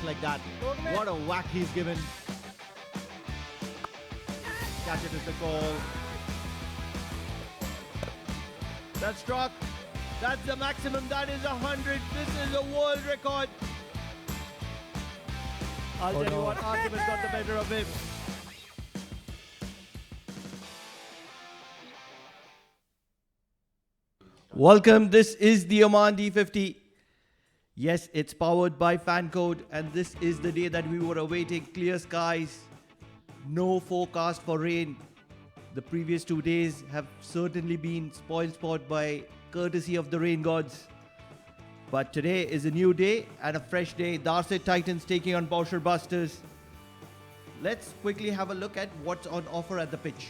like that. What a whack he's given. Catch it is the call. That struck. That's the maximum. That is 100. This is a world record. I'll tell you what, Artemis got the better of him. Welcome. This is the Oman D50. Yes, it's powered by fan code, and this is the day that we were awaiting. Clear skies, no forecast for rain. The previous 2 days have certainly been spoiled sport by courtesy of the rain gods. But today is a new day and a fresh day. Darsait Titans taking on Bousher Busters. Let's quickly have a look at what's on offer at the pitch.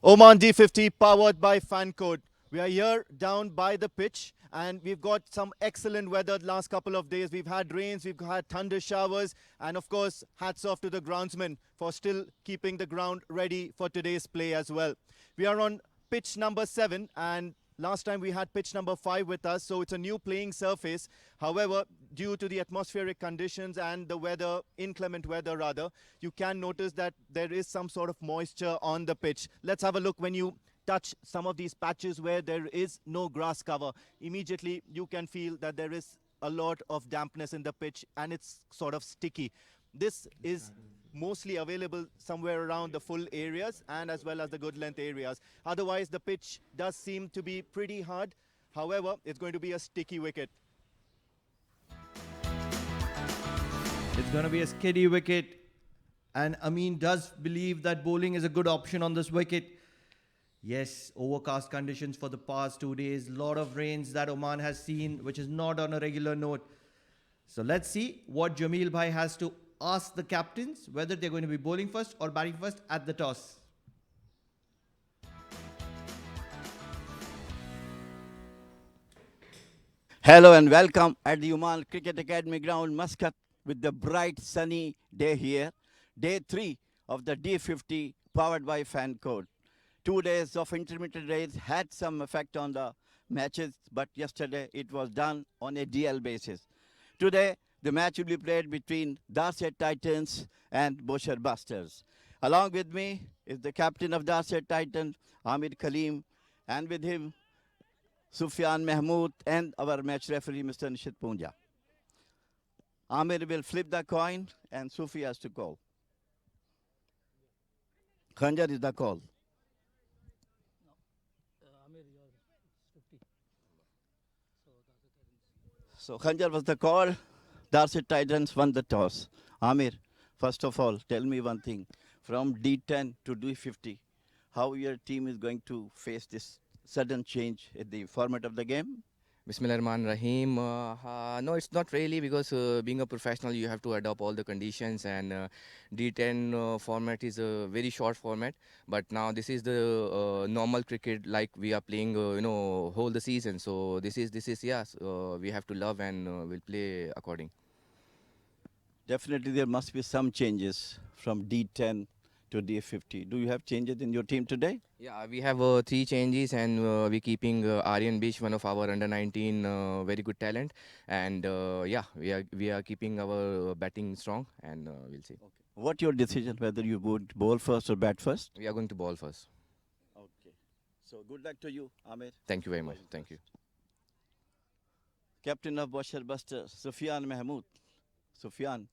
Oman D50 powered by fan code. We are here down by the pitch and we've got some excellent weather the last couple of days. We've had rains, we've had thunder showers, and of course hats off to the groundsmen for still keeping the ground ready for today's play as well. We are on pitch number 7 and last time we had pitch number 5 with us, so it's a new playing surface. However, due to the atmospheric conditions and the weather, inclement weather rather, you can notice that there is some sort of moisture on the pitch. Let's have a look. When you touch some of these patches where there is no grass cover, immediately you can feel that there is a lot of dampness in the pitch and it's sort of sticky. This is mostly available somewhere around the full areas and as well as the good length areas. Otherwise, the pitch does seem to be pretty hard. However, it's going to be a sticky wicket. It's going to be a skiddy wicket, and Amin does believe that bowling is a good option on this wicket. Yes, overcast conditions for the past 2 days. Lot of rains that Oman has seen, which is not on a regular note. So let's see what Jamil Bhai has to ask the captains, whether they're going to be bowling first or batting first at the toss. Hello and welcome at the Oman Cricket Academy ground, Muscat, with the bright sunny day here. Day 3 of the D50 powered by fan code. 2 days of intermittent rains had some effect on the matches, but yesterday it was done on a DL basis. Today, the match will be played between Darsait Titans and Bousher Busters. Along with me is the captain of Darsait Titans, Amir Kaleem, and with him, Sufyan Mahmood, and our match referee, Mr. Nishit Punja. Amir will flip the coin, and Sufi has to call. Khanjar is the call. So Khanjar was the call. Darsait Titans won the toss. Amir, first of all, tell me one thing. From D10 to D50, how your team is going to face this sudden change in the format of the game? Bismillahirrahmanirrahim. No, it's not really, because being a professional, you have to adopt all the conditions, and D10 format is a very short format. But now this is the normal cricket, like we are playing, whole the season. So this is yes, we have to love, and we'll play according. Definitely there must be some changes from D10 to D50. Do you have changes in your team today? Yeah, we have 3 changes, and we're keeping Aryan Bish, one of our under-19 very good talent, and yeah, we are keeping our batting strong, and we'll see. Okay. What your decision, whether you would bowl first or bat first? We are going to ball first. Okay. So good luck to you, Amir. Thank you very much. Thank you. Captain of Bousher Busters, Sufyan Mahmood. Sufyan,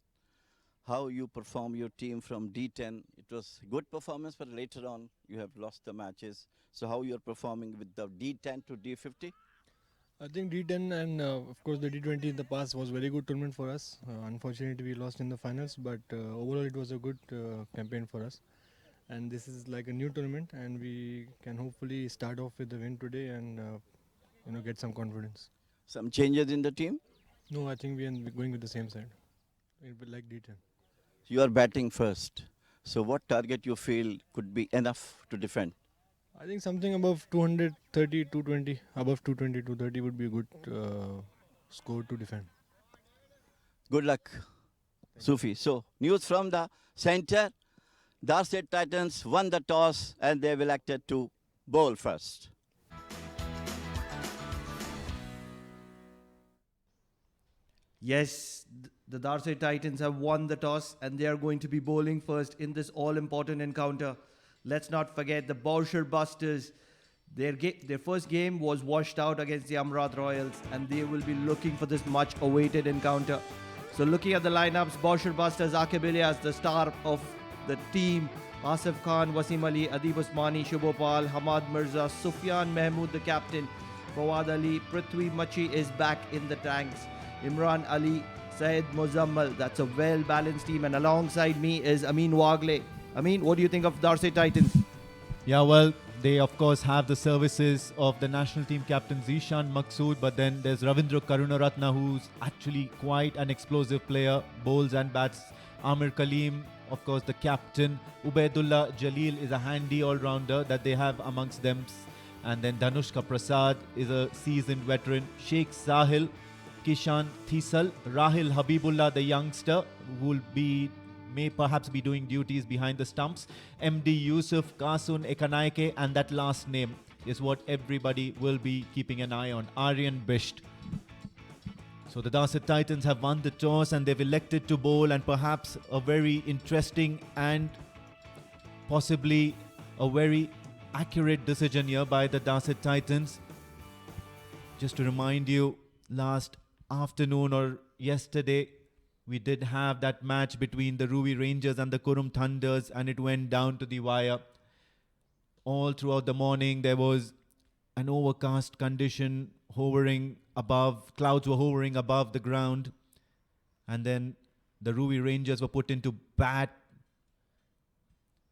how you perform your team from D10? It was good performance, but later on you have lost the matches. So how you're performing with the D10 to D50? I think D10 and of course the D20 in the past was very good tournament for us. Unfortunately we lost in the finals, but overall it was a good campaign for us. And this is like a new tournament, and we can hopefully start off with the win today and get some confidence. Some changes in the team? No, I think we are going with the same side. It will be like D10. You are batting first. So what target you feel could be enough to defend? I think something above 230, 220, above 220, 230 would be a good score to defend. Good luck, Sufi. So news from the center. Darsait Titans won the toss and they have elected to bowl first. Yes, the Darsait Titans have won the toss and they are going to be bowling first in this all-important encounter. Let's not forget the Bousher Busters. Their first game was washed out against the Amrat Royals and they will be looking for this much-awaited encounter. So looking at the lineups, Bousher Busters, Aqib Ilyas, the star of the team, Asif Khan, Wasim Ali, Adib Usmani, Shubhopal, Hamad Mirza, Sufyan Mahmood, the captain, Fawad Ali, Prithvi Machi is back in the tanks. Imran Ali, Syed Muzammal. That's a well-balanced team. And alongside me is Amin Wagle. Amin, what do you think of Darsait Titans? Yeah, well, they of course have the services of the national team captain Zishan Maqsood, but then there's Ravindra Karunaratna, who's actually quite an explosive player, bowls and bats. Amir Kaleem, of course, the captain. Ubaidullah Jalil is a handy all-rounder that they have amongst them. And then Dhanushka Prasad is a seasoned veteran. Sheikh Sahil, Kishan Thisal, Rahil Habibullah, the youngster, who may perhaps be doing duties behind the stumps. MD Yusuf, Kasun Ekanaike, and that last name is what everybody will be keeping an eye on. Aryan Bisht. So the Darsait Titans have won the toss and they've elected to bowl, and perhaps a very interesting and possibly a very accurate decision here by the Darsait Titans. Just to remind you, last afternoon or yesterday, we did have that match between the Ruby Rangers and the Kurum Thunders, and it went down to the wire. All throughout the morning, there was an overcast condition hovering above, clouds were hovering above the ground, and then the Ruby Rangers were put into bat.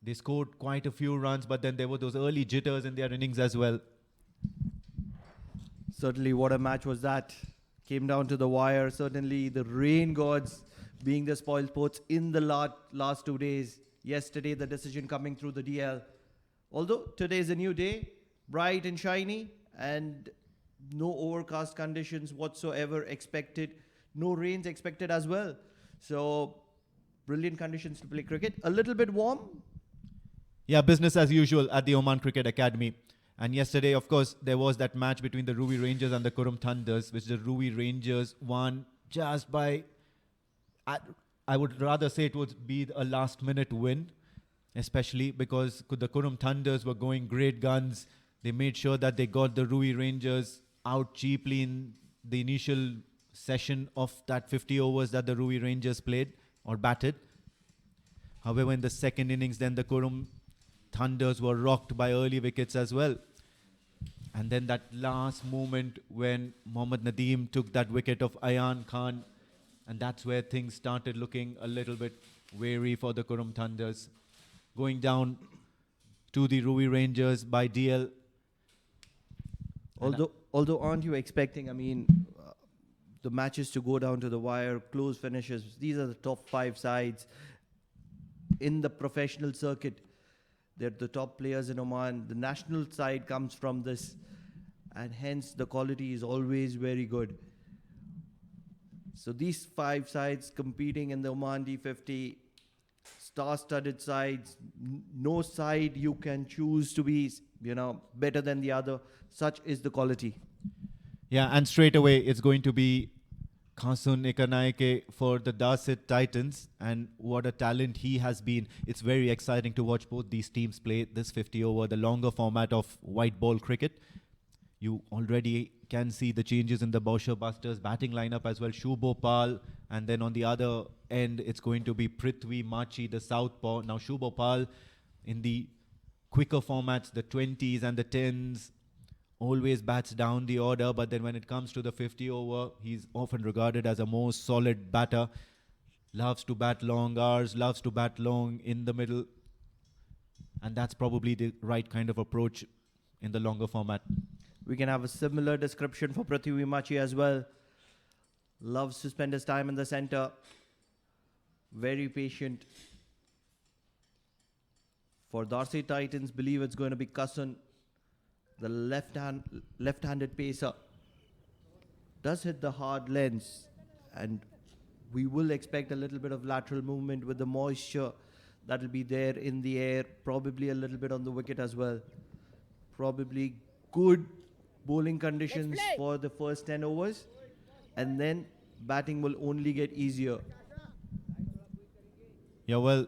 They scored quite a few runs, but then there were those early jitters in their innings as well. Certainly, what a match was that. Came down to the wire. Certainly, the rain gods being the spoil sports in the last 2 days. Yesterday, the decision coming through the DL. Although today is a new day, bright and shiny, and no overcast conditions whatsoever expected. No rains expected as well. So, brilliant conditions to play cricket. A little bit warm. Yeah, business as usual at the Oman Cricket Academy. And yesterday, of course, there was that match between the Ruby Rangers and the Kurum Thunders, which the Ruby Rangers won just by, I would rather say it would be a last-minute win, especially because the Kurum Thunders were going great guns. They made sure that they got the Ruby Rangers out cheaply in the initial session of that 50 overs that the Ruby Rangers played or batted. However, in the second innings, then the Kurum Thunders were rocked by early wickets as well. And then that last moment when Mohammad Nadeem took that wicket of Ayan Khan, and that's where things started looking a little bit wary for the Kurum Thunders. Going down to the Ruby Rangers by DL. Although aren't you expecting, the matches to go down to the wire, close finishes? These are the top 5 sides in the professional circuit. They're the top players in Oman. The national side comes from this, and hence the quality is always very good. So these 5 sides competing in the Oman D50, star-studded sides, no side you can choose to be, better than the other. Such is the quality. Yeah, and straight away it's going to be Kasun Ekanaike for the Darsait Titans, and what a talent he has been. It's very exciting to watch both these teams play this 50 over, the longer format of white ball cricket. You already can see the changes in the Bousher Busters batting lineup as well. Shubhopal, and then on the other end it's going to be Prithvi Machi, the southpaw. Now Shubhopal in the quicker formats, the 20s and the 10s, always bats down the order, but then when it comes to the 50 over, he's often regarded as a more solid batter. Loves to bat long hours, loves to bat long in the middle, and that's probably the right kind of approach in the longer format. We can have a similar description for Prithvi Machi as well. Loves to spend his time in the center. Very patient. For Darsait Titans, believe it's going to be Kasun, the left-handed pacer. Does hit the hard lens, and we will expect a little bit of lateral movement with the moisture that will be there in the air, probably a little bit on the wicket as well. Probably good bowling conditions for the first 10 overs, and then batting will only get easier. Yeah, well,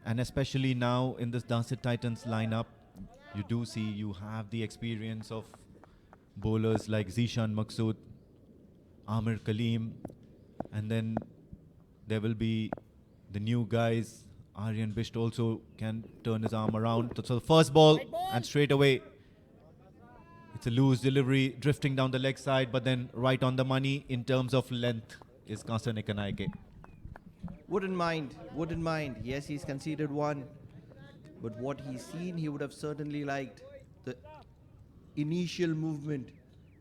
and especially now in this Darsait Titans lineup, you do see you have the experience of bowlers like Zishan Maksud, Amir Kaleem, and then there will be the new guys. Aryan Bisht also can turn his arm around. So the first ball, and straight away, it's a loose delivery, drifting down the leg side, but then right on the money in terms of length is Kasa Nikanaike. Wouldn't mind, wouldn't mind. Yes, he's conceded one. But what he's seen, he would have certainly liked the initial movement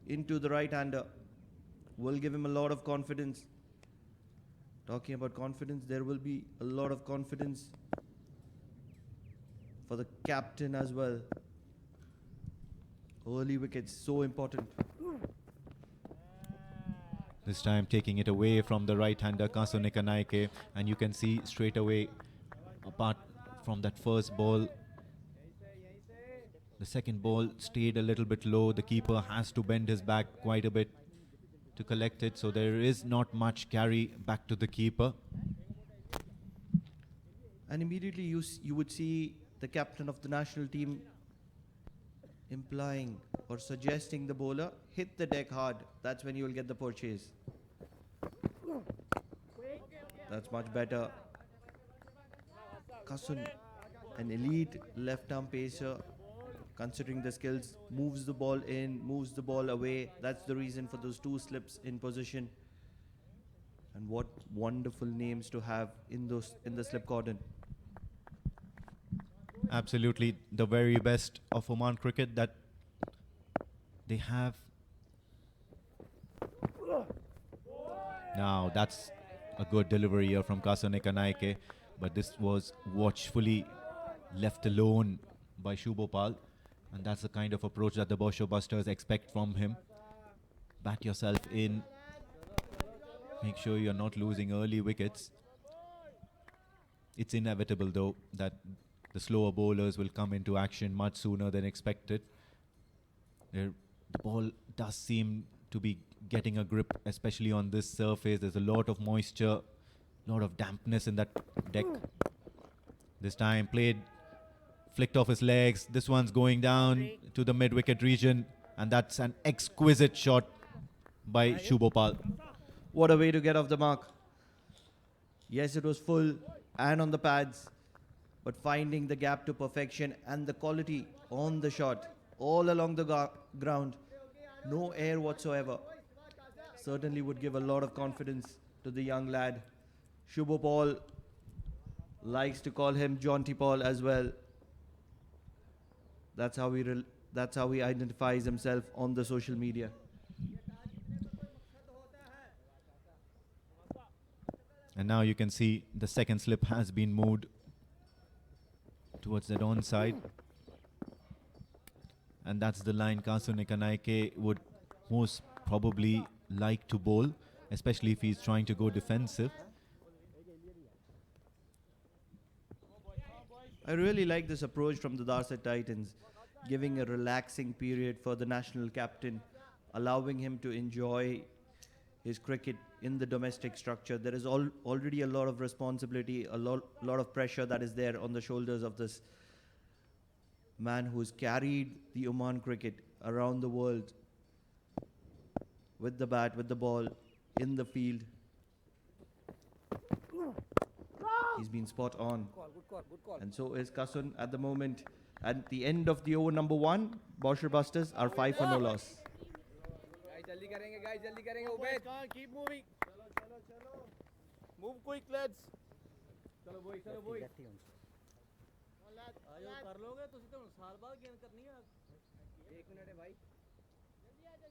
into the right-hander. Will give him a lot of confidence. Talking about confidence, there will be a lot of confidence for the captain as well. Early wickets, so important. This time taking it away from the right-hander Kasa Nikanaike, and you can see straight away, apart from that first ball, the second ball stayed a little bit low. The keeper has to bend his back quite a bit to collect it, so there is not much carry back to the keeper. And immediately you would see the captain of the national team implying or suggesting the bowler hit the deck hard. That's when you will get the purchase. That's much better. Kasun, an elite left-arm pacer, considering the skills, moves the ball in, moves the ball away. That's the reason for those two slips in position. And what wonderful names to have in the slip cordon. Absolutely the very best of Oman cricket that they have. Now that's a good delivery here from Kasa Nikanaike, but this was watchfully left alone by Shubhopal, and that's the kind of approach that the Bousher Busters expect from him. Bat yourself in, make sure you're not losing early wickets. It's inevitable though that the slower bowlers will come into action much sooner than expected. The ball does seem to be getting a grip, especially on this surface. There's a lot of moisture, a lot of dampness in that deck. This time played, flicked off his legs. This one's going down to the mid-wicket region, and that's an exquisite shot by Shubhopal. What a way to get off the mark. Yes, it was full and on the pads, but finding the gap to perfection and the quality on the shot all along the ground, no air whatsoever, certainly would give a lot of confidence to the young lad. Shubhopal likes to call him Jaunty Paul as well. That's how he identifies himself on the social media. And now you can see the second slip has been moved towards the dawn side. And that's the line Kasa Nikanaike would most probably like to bowl, especially if he's trying to go defensive. I really like this approach from the Darsait Titans, giving a relaxing period for the national captain, allowing him to enjoy his cricket in the domestic structure. There is already a lot of responsibility, a lot of pressure that is there on the shoulders of this man who's carried the Oman cricket around the world with the bat, with the ball, in the field. He's been spot on. And so is Kasun at the moment. At the end of the over number 1, Bousher Busters are 5 for no loss. Guys, jaldi karenge, Ubaid. Keep moving. Move quick, lads. चलो boy, चलो boy. आयो कर लोगे तो सीधे साल बाद गेंद करनी है. 1 मिनट है भाई. जल्दी आ जाओ.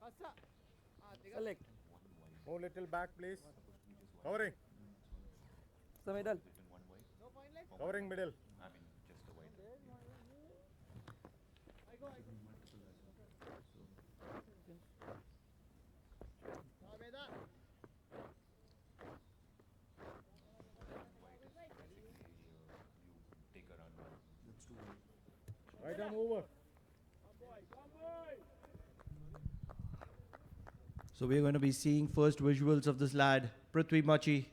अच्छा. Select. More little back, please. Covering. Middle. Covering middle. Right arm over. So we're going to be seeing first visuals of this lad, Prithvi Machi.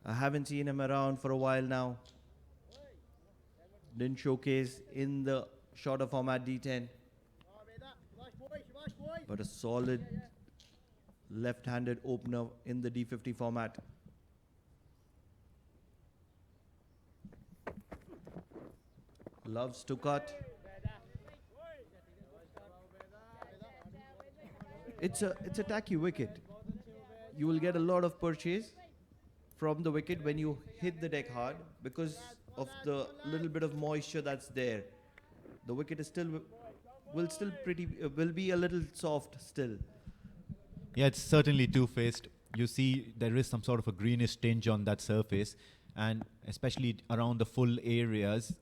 I haven't seen him around for a while now. Didn't showcase in the shorter format D10. But a solid left-handed opener in the D50 format. Loves to cut. It's a tacky wicket. You will get a lot of purchase from the wicket when you hit the deck hard because of the little bit of moisture that's there. The wicket is will be a little soft still. Yeah, it's certainly two-faced. You see there is some sort of a greenish tinge on that surface, and especially around the full areas.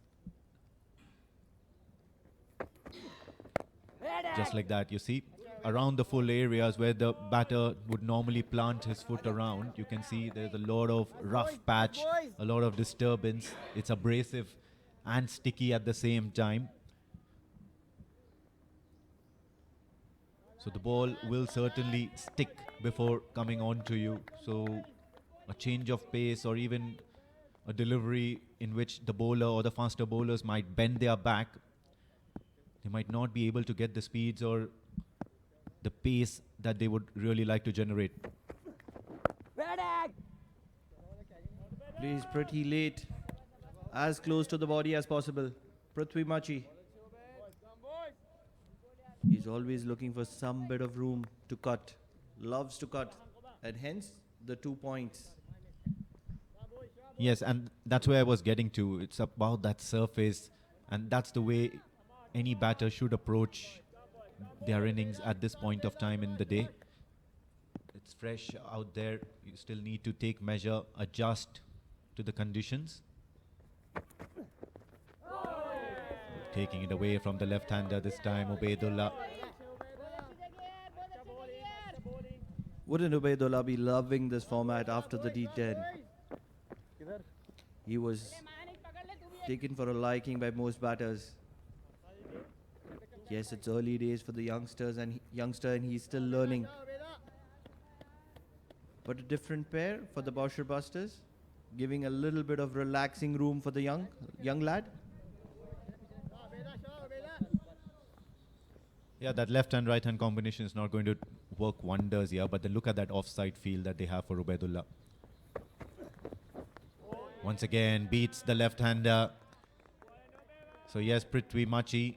Just like that, you see. Around the full areas where the batter would normally plant his foot around, you can see there's a lot of rough patch, a lot of disturbance. It's abrasive and sticky at the same time. So the ball will certainly stick before coming on to you. So a change of pace or even a delivery in which the bowler or the faster bowlers might bend their back, they might not be able to get the speeds or the pace that they would really like to generate. Plays pretty late, as close to the body as possible. Prithvi Machi. He's always looking for some bit of room to cut. Loves to cut, and hence the 2 points. Yes, and that's where I was getting to. It's about that surface, and that's the way any batter should approach their innings at this point of time in the day. It's fresh out there. You still need to take measure, adjust to the conditions. Taking it away from the left-hander this time, Ubaidullah. Wouldn't Ubaidullah be loving this format after the D10? He was taken for a liking by most batters. Yes, it's early days for the youngster and he's still learning. But a different pair for the Bousher Busters, giving a little bit of relaxing room for the young lad. Yeah, that left and right hand combination is not going to work wonders here, but then look at that offside field that they have for Ubaidullah. Once again, beats the left-hander. So yes, Prithvi Machi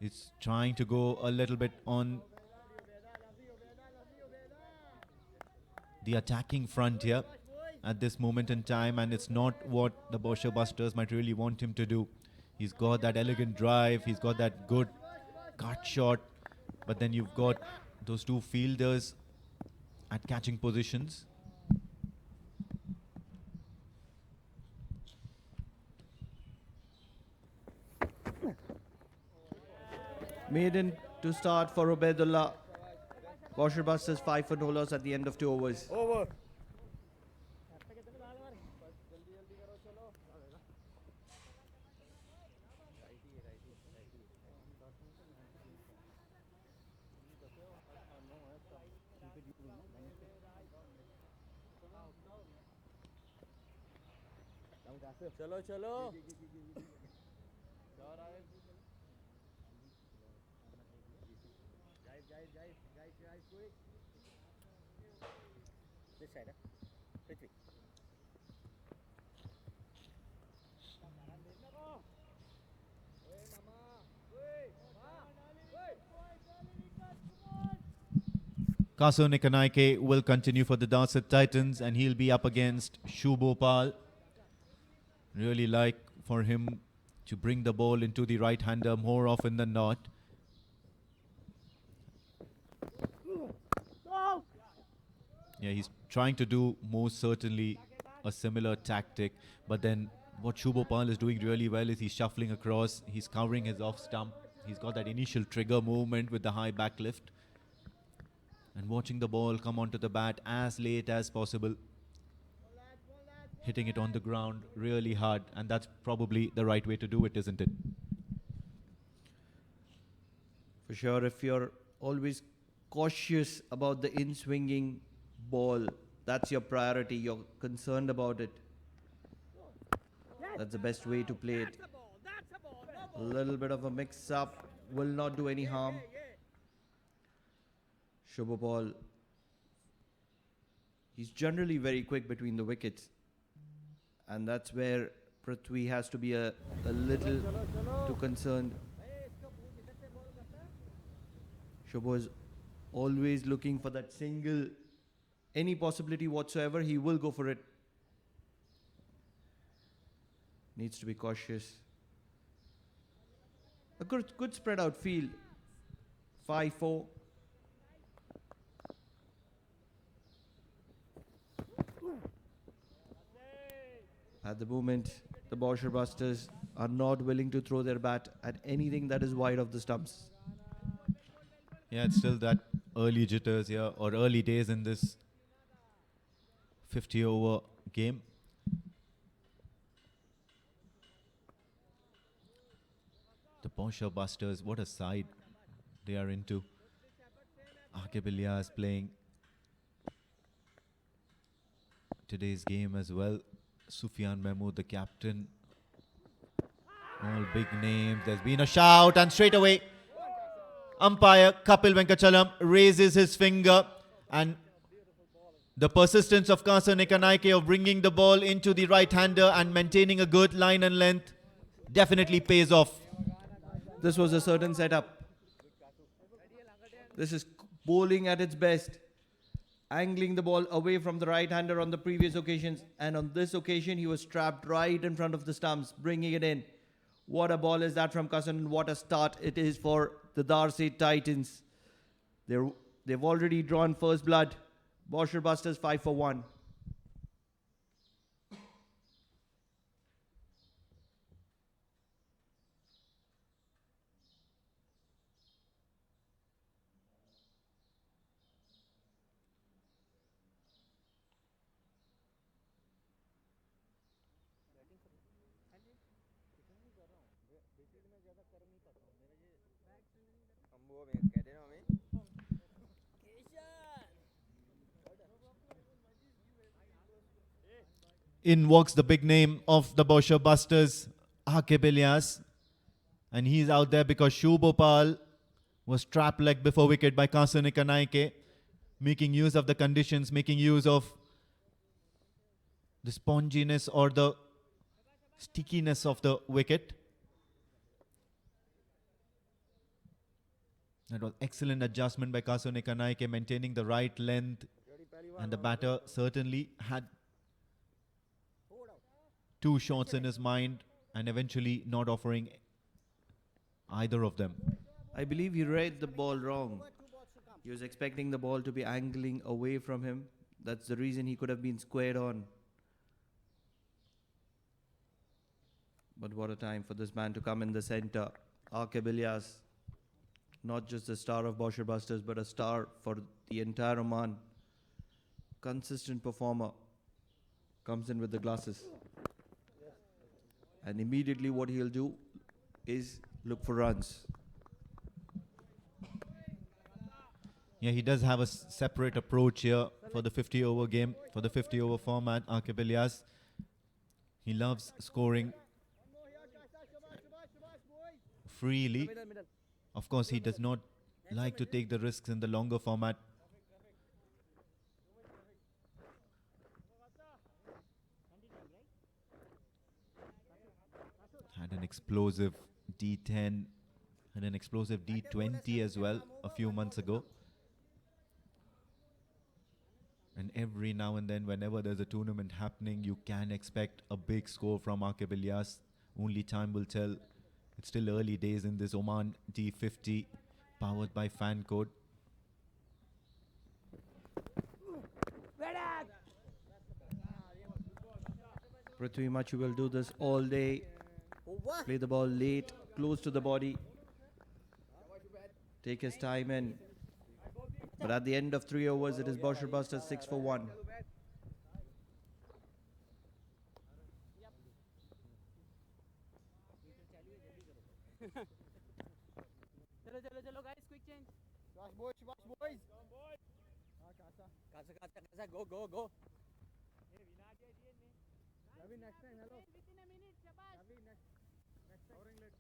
is trying to go a little bit on the attacking front here at this moment in time, and it's not what the Bousher Busters might really want him to do. He's got that elegant drive, he's got that good cut shot, but then you've got those two fielders at catching positions. Maiden to start for Ubaidullah. Bousher Busters 5 for no loss at the end of 2 overs. Over. चलो चलो this side Prithvi Kaso Nikanaike will continue for the Darsait Titans, and he'll be up against Shubhopal. Really like for him to bring the ball into the right-hander more often than not. Yeah, he's trying to do most certainly a similar tactic, but then what Shubhopal is doing really well is he's shuffling across, he's covering his off stump, he's got that initial trigger movement with the high back lift, and watching the ball come onto the bat as late as possible, hitting it on the ground really hard, and that's probably the right way to do it, isn't it? For sure, if you're always cautious about the in-swinging ball. That's your priority. You're concerned about it. That's the best way to play it. A little bit of a mix-up will not do any harm. Shubha, he's generally very quick between the wickets. And that's where Prithvi has to be a little too concerned. Shubha is always looking for that single, any possibility whatsoever, he will go for it. Needs to be cautious. A good spread out field. 5-4. At the moment, the Bousher Busters are not willing to throw their bat at anything that is wide of the stumps. Yeah, it's still that early jitters here, or early days in this 50 over game. The Bousher Busters, what a side they are into. Aqib Ilyas playing today's game as well. Sufyan Mahmood, the captain. All big names. There's been a shout, and straight away, umpire Kapil Venkachalam raises his finger, and the persistence of Kasan Ekanaike of bringing the ball into the right-hander and maintaining a good line and length definitely pays off. This was a certain setup. This is bowling at its best. Angling the ball away from the right-hander on the previous occasions. And on this occasion, he was trapped right in front of the stumps, bringing it in. What a ball is that from Kasan, and what a start it is for the Darsait Titans. They've already drawn first blood. Bousher Busters 5-1. In walks the big name of the Bousher Busters, Aqib Ilyas. And he's out there because Shubhopal was trapped leg before wicket by Kasan Ekanaike, making use of the conditions, making use of the sponginess or the stickiness of the wicket. That was excellent adjustment by Kasan Ekanaike, maintaining the right length. And the batter certainly had two shots in his mind and eventually not offering either of them. I believe he read the ball wrong. He was expecting the ball to be angling away from him. That's the reason he could have been squared on. But what a time for this man to come in the center. Aqib Ilyas, not just the star of Bousher Busters, but a star for the entire Oman. Consistent performer. Comes in with the glasses. And immediately what he'll do is look for runs. Yeah, he does have a separate approach here for the 50 over game, for the 50 over format, Aqib Ilyas. He loves scoring freely. Of course, he does not like to take the risks in the longer format. Had an explosive D10 and an explosive D20 as well a few months ago. And every now and then, whenever there's a tournament happening, you can expect a big score from Aqib Ilyas. Only time will tell. It's still early days in this Oman D50 powered by Fan Code. Prithvi Machu will do this all day. Play the ball late, close to the body. Take his time in. But at the end of 3 overs, it is Bousher Busters 6-1. चलो चलो चलो guys quick change Kasa, go, go, go. Ravi, next time, hello. Within a minute, Shabash. Ravi, next time. Covering leg.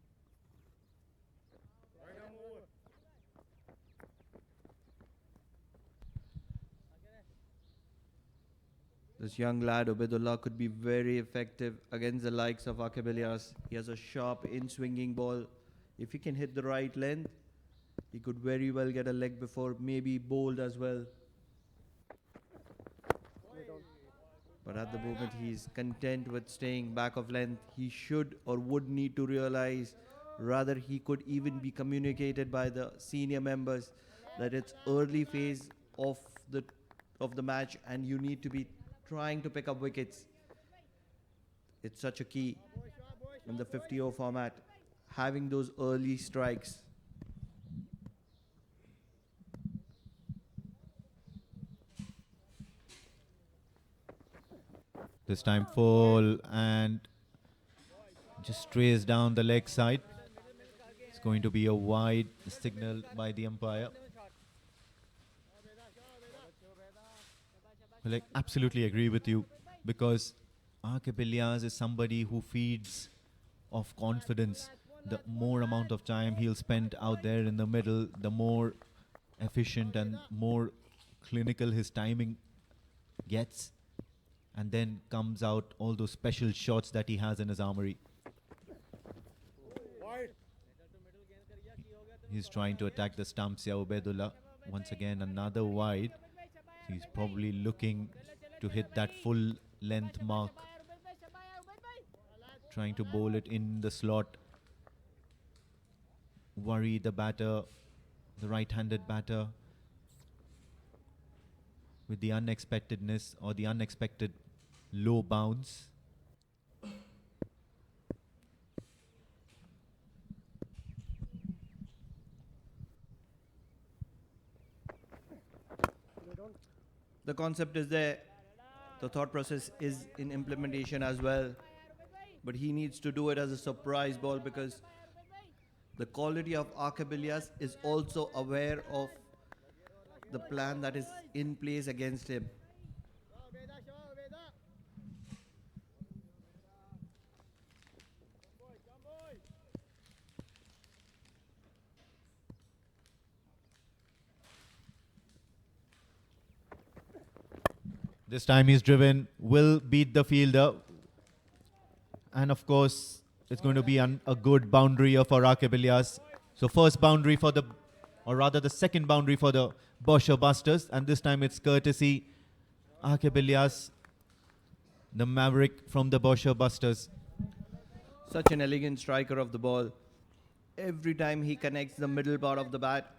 Right arm over. This young lad, Obedullah, could be very effective against the likes of Aqib Ilyas. He has a sharp in-swinging ball. If he can hit the right length, he could very well get a leg before, maybe bowled as well. But at the moment, he's content with staying back of length. He should or would need to realize, rather he could even be communicated by the senior members that it's early phase of the match and you need to be trying to pick up wickets. It's such a key in the 50-over format, having those early strikes. This time full and just strays down the leg side. It's going to be a wide signal by the umpire. Well, I absolutely agree with you because Aqib Ilyas is somebody who feeds off confidence. The more amount of time he'll spend out there in the middle, the more efficient and more clinical his timing gets. And then comes out all those special shots that he has in his armory. He's trying to attack the stumps here, Obedullah. Once again, another wide. He's probably looking to hit that full length mark. Trying to bowl it in the slot. Worry the batter, the right-handed batter, with the unexpectedness or the unexpected low bounce. The concept is there, the thought process is in implementation as well, but he needs to do it as a surprise ball because the quality of Aqib Ilyas is also aware of the plan that is in place against him. This time he's driven, will beat the fielder. And of course, it's going to be a good boundary for Aqib Ilyas. So first boundary for the, or rather the second boundary for the Bousher Busters. And this time it's courtesy Aqib Ilyas, the maverick from the Bousher Busters. Such an elegant striker of the ball. Every time he connects the middle part of the bat,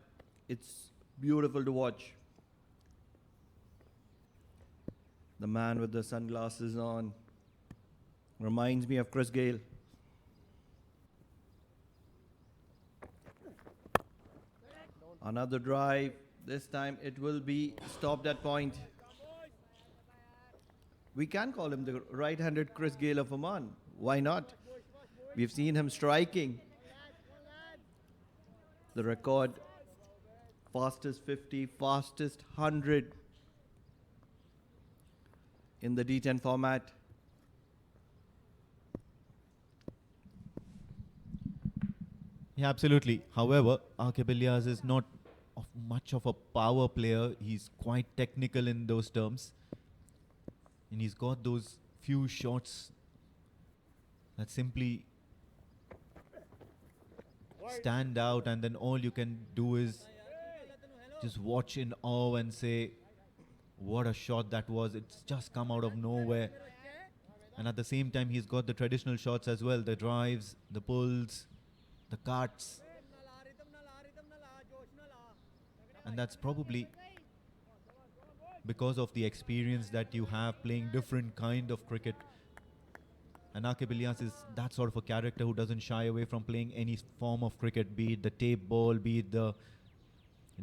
it's beautiful to watch. The man with the sunglasses on reminds me of Chris Gayle. Another drive. This time it will be stopped at point. We can call him the right-handed Chris Gayle of Oman. Why not? We've seen him striking. The record, fastest 50, fastest 100 in the D10 format. Yeah, absolutely. However, Aqib Ilyas is not much of a power player. He's quite technical in those terms. And he's got those few shots that simply stand out, and then all you can do is just watch in awe and say, what a shot that was. It's just come out of nowhere. And at the same time, he's got the traditional shots as well. The drives, the pulls, the cuts. And that's probably because of the experience that you have playing different kind of cricket. And Aqib Ilyas is that sort of a character who doesn't shy away from playing any form of cricket, be it the tape ball, be it the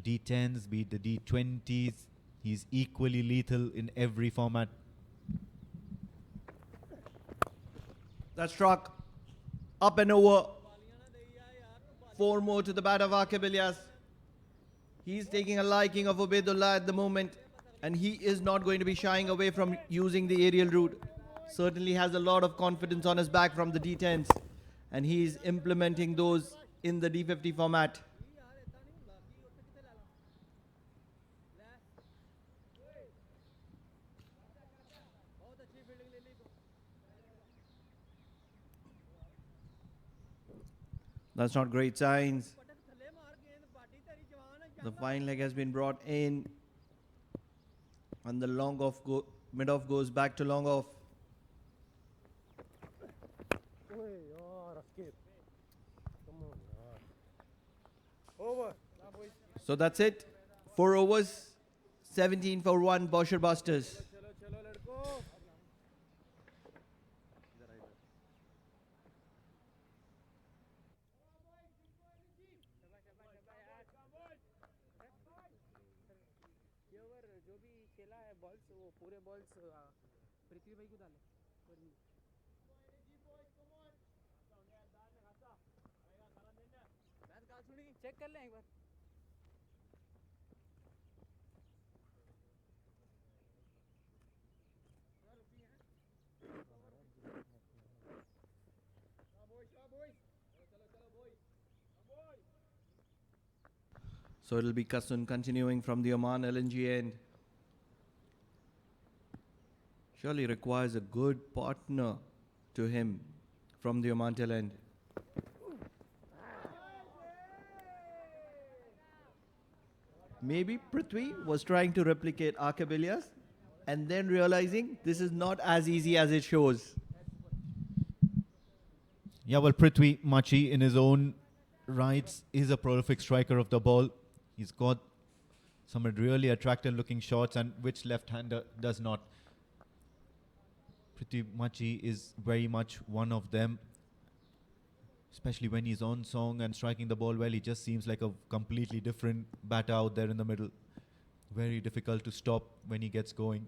D10s, be it the D20s. He's equally lethal in every format. That struck up and over. 4 more to the bat of Aqib Ilyas. He's taking a liking of Ubaidullah at the moment, and he is not going to be shying away from using the aerial route. Certainly has a lot of confidence on his back from the D10s, and he's implementing those in the D50 format. That's not great signs. The fine leg has been brought in, and the long off mid off goes back to long off. Over. So that's it. 4 overs, 17 for 1, Bousher Busters. चलो चलो लड़को. ये over जो भी खेला है balls वो पूरे बॉल्स पृथ्वी भाई को डाले चेक कर लें एक बार So it'll be Kasun continuing from the Oman LNG end. Surely requires a good partner to him from the Oman tail end. Maybe Prithvi was trying to replicate Akabilias and then realizing this is not as easy as it shows. Yeah, well, Prithvi Machi in his own rights is a prolific striker of the ball. He's got some really attractive looking shots, and which left-hander does not. Prithvi Machi is very much one of them, especially when he's on song and striking the ball well. He just seems like a completely different batter out there in the middle. Very difficult to stop when he gets going.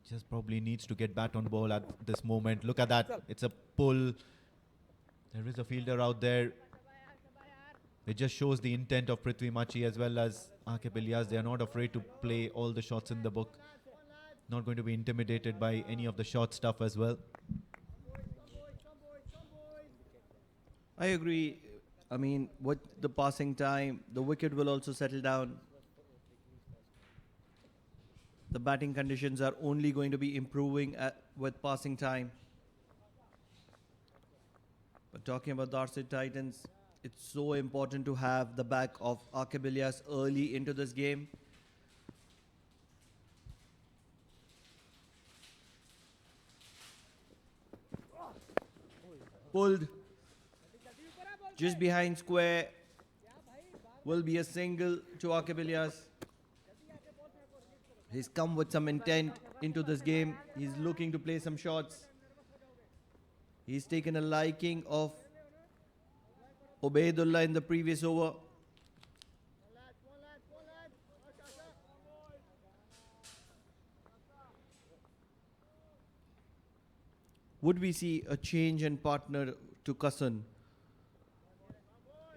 Just probably needs to get bat on ball at this moment. Look at that. It's a pull. There is a fielder out there. It just shows the intent of Prithvi Machi as well as Akib Ilyas. They are not afraid to play all the shots in the book. Not going to be intimidated by any of the short stuff as well. I agree. I mean, with the passing time, the wicket will also settle down. The batting conditions are only going to be improving with passing time. But talking about Darsait Titans, it's so important to have the back of Akib Ilyas early into this game. Pulled just behind square will be a single to Akib Ilyas. He's come with some intent into this game. He's looking to play some shots. He's taken a liking of Ubaidullah in the previous over. Would we see a change in partner to Kasan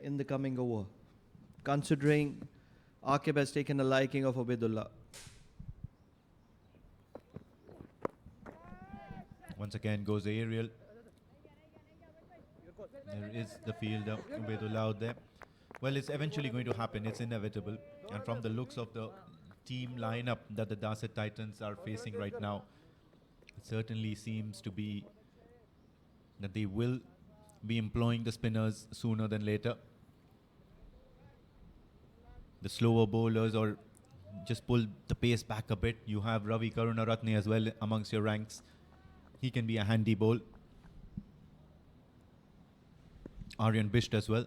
in the coming over, considering Akib has taken a liking of Ubaidullah? Once again goes the aerial. There is the fielder, Ubaidullah out there. Well, it's eventually going to happen. It's inevitable. And from the looks of the team lineup that the Darsait Titans are facing right now, it certainly seems to be that they will be employing the spinners sooner than later. The slower bowlers, or just pull the pace back a bit. You have Ravi Karunaratne as well amongst your ranks. He can be a handy bowl. Aryan Bisht as well.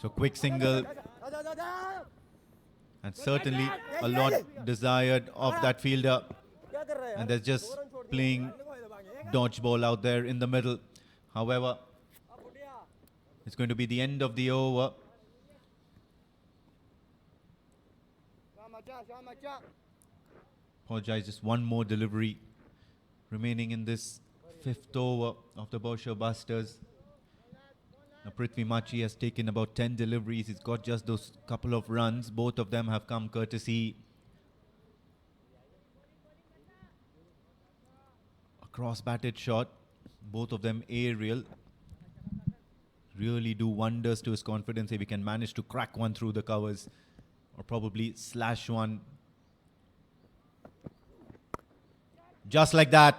So quick single, and certainly a lot desired of that fielder, and they're just playing dodgeball out there in the middle. However, it's going to be the end of the over. Apologize, just one more delivery remaining in this fifth over of the Bousher Busters. Now Prithvi Machi has taken about 10 deliveries. He's got just those couple of runs. Both of them have come courtesy a cross-batted shot. Both of them aerial. Really do wonders to his confidence if he can manage to crack one through the covers or probably slash one. Just like that.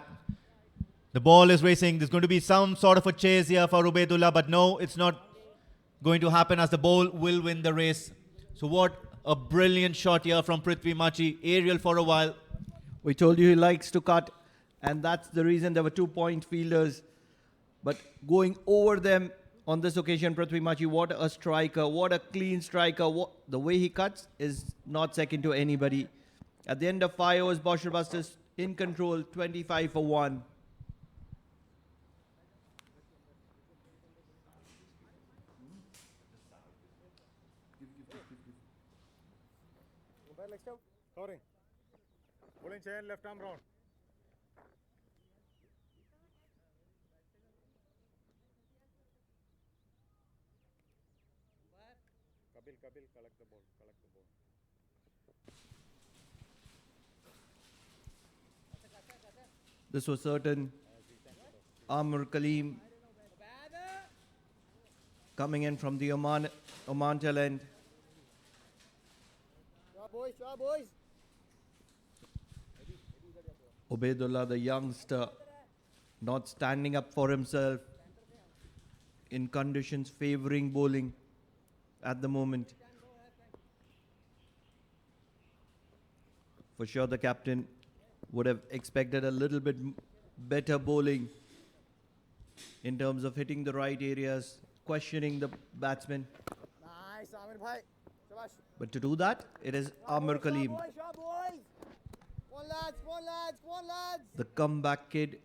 The ball is racing. There's going to be some sort of a chase here for Ubaidullah, but no, it's not going to happen as the ball will win the race. So what a brilliant shot here from Prithvi Machi. Aerial for a while. We told you he likes to cut, and that's the reason there were 2-point fielders. But going over them on this occasion, Prithvi Machi, what a striker, what a clean striker. The way he cuts is not second to anybody. At the end of 5 overs, Bousher Busters in control, 25 for 1. Umpire leg step. Covering. Bowling chain, left arm round. Kabil, collect the ball, This was certain. Amr Kaleem coming in from the Oman tail end. Shah boys. Ubaidullah, the youngster, not standing up for himself in conditions favouring bowling at the moment. For sure, the captain would have expected a little bit better bowling in terms of hitting the right areas, questioning the batsman. Nice, Amir bhai. Shabash. But to do that, it is Amr Kaleem, Shah boys. Come on lads. the comeback kid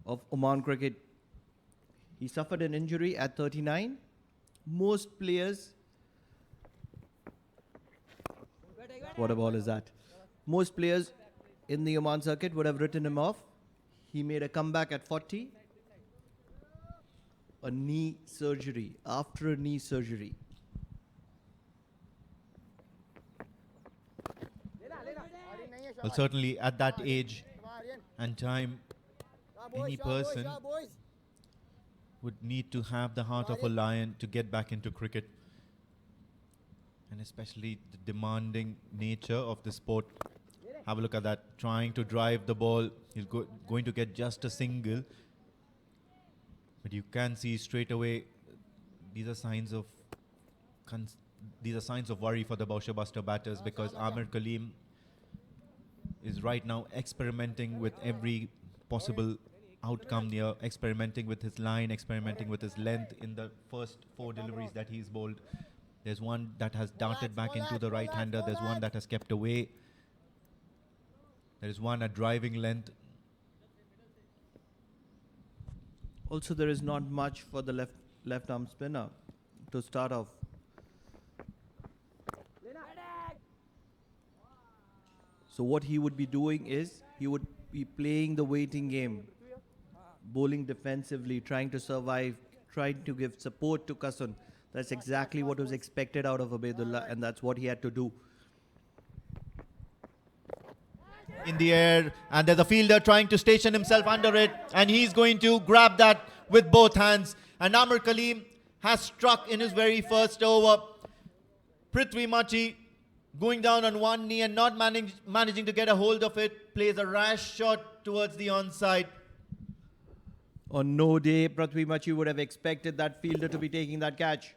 of Oman cricket. He suffered an injury at 39. Most players... What a ball is that? Most players in the Oman circuit would have written him off. He made a comeback at 40. A knee surgery, after a knee surgery. Well, certainly at that age and time, any person would need to have the heart of a lion to get back into cricket. And especially the demanding nature of the sport. Have a look at that, trying to drive the ball. He's going to get just a single. But you can see straight away, these are signs of worry for the Bousher Buster batters, because Amir Kaleem is right now experimenting with every possible outcome here, experimenting with his line, experimenting with his length in the first 4 deliveries that he's bowled. There's one that has darted back into the right-hander. There's one that has kept away. There is one at driving length. Also, there is not much for the left arm spinner to start off. So what he would be doing is, he would be playing the waiting game, bowling defensively, trying to survive, trying to give support to Kasun. That's exactly what was expected out of Ubaidullah, and that's what he had to do. In the air, and there's a fielder trying to station himself under it, and he's going to grab that with both hands. And Amr Kaleem has struck in his very first over. Prithvi Machi going down on one knee and not managing to get a hold of it, plays a rash shot towards the onside. On no day, Prithvi Machi would have expected that fielder to be taking that catch.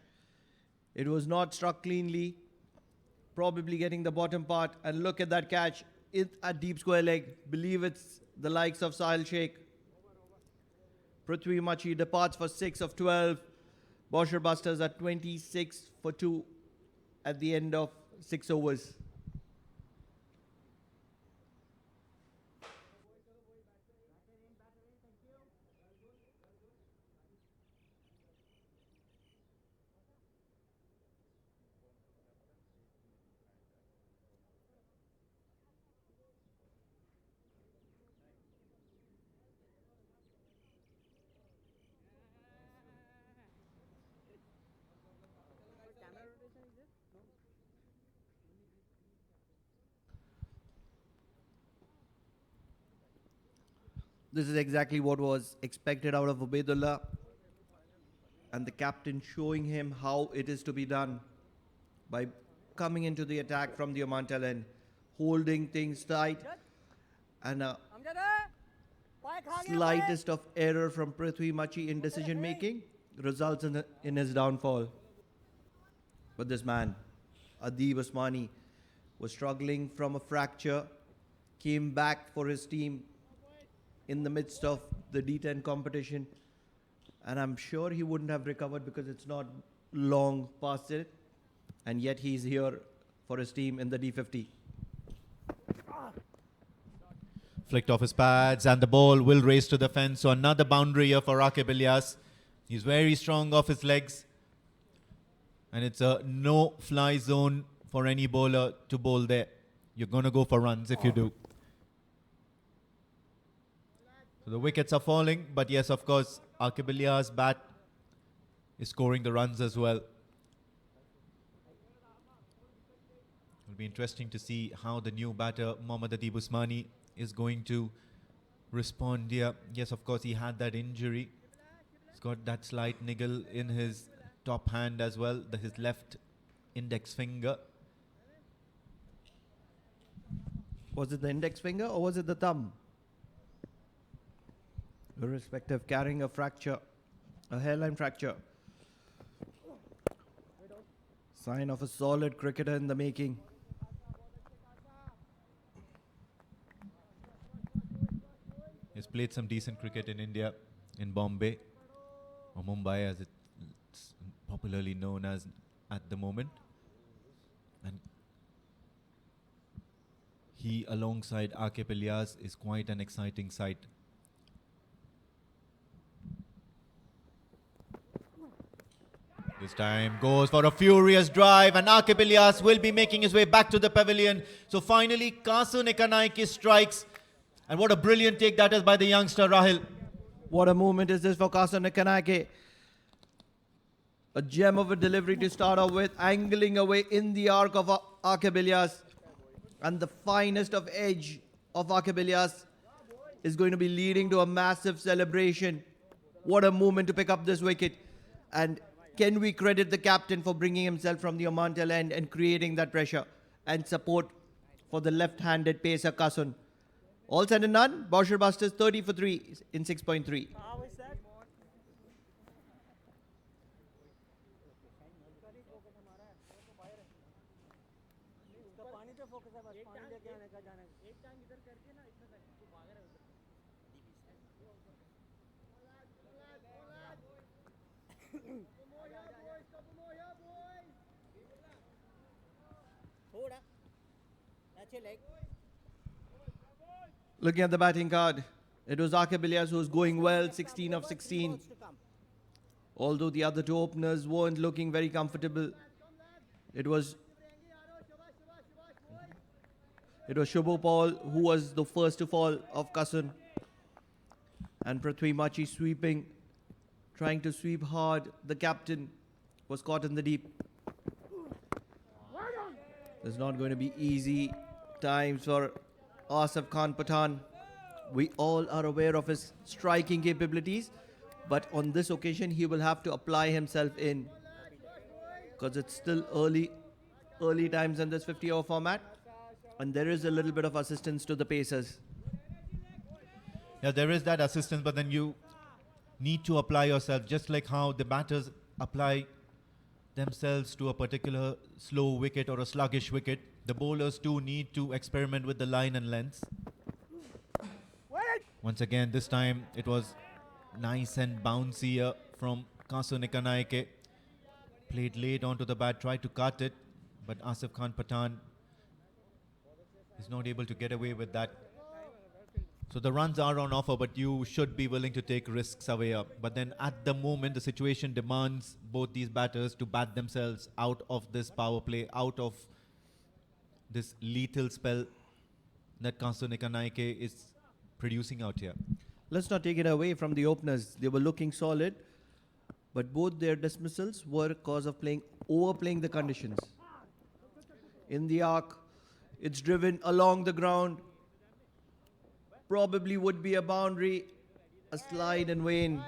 It was not struck cleanly, probably getting the bottom part. And look at that catch. It's a deep square leg. Believe it's the likes of Sahil Sheikh. Prithvi Machi departs for 6 of 12. Bousher Busters at 26 for 2 at the end of 6 overs. This is exactly what was expected out of Ubaidullah. And the captain showing him how it is to be done by coming into the attack from the Oman tail end, holding things tight, and a slightest of error from Prithvi Machi in decision making results in his downfall. But this man, Adib Usmani, was struggling from a fracture, came back for his team in the midst of the D10 competition, and I'm sure he wouldn't have recovered because it's not long past it, and yet he's here for his team in the D50. Flicked off his pads and the ball will race to the fence. So another boundary here for Rakib Ilyas. He's very strong off his legs. And it's a no-fly zone for any bowler to bowl there. You're going to go for runs if you do. So the wickets are falling. But yes, of course, Rakib Ilyas' bat is scoring the runs as well. It'll be interesting to see how the new batter, Mohammad Adib Usmani, is going to respond here. Yes, of course, he had that injury. He's got that slight niggle in his top hand as well, his left index finger. Was it the index finger or was it the thumb? Irrespective, carrying a fracture, a hairline fracture. Sign of a solid cricketer in the making. He's played some decent cricket in India, in Bombay, or Mumbai as it's popularly known as at the moment. And he, alongside Rakib Ilyas, is quite an exciting sight. This time goes for a furious drive, and Rakib Ilyas will be making his way back to the pavilion. So finally, Kasu Nikanaike strikes. And what a brilliant take that is by the youngster, Rahil. What a moment is this for Kasu Nikanaike. A gem of a delivery to start off with, angling away in the arc of Rakib Ilyas. And the finest of edge of Rakib Ilyas is going to be leading to a massive celebration. What a moment to pick up this wicket. And can we credit the captain for bringing himself from the Oman tail end and creating that pressure and support for the left-handed pacer Kasun. All said and done, Bousher Busters 30 for 3 in 6.3. Looking at the batting card, it was Rakib Ilyas who was going well, 16 of 16. Although the other two openers weren't looking very comfortable. It was Shubho Paul who was the first to fall of Kasun. And Prithvi Machi sweeping, trying to sweep hard. The captain was caught in the deep. There's not going to be easy times for Asif Khan Pathan. We all are aware of his striking capabilities, but on this occasion he will have to apply himself in, because it's still early times in this 50-over format, and there is a little bit of assistance to the pacers. Yeah, there is that assistance, but then you need to apply yourself, just like how the batters apply themselves to a particular slow wicket or a sluggish wicket. The bowlers too need to experiment with the line and lengths. Once again, this time it was nice and bouncy from Kasu Nikanaike. Played late onto the bat, tried to cut it, but Asif Khan Pathan is not able to get away with that. So the runs are on offer, but you should be willing to take risks away up. But then at the moment, the situation demands both these batters to bat themselves out of this power play, out of this lethal spell that Kasu Nikanaike is producing out here. Let's not take it away from the openers. They were looking solid, but both their dismissals were cause of overplaying the conditions. In the arc, it's driven along the ground. probably would be a boundary. A slide in vain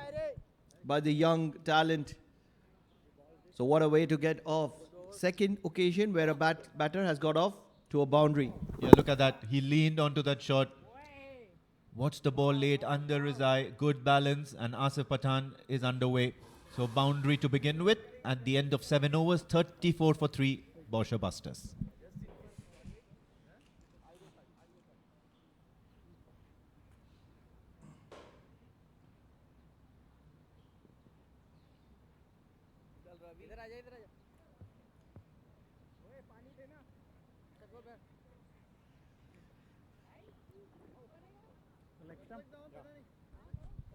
by the young talent. So what a way to get off. Second occasion where a batter has got off to a boundary. Yeah, look at that. He leaned onto that shot. Watched the ball laid under his eye. Good balance, and Asif Pathan is underway. So boundary to begin with. At the end of 7 overs, 34 for 3. Bousher busters. इधर आ जा इधर आ जा ओए पानी देना चको बैठ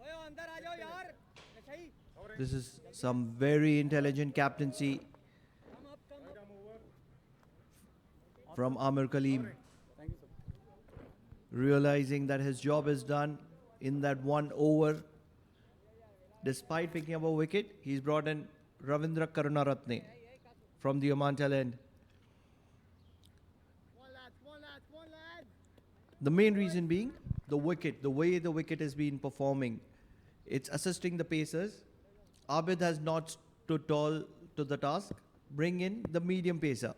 ओए अंदर आ जाओ यार सही This is some very intelligent captaincy from Amir Kaleem. Realizing that his job is done in that 1 over. Despite picking up a wicket, he's brought in Ravindra Karunaratne from the Oman talent. The main reason being the wicket, the way the wicket has been performing. It's assisting the pacers. Abid has not stood tall to the task. Bring in the medium pacer.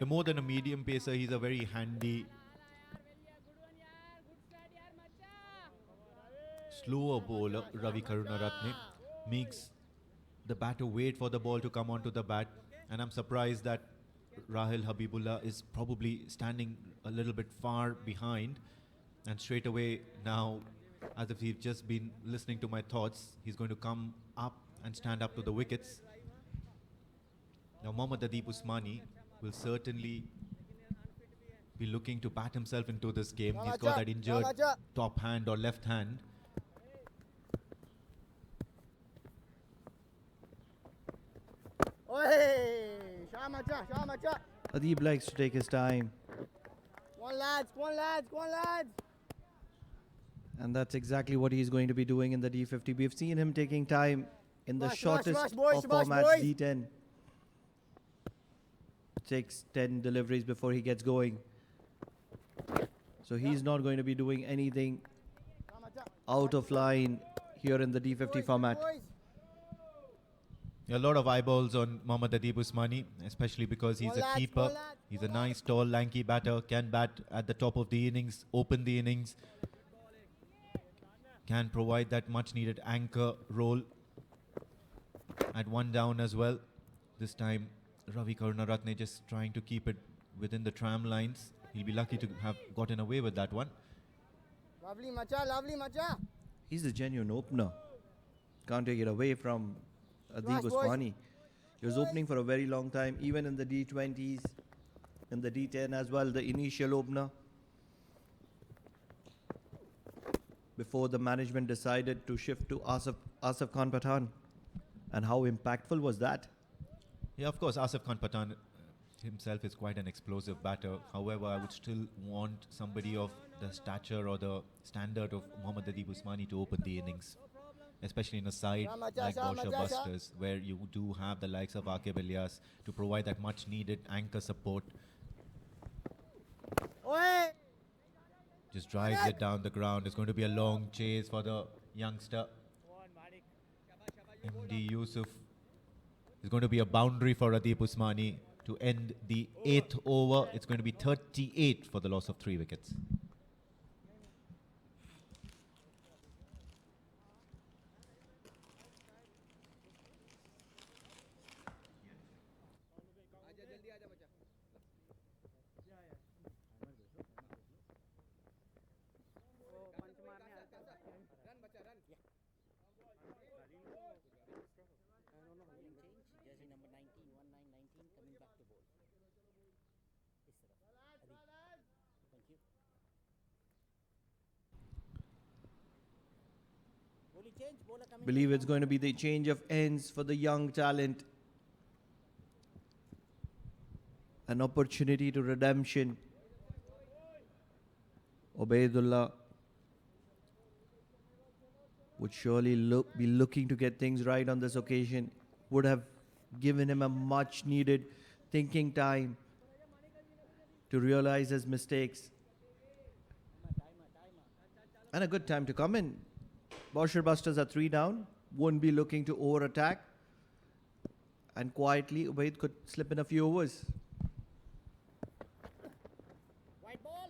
More than a medium pacer, he's a very handy slower bowler. Ravi Karunaratne makes the batter wait for the ball to come onto the bat, and I'm surprised that Rahil Habibullah is probably standing a little bit far behind, and straight away now, as if he's just been listening to my thoughts, he's going to come up and stand up to the wickets. Now Mohammad Adeep Usmani will certainly be looking to bat himself into this game. He's got that injured top hand or left hand. Adeep likes to take his time. Go on lads go on lads go on lads And that's exactly what he's going to be doing in the D50. We've seen him taking time in the Rush, shortest rush, boys, of rush, formats, boys. D10. Takes 10 deliveries before he gets going. So he's not going to be doing anything out of line here in the D50 format. A lot of eyeballs on Mohammad Adeep Usmani, especially because he's a keeper. He's a nice, tall, lanky batter, can bat at the top of the innings, open the innings, can provide that much-needed anchor role at 1 down as well. This time, Ravi Karunaratne just trying to keep it within the tram lines. He'll be lucky to have gotten away with that one. lovely macha He's a genuine opener. Can't take it away from Adeep boys. Usmani. He was opening for a very long time, even in the D20s, in the D10 as well, the initial opener. Before the management decided to shift to Asif Khan Pathan. And how impactful was that? Yeah, of course, Asif Khan Pathan himself is quite an explosive batter. However, I would still want somebody of the stature or the standard of Mohammad Adeep Usmani to open the innings, especially in a side like Bousher Busters, where you do have the likes of Aqib Ilyas to provide that much needed anchor support. Just drives it down the ground. It's going to be a long chase for the youngster. MD Yusuf. It's going to be a boundary for Adeep Usmani to end the 8th over. It's going to be 38 for the loss of 3 wickets. Jersey number 19, 1919 coming back to bowl. इस तरफ Thank you. Bowling change, bowler coming. Believe it's going to be the change of ends for the young talent. An opportunity to redemption. Ubaidullah would surely be looking to get things right on this occasion. Would have given him a much needed thinking time to realize his mistakes. And a good time to come in. Bousher Busters are 3 down, won't be looking to over attack. And quietly, Ubaid could slip in a few overs. White ball.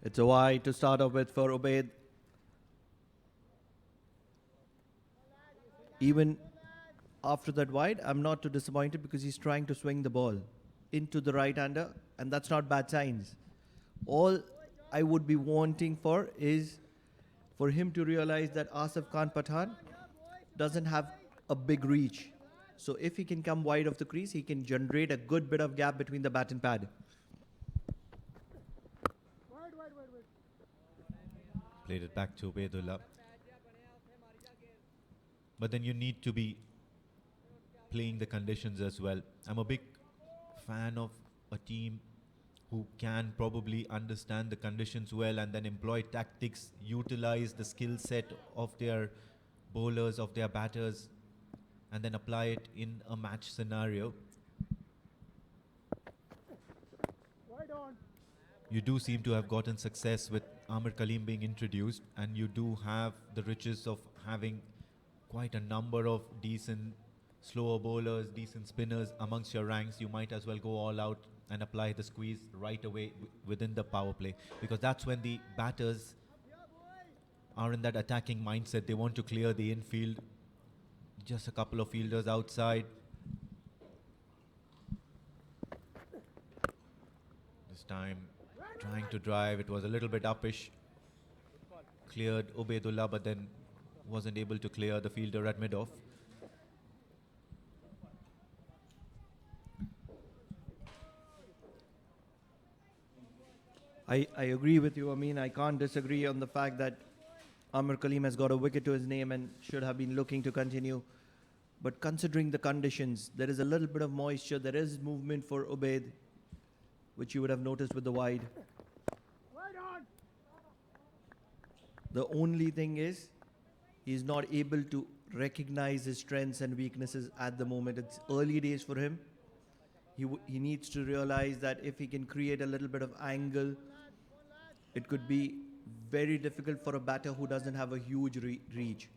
It's a wide to start off with for Ubaid. Even after that wide, I'm not too disappointed because he's trying to swing the ball into the right-hander, and that's not bad signs. All I would be wanting for is for him to realize that Asif Khan Pathan doesn't have a big reach. So if he can come wide of the crease, he can generate a good bit of gap between the bat and pad. Played it back to Ubaidullah. But then you need to be playing the conditions as well. I'm a big fan of a team who can probably understand the conditions well and then employ tactics, utilize the skill set of their bowlers, of their batters, and then apply it in a match scenario. You do seem to have gotten success with Amir Kaleem being introduced, and you do have the riches of having quite a number of decent slower bowlers, decent spinners amongst your ranks. You might as well go all out and apply the squeeze right away within the power play, because that's when the batters are in that attacking mindset. They want to clear the infield. Just a couple of fielders outside. This time trying to drive. It was a little bit uppish. Cleared Ubaidullah, but then wasn't able to clear the fielder at mid-off. I agree with you. I mean, I can't disagree on the fact that Amir Kaleem has got a wicket to his name and should have been looking to continue. But considering the conditions, there is a little bit of moisture. There is movement for Ubaid, which you would have noticed with the wide. The only thing is, he's not able to recognize his strengths and weaknesses at the moment. It's early days for him. He needs to realize that if he can create a little bit of angle, it could be very difficult for a batter who doesn't have a huge reach.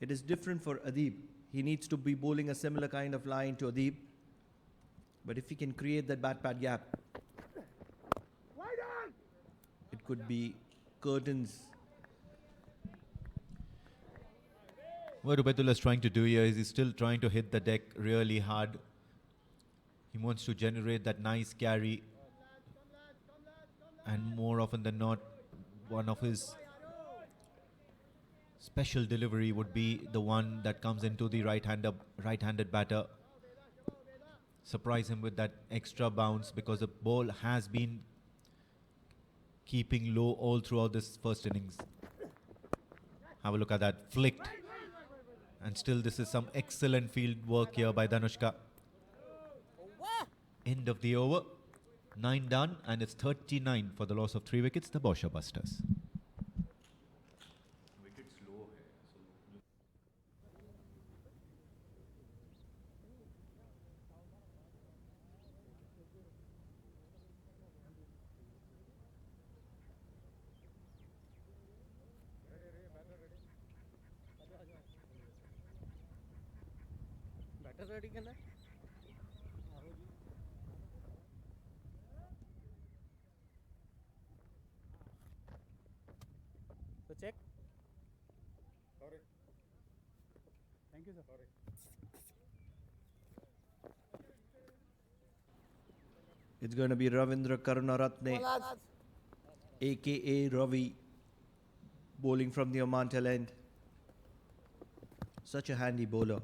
It is different for Adib. He needs to be bowling a similar kind of line to Adib. But if he can create that bat-pad gap, it could be curtains. What Ubaidullah is trying to do here is he's still trying to hit the deck really hard. He wants to generate that nice carry, and more often than not, one of his special delivery would be the one that comes into the right-handed batter. Surprise him with that extra bounce, because the ball has been keeping low all throughout this first innings. Have a look at that, flicked. And still this is some excellent field work here by Dhanushka. End of the over. 9 done, and it's 39 for the loss of 3 wickets, the Bousher Busters. Batter ready करना तो check Sorry. Thank you sir Sorry. It's going to be Ravindra Karunaratne, aka Ravi, bowling from the Oman tail end. Such a handy bowler.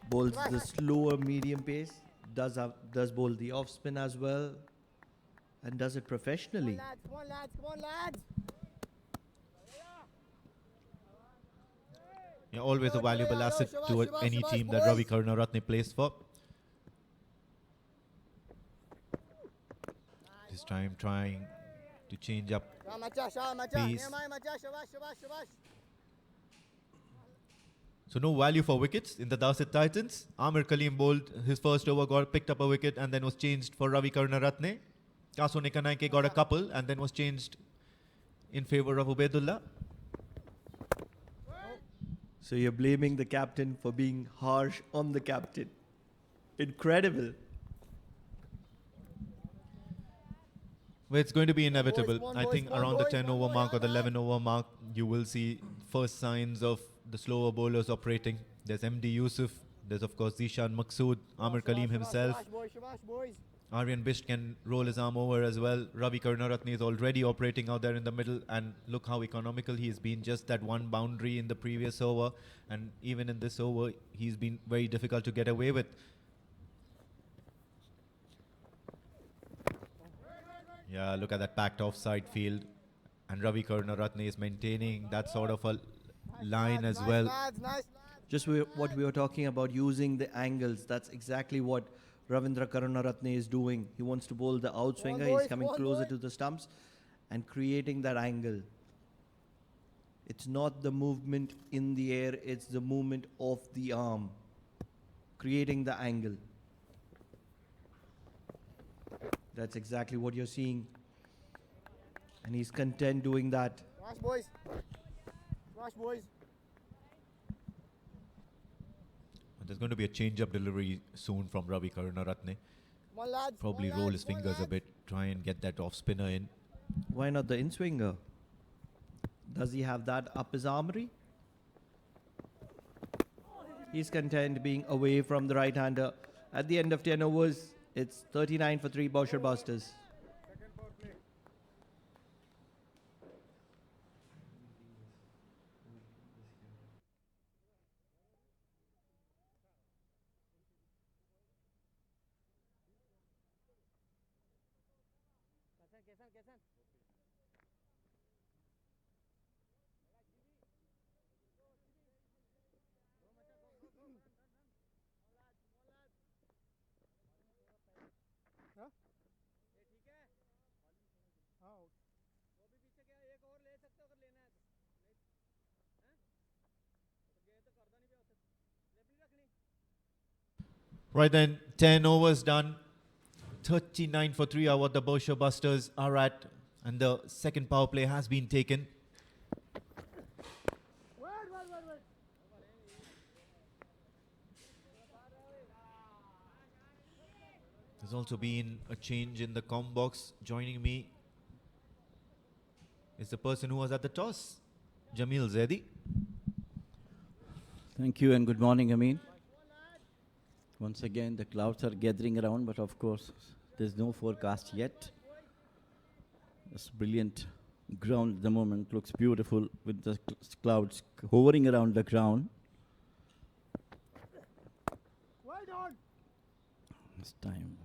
Bowls the slower medium pace, does bowl the off spin as well, and does it professionally. Come on, lads. Come on, lads. Yeah, always a valuable asset to any team that Ravi Karunaratne plays for. This time trying to change up pace. So no value for wickets in the Darsait Titans. Amir Kaleem bowled his first over, picked up a wicket and then was changed for Ravi Karunaratne. Kaso Nikanaike got a couple and then was changed in favour of Ubaidullah. So you're blaming the captain for being harsh on the captain. Incredible. Well, it's going to be inevitable. I think around the 10 over mark or the 11 over mark, you will see first signs of the slower bowlers operating. There's MD Yusuf, there's of course Zishan Maqsood, Amir Kaleem himself. Aryan Bisht can roll his arm over as well. Ravi Karunaratne is already operating out there in the middle, and look how economical he has been. Just that one boundary in the previous over, and even in this over, he's been very difficult to get away with. Yeah, look at that packed offside field, and Ravi Karunaratne is maintaining that sort of a line as well. Just what we were talking about, using the angles. That's exactly what Ravindra Karunaratne is doing. He wants to bowl the outswinger. He's coming closer to the stumps and creating that angle. It's not the movement in the air, it's the movement of the arm, creating the angle. That's exactly what you're seeing. And he's content doing that. Smash, boys. Smash, boys. There's going to be a change-up delivery soon from Ravi Karunaratne. Probably roll his fingers a bit, try and get that off-spinner in. Why not the in-swinger? Does he have that up his armory? He's content being away from the right-hander. At the end of 10 overs, it's 39 for 3 Bousher Busters. Second power play. कैसन हाँ? ये ठीक है हाँ वो भी पीछे गया एक और ले सकते हो अगर लेना है तो नहीं हैं तो गए तो करदा नहीं पे होते लेफ्ट नहीं रखनी Right then, 10 overs done. 39 for 3 are what the Bousher Busters are at. And the second power play has been taken. There's also been a change in the comm box. Joining me is the person who was at the toss, Jamil Zaidi. Thank you and good morning, Amin. Once again, the clouds are gathering around, but of course, there's no forecast yet. This brilliant ground at the moment looks beautiful with the clouds hovering around the ground. Well done. This time.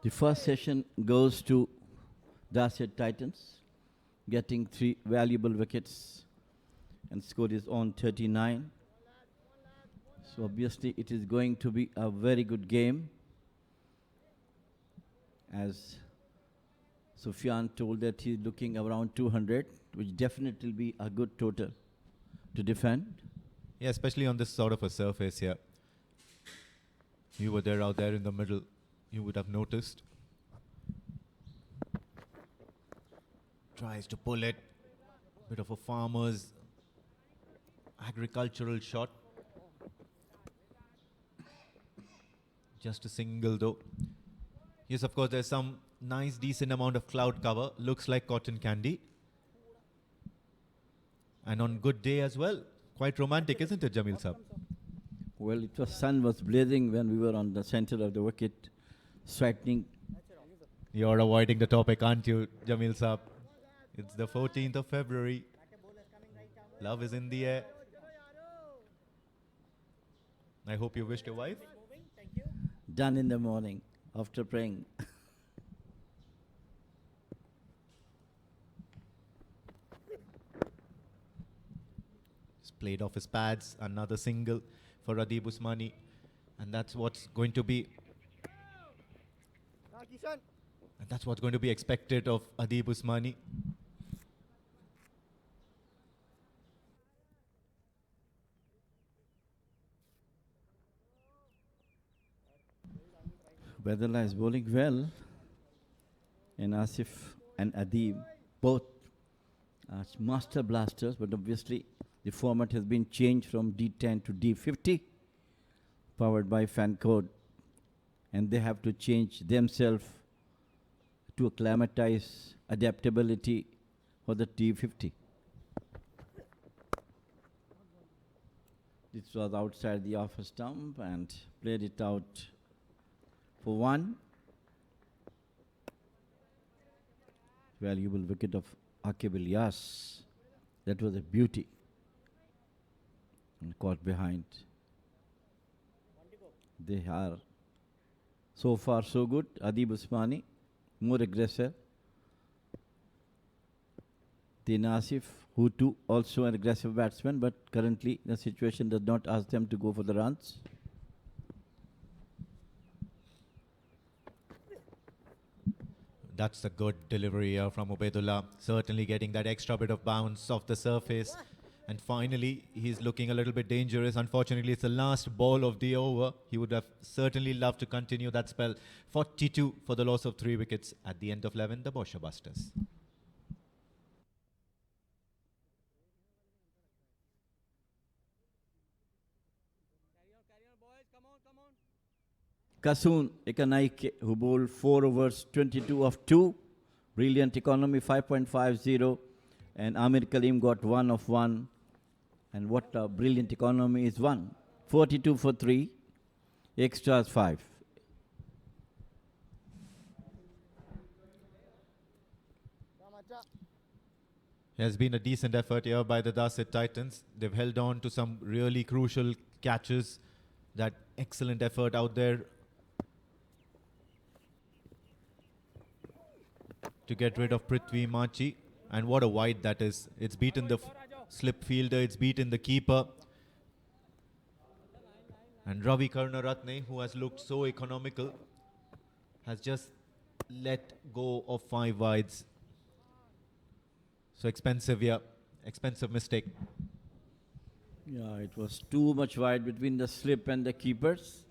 The first session goes to Darsait Titans, getting 3 valuable wickets, and score is on 39. So obviously it is going to be a very good game. As Sufyan told that he's looking around 200, which definitely will be a good total to defend. Yeah, especially on this sort of a surface here. You were there out there in the middle. You would have noticed. Tries to pull it. Bit of a farmer's agricultural shot. Just a single though. Yes, of course, there's some nice, decent amount of cloud cover. Looks like cotton candy. And on good day as well. Quite romantic, isn't it, Jamil Saab? Well, it was sun was blazing when we were on the center of the wicket, threatening. You're avoiding the topic, aren't you, Jamil Saab? It's the 14th of February. Love is in the air. I hope you wished your wife. Done in the morning after praying. He's played off his pads. Another single for Adib Usmani. And that's what's going to be. And that's what's going to be expected of Adib Usmani. Badala is bowling well, and Asif and Adib both are master blasters, but obviously the format has been changed from D10 to D50, powered by fan code, and they have to change themselves to acclimatize adaptability for the D50. This was outside the offer stump and played it out for one. Valuable wicket of Akib Ilyas. That was a beauty. And caught behind. They are so far so good. Adib Usmani, more aggressive. Then Asif, who too also an aggressive batsman, but currently the situation does not ask them to go for the runs. That's a good delivery here from Ubaidullah. Certainly getting that extra bit of bounce off the surface. And finally, he's looking a little bit dangerous. Unfortunately, it's the last ball of the over. He would have certainly loved to continue that spell. 42 for the loss of 3 wickets at the end of 11, the Bousher Busters. Carry on, boys. Come on, come on. Kasoon Ekanaike, who bowled 4 overs, 22 of 2. Brilliant economy, 5.50. And Amir Kalim got 1 of 1. And what a brilliant economy is 1. 42 for 3. Extras 5. Has been a decent effort here by the Darsait Titans. They've held on to some really crucial catches. That excellent effort out there to get rid of Prithvi Machi. And what a wide that is. It's beaten the slip fielder, it's beaten the keeper. And Ravi Karunaratne, who has looked so economical, has just let go of 5 wides. So expensive, yeah. Expensive mistake. Yeah, it was too much wide between the slip and the keepers.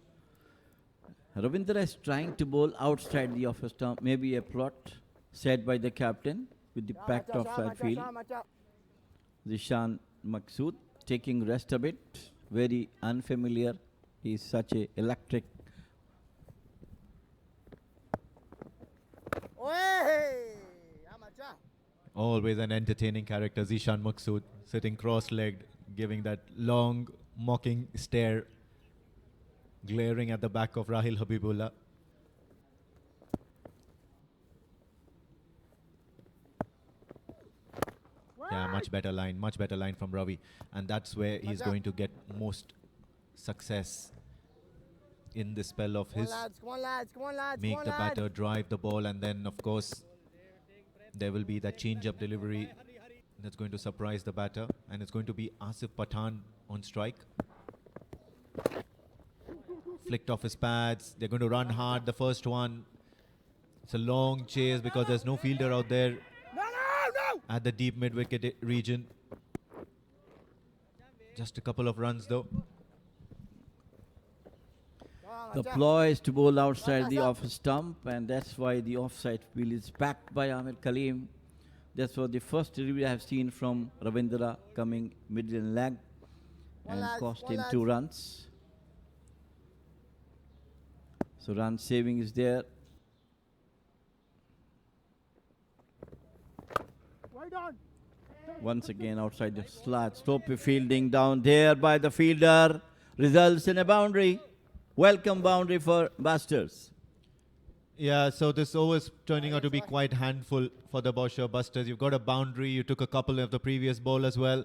Ravindra is trying to bowl outside the offer stump. Maybe a plot set by the captain with the packed offside field. Zishan Maqsood taking rest a bit. Very unfamiliar. He is such a electric. Always an entertaining character, Zishan Maqsood, sitting cross-legged, giving that long, mocking stare, glaring at the back of Rahil Habibullah. Yeah, much better line from Ravi. And that's where he's going to get most success in this spell of his. Come on, lads. Come on, lads. Make the batter drive the ball, and then, of course, there will be that change-up delivery that's going to surprise the batter, and it's going to be Asif Pathan on strike. Flicked off his pads. They're going to run hard, the first one. It's a long chase because there's no fielder out there at the deep mid-wicket region. Just a couple of runs though. The ploy is to bowl outside the off stump, and that's why the offside field is packed by Amir Kalim. That's what the first delivery I have seen from Ravindra coming middle and leg and cost him 2 runs. So run saving is there. Once again outside the slot. Sloppy fielding down there by the fielder. Results in a boundary. Welcome boundary for Busters. Yeah, so this over is turning out to be quite handful for the Bousher Busters. You've got a boundary. You took a couple of the previous ball as well.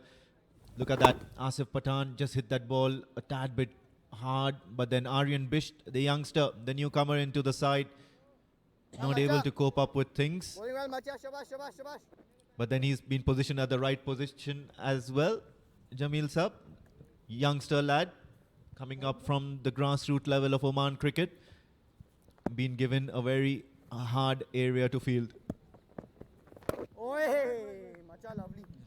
Look at that. Asif Pathan just hit that ball a tad bit hard. But then Aryan Bisht, the youngster, the newcomer into the side, not able to cope up with things. But then he's been positioned at the right position as well. Jamil Sab, youngster lad, coming up from the grassroots level of Oman cricket, been given a very hard area to field.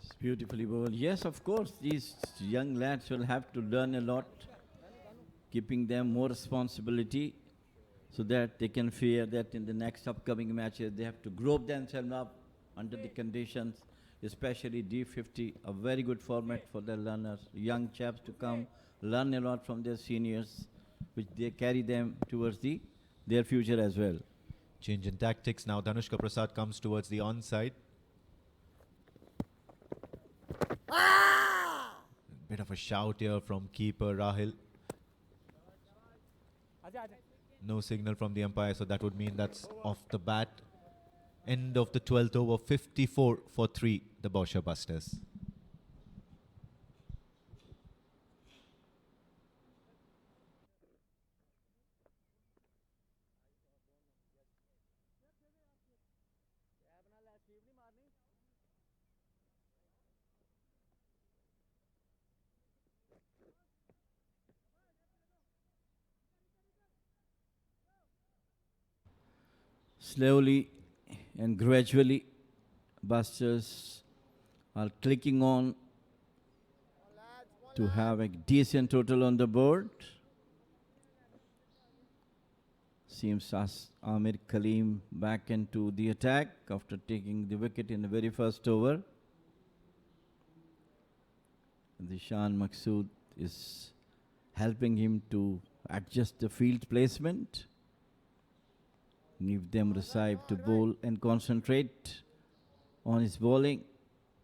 It's beautifully bowled. Yes, of course, these young lads will have to learn a lot, keeping them more responsibility. so that they can fear that in the next upcoming matches they have to grope themselves up under the conditions, especially D50, a very good format for the learners, young chaps to come, learn a lot from their seniors, which they carry them towards their future as well. Change in tactics now. Dhanushka Prasad comes towards the onside. Bit of a shout here from keeper Rahil. No signal from the umpire, so that would mean that's off the bat. End of the 12th over, 54 for 3, the Bousher Busters. Slowly and gradually, Busters are clicking on to have a decent total on the board. Seems Amir Kaleem back into the attack after taking the wicket in the very first over. Zishan Maqsood is helping him to adjust the field placement. Give them Rasib to bowl and concentrate on his bowling,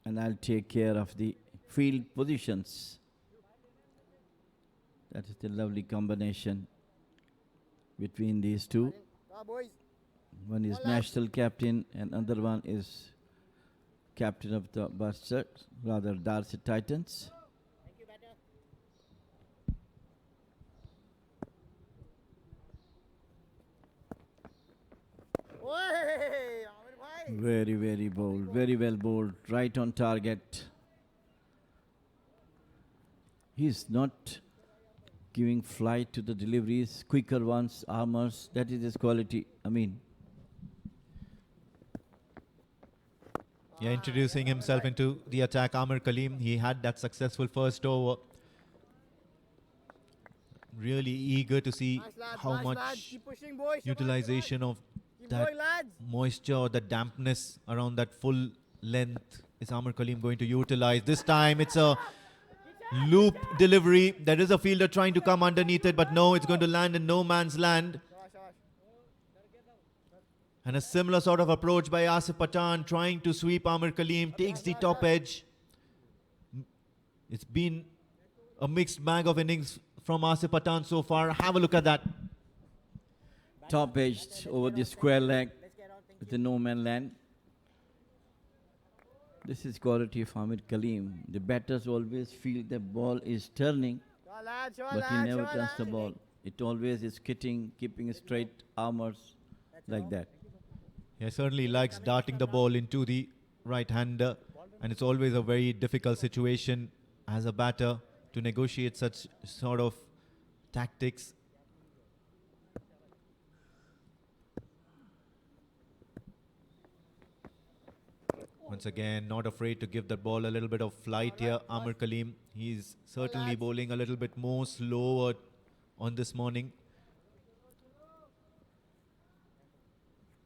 and I'll take care of the field positions. That is the lovely combination between these two. One is national captain and other one is captain of the Bousher, rather Darsait Titans. Very, very bold, very well bowled, right on target. He's not giving flight to the deliveries, quicker ones, armors. That is his quality. I mean, Yeah, introducing himself into the attack, Amir Kaleem. He had that successful first over. Really eager to see how much utilization of that moisture or the dampness around that full length is Amir Kaleem going to utilize. This time it's a loop delivery. There is a fielder trying to come underneath it, but no, it's going to land in no man's land. And a similar sort of approach by Asif Pathan, trying to sweep Amir Kaleem, takes the top edge. It's been a mixed bag of innings from Asif Pathan so far. Have a look at that. top edged over the square leg with the no man land. This is quality of Amir Kaleem. The batters always feel the ball is turning, but he never turns the ball. It always is hitting, keeping straight armors like that. He certainly likes darting the ball into the right-hander, and it's always a very difficult situation as a batter to negotiate such sort of tactics. Once again, not afraid to give the ball a little bit of flight here, Amir Kaleem. He's certainly bowling a little bit more slower on this morning.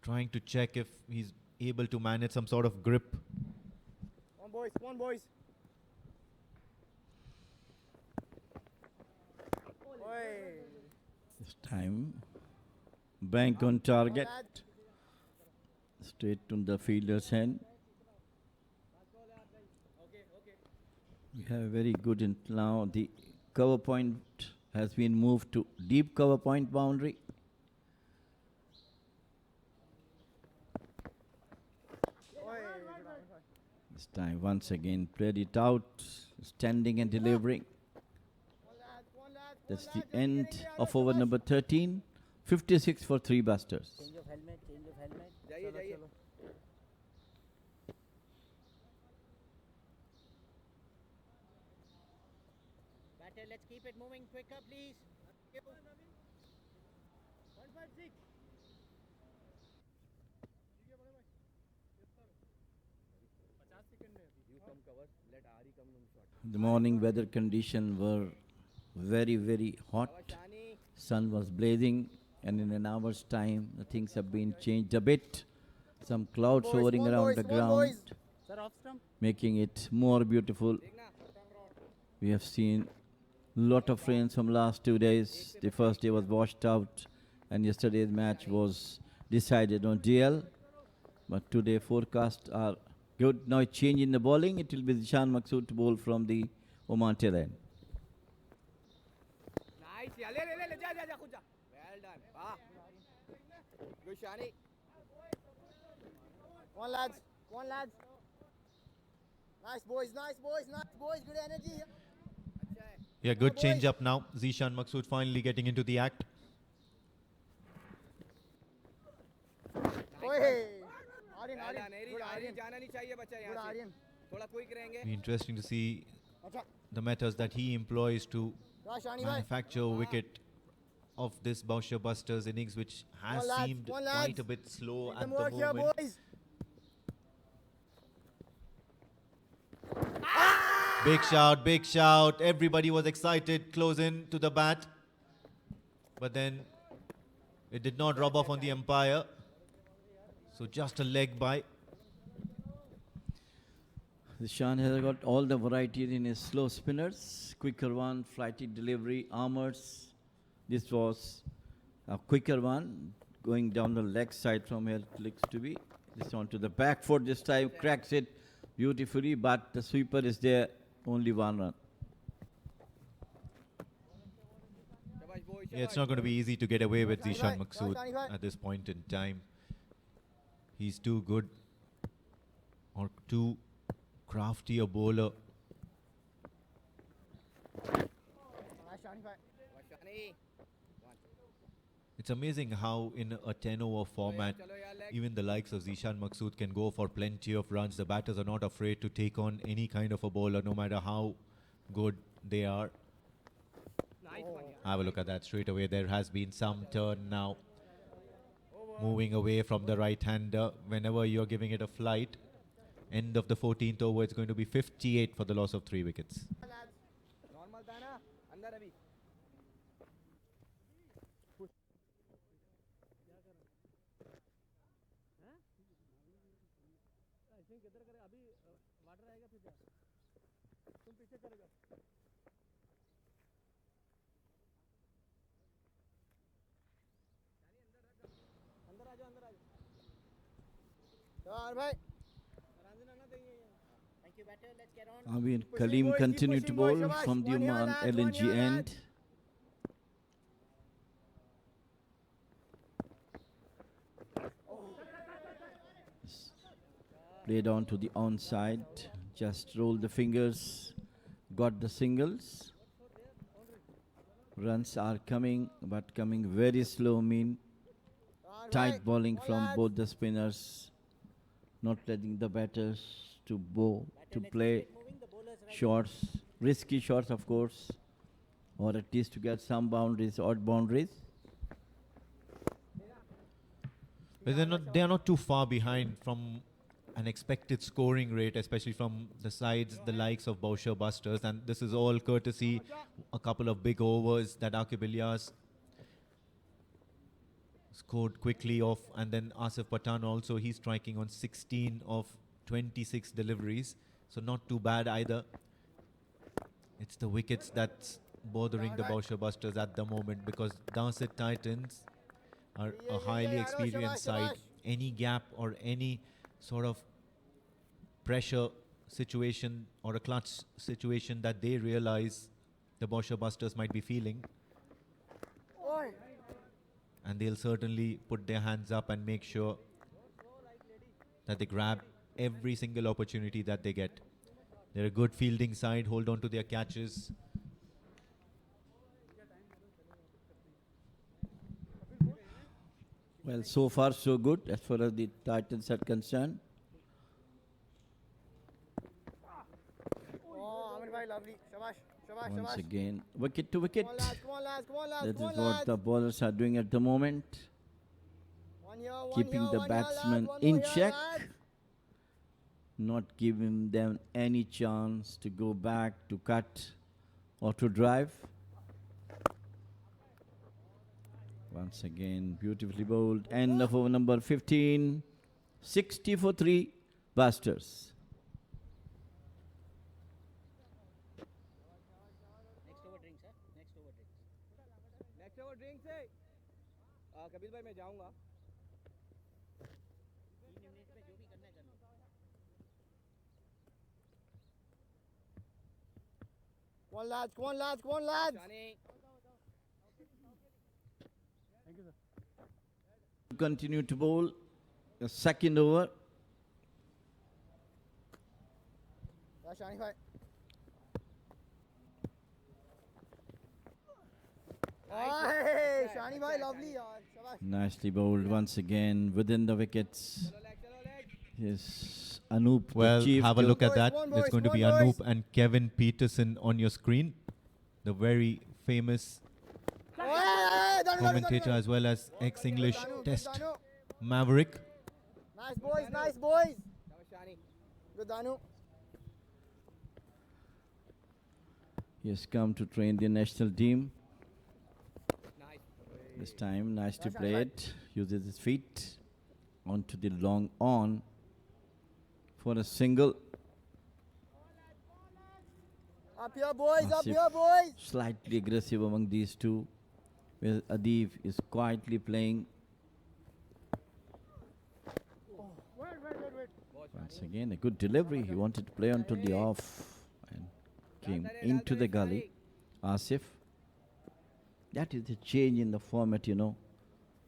Trying to check if he's able to manage some sort of grip. Come on, boys. This time, bank on target. Straight to the fielder's hand. We have a very good now. The cover point has been moved to deep cover point boundary. This time, once again, played it out, standing and delivering. That's the end of over number 13. 56 for 3 busters. Change of helmet. Chalo. Batter, let's keep it moving quicker, please. 156. The morning weather conditions were very, very hot. Sun was blazing and in an hour's time, the things have been changed a bit. Some clouds Boys, hovering come on, around boys, the come on, ground, boys. Sir, off stump. making it more beautiful. We have seen lot of rains from last 2 days. The first day was washed out, and yesterday's match was decided on DL. But today forecasts are good. Now a change in the bowling. It will be Zishan Maksud to bowl from the Oman tail end. Nice. Yeah, le, ja, khud ja. Well done. Ah. Good, Shani. Come on, lads. Come on, lads. Nice, boys. Nice, boys. Nice, boys. Good energy here. Yeah, good change up now. Zishan Maksud finally getting into the act. Oi. Aryan. Good, Aryan. जाना नहीं चाहिए बच्चा यहाँ से. Good, Aryan. थोड़ा quick रहेंगे. Be interesting to see अच्छा. the methods that he employs to Shani bhai. manufacture a wicket of this Bousher Busters innings, which has Come on, lads. seemed Come on, lads. quite a bit slow Need at some the work here, moment. boys. Big shout. Everybody was excited, close in to the bat. But then it did not rub off on the umpire. So just a leg by. Zishan has got all the varieties in his slow spinners. Quicker one, flighty delivery, armors. This was a quicker one, going down the leg side from here it looks to be. This on to the back foot this time, cracks it beautifully, but the sweeper is there, only one run. Yeah, it's not going to be easy to get away with Zishan Maksud at this point in time. He's too good or too crafty a bowler. It's amazing how in a 10 over format, even the likes of Zishan Maksud can go for plenty of runs. The batters are not afraid to take on any kind of a bowler, no matter how good they are. Have a look at that straight away. There has been some turn now. Moving away from the right-hander. Whenever you're giving it a flight, end of the 14th over, it's going to be 58 for the loss of 3 wickets. Normal था ना अंदर अभी. किधर करे अभी water आएगा फिर जा. तुम पीछे चले जाओ. अंदर आ जाओ. यार भाई. Thank you, batter. Let's get on. Abir Pushing, Kaleem boys, keep continued to pushing, bowl boys, Shabash. from the One here, Oman lads, one LNG here, end. lads. Played on to the onside, just rolled the fingers, got the singles. Runs are coming, but coming very slow, tight bowling from both the spinners, not letting the batters to bow, to play shots, risky shots of course, or at least to get some boundaries, odd boundaries. But they are not too far behind from an expected scoring rate, especially from the sides, the likes of Bousher Busters. And this is all courtesy a couple of big overs that Aqib Ilyas scored quickly off. And then Asif Pathan also, he's striking on 16 of 26 deliveries. So not too bad either. It's the wickets that's bothering the Bousher Busters at the moment, because Darsait Titans are a highly experienced side. Any gap or any sort of pressure situation or a clutch situation that they realize the Bousher Busters might be feeling, and they'll certainly put their hands up and make sure that they grab every single opportunity that they get. They're a good fielding side, hold on to their catches. Well, so far so good as far as the Titans are concerned. Oh, Amir bhai, lovely. Shabash, shabash, Once shabash. again, wicket to wicket. Come on, lads, come on, lads, come on, lads, That come is on, what lads. the bowlers are doing at the moment, One here, one keeping here, the one here, batsmen lads, one in more here, check, lads. not giving them any chance to go back, to cut or to drive. Once again, beautifully bowled. End of over number 15. 60 for 3. Busters. Next over drinks, sir. Next over drinks. Next over drink से कपिल भाई मैं जाऊंगा 3 minute में जो भी करना है कर लो. Come on lads, come on lads, come on lads. Continue to bowl. The second over. Shani bhai. Hey, Shani bhai, lovely yaar. Shabash. Nicely bowled once again within the wickets. Yes, Anup. the Well, chief have a to- look at that. Come on, There's boys, going to come be on, Anup boys. and Kevin Peterson on your screen. The very famous Hey, Danu, commentator as well as ex-English Danu, Test Danu. maverick. Nice boys, nice boys. Good Danu. He has come to train the national team. This time, nice to play it. Uses his feet onto the long on for a single. Up here boys, up Asif here boys. Slightly aggressive among these two, where Adif is quietly playing. Once again, a good delivery. He wanted to play onto the off and came into the gully. Asif. That is the change in the format, you know.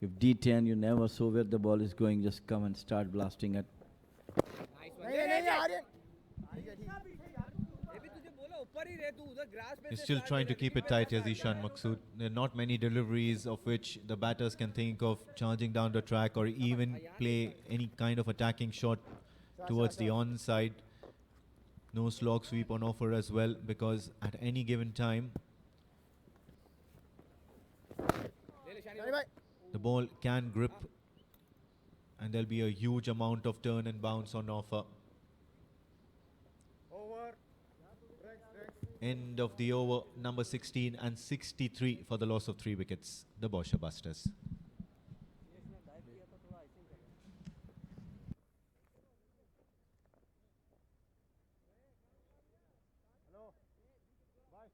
If D10, you never saw where the ball is going, just come and start blasting it. नहीं Aryan. He's still trying to keep it tight as Ishan Maqsood. There are not many deliveries of which the batters can think of charging down the track or even play any kind of attacking shot towards the onside. No slog sweep on offer as well, because at any given time Shani bhai. the ball can grip and there'll be a huge amount of turn and bounce on offer. Over. End of the over, number 16 and 63 for the loss of 3 wickets, the Bousher Busters. Hello. Bye.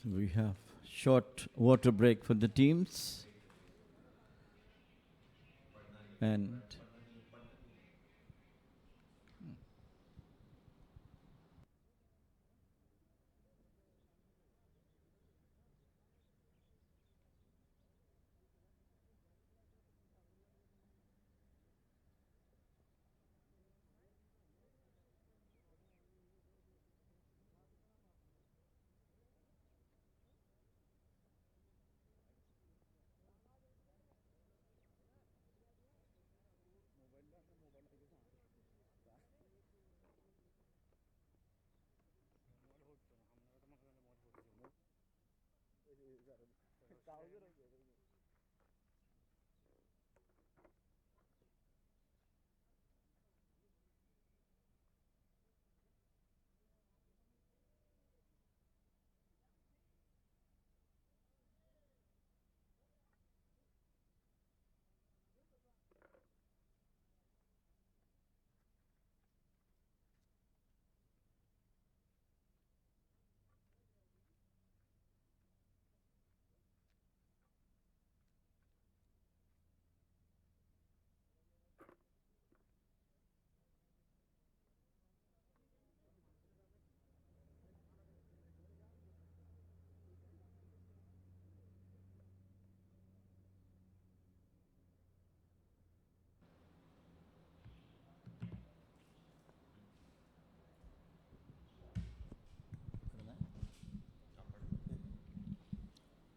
We have short water break for the teams. And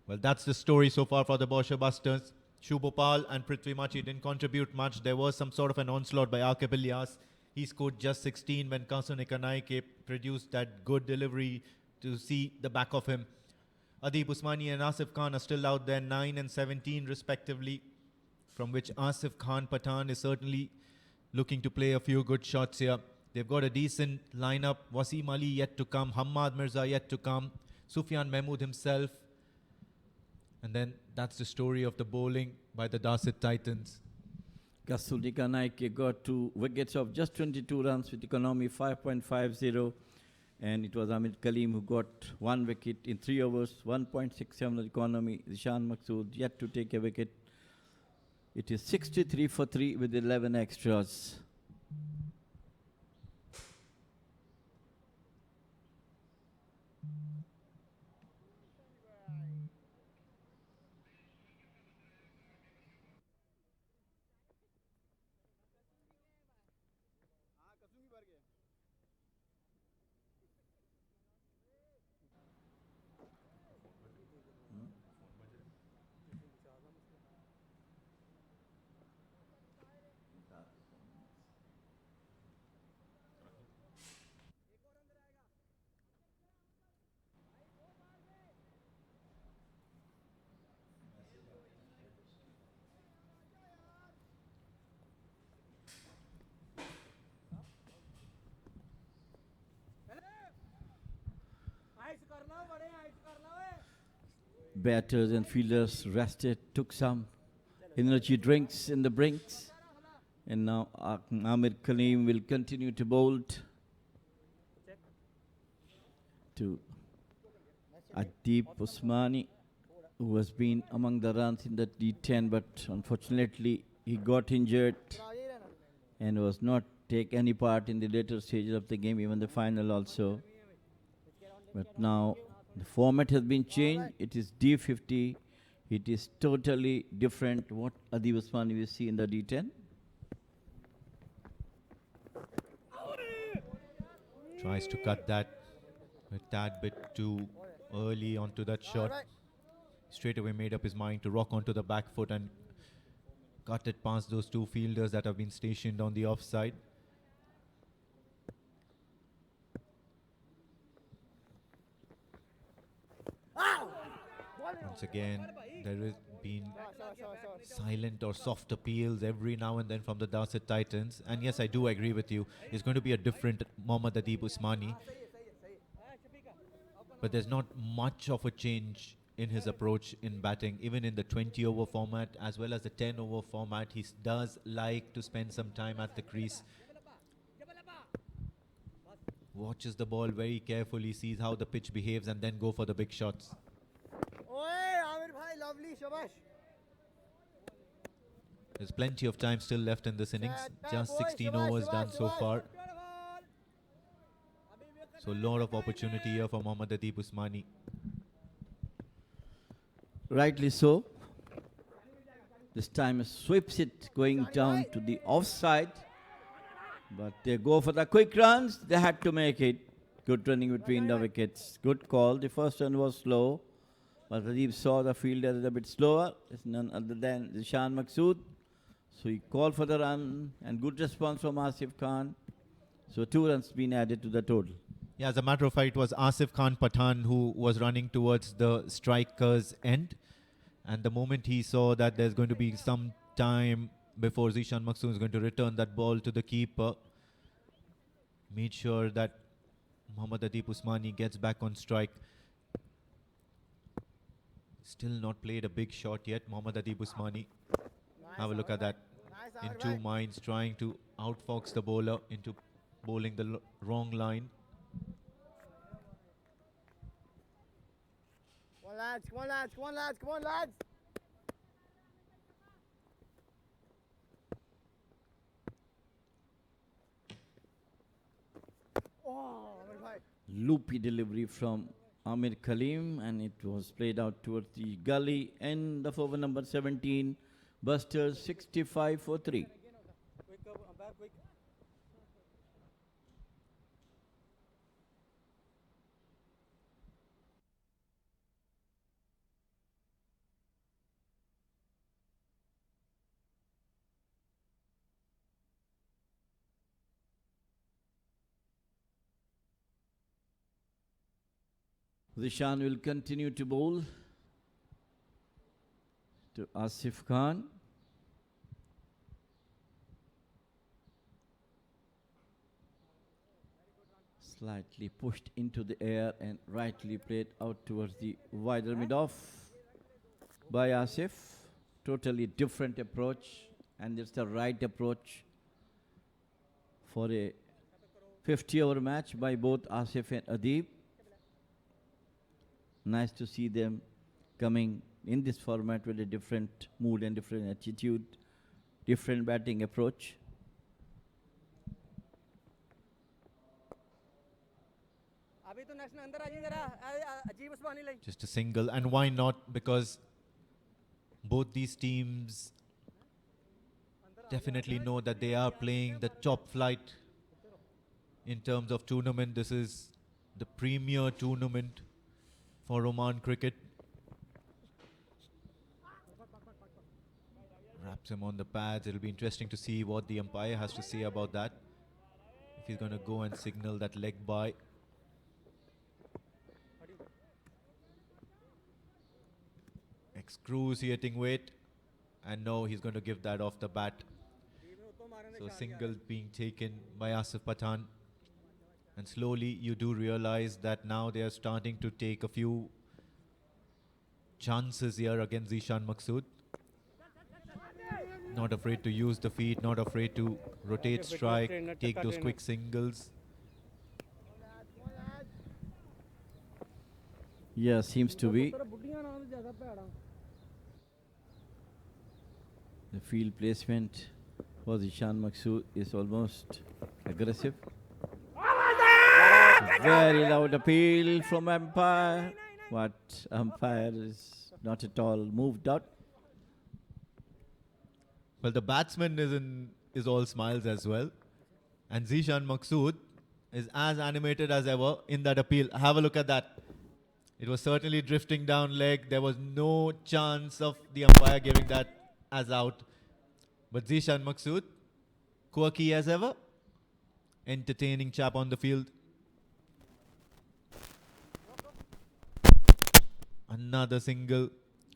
Well, that's the story so far for the Bousher Busters. Shubhopal and Prithvi Machi didn't contribute much. There was some sort of an onslaught by Akib Ilyas. He scored just 16 when Kasun Ikanaike produced that good delivery to see the back of him. Adib Usmani and Asif Khan are still out there, 9 and 17 respectively, from which Asif Khan Pathan is certainly looking to play a few good shots here. They've got a decent lineup. Wasim Ali yet to come. Hammad Mirza yet to come. Sufyan Mahmood himself. And then that's the story of the bowling by the Darsait Titans. Kasudika Naike got 2 wickets of just 22 runs with economy 5.50. And it was Amit Kaleem who got 1 wicket in 3 overs, 1.67 economy. Zishan Maqsood yet to take a wicket. It is 63 for 3 with 11 extras. Batters and fielders rested, took some energy drinks in the brinks. And now Amir Kaleem will continue to bowl to Adib Usmani, who has been among the runs in the D10, but unfortunately he got injured and was not take any part in the later stages of the game, even the final also. But now the format has been changed. It is D50. It is totally different what Adib Usmani will see in the D10. Tries to cut that a tad bit too early onto that shot. Straight away made up his mind to rock onto the back foot and cut it past those 2 fielders that have been stationed on the offside. Once again, there has been silent or soft appeals every now and then from the Darsait Titans. And yes, I do agree with you. It's going to be a different Mohammad Adib Usmani. But there's not much of a change in his approach in batting. Even in the 20-over format as well as the 10-over format, he does like to spend some time at the crease. Watches the ball very carefully, sees how the pitch behaves and then go for the big shots. There's plenty of time still left in this innings. Just 16 overs done so far. So a lot of opportunity here for Mohammad Adib Usmani. Rightly so. This time sweeps it going down to the offside. But they go for the quick runs. They had to make it. Good running between the wickets. Good call. The first run was slow. But Adib saw the fielder is a bit slower. It's none other than Zishan Maqsood. So he called for the run. And good response from Asif Khan. So 2 runs been added to the total. Yeah, as a matter of fact, it was Asif Khan Pathan who was running towards the striker's end. And the moment he saw that there's going to be some time before Zishan Maqsood is going to return that ball to the keeper, made sure that Mohammad Adib Usmani gets back on strike. Still not played a big shot yet, Mohammad Adib Usmani. Have a look at that. In 2 minds, trying to outfox the bowler into bowling the wrong line. Come on, lads, come on, lads, come on, lads, come on, lads. Oh, Amir bhai. Loopy delivery from Amir Kaleem, and it was played out towards the gully. End of over number 17. Busters 65 for 3. Zishan will continue to bowl to Asif Khan. Slightly pushed into the air and rightly played out towards the wider mid-off by Asif. Totally different approach, and it's the right approach for a 50-over match by both Asif and Adib. Nice to see them coming in this format with a different mood and different attitude, different batting approach. अभी तो national अंदर आ जाइए जरा अजीब उस्मानी line Just a single, and why not? Because both these teams definitely know that they are playing the top flight in terms of tournament. This is the premier tournament for Oman cricket. Wraps him on the pads. It'll be interesting to see what the umpire has to say about that. If he's going to go and signal that leg by. Excruciating weight. And no, he's going to give that off the bat. So single being taken by Asif Pathan. And slowly you do realize that now they are starting to take a few chances here against Zishan Maqsood. Not afraid to use the feet, not afraid to rotate strike, take those quick singles. Yeah, seems to be. The field placement for Zishan Maqsood is almost aggressive. Very loud appeal from umpire, but umpire is not at all moved out. Well, the batsman is all smiles as well. And Zishan Maqsood is as animated as ever in that appeal. Have a look at that. It was certainly drifting down leg. There was no chance of the umpire giving that as out. But Zishan Maqsood, quirky as ever, entertaining chap on the field. Another single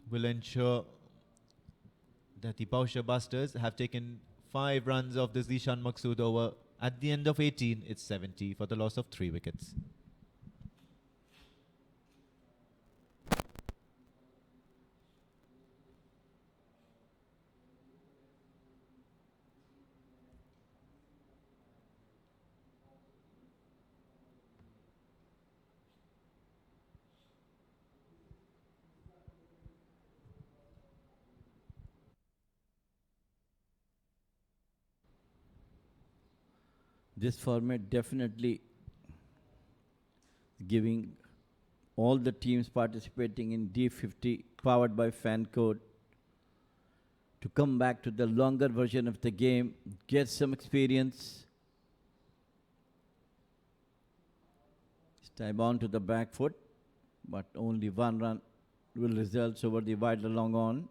will ensure that the Bousher Busters have taken 5 runs of the Zishan Maqsood over. At the end of 18, it's 70 for the loss of 3 wickets. This format definitely giving all the teams participating in D50 powered by Fan Code to come back to the longer version of the game, get some experience. Stay on to the back foot, but only 1 run will result over the wider long on.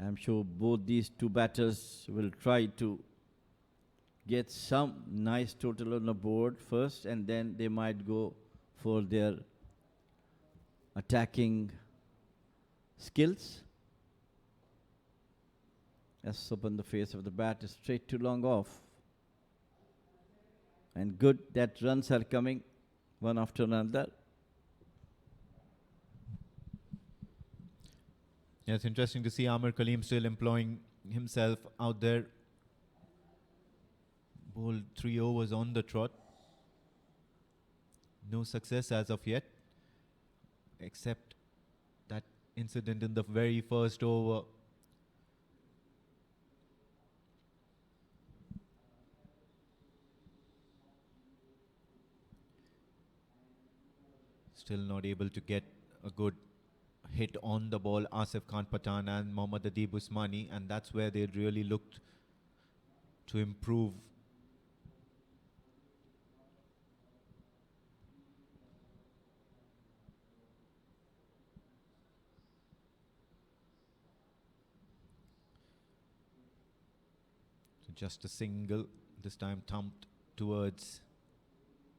I'm sure both these two batters will try to get some nice total on the board first, and then they might go for their attacking skills. As upon the face of the bat is straight to long off. And good that runs are coming one after another. Yeah, it's interesting to see Amir Kaleem still employing himself out there. Bowled 3 overs on the trot. No success as of yet, except that incident in the very first over. Still not able to get a good hit on the ball, Asif Khan Pathan and Mohammad Adib Usmani, and that's where they really looked to improve. So just a single, this time thumped towards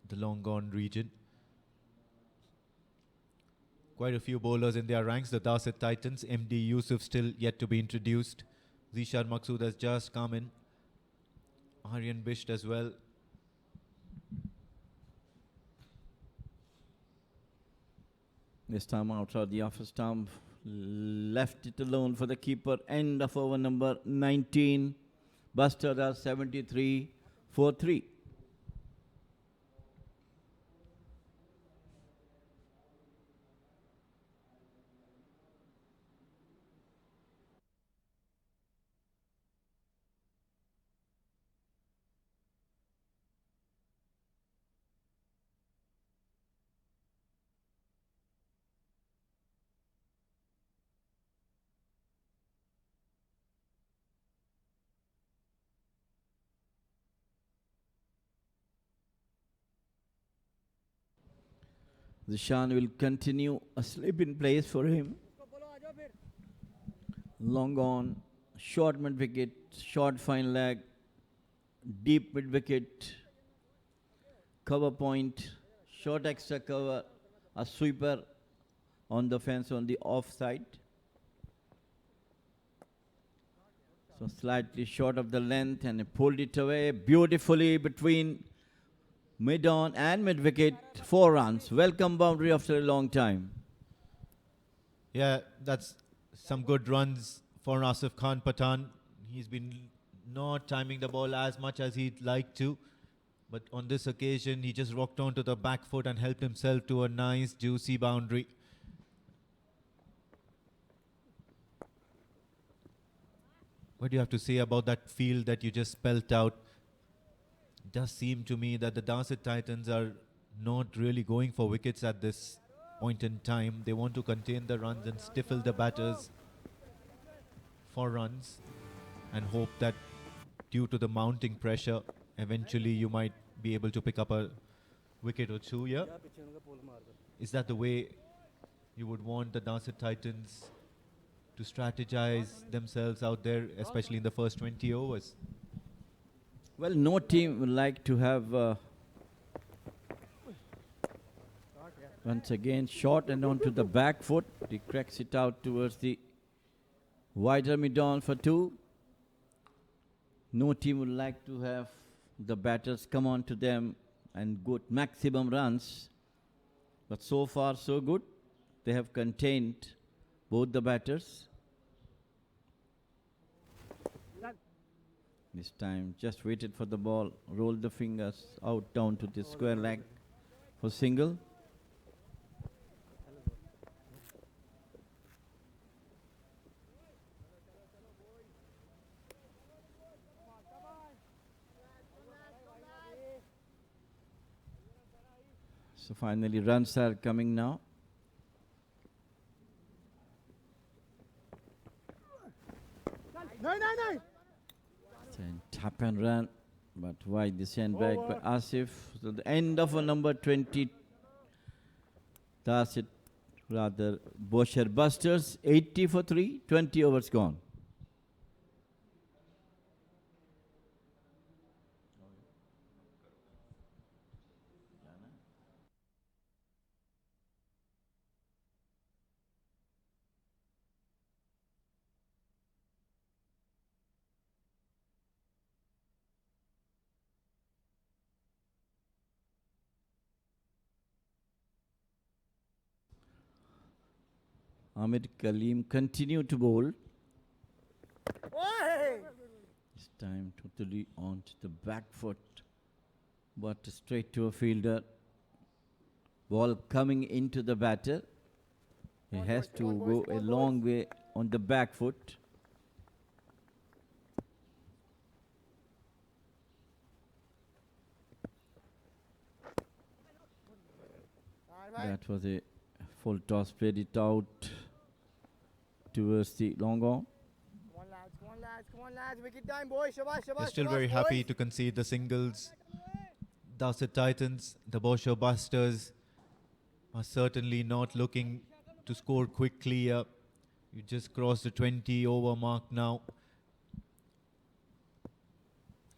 the long gone region. Quite a few bowlers in their ranks. The Darsait Titans, MD Yusuf still yet to be introduced. Zishan Maqsood has just come in. Aryan Bisht as well. This time outside the office stump, left it alone for the keeper. End of over number 19. Buster does 73 for 3. Zishan will continue a slip in place for him. Long on, short mid wicket, short fine leg, deep mid wicket, cover point, short extra cover, a sweeper on the fence on the off side. So slightly short of the length and he pulled it away beautifully between mid on and mid wicket. 4 runs. Welcome boundary after a long time. Yeah, that's some good runs for Asif Khan Pathan. He's been not timing the ball as much as he'd like to. But on this occasion, he just rocked onto the back foot and helped himself to a nice, juicy boundary. What do you have to say about that field that you just spelt out? It does seem to me that the Darsait Titans are not really going for wickets at this point in time. They want to contain the runs and stifle the batters for runs and hope that due to the mounting pressure, eventually you might be able to pick up a wicket or two. Yeah? Is that the way you would want the Darsait Titans to strategize themselves out there, especially in the first 20 overs? Well, no team would like to have once again short and onto the back foot. He cracks it out towards the wider mid-on for 2. No team would like to have the batters come on to them and get maximum runs. But so far so good. They have contained both the batters. This time just waited for the ball, rolled the fingers out down to the square leg for single. So finally runs are coming now. And tap and run, but wide the sandbag by Asif. So the end of a number 20. Darsait, rather Bousher Busters, 80 for 3, 20 overs gone. Ahmed Kaleem continue to bowl. This time totally onto the back foot, but straight to a fielder. Ball coming into the batter. He has to go a long way on the back foot. That was a full toss, played it out towards the long on. Come on lads, wicket time boys, shabash, shabash. They're still very happy to concede the singles. Darsait Titans, the Bousher Busters, are certainly not looking to score quickly. You just crossed the 20 over mark now.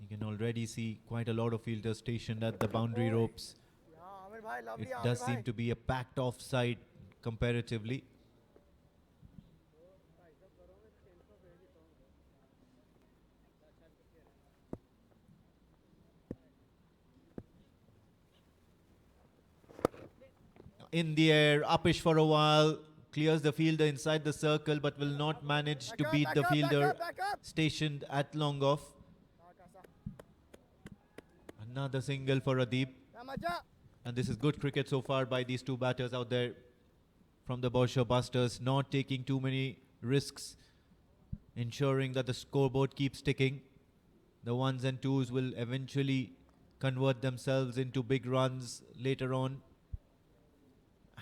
You can already see quite a lot of fielders stationed at the boundary ropes. It does seem to be a packed offside comparatively. in the air, uppish for a while, clears the fielder inside the circle, but will not manage to beat the fielder stationed at long off. Another single for Adeep. And this is good cricket so far by these two batters out there from the Bousher Busters, not taking too many risks, ensuring that the scoreboard keeps ticking. The ones and twos will eventually convert themselves into big runs later on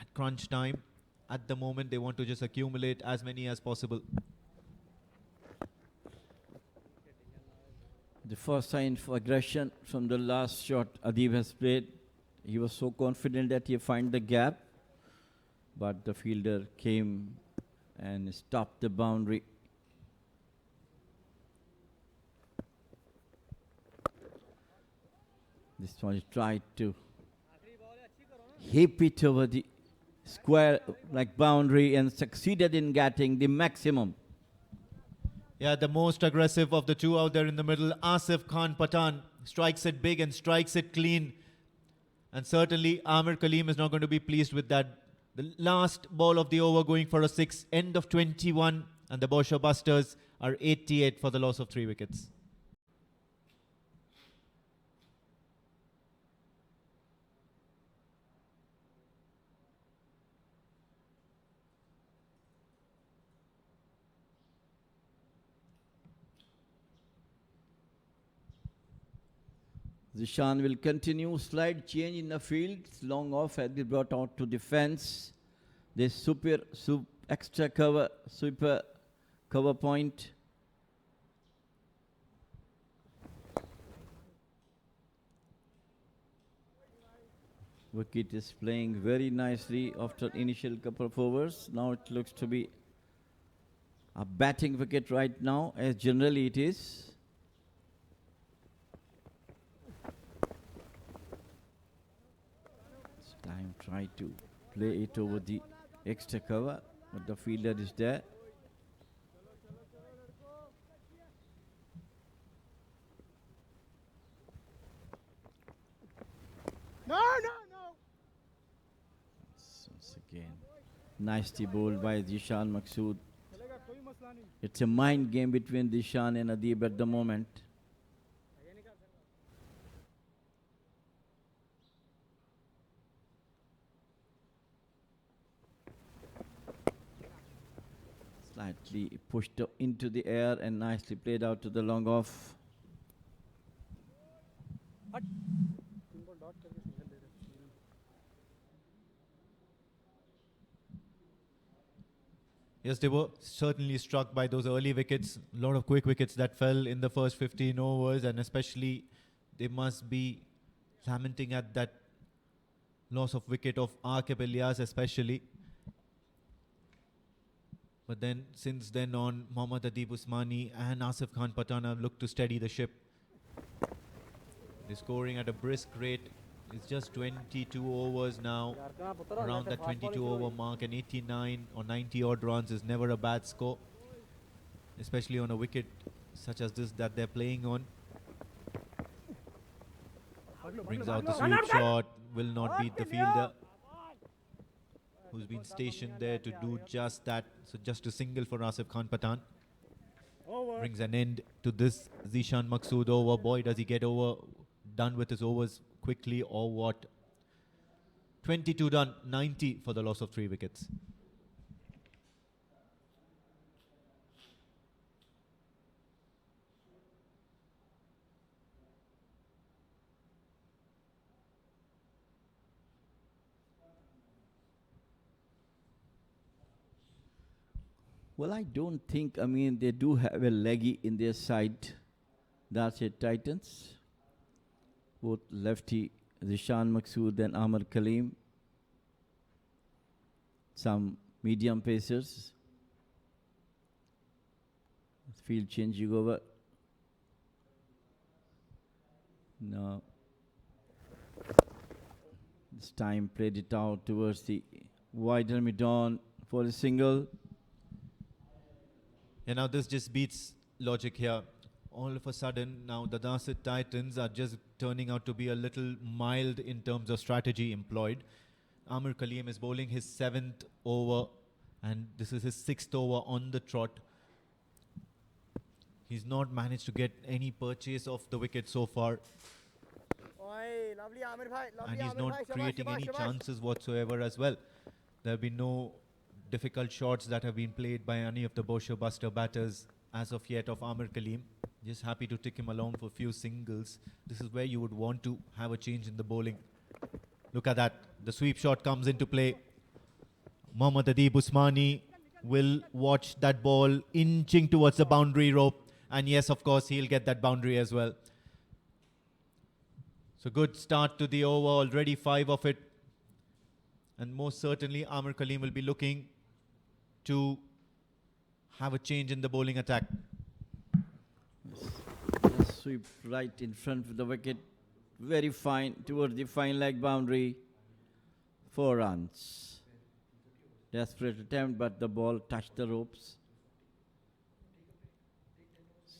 at crunch time. At the moment, they want to just accumulate as many as possible. The first sign for aggression from the last shot Adib has played. He was so confident that he find the gap, but the fielder came and stopped the boundary. This one he tried to hip it over the square like boundary and succeeded in getting the maximum. Yeah, the most aggressive of the two out there in the middle, Asif Khan Patan, strikes it big and strikes it clean. And certainly Amir Kaleem is not going to be pleased with that. The last ball of the over going for a 6, end of 21, and the Bousher Busters are 88 for the loss of 3 wickets. Zishan will continue. Slight change in the field. Long off has been brought out to defense. This super cover point. Wicket is playing very nicely after initial couple of overs. Now it looks to be a batting wicket right now, as generally it is. Time try to play it over the extra cover, but the fielder is there. No. Once again, nicely bowled by Zishan Maqsood. It's a mind game between Zishan and Adib at the moment. Slightly pushed into the air and nicely played out to the long off. Yes, they were certainly struck by those early wickets. A lot of quick wickets that fell in the first 15 overs, and especially they must be lamenting at that loss of wicket of Aqib Ilyas especially. But then, since then on, Mohammad Adeeb Usmani and Asif Khan Patan have looked to steady the ship. They're scoring at a brisk rate. It's just 22 overs now, around that 22 over mark, and 89 or 90 odd runs is never a bad score, especially on a wicket such as this that they're playing on. Brings out the sweep shot, will not beat the fielder, who's been stationed there to do just that. So just a single for Asif Khan Patan. Brings an end to this Zishan Maqsood over. Boy, does he get done with his overs quickly or what. 22 done, 90 for the loss of 3 wickets. Well, I don't think, they do have a leggy in their side. Darsait Titans. Both lefty Zishan Maqsood and Amir Kaleem. Some medium pacers. Field changing over. Now, this time played it out towards the wider mid-on for a single. And now this just beats logic here. All of a sudden, now the Darsait Titans are just turning out to be a little mild in terms of strategy employed. Amir Kaleem is bowling his 7th over, and this is his 6th over on the trot. He's not managed to get any purchase of the wicket so far, Oi, lovely Amir bhai, lovely and he's Amir bhai. not Shabash, creating shabash, any shabash. chances whatsoever as well. There have been no difficult shots that have been played by any of the Bousher Buster batters as of yet of Amir Kaleem. Just happy to tick him along for a few singles. This is where you would want to have a change in the bowling. Look at that. The sweep shot comes into play. Mohammad Adib Usmani will watch that ball inching towards the boundary rope. And yes, of course, he'll get that boundary as well. So good start to the over, already 5 of it. And most certainly, Amir Kaleem will be looking to have a change in the bowling attack. Just sweep right in front of the wicket. Very fine towards the fine leg boundary. 4 runs. Desperate attempt, but the ball touched the ropes.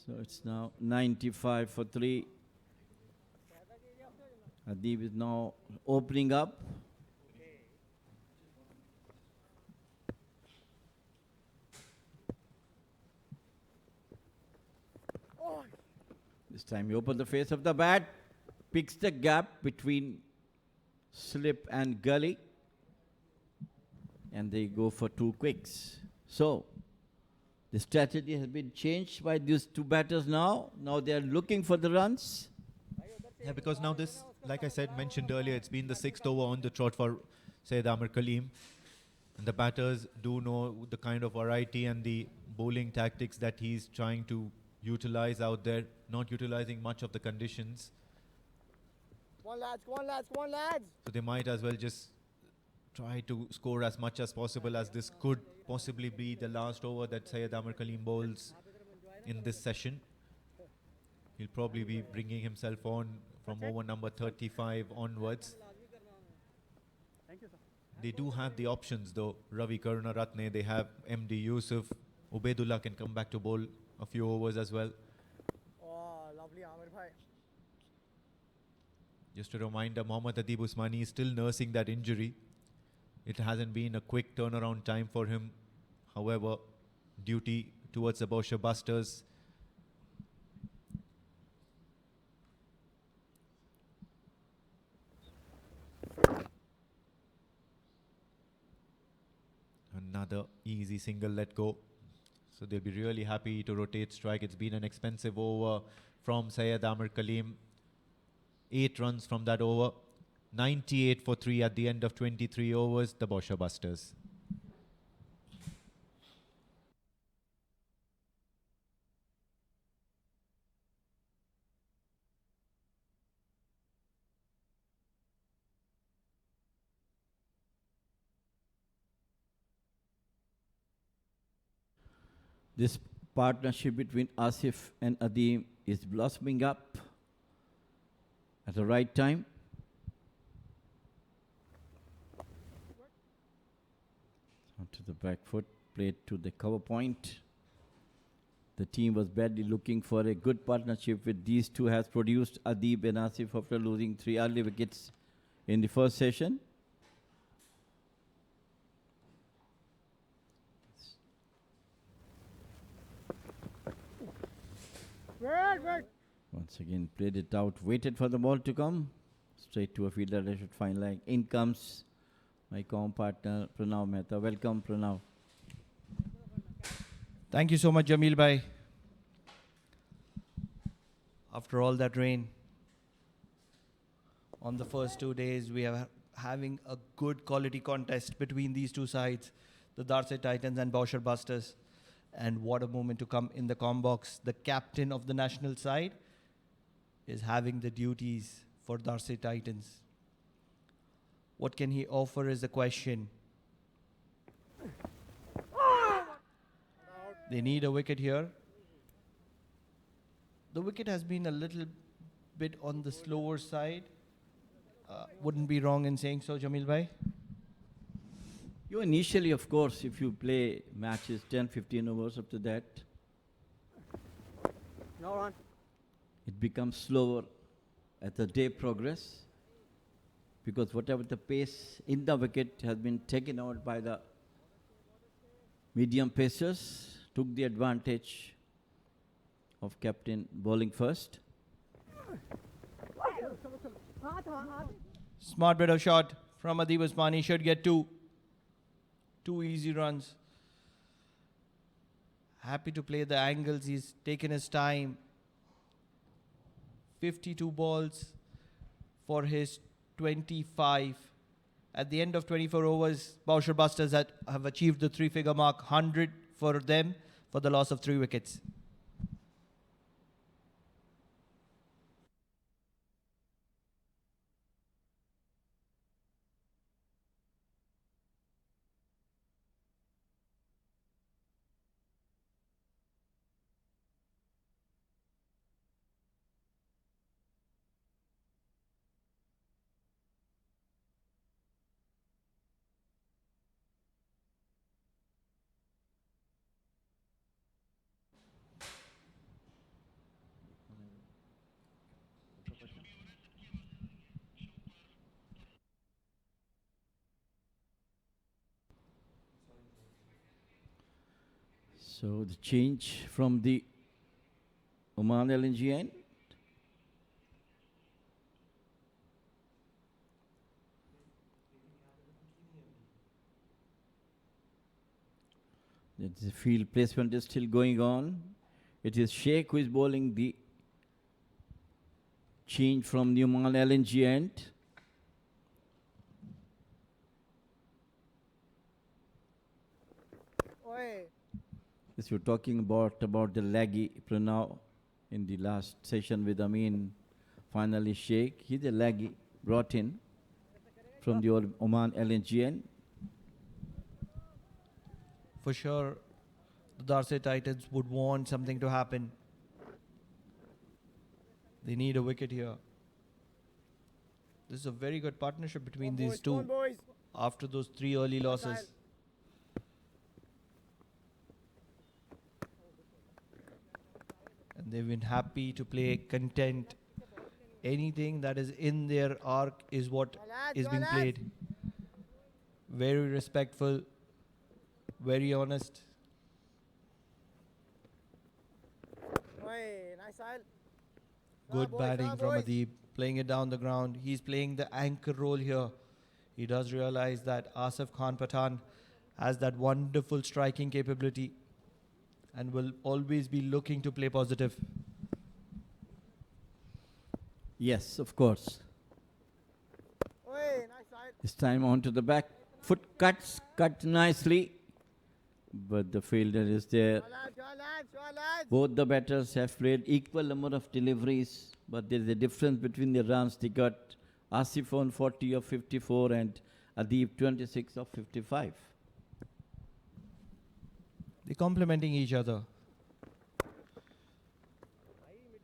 So it's now 95 for 3. Adib is now opening up. This time he opens the face of the bat, picks the gap between slip and gully, and they go for 2 quicks. So the strategy has been changed by these 2 batters now. Now they are looking for the runs. Yeah, because now this, like I said, mentioned earlier, it's been the 6th over on the trot for Syed Amir Kaleem. And the batters do know the kind of variety and the bowling tactics that he's trying to utilize out there, not utilizing much of the conditions. Come on, lads, come on, lads, come on, lads. So they might as well just try to score as much as possible, as this could possibly be the last over that Syed Amir Kaleem bowls in this session. He'll probably be bringing himself on from over number 35 onwards. They do have the options though. Ravi Karunaratne, they have MD Yusuf. Ubaidullah can come back to bowl a few overs as well. Oh, lovely Amir bhai. Just a reminder, Mohammad Adib Usmani is still nursing that injury. It hasn't been a quick turnaround time for him. However, duty towards the Bousher Busters. Another easy single let go. So they'll be really happy to rotate strike. It's been an expensive over from Syed Amir Kaleem. 8 runs from that over. 98 for 3 at the end of 23 overs, the Bousher Busters. This partnership between Asif and Adim is blossoming up at the right time. Onto the back foot, played to the cover point. The team was badly looking for a good partnership with these two, has produced Adib and Asif after losing 3 early wickets in the first session. Wait. Once again, played it out, waited for the ball to come. Straight to a fielder, they should find line. In comes my partner, Pranav Mehta. Welcome, Pranav. Thank you so much, Jamil bhai. After all that rain, on the first 2 days, we are having a good quality contest between these two sides, the Darsait Titans and Bousher Busters. And what a moment to come in the combox. The captain of the national side is having the duties for Darsait Titans. What can he offer is the question. They need a wicket here. The wicket has been a little bit on the slower side. Wouldn't be wrong in saying so, Jamil bhai? You initially, of course, if you play matches 10, 15 overs up to that, No run. it becomes slower as the day progress. because whatever the pace in the wicket has been taken out by the medium pacers, took the advantage of captain bowling first. Smart bit of shot from Adib Usmani. Should get two. Two easy runs. Happy to play the angles. He's taken his time. 52 balls for his 25. At the end of 24 overs, Bousher Busters have achieved the three-figure mark. 100 for them for the loss of 3 wickets. So the change from the Oman LNG end. The field placement is still going on. It is Sheikh who is bowling the change from the Oman LNG end. Oi. Yes, you're talking about the laggy Pranav in the last session with Amin. Finally, Sheikh, he's a laggy brought in from the Oman LNG end. For sure, the Darsait Titans would want something to happen. They need a wicket here. This is a very good partnership between these two after those 3 early losses. And they've been happy to play content. Anything that is in their arc is what is being played. Very respectful, very honest. Oi, nice side. Good batting from Adib, playing it down the ground. He's playing the anchor role here. He does realize that Asif Khan Pathan has that wonderful striking capability and will always be looking to play positive. Yes, of course. Oi, nice side. This time onto the back foot cuts, cut nicely. But the fielder is there. Both the batters have played equal number of deliveries, but there is a difference between the runs they got. Asif on 40 of 54 and Adib 26 of 55. They're complementing each other.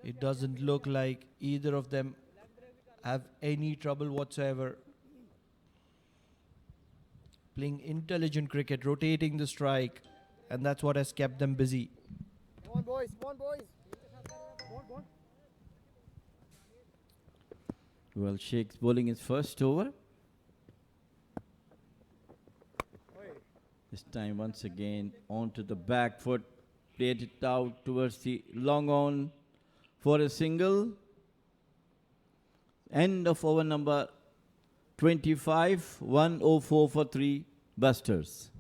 It doesn't look like either of them have any trouble whatsoever. Playing intelligent cricket, rotating the strike, and that's what has kept them busy. Come on, boys. Come on, boys. Go on. Well, Sheikh's bowling his first over. This time once again onto the back foot, played it out towards the long on for a single. End of over number 25, 104 for 3 busters.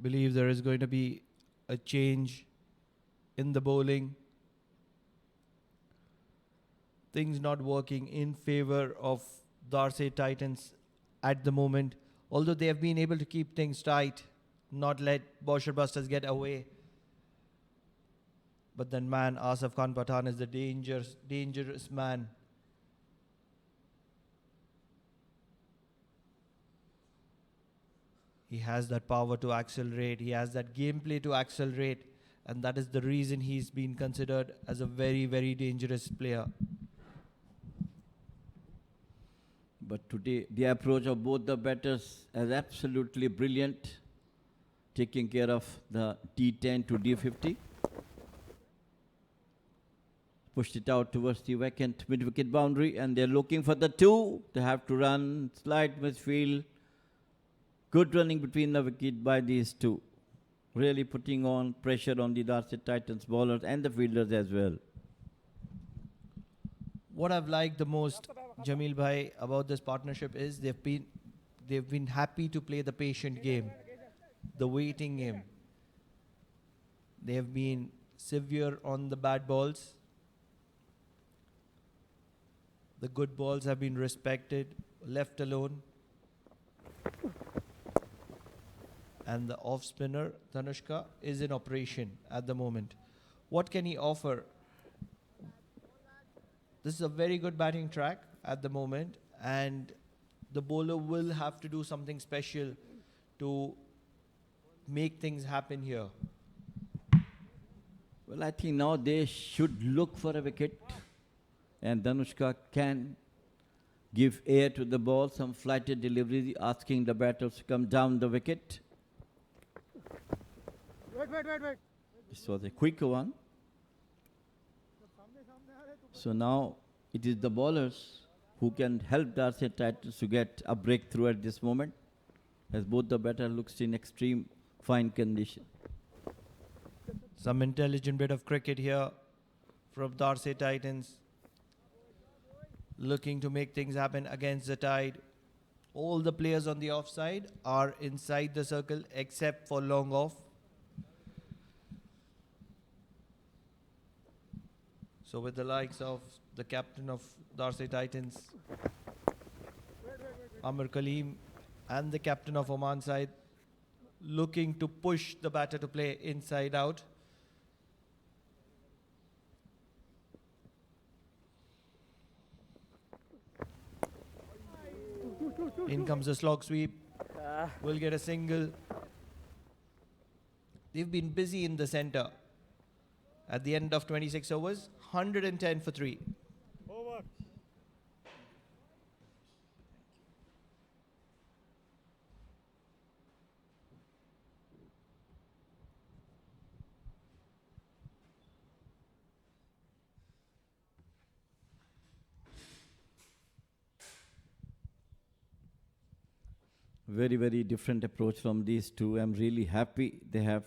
Believe there is going to be a change in the bowling. things not working in favor of Darsait Titans at the moment. Although they have been able to keep things tight, not let Bousher Busters get away. But then man, Asif Khan Pathan is the dangerous man. He has that power to accelerate. He has that gameplay to accelerate. And that is the reason he's been considered as a very, very dangerous player. But today, the approach of both the batters is absolutely brilliant, taking care of the D10 to D50. Pushed it out towards the vacant mid-wicket boundary, and they're looking for the 2. They have to run, slight misfield. Good running between the wicket by these 2. Really putting on pressure on the Darsait Titans bowlers and the fielders as well. What I've liked the most, Jamil Bhai, about this partnership is they've been happy to play the patient game, the waiting game. They have been severe on the bad balls. The good balls have been respected, left alone. And the off spinner, Tanushka, is in operation at the moment. What can he offer? This is a very good batting track at the moment, and the bowler will have to do something special to make things happen here. Well, I think now they should look for a wicket, and Danushka can give air to the ball, some flighted delivery, asking the batters to come down the wicket. Wait. This was a quicker one. So now it is the bowlers who can help Darsait Titans to get a breakthrough at this moment, as both the batter looks in extreme fine condition. Some intelligent bit of cricket here from Darsait Titans, looking to make things happen against the tide. All the players on the offside are inside the circle except for long off. So with the likes of the captain of Darsait Titans, Amir Kaleem, and the captain of Oman side looking to push the batter to play inside out. In comes a slog sweep. Will get a single. They've been busy in the center. At the end of 26 overs, 110 for 3. Over. Very, very different approach from these two. I'm really happy they have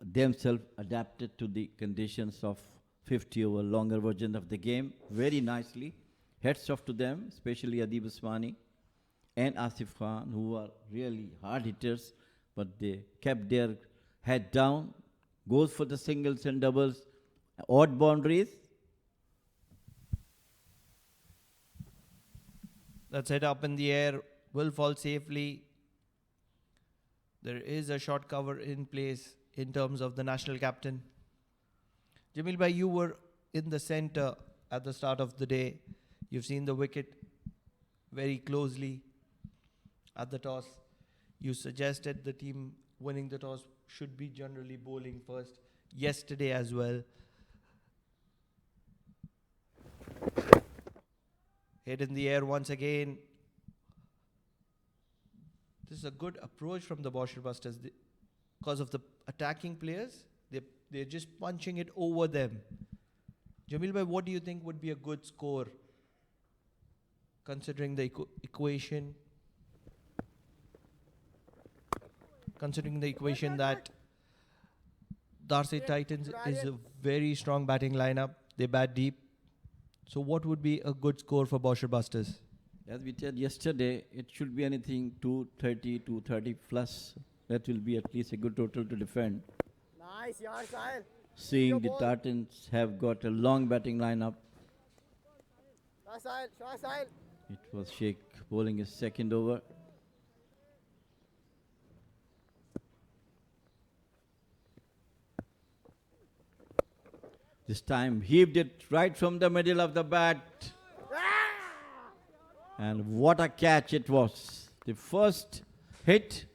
themselves adapted to the conditions of 50 over longer version of the game very nicely. Heads off to them, especially Adib Usmani and Asif Khan, who are really hard hitters, but they kept their head down, goes for the singles and doubles, odd boundaries. That's it up in the air, will fall safely. There is a short cover in place in terms of the national captain. Jamil Bhai, you were in the center at the start of the day. You've seen the wicket very closely at the toss. You suggested the team winning the toss should be generally bowling first. Yesterday as well. Hit in the air once again. This is a good approach from the Bousher Busters. Because of the attacking players, they're just punching it over them. Jamil Bhai, what do you think would be a good score considering the equation? Considering the equation that Darsait Titans is a very strong batting lineup. They bat deep. So what would be a good score for Bousher Busters? As we said yesterday, it should be anything 230, 230 plus. That will be at least a good total to defend. Nice, yaar, Sahil. Seeing the Titans have got a long batting lineup. It was Sheikh bowling his second over. This time heaved it right from the middle of the bat. And what a catch it was. The first hit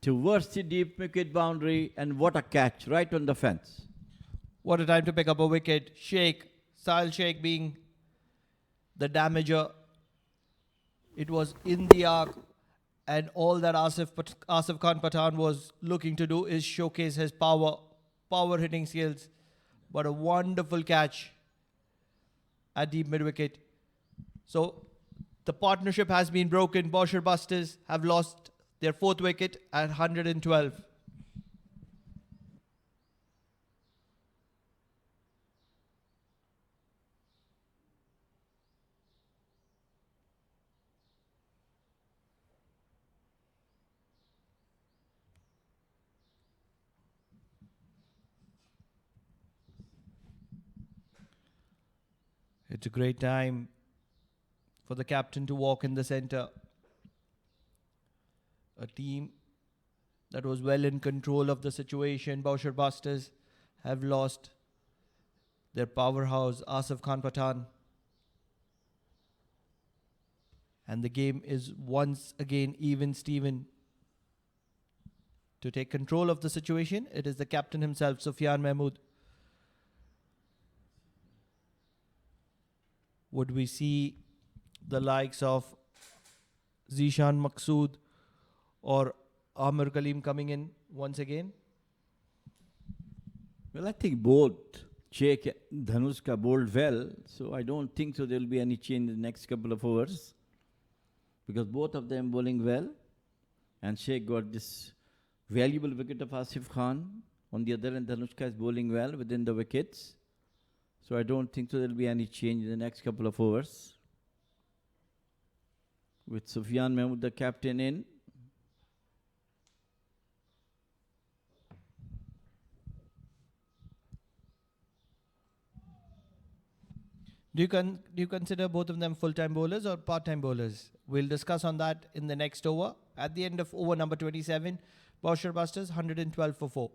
towards the deep wicket boundary, and what a catch right on the fence. What a time to pick up a wicket. Sahil Sheikh being the damager. It was in the arc, and all that Asif Khan Pathan was looking to do is showcase his power hitting skills. But a wonderful catch at deep mid wicket. So the partnership has been broken. Bousher Busters have lost their fourth wicket at 112. It's a great time for the captain to walk in the centre. A team that was well in control of the situation. Bousher Busters have lost their powerhouse, Asif Khan Pathan. And the game is once again even Steven. To take control of the situation, it is the captain himself, Sufyan Mahmood. Would we see the likes of Zishan Maqsood or Amir Kaleem coming in once again? Well, I think both Sheikh and Dhanushka bowled well, so I don't think so there will be any change in the next couple of overs, because both of them bowling well, and Sheikh got this valuable wicket of Asif Khan. On the other hand, Dhanushka is bowling well within the wickets. So I don't think so there will be any change in the next couple of overs. With Sufyan Mahmood, the captain, in. Do you consider both of them full-time bowlers or part-time bowlers? We'll discuss on that in the next over. At the end of over number 27, Bousher Busters 112 for 4.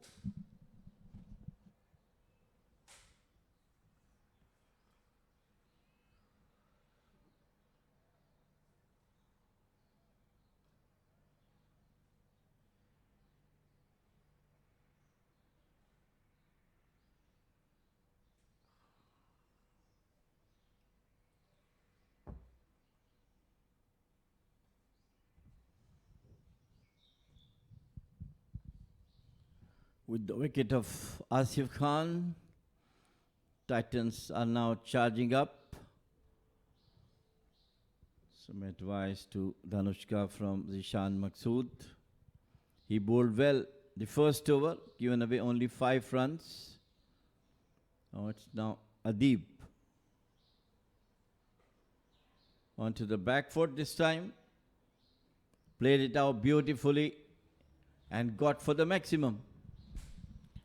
With the wicket of Asif Khan, Titans are now charging up. Some advice to Dhanushka from Zishan Maqsood. He bowled well the first over, given away only 5 runs. Now it's now Adib. Onto the back foot this time. Played it out beautifully and got for the maximum.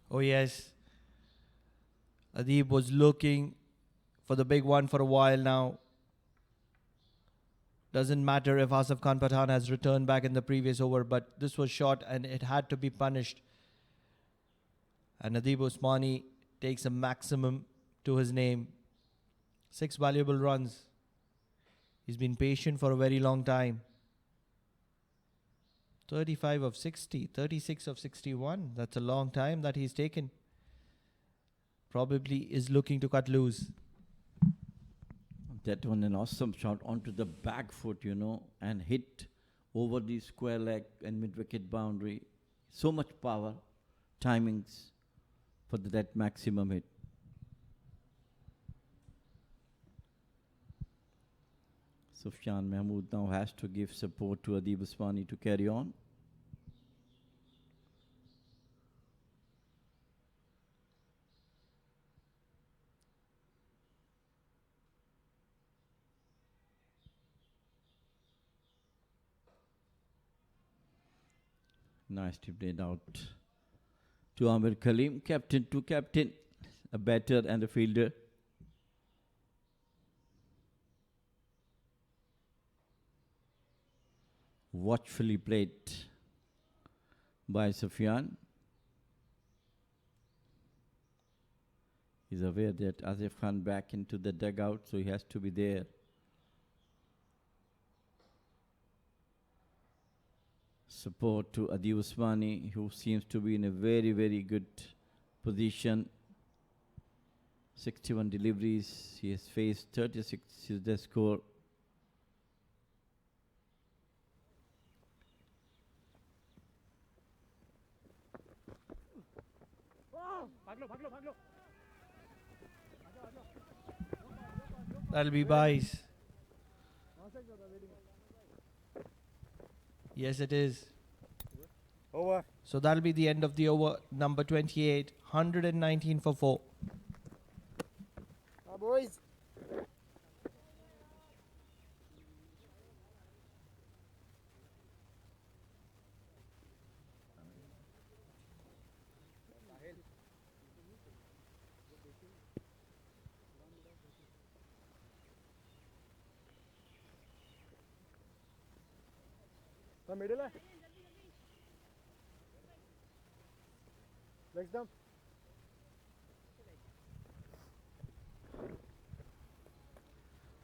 Oh yes, Adib was looking for the big one for a while now. Doesn't matter if Asif Khan Pathan has returned back in the previous over, but this was shot and it had to be punished. And Adib Usmani takes a maximum to his name. 6 valuable runs. He's been patient for a very long time. 35 of 60, 36 of 61. That's a long time that he's taken. Probably is looking to cut loose. That one, an awesome shot onto the back foot, and hit over the square leg and mid-wicket boundary. So much power, timings for that maximum hit. Sufyan Mahmood now has to give support to Adib Usmani to carry on. Nicely played out to Amir Kaleem, captain to captain, a batter and a fielder. watchfully played by Sufyan. He's aware that Asif Khan back into the dugout, so he has to be there. Support to Adi Usmani, who seems to be in a very, very good position. 61 deliveries. He has faced 36 is the score. That'll be buys. Yes, it is. Over. So that'll be the end of the over number 28. 119 for 4. Boys. The middle है. Legs down.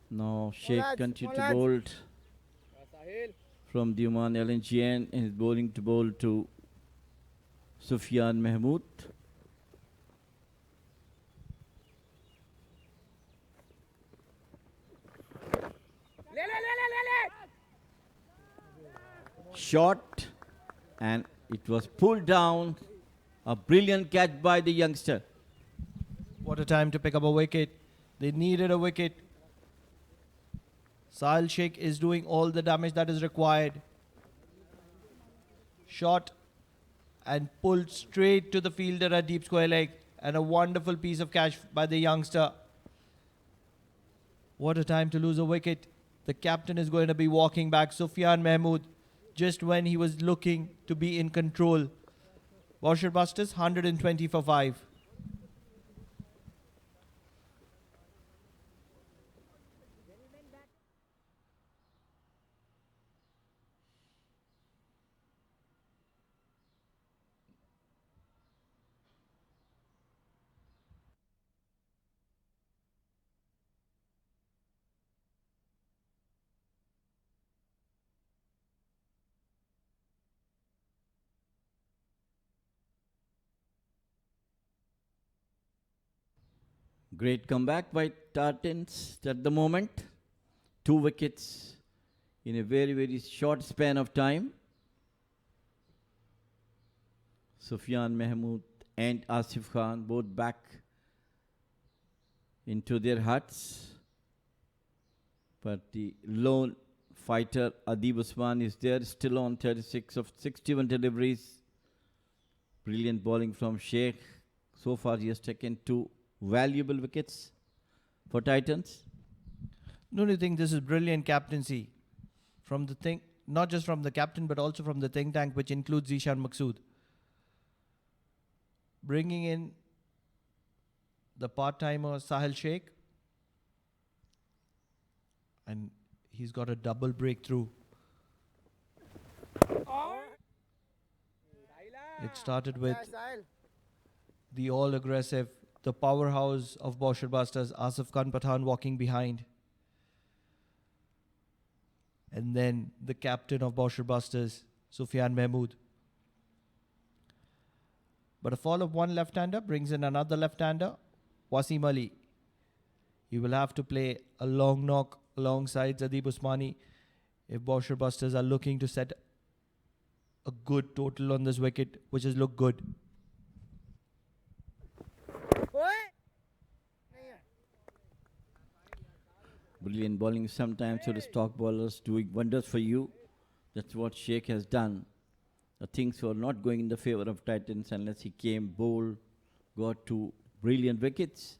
Now Sheikh lads, continue small to bowl Sahil. from the Oman LNGN and is bowling to bowl to Sufyan Mahmood. Shot, and it was pulled down. A brilliant catch by the youngster. What a time to pick up a wicket. They needed a wicket. Sahil Sheikh is doing all the damage that is required. Shot and pulled straight to the fielder at deep square leg. And a wonderful piece of catch by the youngster. What a time to lose a wicket. The captain is going to be walking back. Sufyan Mahmood, just when he was looking to be in control. Bousher Busters, 120 for 5. Great comeback by Tartans at the moment. 2 wickets in a very, very short span of time. Sufyan Mahmood and Asif Khan both back into their huts. But the lone fighter Adib Usman is there, still on 36 of 61 deliveries. Brilliant bowling from Sheikh. So far he has taken 2 valuable wickets for Titans. Don't you think this is brilliant captaincy from the thing, not just from the captain, but also from the think tank, which includes Zishan Maqsood? Bringing in the part-timer Sahil Sheikh, and he's got a double breakthrough. It started with the all-aggressive, the powerhouse of Bousher Busters, Asif Khan Pathan walking behind. And then the captain of Bousher Busters, Sufyan Mahmood. But a fall of one left-hander brings in another left-hander, Wasim Ali. He will have to play a long knock alongside Zadib Usmani if Bousher Busters are looking to set a good total on this wicket, which has looked good. Brilliant bowling sometimes to the stock bowlers, doing wonders for you. That's what Sheikh has done. The things were not going in the favor of Titans unless he came, bowled, got 2 brilliant wickets.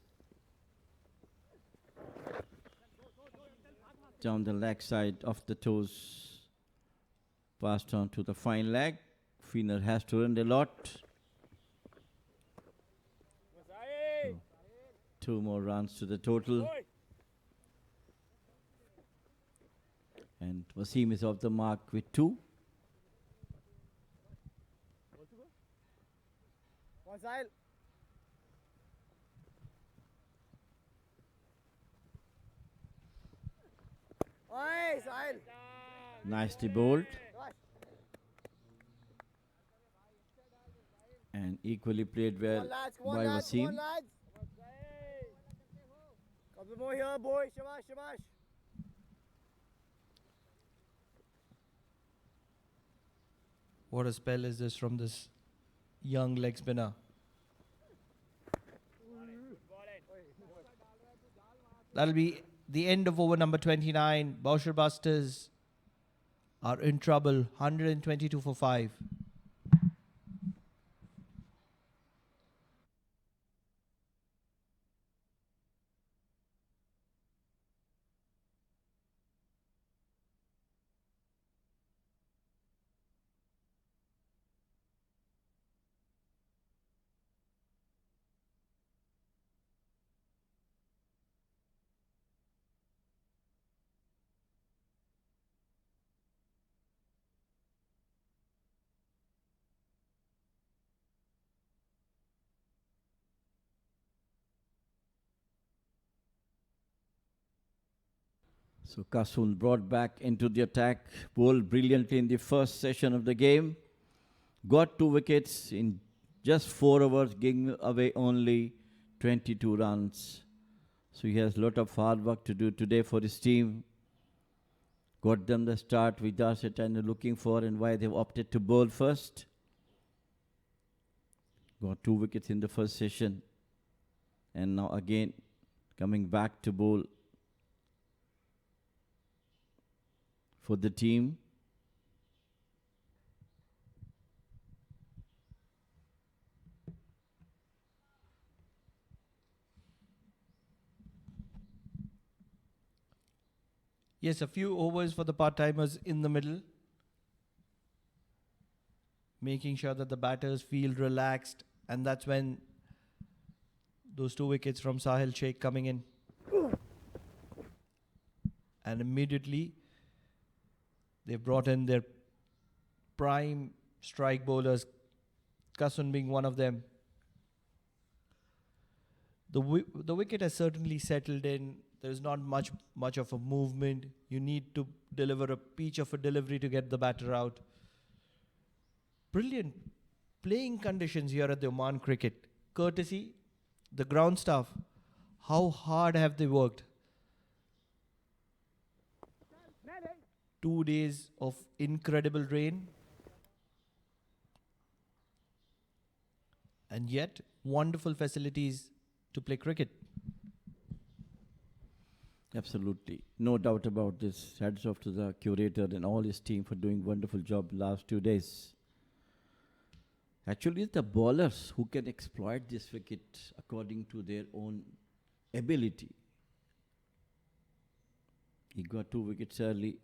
Down the leg side of the toes, passed on to the fine leg. Feener has to run a lot. 2 more runs to the total. And Wasim is off the mark with 2. One side. Oi, Sahil. Nicely bowled. And equally played Come well on, lads. Come on, by lads. Come on, Wasim. lads. Couple more here, boy. Shabash, shabash. What a spell is this from this young leg spinner. That'll be the end of over number 29. Bousher Busters are in trouble. 122 for 5. So Kasun brought back into the attack, bowled brilliantly in the first session of the game. Got 2 wickets in just 4 overs, giving away only 22 runs. So he has a lot of hard work to do today for his team. Got them the start with Darsait and looking for and why they've opted to bowl first. Got 2 wickets in the first session. And now again coming back to bowl for the team. Yes, a few overs for the part-timers in the middle. Making sure that the batters feel relaxed. And that's when those 2 wickets from Sahil Sheikh coming in. And immediately they've brought in their prime strike bowlers, Kasun being one of them. The wicket has certainly settled in. There's not much of a movement. You need to deliver a peach of a delivery to get the batter out. Brilliant playing conditions here at the Oman cricket. Courtesy, the ground staff. How hard have they worked? 2 days of incredible rain. And yet, wonderful facilities to play cricket. Absolutely. No doubt about this. Hats off to the curator and all his team for doing wonderful job last 2 days. Actually, it's the bowlers who can exploit this wicket according to their own ability. He got 2 wickets early.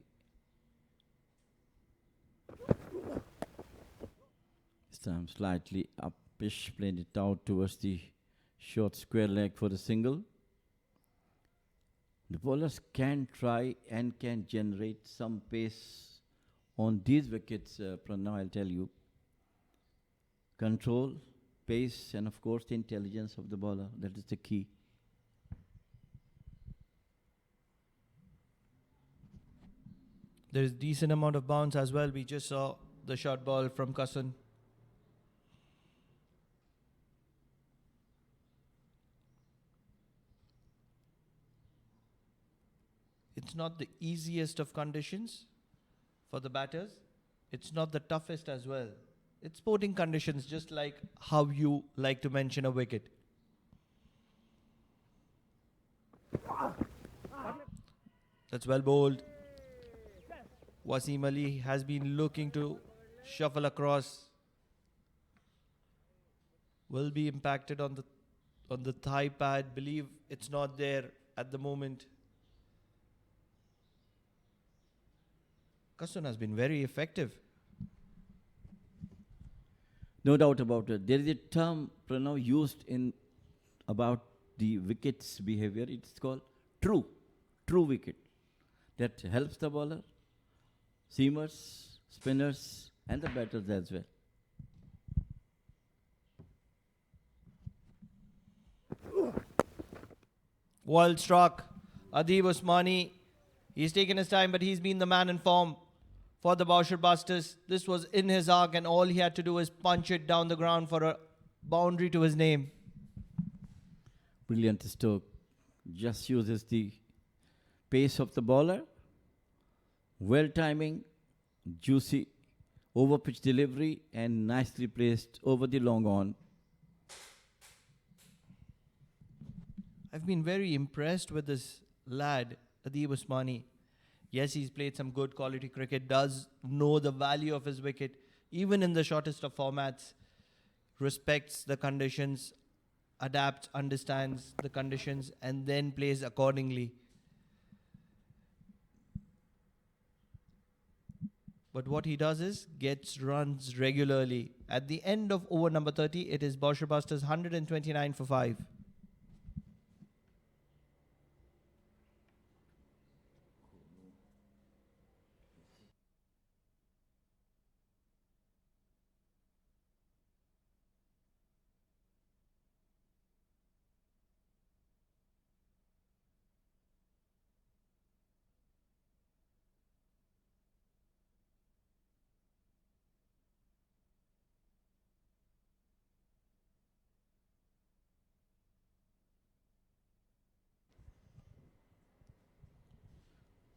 This time slightly upish, played it out towards the short square leg for the single. The bowlers can try and can generate some pace on these wickets, Pranav, I'll tell you. Control, pace, and of course the intelligence of the bowler. That is the key. There is decent amount of bounce as well. We just saw the short ball from Kasun. It's not the easiest of conditions for the batters. It's not the toughest as well. It's sporting conditions, just like how you like to mention a wicket. That's well bowled. Wasim Ali has been looking to shuffle across. Will be impacted on the thigh pad. Believe it's not there at the moment. Kasun has been very effective. No doubt about it. There is a term, Pranav, used in about the wicket's behavior. It's called true wicket. That helps the bowler seamers, spinners, and the batters as well. Well struck. Adib Usmani. He's taken his time, but he's been the man in form for the Bousher Busters. This was in his arc, and all he had to do was punch it down the ground for a boundary to his name. Brilliant stroke. Just uses the pace of the bowler. Well timing, juicy over pitch delivery, and nicely placed over the long on. I've been very impressed with this lad, Adib Usmani. Yes, he's played some good quality cricket, does know the value of his wicket, even in the shortest of formats, respects the conditions, adapts, understands the conditions, and then plays accordingly. But what he does is gets runs regularly. At the end of over number 30, it is Bousher Busters 129 for 5.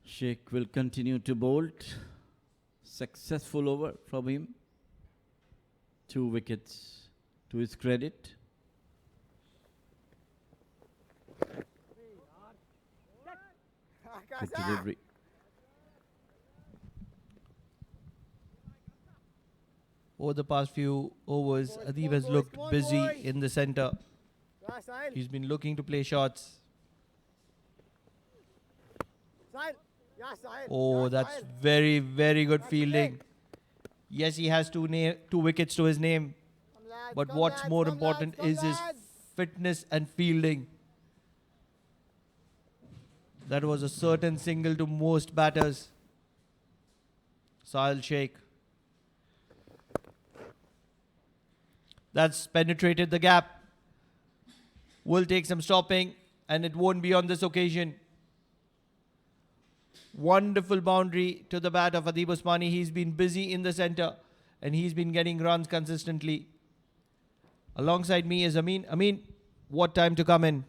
Sheikh will continue to bolt. Successful over from him. 2 wickets to his credit. Good delivery. Over the past few overs, Adib has looked busy in the centre. Yeah, Sahil. He's been looking to play shots. Sahil. Yeah, Sahil. Oh, Yeah, that's Sahil. very, very good That's fielding. big. Yes, he has 2 wickets to his name. Come, lads, But come, what's lads, more come, important lads, is come, his lads. fitness and fielding. That was a certain single to most batters. Sahil Sheikh. That's penetrated the gap. Will take some stopping, and it won't be on this occasion. Wonderful boundary to the bat of Adib Usmani. He's been busy in the centre, and he's been getting runs consistently. Alongside me is Amin. Amin, what time to come in?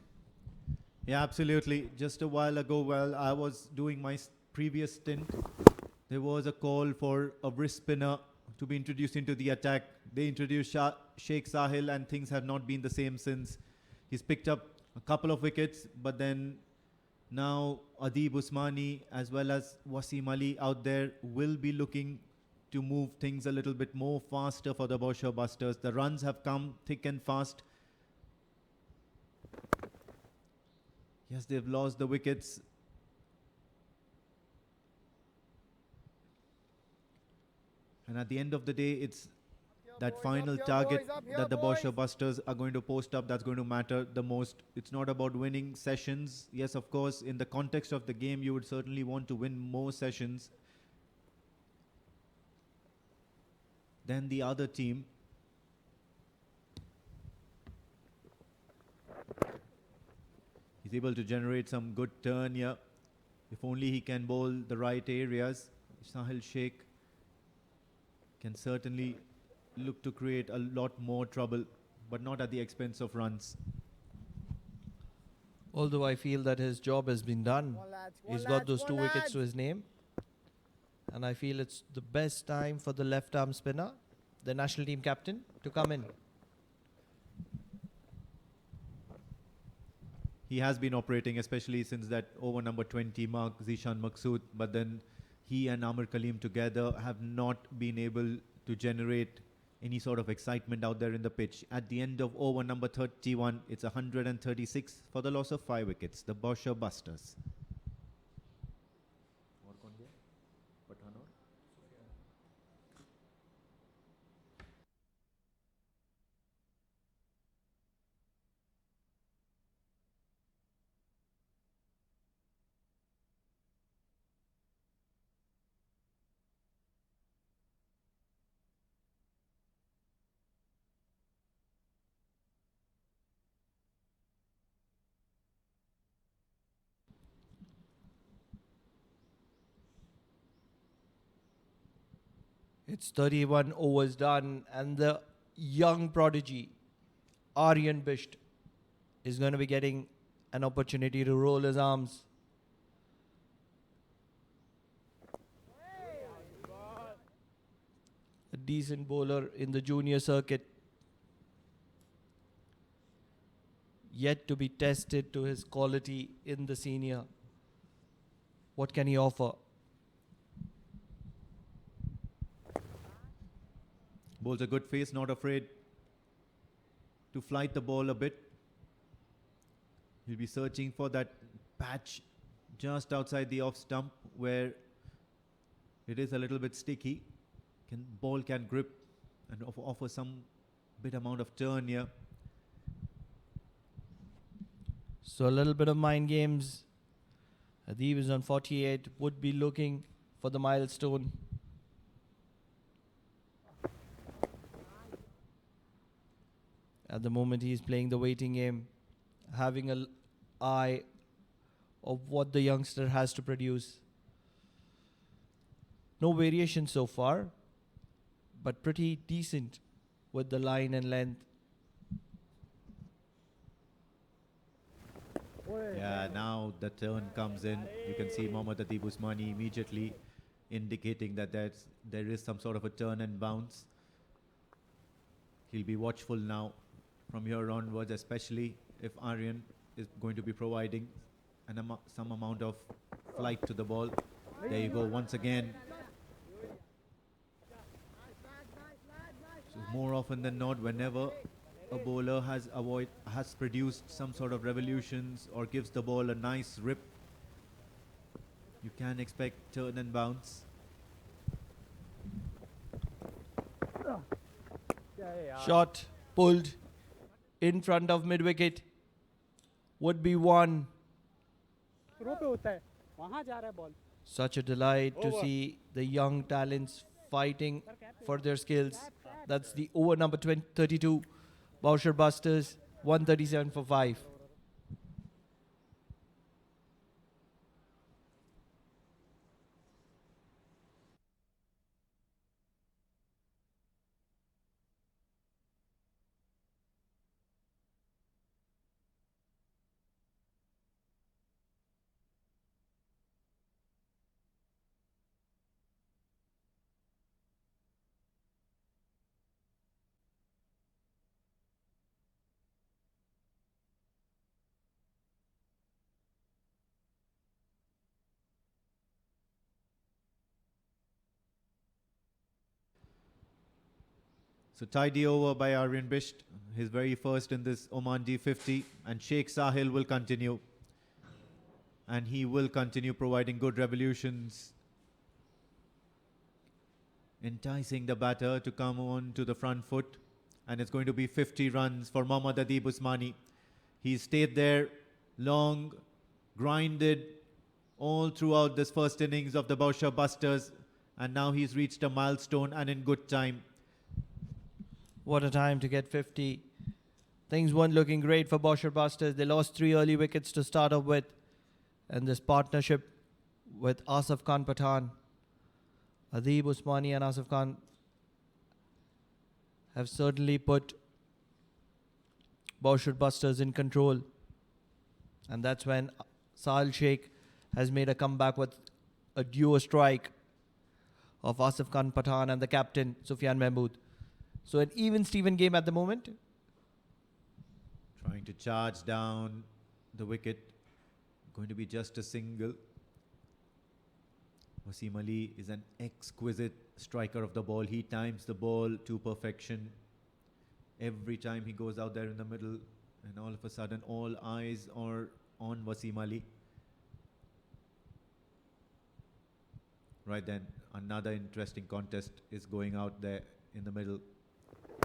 Yeah, absolutely. Just a while ago, while I was doing my previous stint, there was a call for a wrist spinner to be introduced into the attack. They introduced Sheikh Sahil, and things have not been the same since. He's picked up a couple of wickets, but then now Adib Usmani as well as Wasim Ali out there will be looking to move things a little bit more faster for the Bousher Busters. The runs have come thick and fast. Yes, they've lost the wickets. And at the end of the day, it's that final target that the Bousher Busters are going to post up that's going to matter the most. It's not about winning sessions. Yes, of course, in the context of the game, you would certainly want to win more sessions than the other team. He's able to generate some good turn here. If only he can bowl the right areas. Sahil Sheikh can certainly look to create a lot more trouble, but not at the expense of runs. Although I feel that his job has been done. Come on, lads, come He's on, got lads, those come 2 on, wickets lads. to his name. And I feel it's the best time for the left arm spinner, the national team captain, to come in. He has been operating, especially since that over number 20 mark, Zishan Maqsood, but then he and Amir Kaleem together have not been able to generate any sort of excitement out there in the pitch. At the end of over number 31, it's 136 for the loss of 5 wickets. The Bousher Busters. It's 31 overs done, and the young prodigy, Aryan Bisht, is going to be getting an opportunity to roll his arms. A decent bowler in the junior circuit, yet to be tested to his quality in the senior. What can he offer? Bowls a good face, not afraid to flight the ball a bit. He'll be searching for that patch just outside the off stump where it is a little bit sticky. Ball can grip and offer some bit amount of turn here. So a little bit of mind games. Adib is on 48, would be looking for the milestone. At the moment he is playing the waiting game, having an eye of what the youngster has to produce. No variation so far, but pretty decent with the line and length. Yeah, now the turn comes in. You can see Mohammad Adib Usmani immediately indicating that there is some sort of a turn and bounce. He'll be watchful now from here onwards, especially if Aryan is going to be providing some amount of flight to the ball. There you go, once again. So more often than not, whenever a bowler has produced some sort of revolutions or gives the ball a nice rip, you can expect turn and bounce. Shot pulled in front of mid wicket, would be one. Such a delight to see the young talents fighting for their skills. That's the over number 32. Bousher Busters, 137 for 5. So tidy over by Aryan Bisht, his very first in this Oman D50, and Sheikh Sahil will continue. And he will continue providing good revolutions, enticing the batter to come on to the front foot. And it's going to be 50 runs for Mohammad Adib Usmani. He stayed there long, grinded all throughout this first innings of the Bousher Busters, and now he's reached a milestone and in good time. What a time to get 50. Things weren't looking great for Bousher Busters. They lost 3 early wickets to start off with. And this partnership with Asif Khan Pathan, Adib Usmani and Asif Khan have certainly put Bousher Busters in control. And that's when Sahil Sheikh has made a comeback with a duo strike of Asif Khan Pathan and the captain, Sufyan Mahmood. So an even Steven game at the moment. Trying to charge down the wicket. Going to be just a single. Wasim Ali is an exquisite striker of the ball. He times the ball to perfection. Every time he goes out there in the middle, and all of a sudden all eyes are on Wasim Ali. Right then, another interesting contest is going out there in the middle.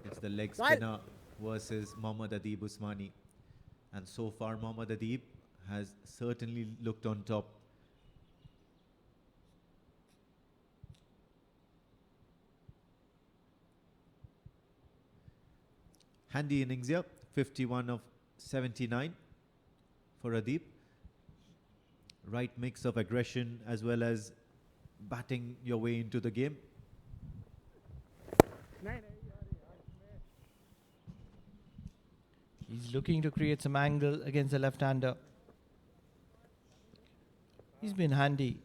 It's the leg spinner versus Mohammad Adib Usmani. And so far, Mohammad Adib has certainly looked on top. Handy innings here, 51 of 79 for Adib. Right mix of aggression as well as batting your way into the game. He's looking to create some angle against the left-hander. He's been handy,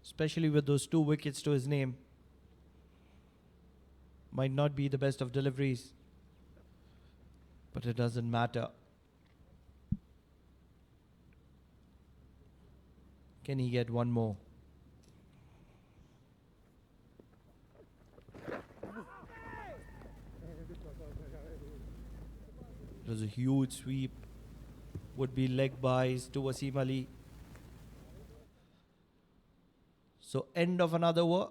especially with those 2 wickets to his name. Might not be the best of deliveries, but it doesn't matter. Can he get one more? It was a huge sweep. Would be leg buys to Wasim Ali. So end of another over.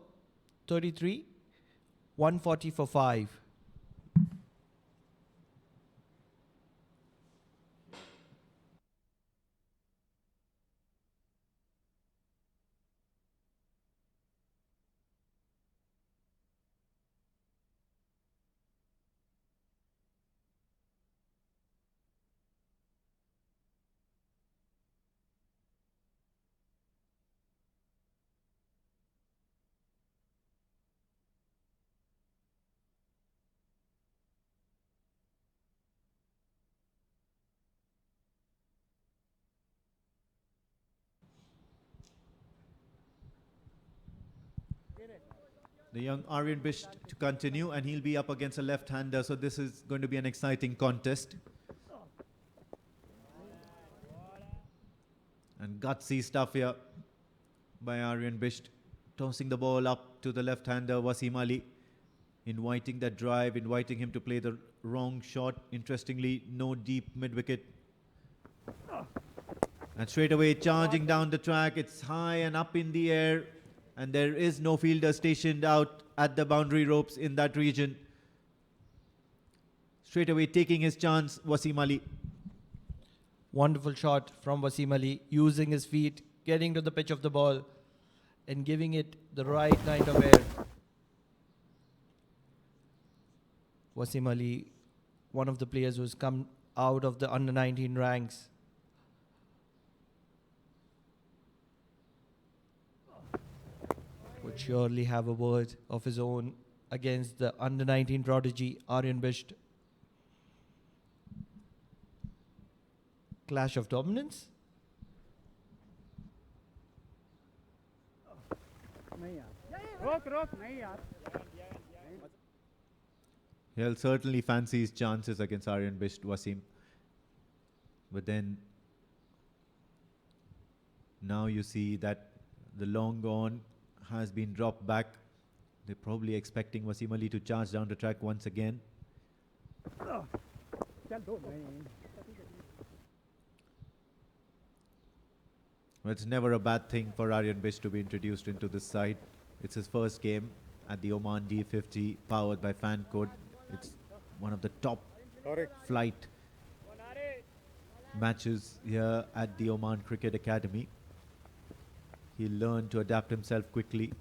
33. 140 for 5. The young Aryan Bish to continue, and he'll be up against a left-hander, so this is going to be an exciting contest. And gutsy stuff here by Aryan Bish, tossing the ball up to the left-hander Wasim Ali, inviting that drive, inviting him to play the wrong shot. Interestingly, no deep mid-wicket. And straight away charging down the track, it's high and up in the air, and there is no fielder stationed out at the boundary ropes in that region. Straight away taking his chance, Wasim Ali. Wonderful shot from Wasim Ali, using his feet, getting to the pitch of the ball and giving it the right kind of air. Wasim Ali, one of the players who's come out of the under-19 ranks. Would surely have a word of his own against the under-19 prodigy Aryan Bish. Clash of dominance. He'll certainly fancy his chances against Aryan Bish, Wasim. But then now you see that the long on has been dropped back. They're probably expecting Wasim Ali to charge down the track once again. Well, it's never a bad thing for Aryan Bish to be introduced into this side. It's his first game at the Oman D50, powered by Fan Code. It's one of the top flight matches here at the Oman Cricket Academy. He'll learn to adapt himself quickly,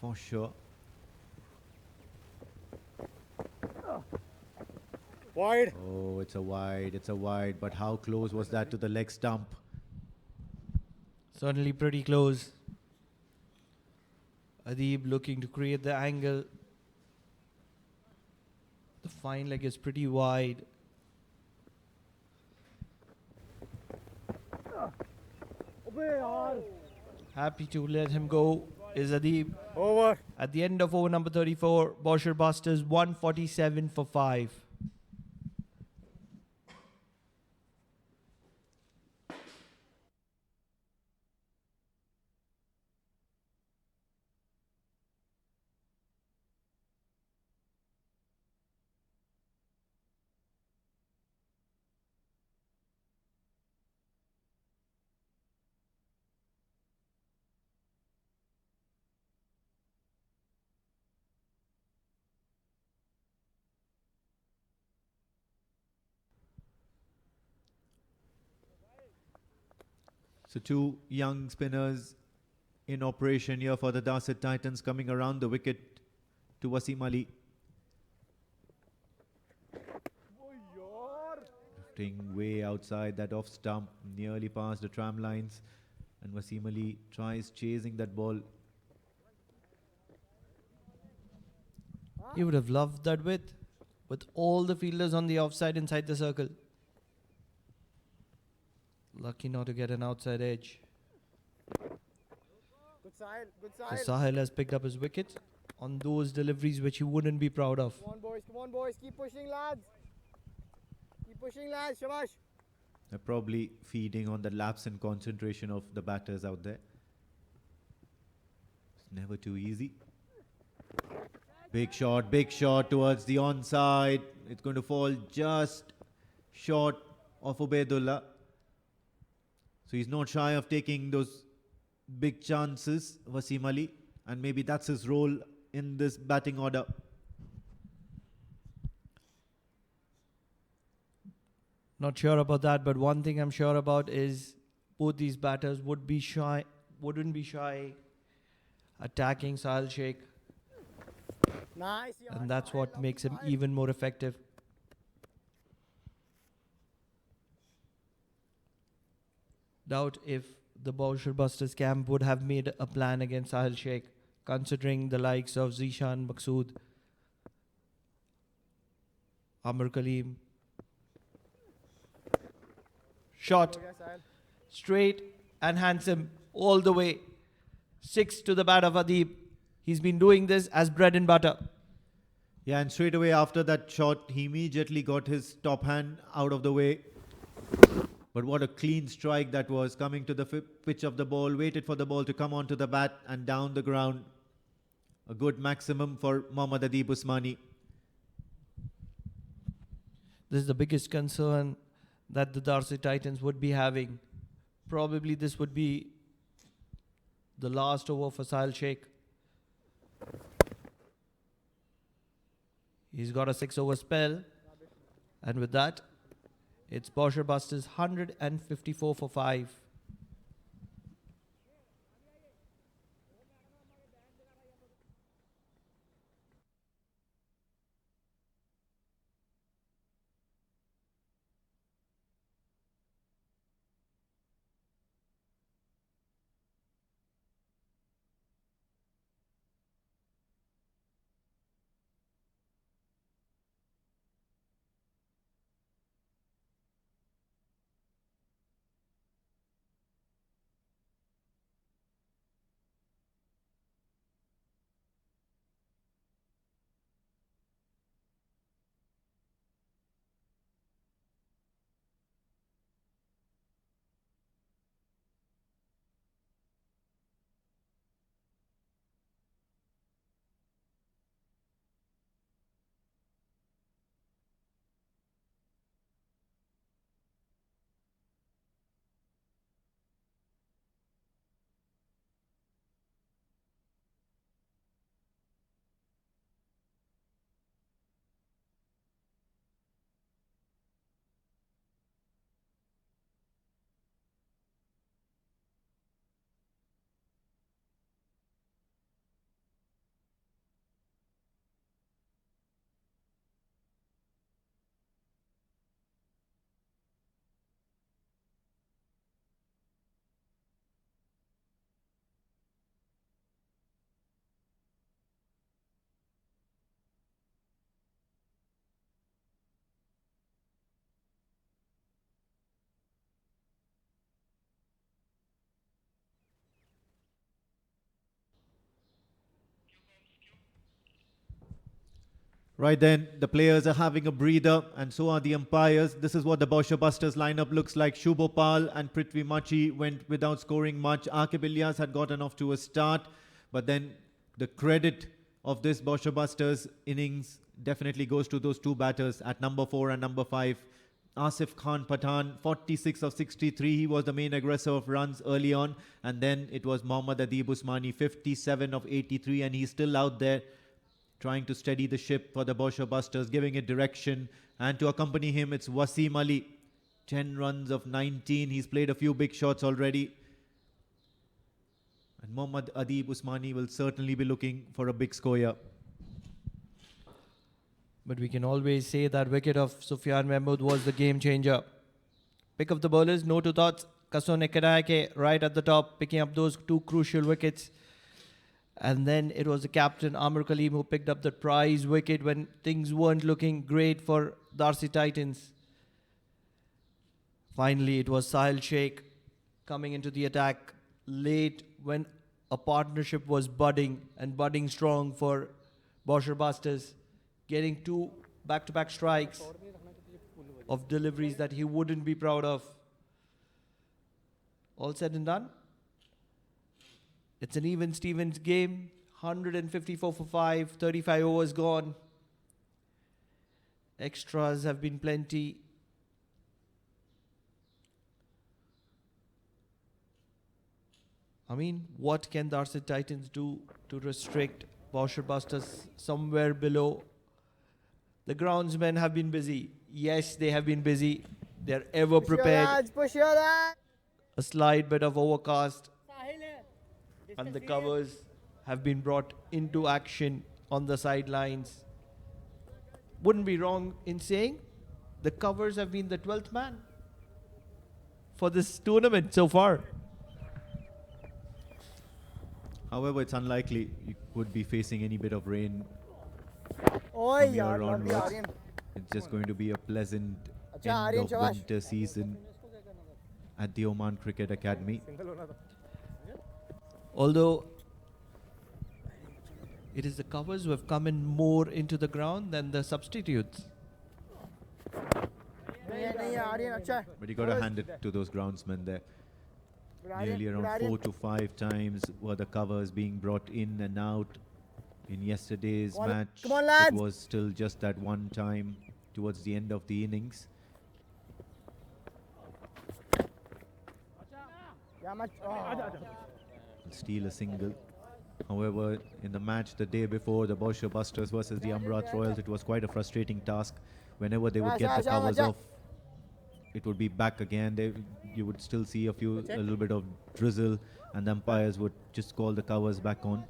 for sure. Wide. Oh, it's a wide, but how close was that to the leg stump? Certainly pretty close. Adib looking to create the angle. The fine leg is pretty wide. Happy to let him go is Adib. Over. At the end of over number 34, Bousher Busters 147 for 5. So two young spinners in operation here for the Darsait Titans, coming around the wicket to Wasim Ali. Drifting way outside that off stump, nearly past the tram lines, and Wasim Ali tries chasing that ball. He would have loved that with all the fielders on the offside inside the circle. Lucky not to get an outside edge. Good Sahil, good So Sahil. Sahil has picked up his wicket on those deliveries which he wouldn't be proud of. Come on boys, keep pushing lads. Keep pushing lads, shabash. They're probably feeding on the lapse in concentration of the batters out there. It's never too easy. Big shot towards the onside. It's going to fall just short of Ubaidullah. So he's not shy of taking those big chances, Wasim Ali, and maybe that's his role in this batting order. Not sure about that, but one thing I'm sure about is both these batters wouldn't be shy attacking Sahil Sheikh, Nice. and that's what makes him even more effective. Doubt if the Bousher Busters camp would have made a plan against Sahil Sheikh, considering the likes of Zishan, Maqsood, Amr Kaleem. Shot straight and handsome all the way. 6 to the bat of Adib. He's been doing this as bread and butter. Yeah, and straight away after that shot, he immediately got his top hand out of the way. But what a clean strike that was, coming to the pitch of the ball, waited for the ball to come onto the bat and down the ground. A good maximum for Mohammad Adib Usmani. This is the biggest concern that the Darsait Titans would be having. Probably this would be the last over for Sahil Sheikh. He's got a 6-over spell, and with that, it's Bousher Busters 154 for 5. Right then, the players are having a breather, and so are the umpires. This is what the Bousher Busters lineup looks like. Shubhopal and Prithvi Machi went without scoring much. Akib Ilyas had gotten off to a start, but then the credit of this Bousher Busters innings definitely goes to those two batters at number 4 and number 5. Asif Khan Pathan, 46 of 63. He was the main aggressor of runs early on, and then it was Mohammad Adib Usmani, 57 of 83, and he's still out there trying to steady the ship for the Bousher Busters, giving it direction. And to accompany him, it's Wasim Ali. 10 runs of 19. He's played a few big shots already. And Mohammad Adib Usmani will certainly be looking for a big score here. But we can always say that wicket of Sufyan Mahmood was the game changer. Pick of the bowlers, no two thoughts. Kasone Karaike right at the top, picking up those two crucial wickets. And then it was the captain, Amr Kaleem, who picked up the prize wicket when things weren't looking great for Darsait Titans. Finally, it was Sahil Sheikh coming into the attack late when a partnership was budding and budding strong for Bousher Busters, getting two back-to-back strikes of deliveries that he wouldn't be proud of. All said and done, it's an even Stevens game. 154 for 5, 35 overs gone. Extras have been plenty. I mean, what can Darsait Titans do to restrict Bousher Busters somewhere below? The groundsmen have been busy. Yes, they have been busy. They're ever prepared. A slight bit of overcast and the covers have been brought into action on the sidelines. Wouldn't be wrong in saying the covers have been the 12th man for this tournament so far. However, it's unlikely you could be facing any bit of rain from here onwards. It's just going to be a pleasant end of winter season at the Oman Cricket Academy. Although it is the covers who have come in more into the ground than the substitutes. But you got to hand it to those groundsmen there. Nearly around 4 to 5 times were the covers being brought in and out. In yesterday's match, it was still just that one time towards the end of the innings. Steal a single. However, in the match the day before, the Bousher Busters versus the Amrat Royals, it was quite a frustrating task. Whenever they would get the covers off, it would be back again. You would still see a little bit of drizzle, and the umpires would just call the covers back on.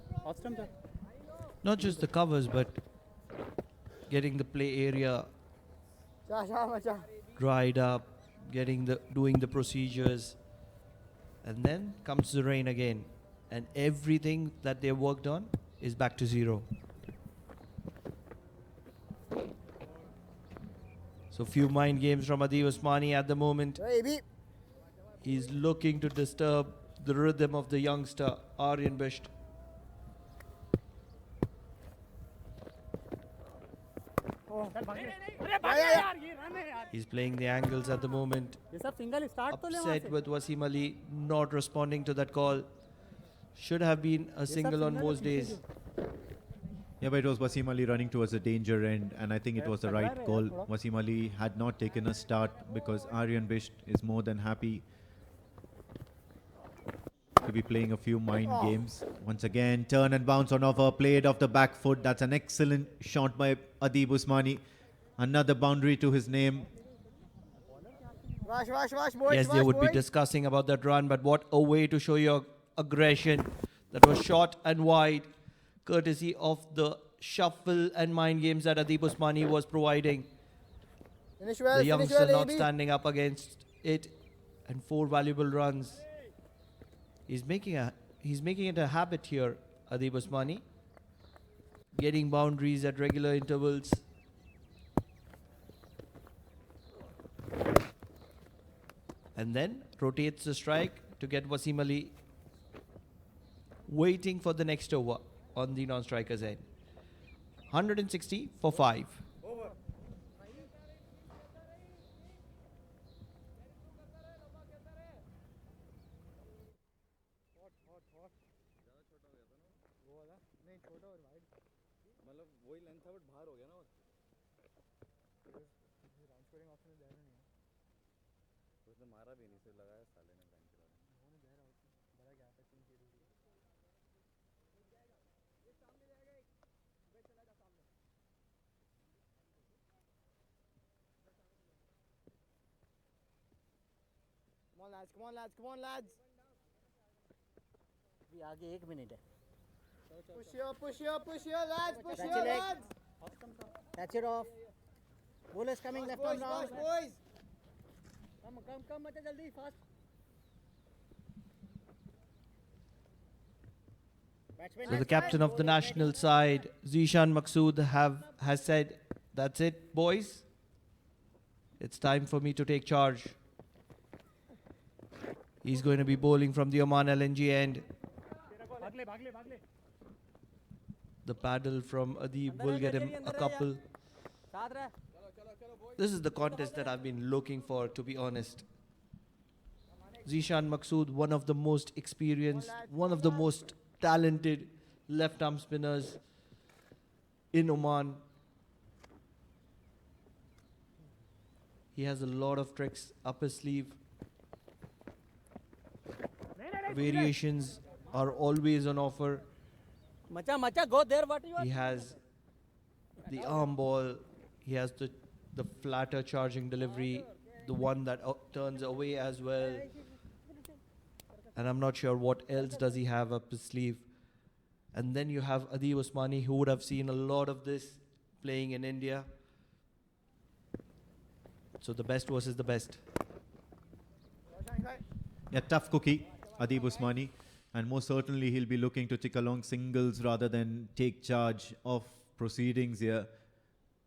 Not just the covers, but getting the play area dried up, doing the procedures, and then comes the rain again, and everything that they worked on is back to zero. So few mind games from Adi Usmani at the moment. He's looking to disturb the rhythm of the youngster Aryan Bisht. He's playing the angles at the moment. Upset with Wasim Ali not responding to that call. Should have been a single on most days. Yeah, but it was Wasim Ali running towards the danger end, and I think it was the right call. Wasim Ali had not taken a start because Aryan Bisht is more than happy to be playing a few mind games. Once again, turn and bounce on offer, played off the back foot. That's an excellent shot by Adib Usmani. Another boundary to his name. Yes, they would be discussing about that run, but what a way to show your aggression. That was short and wide, courtesy of the shuffle and mind games that Adib Usmani was providing. The youngster not standing up against it, and 4 valuable runs. He's making it a habit here, Adib Usmani, getting boundaries at regular intervals. And then rotates the strike to get Wasim Ali waiting for the next over on the non-striker's end. 160 for 5. Come on lads. अभी आगे 1 minute है. Push here lads. Catch it off. Bowlers coming left arm round. Boys. Come बच्चा जल्दी fast. So the captain of the national side, Zishan Maqsood, has said, "That's it, boys. It's time for me to take charge." He's going to be bowling from the Oman LNG end. The paddle from Adeeb will get him a couple. This is the contest that I've been looking for, to be honest. Zishan Maqsood, one of the most experienced, one of the most talented left-arm spinners in Oman. He has a lot of tricks up his sleeve. Variations are always on offer. Macha, go there. What you are? He has the arm ball. He has the flatter charging delivery, the one that turns away as well. And I'm not sure what else does he have up his sleeve. And then you have Adeeb Usmani, who would have seen a lot of this playing in India. So the best versus the best. Yeah, tough cookie, Adeeb Usmani. And most certainly he'll be looking to tick along singles rather than take charge of proceedings here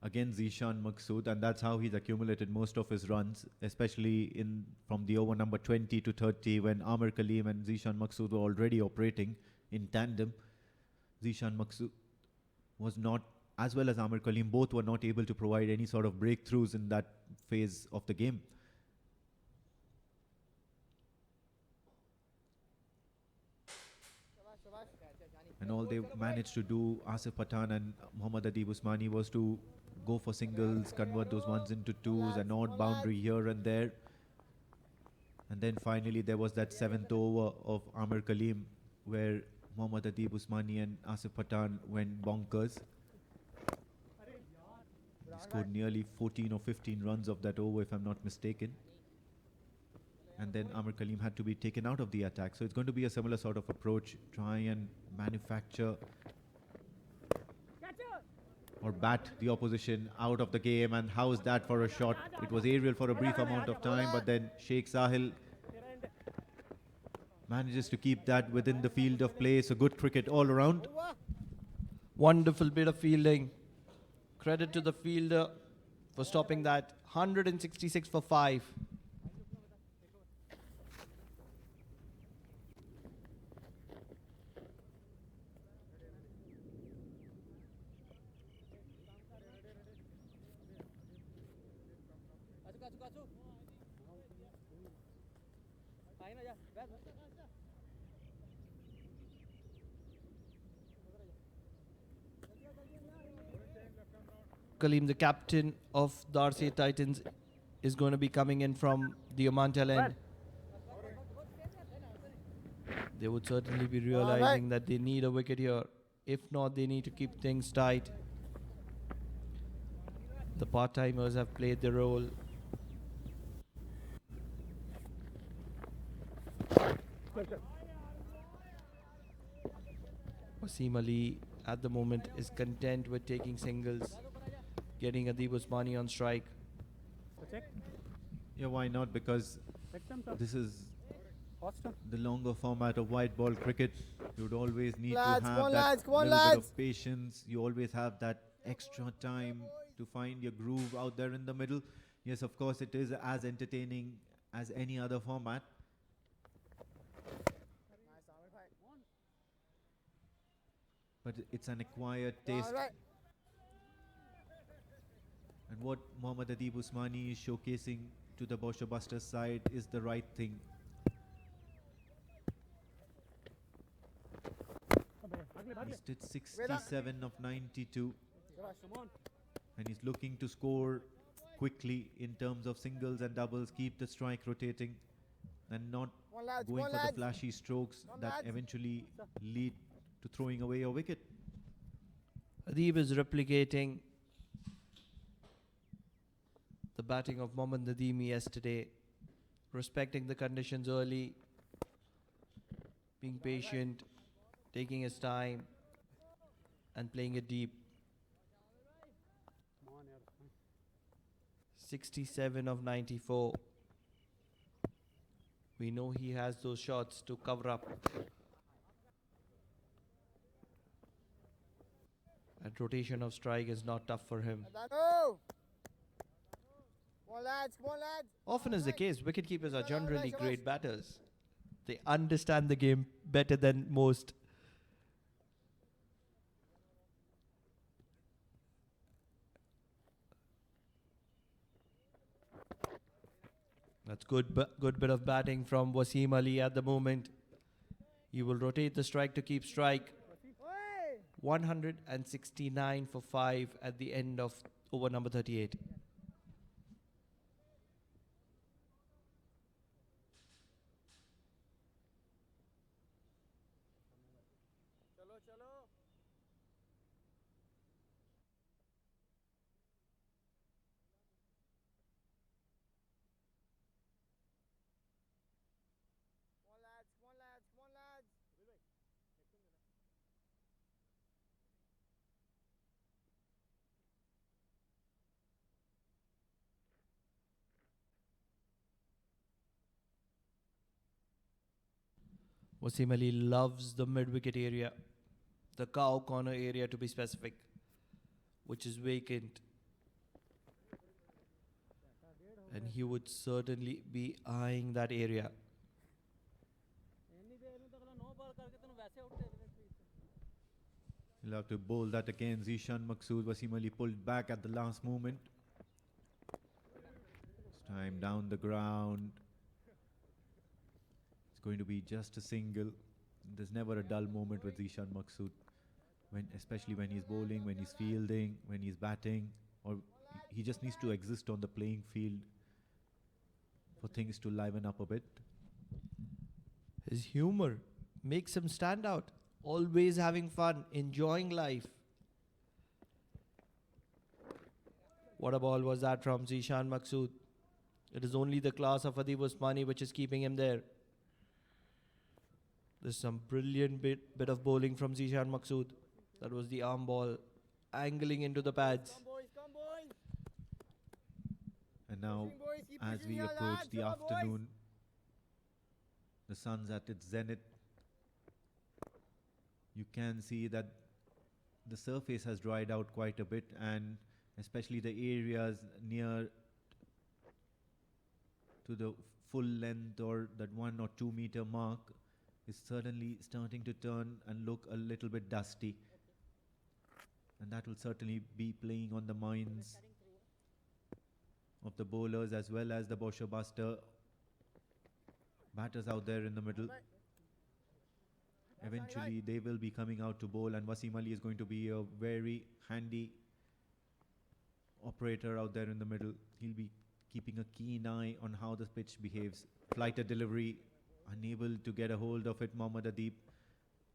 against Zishan Maqsood. And that's how he's accumulated most of his runs, especially from the over number 20 to 30 when Amir Kaleem and Zishan Maqsood were already operating in tandem. Zishan Maqsood was not, as well as Amir Kaleem, both were not able to provide any sort of breakthroughs in that phase of the game. And all they managed to do, Asif Pathan and Mohammad Adeeb Usmani, was to go for singles, convert those ones into twos, an odd boundary here and there. And then finally there was that 7th over of Amir Kaleem where Mohammad Adeeb Usmani and Asif Pathan went bonkers. He scored nearly 14 or 15 runs of that over, if I'm not mistaken. And then Amir Kaleem had to be taken out of the attack. So it's going to be a similar sort of approach, try and manufacture or bat the opposition out of the game. And how is that for a shot? It was aerial for a brief amount of time, but then Sheikh Sahil manages to keep that within the field of play. So good cricket all around. Wonderful bit of fielding. Credit to the fielder for stopping that. 166 for 5. Kaleem, the captain of Darsait Titans, is going to be coming in from the Oman tail end. They would certainly be realizing that they need a wicket here. If not, they need to keep things tight. The part-timers have played their role. Wasim Ali at the moment is content with taking singles, getting Adeeb Usmani on strike. Yeah, why not? Because this is the longer format of white ball cricket. You would always need to have that little bit of patience. You always have that extra time to find your groove out there in the middle. Yes, of course, it is as entertaining as any other format. But it's an acquired taste. And what Mohammad Adeeb Usmani is showcasing to the Bousher Busters side is the right thing. He's did 67 of 92. And he's looking to score quickly in terms of singles and doubles, keep the strike rotating and not going for the flashy strokes that eventually lead to throwing away a wicket. Adeeb is replicating the batting of Mohammad Nadeem yesterday, respecting the conditions early, being patient, taking his time and playing it deep. 67 of 94. We know he has those shots to cover up. That rotation of strike is not tough for him. Often is the case, wicketkeepers are generally great batters. They understand the game better than most. That's good bit of batting from Wasim Ali at the moment. He will rotate the strike to keep strike. 169 for 5 at the end of over number 38. चलो चलो come on lads come on lads come on lads Wasim Ali loves the mid-wicket area, the cow corner area to be specific, which is vacant. And he would certainly be eyeing that area. ਇੰਨੀ ਦੇਰ ਨੂੰ ਤਾਂ ਅਗਲਾ 9 ਬਾਲ ਕਰਕੇ ਤੈਨੂੰ ਵੈਸੇ out ਦੇ ਦੇਵੇ crease He'll have to bowl that again. Zishan Maqsood. Wasim Ali pulled back at the last moment. This time down the ground. It's going to be just a single. There's never a dull moment with Zishan Maqsood, especially when he's bowling, when he's fielding, when he's batting, or he just needs to exist on the playing field for things to liven up a bit. His humor makes him stand out, always having fun, enjoying life. What a ball was that from Zishan Maqsood. It is only the class of Adib Usmani which is keeping him there. There's some brilliant bit of bowling from Zishan Maqsood. That was the arm ball, angling into the pads. come boys And now, Pushing, boys, keep as pushing we here, approach lads. the Come on, boys. afternoon, the sun's at its zenith. You can see that the surface has dried out quite a bit, and especially the areas near to the full length or that 1 or 2 meter mark is certainly starting to turn and look a little bit dusty. And that will certainly be playing on the minds of the bowlers as well as the Bousher Buster batters out there in the middle. Eventually they will be coming out to bowl, and Wasim Ali is going to be a very handy operator out there in the middle. He'll be keeping a keen eye on how the pitch behaves. Flighter delivery, unable to get a hold of it. Mohammad Adib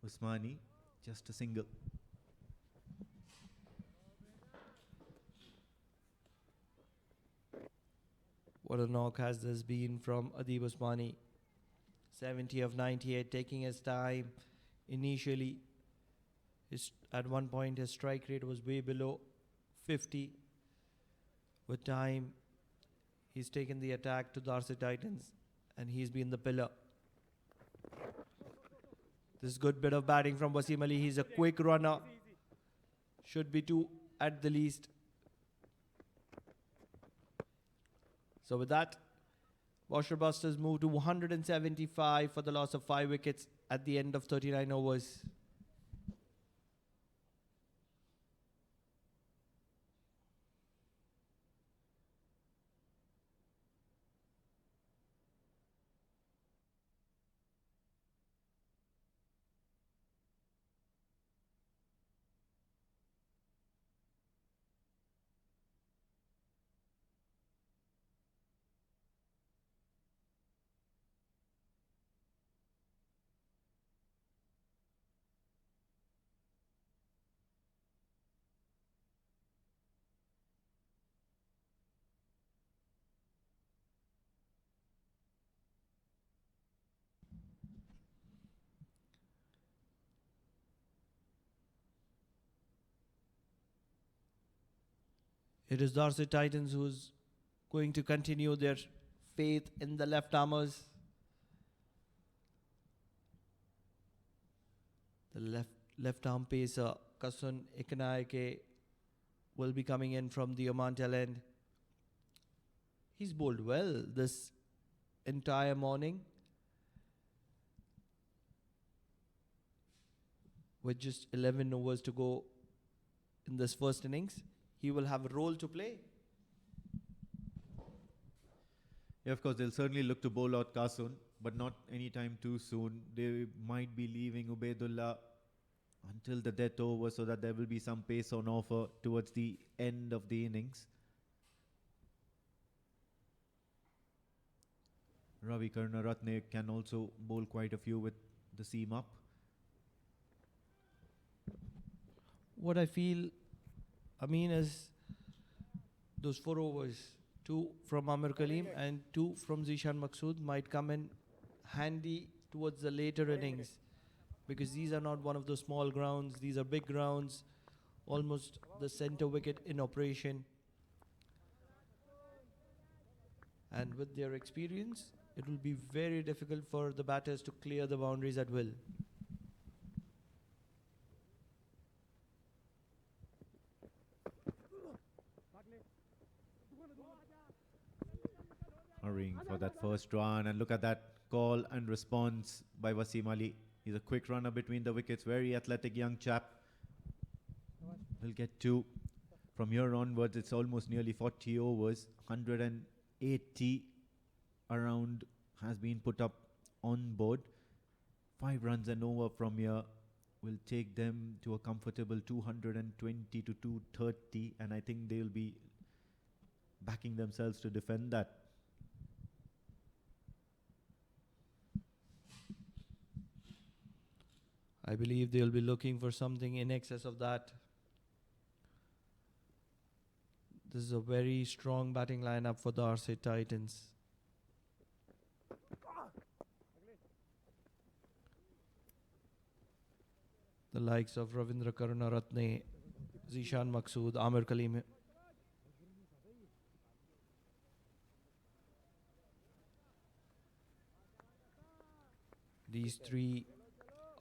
Usmani, just a single. What a knock has this been from Adib Usmani. 70 of 98, taking his time. Initially, at one point his strike rate was way below 50. With time, he's taken the attack to Darsait Titans, and he's been the pillar. This good bit of batting from Wasim Ali. He's a quick runner. Should be 2 at the least. So with that, Bousher Busters move to 175 for the loss of 5 wickets at the end of 39 overs. It is Darsait Titans who's going to continue their faith in the left armers. The left arm pacer Kasun Ikanaike will be coming in from the Oman tail end. He's bowled well this entire morning. with just 11 overs to go in this first innings. He will have a role to play. Yeah, of course, they'll certainly look to bowl out Qasun, but not anytime too soon. They might be leaving Ubaidullah until the death over so that there will be some pace on offer towards the end of the innings. Ravi Karunaratne can also bowl quite a few with the seam up. What I feel, is those 4 overs, 2 from Amir Kaleem and 2 from Zishan Maqsood, might come in handy towards the later innings, because these are not one of those small grounds. These are big grounds, almost the center wicket in operation. And with their experience, it will be very difficult for the batters to clear the boundaries at will. Hurrying for that first run, and look at that call and response by Wasim Ali. He's a quick runner between the wickets, very athletic young chap. We'll get 2. From here onwards, it's almost nearly 40 overs. 180 around has been put up on board. 5 runs and over from here will take them to a comfortable 220 to 230, and I think they'll be backing themselves to defend that. I believe they'll be looking for something in excess of that. This is a very strong batting lineup for the Darsait Titans. The likes of Ravindra Karunaratne, Zishan Maqsood, Amir Kaleem. These 3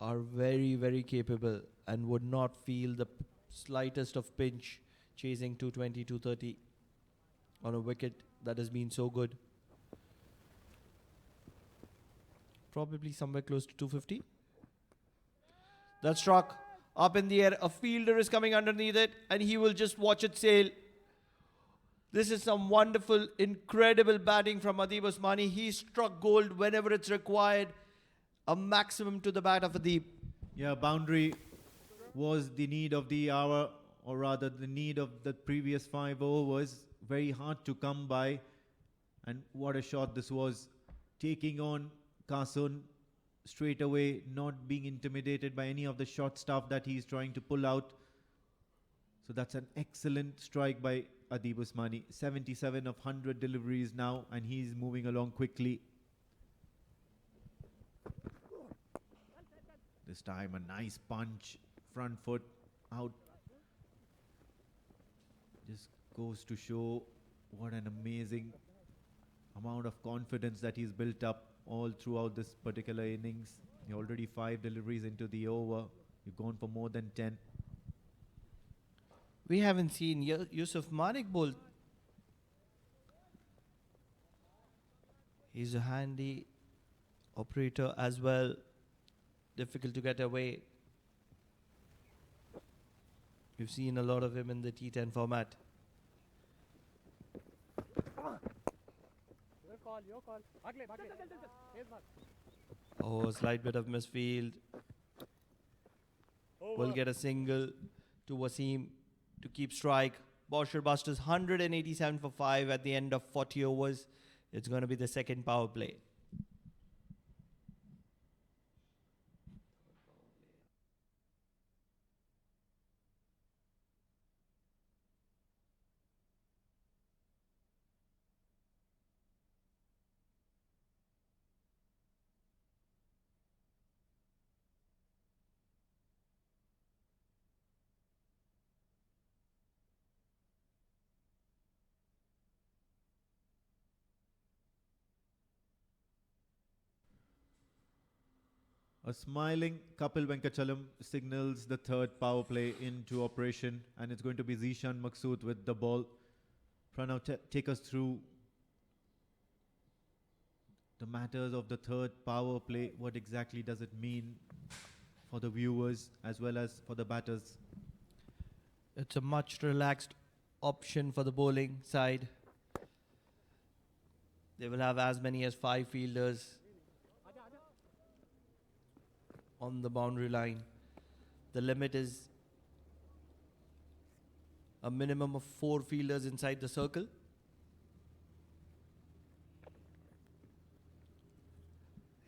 are very, very capable and would not feel the slightest of pinch chasing 220, 230 on a wicket that has been so good. Probably somewhere close to 250. That struck up in the air. A fielder is coming underneath it, and he will just watch it sail. This is some wonderful, incredible batting from Adib Osmani. He struck gold whenever it's required. A maximum to the bat of Adib. Yeah, boundary was the need of the hour, or rather the need of the previous 5 overs. Very hard to come by. And what a shot this was. Taking on Qasun straight away, not being intimidated by any of the short stuff that he's trying to pull out. So that's an excellent strike by Adib Usmani. 77 of 100 deliveries now, and he's moving along quickly. This time a nice punch, front foot out. Just goes to show what an amazing amount of confidence that he's built up all throughout this particular innings. You're already 5 deliveries into the over. You've gone for more than 10. We haven't seen Yusuf Malik bowl. He's a handy operator as well. Difficult to get away. We've seen a lot of him in the T10 format. Your call. Oh, a slight bit of misfield. Will get a single to Wasim to keep strike. Bousher busters 187 for 5 at the end of 40 overs. It's going to be the second power play. A smiling Kapil Venkachalam signals the third power play into operation, and it's going to be Zishan Maqsood with the ball. Pranav, take us through the matters of the third power play. What exactly does it mean for the viewers as well as for the batters. It's a much relaxed option for the bowling side. They will have as many as 5 fielders on the boundary line. The limit is a minimum of 4 fielders inside the circle.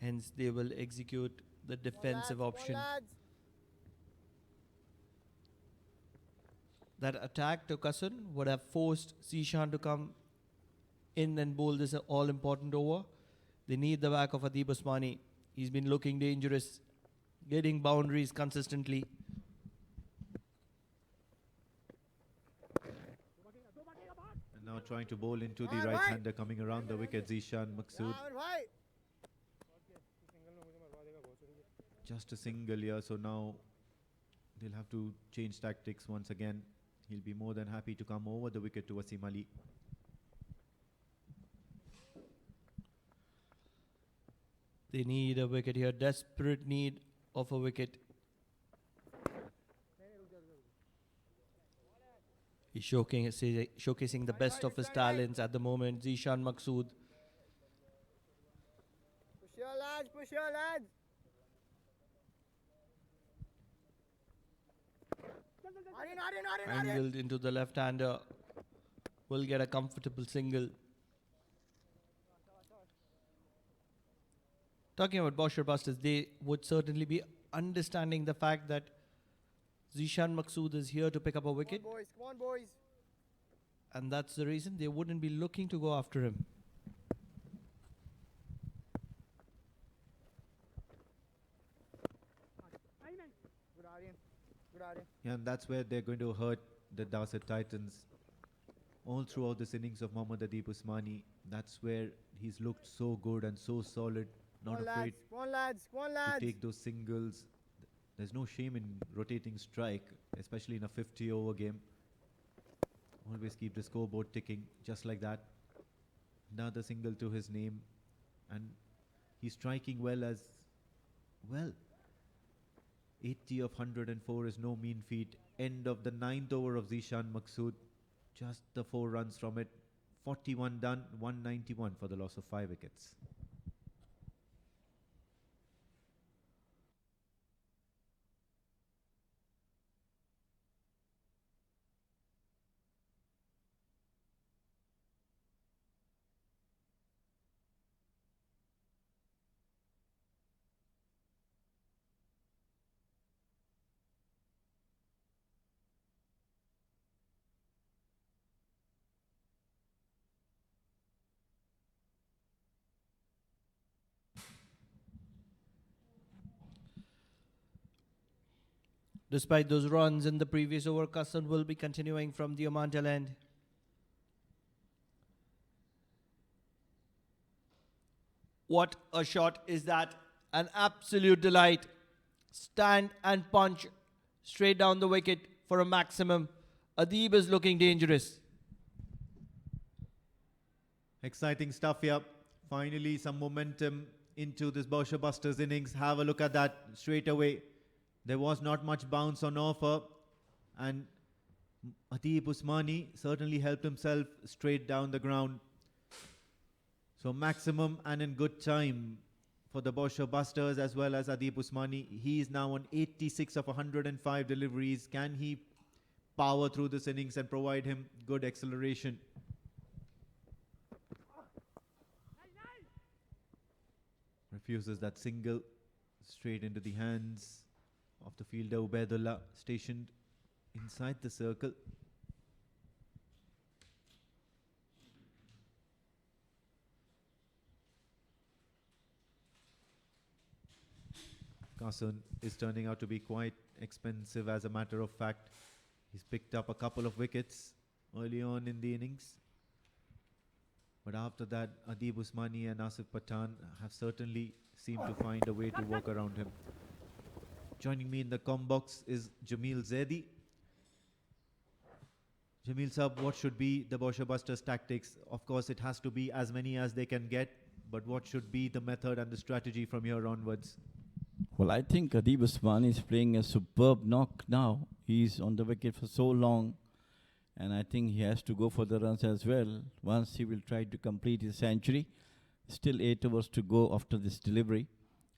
Hence, they will execute the defensive option. That attack to Kasun would have forced Zishan to come in and bowl this all-important over. They need the back of Adib Usmani. He's been looking dangerous, getting boundaries consistently. And now trying to bowl into the right-hander coming around the wicket, Zishan Maqsood. Just a single here, so now they'll have to change tactics once again. He'll be more than happy to come over the wicket to Wasim Ali. They need a wicket here, desperate need of a wicket. He's showcasing the best of his talents at the moment, Zishan Maqsood. Push your lads, push your lads. Angled into the left-hander. Will get a comfortable single. Talking about Bousher Busters, they would certainly be understanding the fact that Zishan Maqsood is here to pick up a wicket. Come on, boys. And that's the reason they wouldn't be looking to go after him. Good Aryan. Good Aryan. Yeah, and that's where they're going to hurt the Darsait Titans. All throughout this innings of Mohammad Adib Usmani, that's where he's looked so good and so solid, not afraid Come on, lads. Come on, to lads. take those singles. There's no shame in rotating strike, especially in a 50-over game. Always keep the scoreboard ticking, just like that. Another single to his name, and he's striking well as well. 80 of 104 is no mean feat. End of the 9th over of Zishan Maqsood. Just the 4 runs from it. 41 done, 191 for the loss of 5 wickets. Despite those runs in the previous over, Kasun will be continuing from the Oman tail end. What a shot is that? An absolute delight. Stand and punch straight down the wicket for a maximum. Adib is looking dangerous. Exciting stuff here. Finally, some momentum into this Bousher Busters innings. Have a look at that straight away. There was not much bounce on offer, and Adib Usmani certainly helped himself straight down the ground. So maximum and in good time for the Bousher Busters as well as Adib Usmani. He is now on 86 of 105 deliveries. Can he power through this innings and provide him good acceleration? Refuses that single, straight into the hands of the fielder Ubaidullah, stationed inside the circle. Kasun is turning out to be quite expensive, as a matter of fact. He's picked up a couple of wickets early on in the innings. But after that, Adib Usmani and Asif Pathan have certainly seemed to find a way to work around him. Joining me in the comm box is Jamil Zaidi. Jamil Saab, what should be the Bousher Busters tactics? Of course, it has to be as many as they can get, but what should be the method and the strategy from here onwards? Well, I think Adib Usman is playing a superb knock now. He's on the wicket for so long, and I think he has to go for the runs as well. Once he will try to complete his century. Still 8 overs to go after this delivery,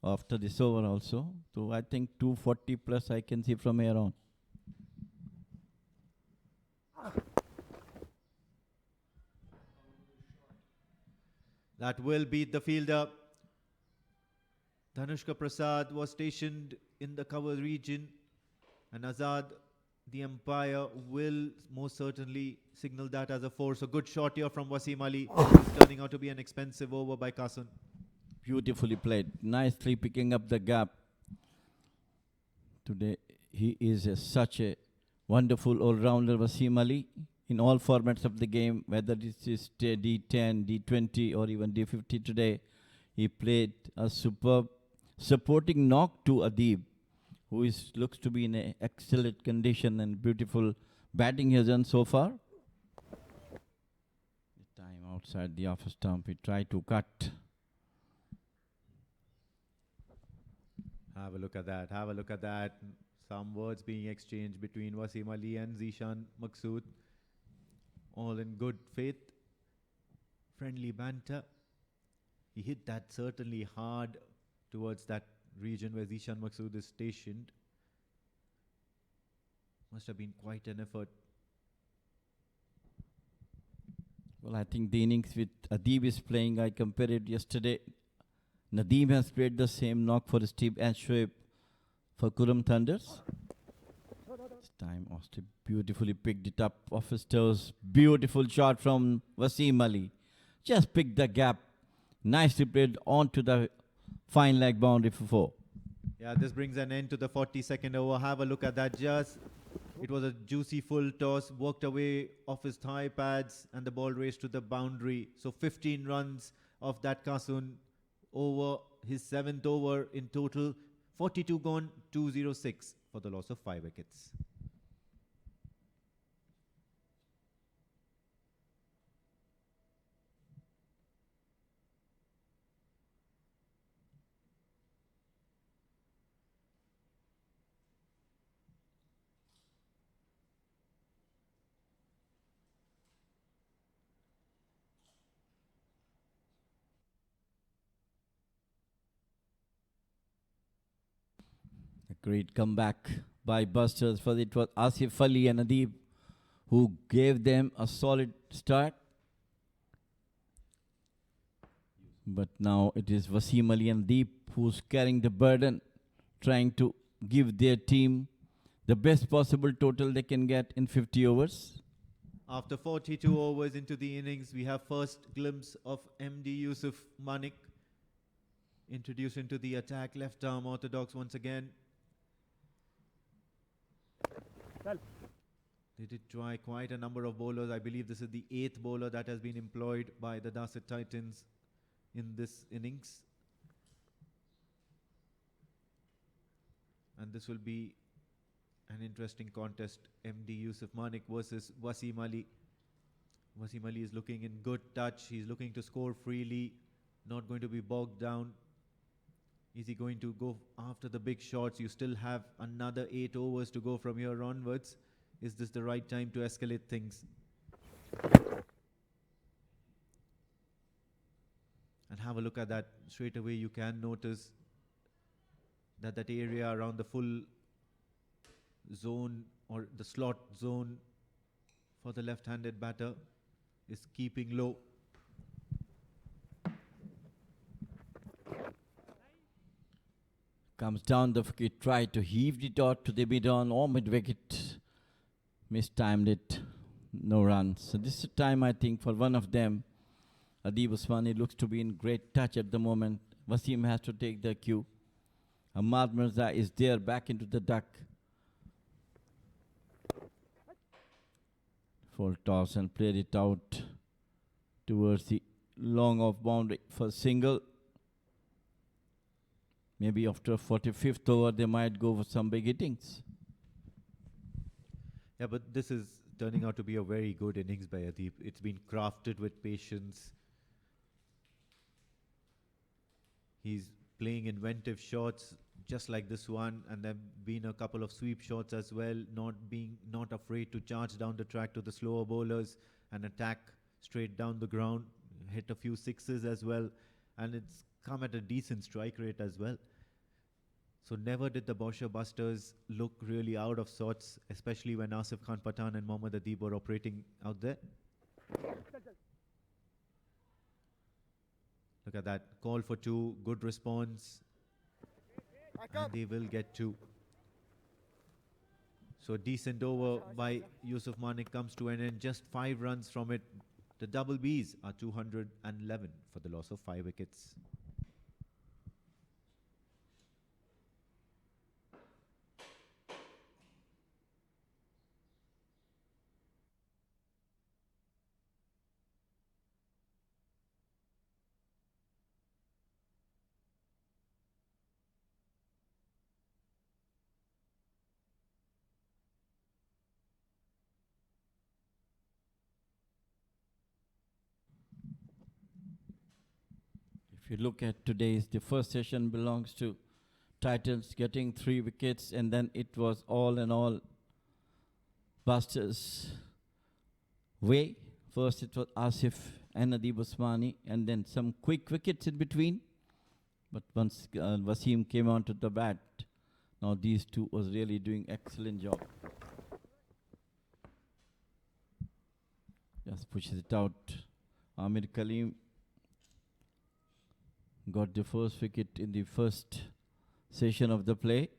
after this over also. So I think 240 plus I can see from here on. That will beat the fielder. Dhanushka Prasad was stationed in the cover region, and Azad, the umpire, will most certainly signal that as a 4. So good shot here from Wasim Ali. It's turning out to be an expensive over by Kasun. Beautifully played. Nicely picking up the gap. Today, he is such a wonderful all-rounder, Wasim Ali, in all formats of the game, whether it is D10, D20, or even D50 today. He played a superb supporting knock to Adib, who looks to be in an excellent condition, and beautiful batting he has done so far. The time outside the off stump, he tried to cut. Have a look at that. Have a look at that. Some words being exchanged between Wasim Ali and Zishan Maqsood. All in good faith. Friendly banter. He hit that certainly hard towards that region where Zishan Maqsood is stationed. Must have been quite an effort. Well, I think the innings with Adib is playing, I compared it yesterday. Nadeem has played the same knock for Steve and Shoaib for Kurum Thunders. This time Austin beautifully picked it up off his toes. Beautiful shot from Wasim Ali. Just picked the gap. Nicely played onto the fine leg boundary for 4. Yeah, this brings an end to the 42nd over. Have a look at that. It was a juicy full toss, worked away off his thigh pads, and the ball raced to the boundary. So 15 runs of that Kasun over his 7th over in total. 42 gone, 206 for the loss of 5 wickets. A great comeback by Busters, for it was Asif Ali and Adib who gave them a solid start. But now it is Wasim Ali and Deep who's carrying the burden, trying to give their team the best possible total they can get in 50 overs. After 42 overs into the innings, we have first glimpse of MD Yusuf Manik introduced into the attack. Left arm orthodox once again. They did try quite a number of bowlers. I believe this is the 8th bowler that has been employed by the Darsait Titans in this innings. And this will be an interesting contest. MD Yusuf Manik versus Wasim Ali. Wasim Ali is looking in good touch. He's looking to score freely, not going to be bogged down. Is he going to go after the big shots? You still have another 8 overs to go from here onwards. Is this the right time to escalate things? And have a look at that. Straight away you can notice that that area around the full zone or the slot zone for the left-handed batter is keeping low. Comes down the wicket, tried to heave it out to the mid-on or mid-wicket. Mistimed it, no runs. So this is a time, I think, for one of them. Adib Usmani looks to be in great touch at the moment. Wasim has to take the cue. Ahmad Mirza is there, back into the duck. Full toss and played it out towards the long off boundary for single. Maybe after 45th over, they might go for some big hittings. Yeah, but this is turning out to be a very good innings by Adib. It's been crafted with patience. He's playing inventive shots, just like this one, and there have been a couple of sweep shots as well, not afraid to charge down the track to the slower bowlers and attack straight down the ground, hit a few sixes as well, and it's come at a decent strike rate as well. So never did the Bousher Busters look really out of sorts, especially when Asif Khan Pathan and Mohammad Adib were operating out there. Look at that, call for two, good response, and they will get two. So a decent over by Yusuf Manik comes to an end, just 5 runs from it. The double Bs are 211 for the loss of 5 wickets. If you look at today's, the first session belongs to Titans getting 3 wickets, and then it was all in all Busters' way. First it was Asif and Adib Usmani, and then some quick wickets in between. But once Wasim came onto the bat, now these two was really doing excellent job. Just pushes it out. Amir Kaleem got the first wicket in the first session of the play.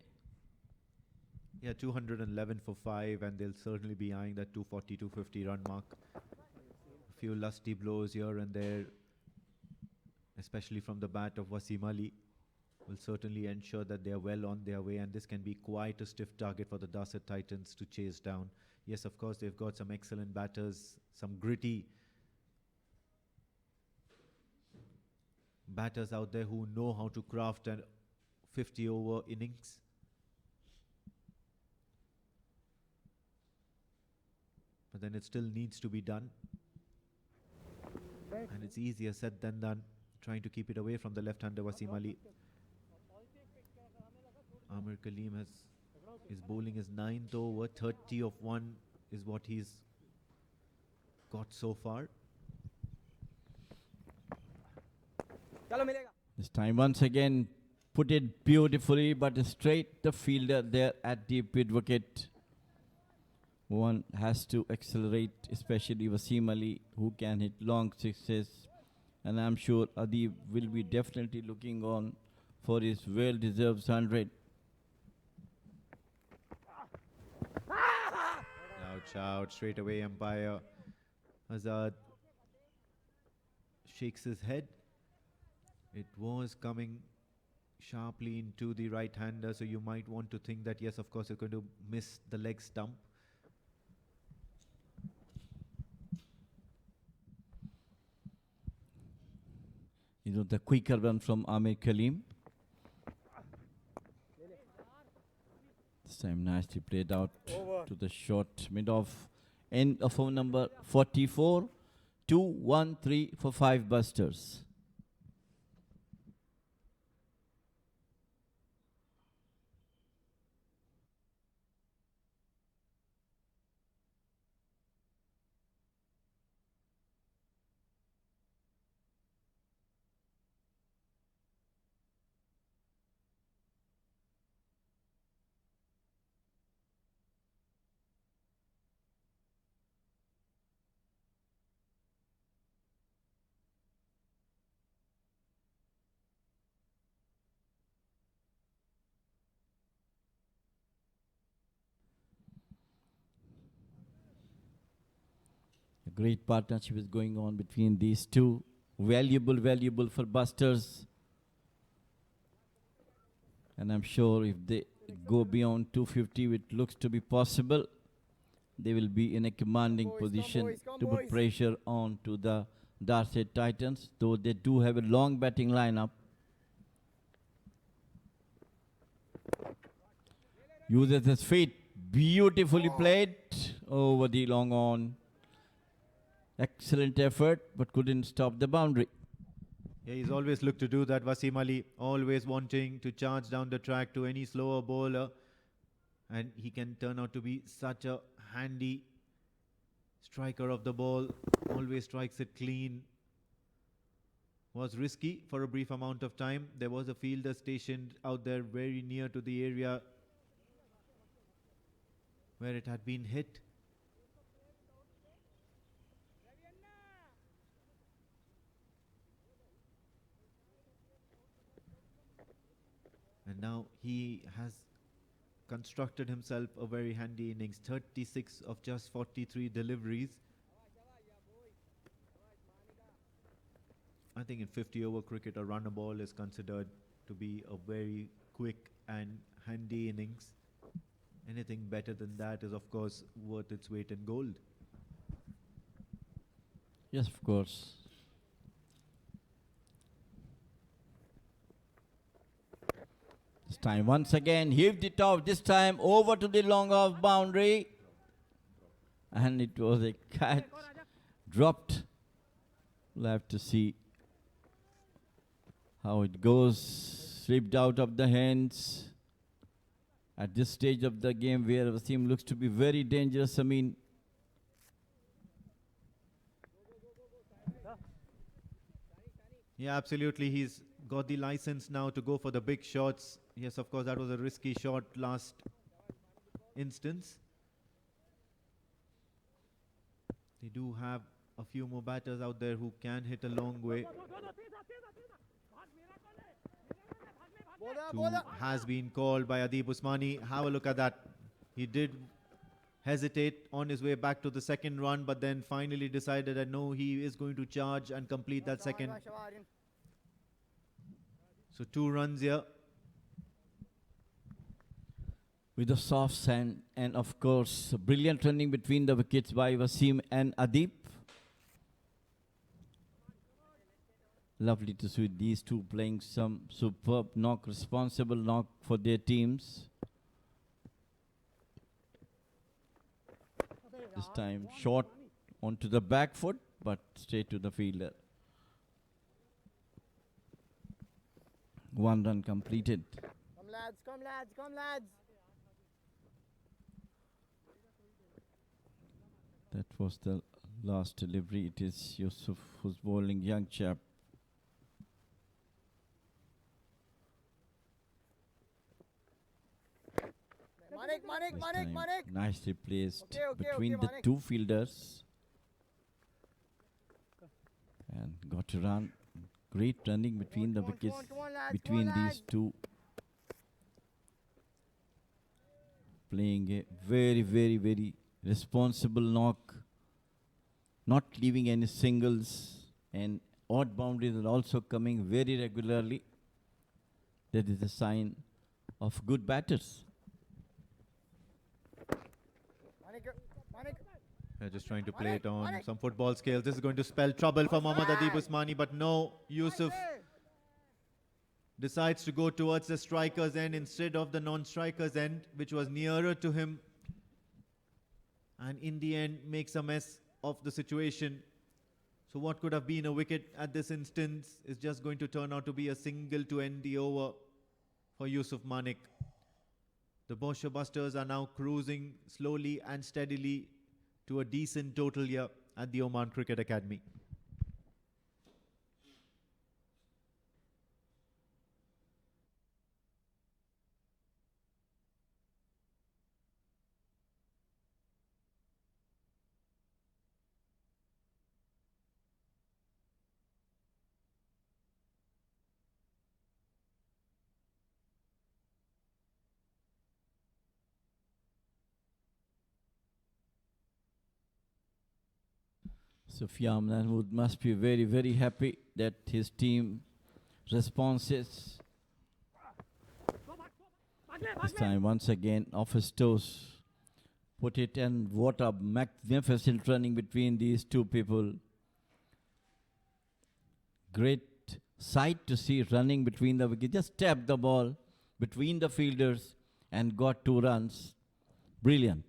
Yeah, 211 for 5, and they'll certainly be eyeing that 240, 250 run mark. A few lusty blows here and there, especially from the bat of Wasim Ali, will certainly ensure that they are well on their way, and this can be quite a stiff target for the Darsait Titans to chase down. Yes, of course, they've got some excellent batters, some gritty batters out there who know how to craft a 50-over innings. But then it still needs to be done. And it's easier said than done, trying to keep it away from the left-hander Wasim Ali. Amir Kaleem is bowling his 9th over, 30 of 1 is what he's got so far. This time once again put it beautifully, but straight the fielder there at the mid wicket. One has to accelerate, especially Wasim Ali, who can hit long sixes. And I'm sure Adib will be definitely looking on for his well-deserved 100. Ouch, ouch, straight away umpire Azad shakes his head. It was coming sharply into the right-hander, so you might want to think that, yes, of course, you're going to miss the leg stump. You know, the quicker run from Amir Kaleem. This time nicely played out to the short mid-off. End of over number 44. 2-1-3 for 5 Busters. A great partnership is going on between these two. Valuable for Busters. And I'm sure if they go beyond 250, which looks to be possible, they will be in a commanding position to put pressure on to the Darsait Titans, though they do have a long batting lineup. Uses his feet, beautifully played over the long on. Excellent effort, but couldn't stop the boundary. Yeah, he's always looked to do that, Wasim Ali, always wanting to charge down the track to any slower bowler. And he can turn out to be such a handy striker of the ball, always strikes it clean. Was risky for a brief amount of time. There was a fielder stationed out there very near to the area where it had been hit. And now he has constructed himself a very handy innings, 36 of just 43 deliveries. I think in 50 over cricket, a runner ball is considered to be a very quick and handy innings. Anything better than that is, of course, worth its weight in gold. Yes, of course. This time, once again, heaved it off. This time, over to the long off boundary. And it was a catch. Dropped. We'll have to see how it goes. Slipped out of the hands. At this stage of the game where Wasim looks to be very dangerous, I mean, Yeah, absolutely. He's got the license now to go for the big shots. Yes, of course, that was a risky shot last instance. They do have a few more batters out there who can hit a long way. Two has been called by Adib Usmani. Have a look at that. He did hesitate on his way back to the second run, but then finally decided that no, he is going to charge and complete that second. So 2 runs here. with a soft sand, and of course, a brilliant running between the wickets by Wasim and Adib. Lovely to see these two playing some superb knock, responsible knock for their teams. This time short onto the back foot, but straight to the fielder. 1 run completed. Come lads, come lads, come lads. That was the last delivery. It is Yusuf who's bowling, young chap. Manik. Nicely placed Okay, between the Manik. two fielders. And got to run. Great running between the wickets, lads, between come on, these two. Playing a very, very, very responsible knock. Not leaving any singles, and odd boundaries are also coming very regularly. That is a sign of good batters. Manik. They're just trying to play it on some football scales. This is going to spell trouble for Mohammad Adib Usmani, but no, Yusuf decides to go towards the striker's end instead of the non-striker's end, which was nearer to him. And in the end, makes a mess of the situation. So what could have been a wicket at this instance is just going to turn out to be a single to end the over for Yusuf Manik. The Bousher Busters are now cruising slowly and steadily to a decent total here at the Oman Cricket Academy. Sufyan Mahmood must be very, very happy that his team responses. This time once again off his toes. Put it, and what a magnificent running between these two people. Great sight to see running between the wickets. Just tapped the ball between the fielders and got 2 runs. Brilliant.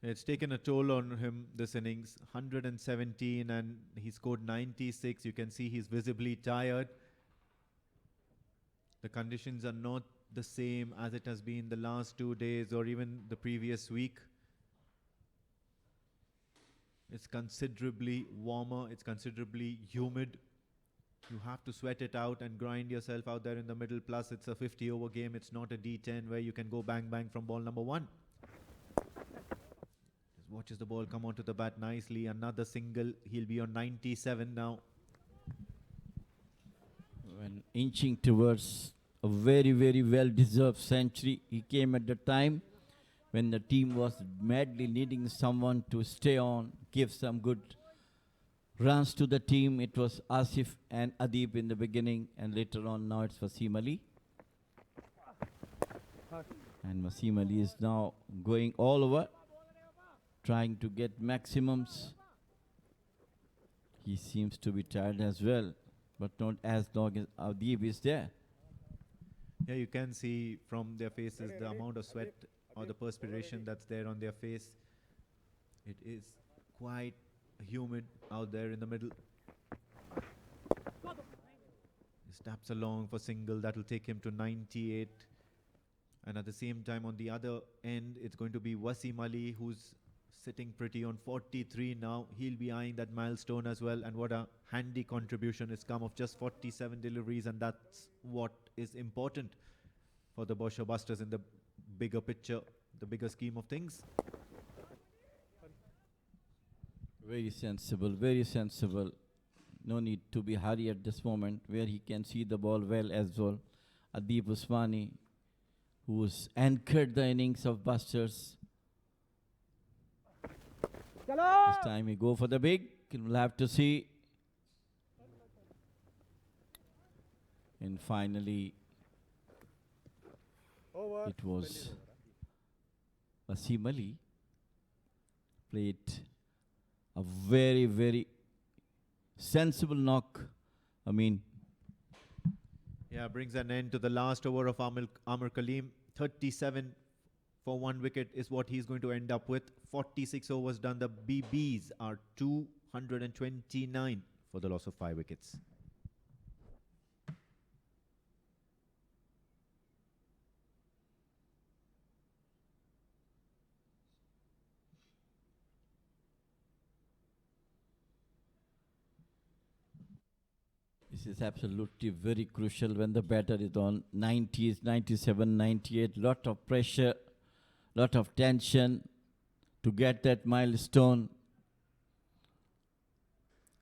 It's taken a toll on him this innings. 117 and he scored 96. You can see he's visibly tired. The conditions are not the same as it has been the last 2 days or even the previous week. It's considerably warmer. It's considerably humid. You have to sweat it out and grind yourself out there in the middle. Plus, it's a 50-over game. It's not a D10 where you can go bang bang from ball number 1. Just watches the ball come onto the bat nicely. Another single. He'll be on 97 now. When inching towards a very, very well-deserved century, he came at the time when the team was madly needing someone to stay on, give some good runs to the team. It was Asif and Adib in the beginning, and later on now it's Wasim Ali. And Wasim Ali is now going all over, trying to get maximums. He seems to be tired as well, but not as long as Adib is there. Yeah, you can see from their faces the amount of sweat or the perspiration that's there on their face. It is quite humid out there in the middle. He taps along for single. That will take him to 98. And at the same time, on the other end, it's going to be Wasim Ali, who's sitting pretty on 43 now. He'll be eyeing that milestone as well. And what a handy contribution has come of just 47 deliveries. And that's what is important for the Bousher Busters in the bigger picture, the bigger scheme of things. Very sensible, very sensible. No need to be hurry at this moment where he can see the ball well as well. Adib Usmani, who's anchored the innings of Busters. This time we go for the big. We'll have to see. And finally, it was Wasim Ali played a very, very sensible knock. I mean, Yeah, brings an end to the last over of Amr Kaleem. 37 for 1 wicket is what he's going to end up with. 46 overs done. The BBs are 229 for the loss of 5 wickets. this is absolutely very crucial when the batter is on 90s, 97, 98. Lot of pressure, lot of tension to get that milestone.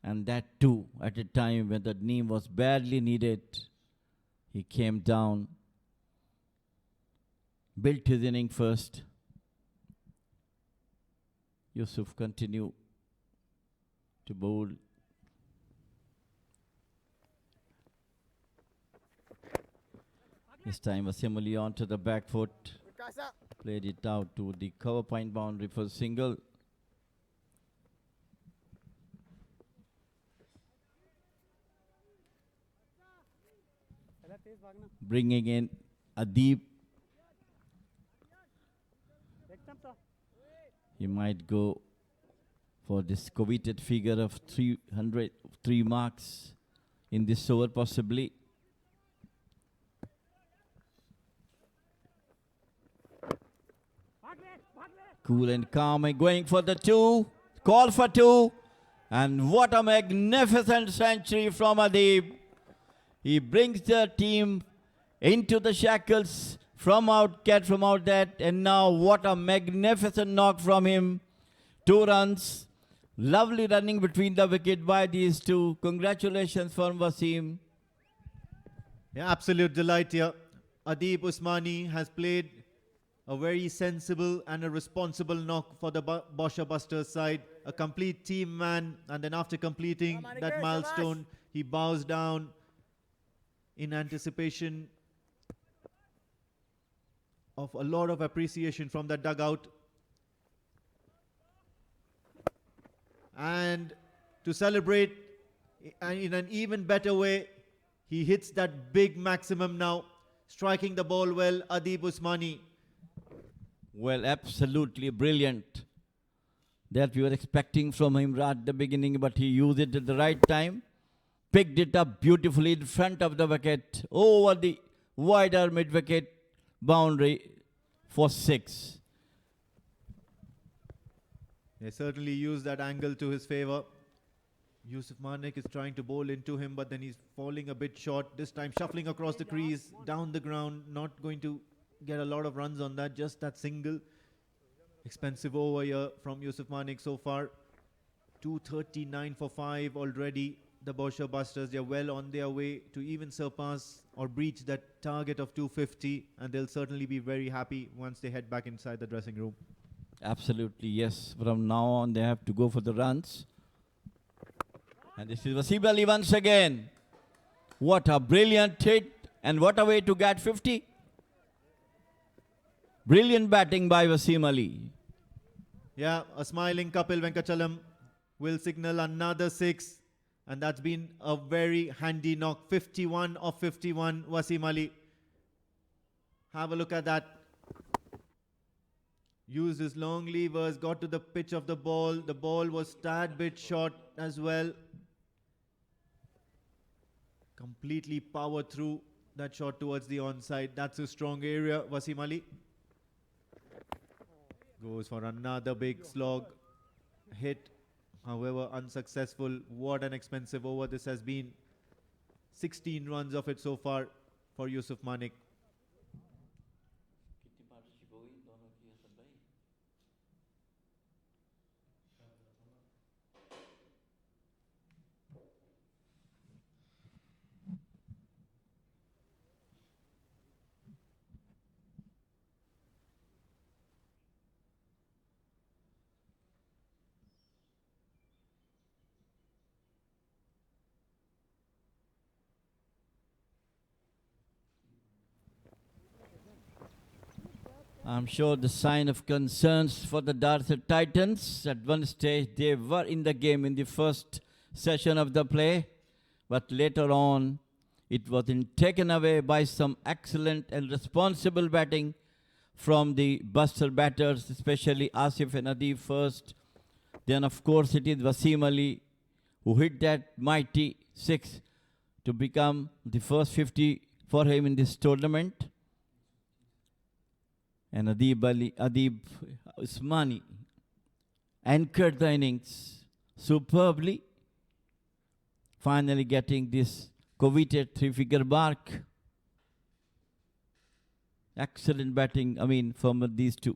And that too at a time when the neem was badly needed. He came down, built his inning first. Yusuf continued to bowl. This time Wasim Ali onto the back foot. Played it out to the cover point boundary for single. Bringing in Adib. He might go for this coveted figure of 303 marks in this over possibly. Cool and calm and going for the 2. Call for 2. And what a magnificent century from Adib. He brings the team into the shackles from out that, and now what a magnificent knock from him. 2 runs. Lovely running between the wicket by these two. Congratulations for Wasim. Yeah, absolute delight here. Adib Usmani has played a very sensible and a responsible knock for the Bousher Busters side. A complete team man, and then after completing that milestone, he bows down in anticipation of a lot of appreciation from the dugout. And to celebrate in an even better way, he hits that big maximum now, striking the ball well, Adib Usmani. Well, absolutely brilliant. that we were expecting from him right at the beginning, but he used it at the right time. Picked it up beautifully in front of the wicket, over the wider mid-wicket boundary for 6. They certainly used that angle to his favor. Yusuf Manik is trying to bowl into him, but then he's falling a bit short. This time shuffling across the crease, down the ground, not going to get a lot of runs on that, just that single. Expensive over here from Yusuf Manik so far. 239 for 5 already. The Bousher Busters, they're well on their way to even surpass or breach that target of 250, and they'll certainly be very happy once they head back inside the dressing room. Absolutely, yes. From now on, they have to go for the runs. And this is Wasim Ali once again. What a brilliant hit, and what a way to get 50. Brilliant batting by Wasim Ali. Yeah, a smiling Kapil Venkachalam will signal another 6. And that's been a very handy knock. 51 of 51, Wasim Ali. Have a look at that. Used his long levers, got to the pitch of the ball. The ball was tad bit short as well. Completely powered through that shot towards the onside. That's a strong area, Wasim Ali. Goes for another big slog. Hit. However, unsuccessful. What an expensive over this has been. 16 runs of it so far for Yusuf Manik. I'm sure the sign of concerns for the Darsait Titans. At one stage, they were in the game in the first session of the play, but later on, it was taken away by some excellent and responsible batting from the Buster batters, especially Asif and Adib first. Then, of course, it is Wasim Ali who hit that mighty 6 to become the first 50 for him in this tournament. And Adib Usmani anchored the innings superbly, finally getting this coveted 3-figure mark. Excellent batting, from these two.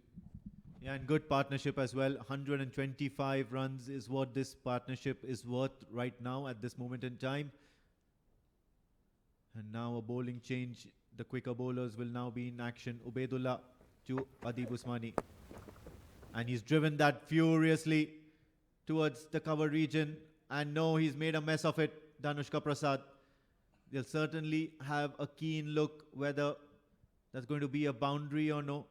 Yeah, and good partnership as well. 125 runs is what this partnership is worth right now at this moment in time. And now a bowling change. The quicker bowlers will now be in action. Ubaidullah to Adib Usmani. And he's driven that furiously towards the cover region. And no, he's made a mess of it, Danushka Prasad. They'll certainly have a keen look whether that's going to be a boundary or no.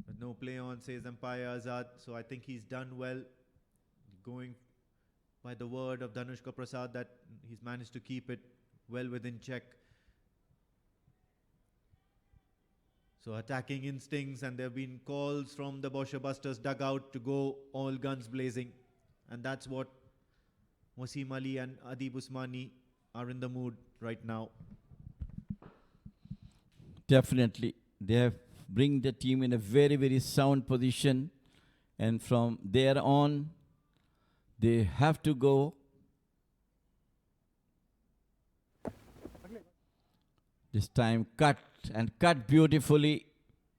But no play on, says umpire Azad. So I think he's done well, going by the word of Danushka Prasad that he's managed to keep it well within check. So attacking instincts, and there have been calls from the Bousher Busters dugout to go all guns blazing. And that's what Wasim Ali and Adib Usmani are in the mood right now. Definitely. They have bring the team in a very, very sound position. And from there on, they have to go. This time cut beautifully.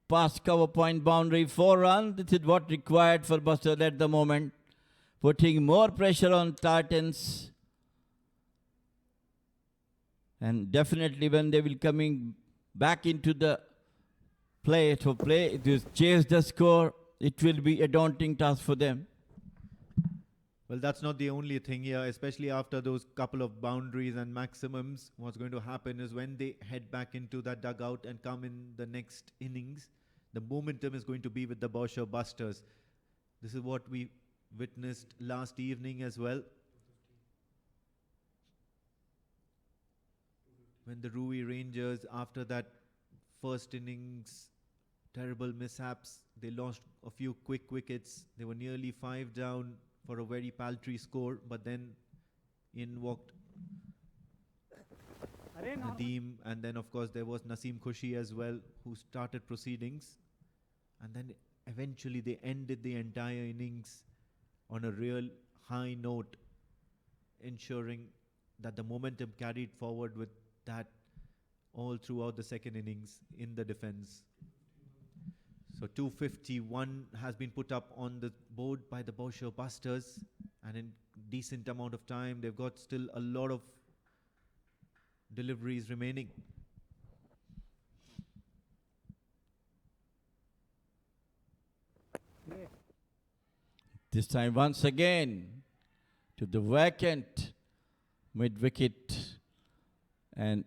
Past cover point boundary, 4 runs. This is what required for Buster at the moment. Putting more pressure on Titans. And definitely when they will coming back into the play, to chase the score, it will be a daunting task for them. Well, that's not the only thing here, especially after those couple of boundaries and maximums. What's going to happen is when they head back into that dugout and come in the next innings, the momentum is going to be with the Bousher Busters. This is what we witnessed last evening as well. When the Rui Rangers, after that first innings terrible mishaps. They lost a few quick wickets. They were nearly 5 down for a very paltry score, but then in walked Nadeem, and then of course there was Naseem Khushi as well, who started proceedings, and then eventually they ended the entire innings on a real high note, ensuring that the momentum carried forward with that all throughout the second innings in the defense. So 251 has been put up on the board by the Bousher Busters, and in decent amount of time they've got still a lot of deliveries remaining. This time once again to the vacant mid-wicket and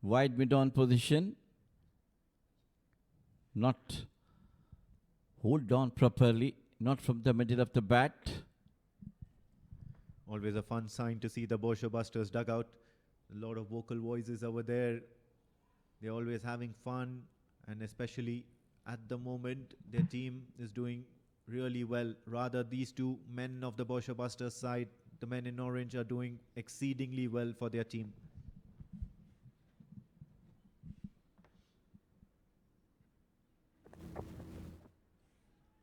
wide mid-on position. Not hold on properly, not from the middle of the bat. Always a fun sign to see the Bousher Busters dugout. A lot of vocal voices over there. They're always having fun, and especially at the moment, their team is doing really well. Rather, these two men of the Bousher Busters side, the men in orange, are doing exceedingly well for their team.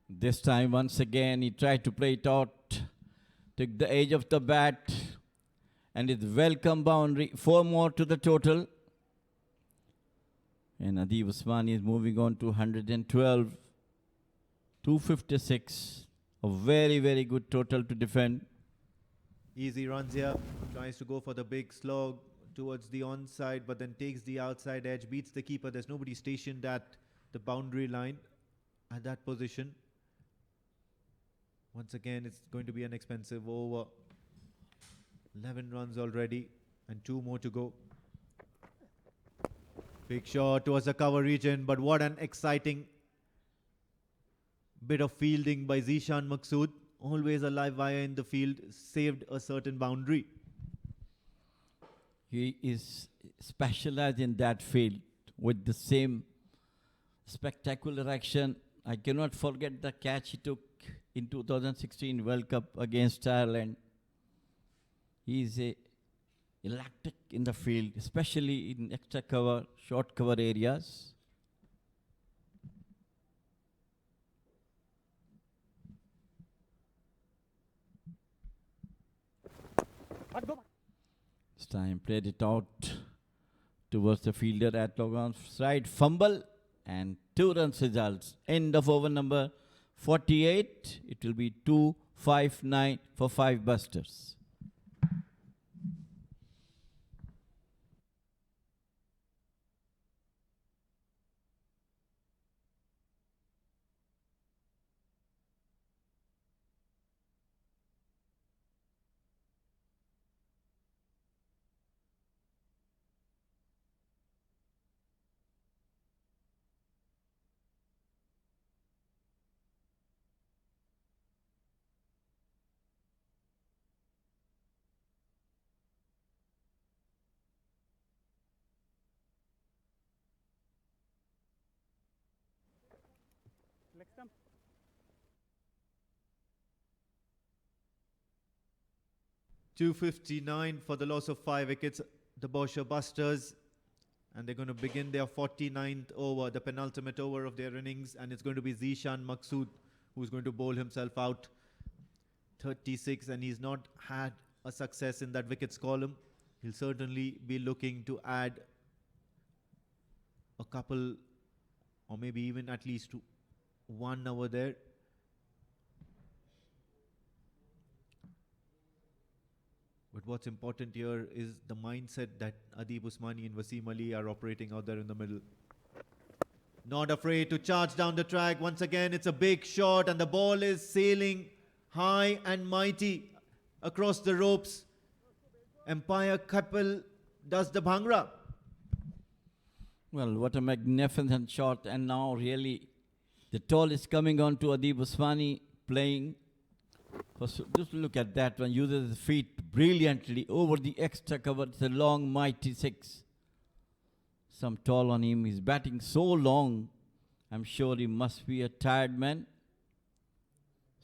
This time once again he tried to play it out, took the edge of the bat, and it's welcome boundary, 4 more to the total. And Adib Usmani is moving on to 112, 256, a very, very good total to defend. Easy runs here, tries to go for the big slog towards the onside, but then takes the outside edge, beats the keeper. There's nobody stationed at the boundary line at that position. Once again, it's going to be an expensive over. 11 runs already and 2 more to go. Big shot towards the cover region, but what an exciting bit of fielding by Zishan Maqsood. Always a live wire in the field, saved a certain boundary. He is specialized in that field with the same spectacular action. I cannot forget the catch he took in 2016 World Cup against Ireland. He is electric in the field, especially in extra cover, short cover areas. This time played it out towards the fielder at Logan's side. Fumble and 2 runs results. End of over number 48. It will be 2-5-9 for 5 busters. Leg stump. .259 for the loss of 5 wickets, the Bousher Busters, and they're going to begin their 49th over, the penultimate over of their innings, and it's going to be Zishan Maqsood who's going to bowl himself out. 36, and he's not had a success in that wickets column. He'll certainly be looking to add a couple, or maybe even at least 1 over there. But what's important here is the mindset that Adib Usmani and Wasim Ali are operating out there in the middle. Not afraid to charge down the track. Once again, it's a big shot and the ball is sailing high and mighty across the ropes. Empire Kapil does the bhangra. Well, what a magnificent shot. And now really the toll is coming on to Adib Usmani playing. Just look at that one. Uses his feet brilliantly over the extra cover. It's a long, mighty 6. Some toll on him. He's batting so long I'm sure he must be a tired man.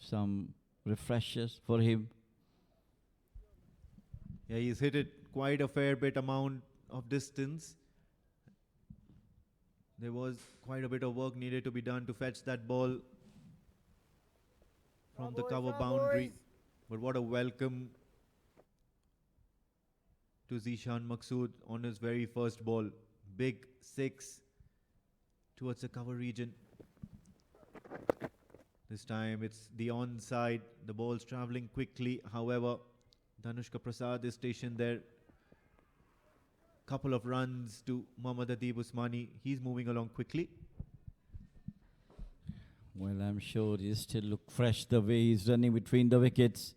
Some refreshers for him. Yeah, he's hit it quite a fair bit amount of distance. There was quite a bit of work needed to be done to fetch that ball from the cover boundary. But what a welcome to Zishan Maqsood on his very first ball. Big six towards the cover region. This time it's the onside. The ball's traveling quickly. However, Dhanushka Prasad is stationed there. Couple of runs to Mohammad Adib Usmani. He's moving along quickly. Well, I'm sure he still look fresh the way he's running between the wickets,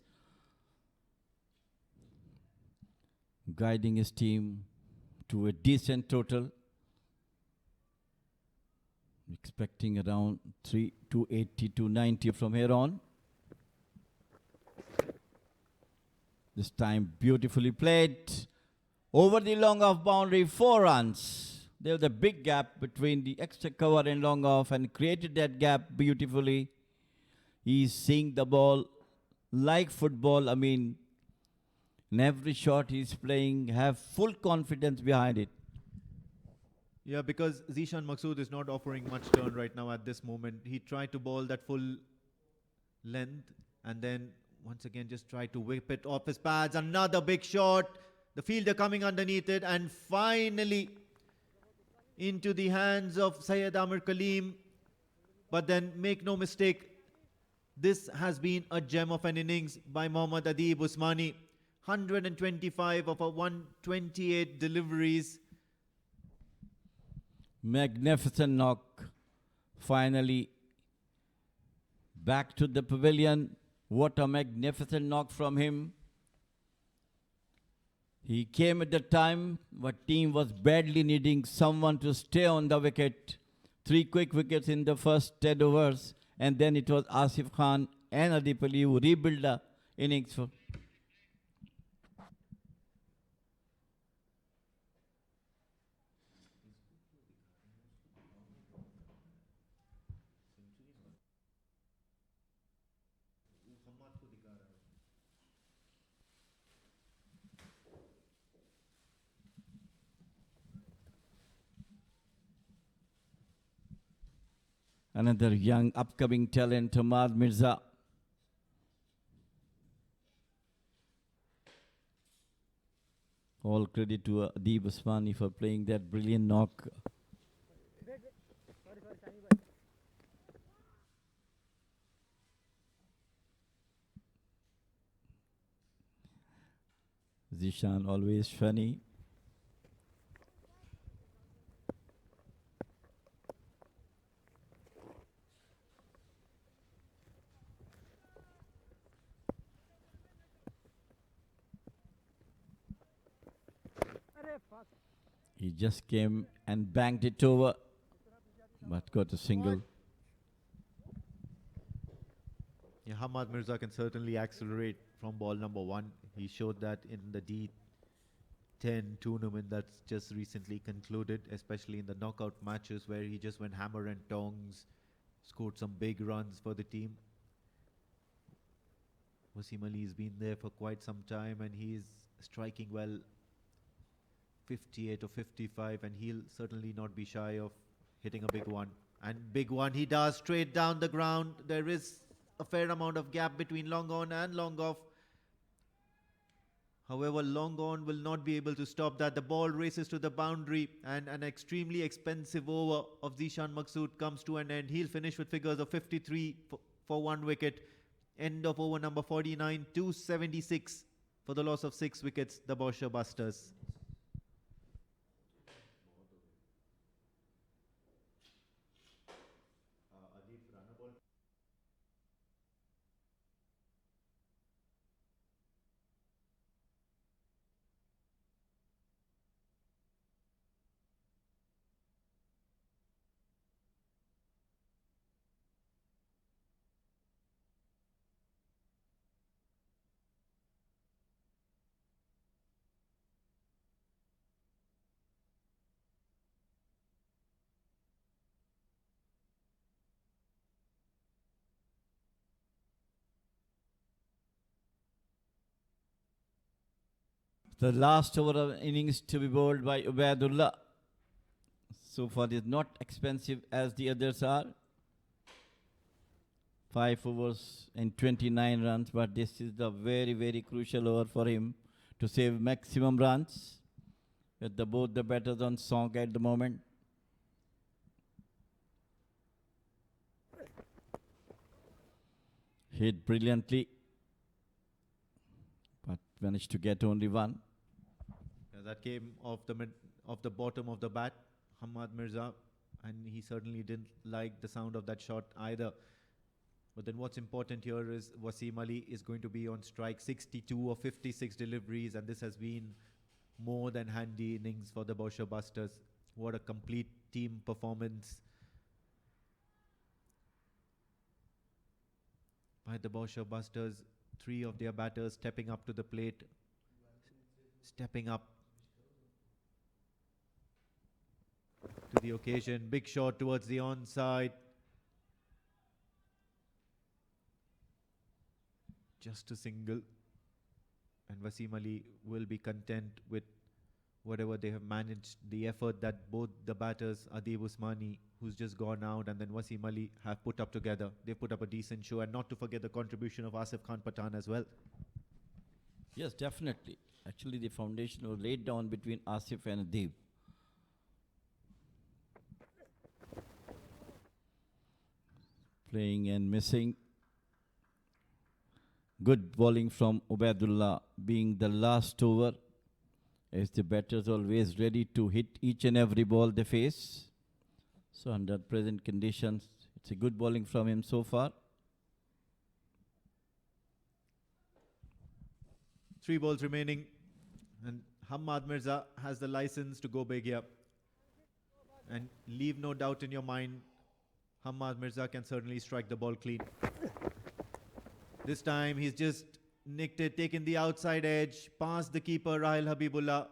guiding his team to a decent total. Expecting around 280 to 90 from here on. This time beautifully played. Over the long off boundary, 4 runs. There was a big gap between the extra cover and long off and created that gap beautifully. He's seeing the ball like football. I mean, in every shot he's playing, have full confidence behind it. Yeah, because Zishan Maqsood is not offering much turn right now at this moment. He tried to bowl that full length and then once again just tried to whip it off his pads. Another big shot. The fielder coming underneath it and finally into the hands of Syed Amir Kaleem. But then make no mistake, this has been a gem of an innings by Mohammad Adib Usmani. 125 of a 128 deliveries. Magnificent knock. Finally back to the pavilion. What a magnificent knock from him. He came at the time, but team was badly needing someone to stay on the wicket. 3 quick wickets in the first 10 overs, and then it was Asif Khan and Adip Ali who rebuilt the innings for. Another young upcoming talent, Hamad Mirza. All credit to Adib Usmani for playing that brilliant knock. Zishan always funny. He just came and banged it over, but got a single. Yeah, Hamad Mirza can certainly accelerate from ball number 1. He showed that in the D10 tournament that's just recently concluded, especially in the knockout matches where he just went hammer and tongs, scored some big runs for the team. Wasim Ali's been there for quite some time and he's striking well. 58 or 55, and he'll certainly not be shy of hitting a big one. And big one he does, straight down the ground. There is a fair amount of gap between long on and long off. However, long on will not be able to stop that. The ball races to the boundary and an extremely expensive over of Zishan Maqsood comes to an end. He'll finish with figures of 53 for 1 wicket. End of over number 49, 276 for the loss of 6 wickets, the Bousher Busters. The last over of innings to be bowled by Ubaidullah. So far is not expensive as the others are. 5 overs and 29 runs, but this is the very, very crucial over for him to save maximum runs. With both the batters on song at the moment. Hit brilliantly, but managed to get only one. That came off the bottom of the bat, Hamad Mirza, and he certainly didn't like the sound of that shot either. But then what's important here is Wasim Ali is going to be on strike. 62 of 56 deliveries, and this has been more than handy innings for the Bousher Busters. What a complete team performance by the Bousher Busters. 3 of their batters stepping up to the plate, stepping up to the occasion. Big shot towards the onside. Just a single. And Wasim Ali will be content with whatever they have managed. The effort that both the batters, Adib Usmani, who's just gone out, and then Wasim Ali have put up together. They've put up a decent show, and not to forget the contribution of Asif Khan Pathan as well. Yes, definitely. Actually, the foundation was laid down between Asif and Adib. Playing and missing. Good bowling from Ubaidullah, being the last over, as the batters always ready to hit each and every ball they face. So under present conditions, it's a good bowling from him so far. 3 balls remaining, and Hamad Mirza has the license to go big here. And leave no doubt in your mind, Hamad Mirza can certainly strike the ball clean. This time he's just nicked it, taken the outside edge, past the keeper, Rahil Habibullah.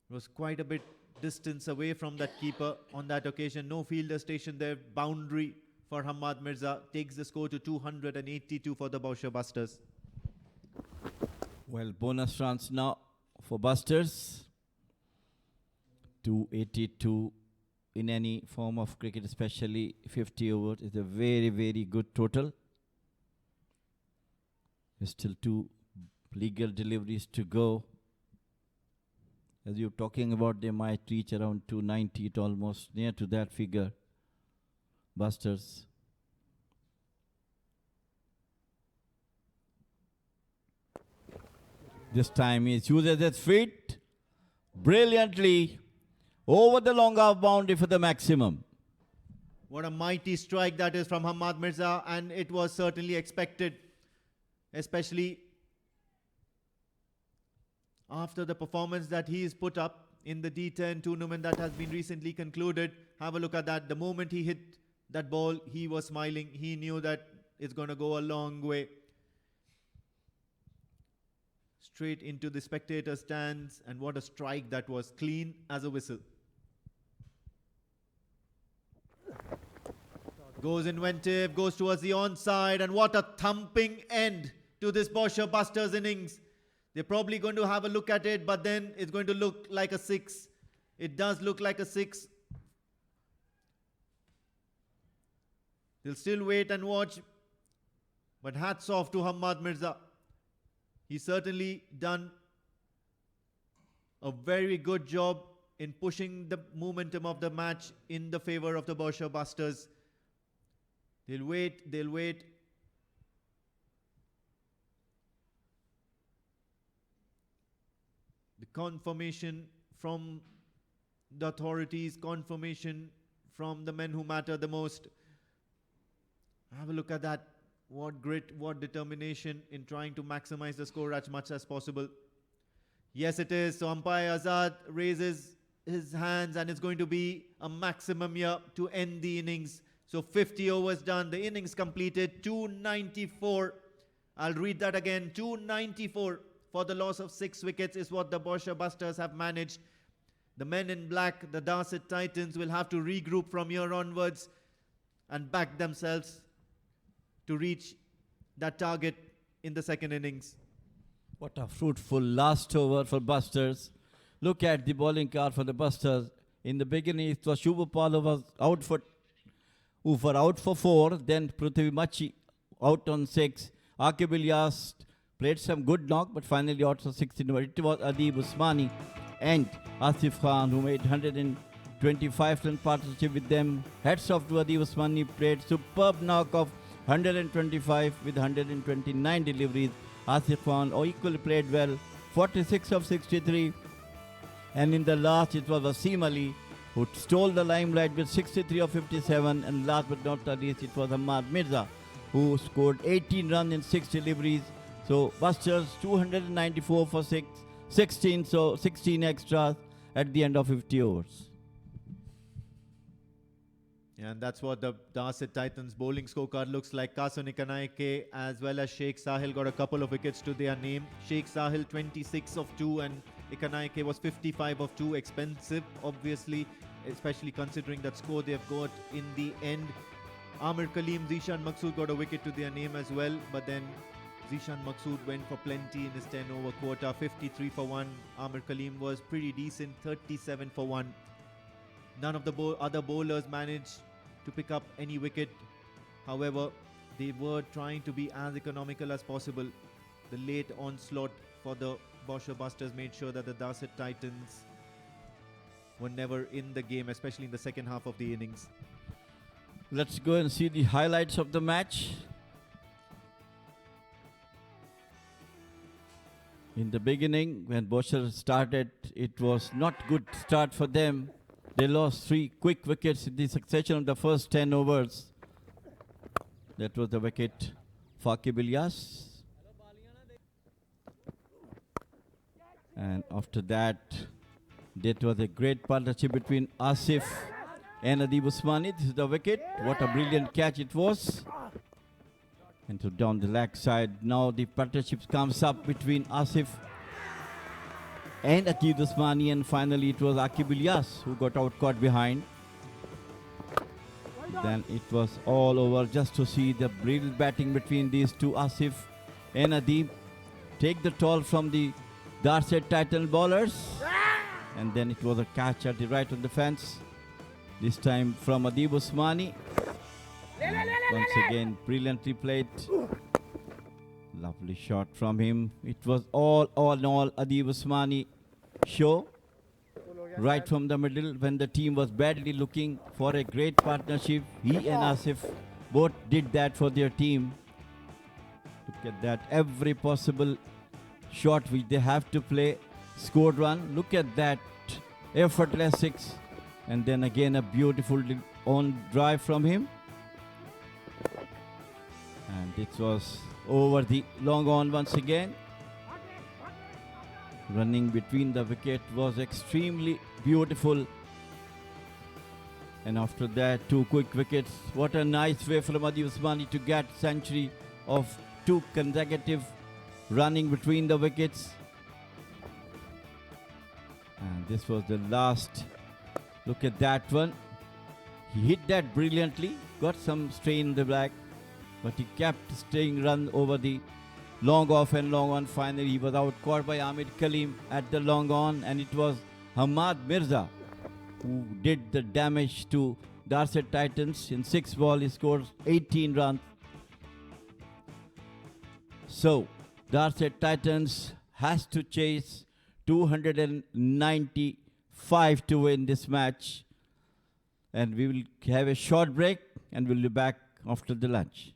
It was quite a bit distance away from that keeper on that occasion. No fielder stationed there. Boundary for Hamad Mirza takes the score to 282 for the Bousher Busters. Well, bonus runs now for Busters. 282 in any form of cricket, especially 50 overs, is a very, very good total. There's still 2 legal deliveries to go. As you're talking about, they might reach around 290, it almost near to that figure. Busters. This time he uses his feet brilliantly over the long off boundary for the maximum. What a mighty strike that is from Hamad Mirza, and it was certainly expected, especially after the performance that he's put up in the D10 tournament that has been recently concluded. Have a look at that. The moment he hit that ball, he was smiling. He knew that it's going to go a long way. Straight into the spectator stands, and what a strike that was. Clean as a whistle. Goes inventive, goes towards the onside, and what a thumping end to this Bousher Busters innings. They're probably going to have a look at it, but then it's going to look like a 6. It does look like a 6. They'll still wait and watch, but hats off to Hamad Mirza. He's certainly done a very good job in pushing the momentum of the match in the favor of the Bousher Busters. They'll wait, they'll wait. The confirmation from the authorities, confirmation from the men who matter the most. Have a look at that. What grit, what determination in trying to maximize the score as much as possible. Yes, it is. So umpire Azad raises his hands, and it's going to be a maximum here to end the innings. So 50 overs done. The innings completed. 294. I'll read that again. 294 for the loss of 6 wickets is what the Bousher Busters have managed. The men in black, the Darsait Titans, will have to regroup from here onwards and back themselves to reach that target in the second innings. What a fruitful last over for Busters. Look at the bowling card for the Busters. In the beginning, it was Shubhapal was out for out for 4. Then Prithvi Machi out on 6. Akib Ilyas played some good knock, but finally out for 16. It was Adib Usmani and Asif Khan who made 125 run partnership with them. Hats off to Adib Usmani, played superb knock of 125 with 129 deliveries. Asif Khan equally played well, 46 of 63. And in the last, it was Wasim Ali who stole the limelight with 63 of 57. And last but not least, it was Ahmad Mirza who scored 18 runs in 6 deliveries. So Busters 294 for 16, so 16 extras at the end of 50 overs. And that's what the Darsait Titans bowling scorecard looks like. Kasuni Kanaike as well as Sheikh Sahil got a couple of wickets to their name. Sheikh Sahil 26 of 2 and Ikanaike was 55 of 2. Expensive, obviously, especially considering that score they've got in the end. Amir Kaleem, Zishan Maqsood got a wicket to their name as well, but then Zishan Maqsood went for plenty in his 10 over quota, 53 for 1. Amir Kaleem was pretty decent, 37 for 1. None of the other bowlers managed to pick up any wicket. However, they were trying to be as economical as possible. The late onslaught for the Bousher Busters made sure that the Darsait Titans were never in the game, especially in the second half of the innings. Let's go and see the highlights of the match. In the beginning, when Bousher started, it was not good start for them. They lost 3 quick wickets in the succession of the first 10 overs. That was the wicket for Akib Ilyas. And after that, that was a great partnership between Asif and Adib Usmani. This is the wicket. What a brilliant catch it was. And so down the leg side, now the partnership comes up between Asif and Akib Usmani, and finally it was Akib Ilyas who got out caught behind. Then it was all over just to see the brilliant batting between these two, Asif and Adib. Take the toll from the Darsait Titan bowlers. And then it was a catch at the right of the fence. This time from Adib Usmani. And once again, brilliantly played. Lovely shot from him. It was all in all Adib Usmani show. Right from the middle, when the team was badly looking for a great partnership, he and Asif both did that for their team. Look at that. Every possible shot which they have to play, scored run. Look at that. Effortless 6. And then again a beautiful on drive from him. And it was over the long on once again. Running between the wicket was extremely beautiful. And after that, 2 quick wickets. What a nice way from Adib Usmani to get century of 2 consecutive running between the wickets. And this was the last. Look at that one. He hit that brilliantly. Got some strain in the back. But he kept staying run over the long off and long on. Finally, he was out caught by Amir Kaleem at the long on. And it was Ahmad Mirza who did the damage to Darsait Titans. In 6 balls, he scored 18 runs. So, Darsait Titans has to chase 295 to win this match. And we will have a short break and we'll be back after the lunch.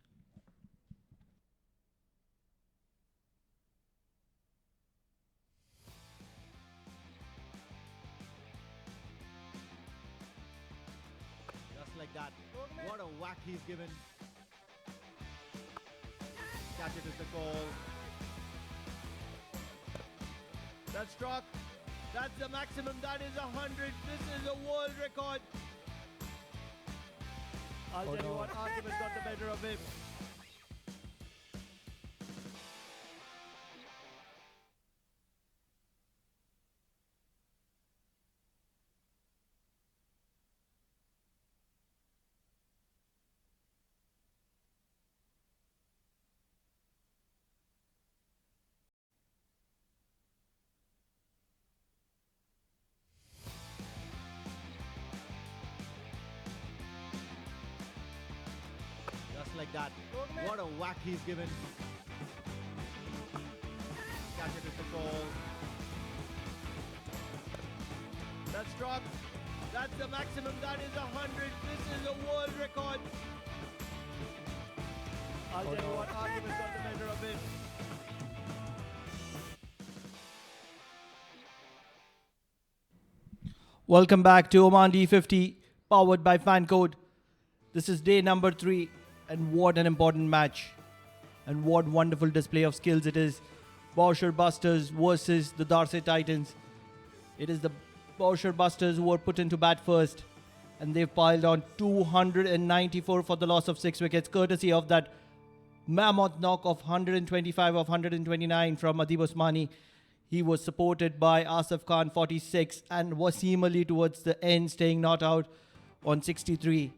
Just like that. What a whack he's given. Catch it is the call. That's struck. That's the maximum. That is 100. This is a world record. I'll tell you what, Akib has got the better of him. What a whack he's given. Catch it with the ball. That's dropped. That's the maximum. That is 100. This is a world record. I'll tell you what, arguments got the better of it. Welcome back to Oman D50, powered by Fancode. This is day number 3, and what an important match. And what wonderful display of skills it is. Bousher Busters versus the Darsait Titans. It is the Bousher Busters who were put into bat first, and they've piled on 294 for the loss of 6 wickets, courtesy of that mammoth knock of 125 of 129 from Adib Osmani. He was supported by Asif Khan 46 and Wasim Ali towards the end, staying not out on 63.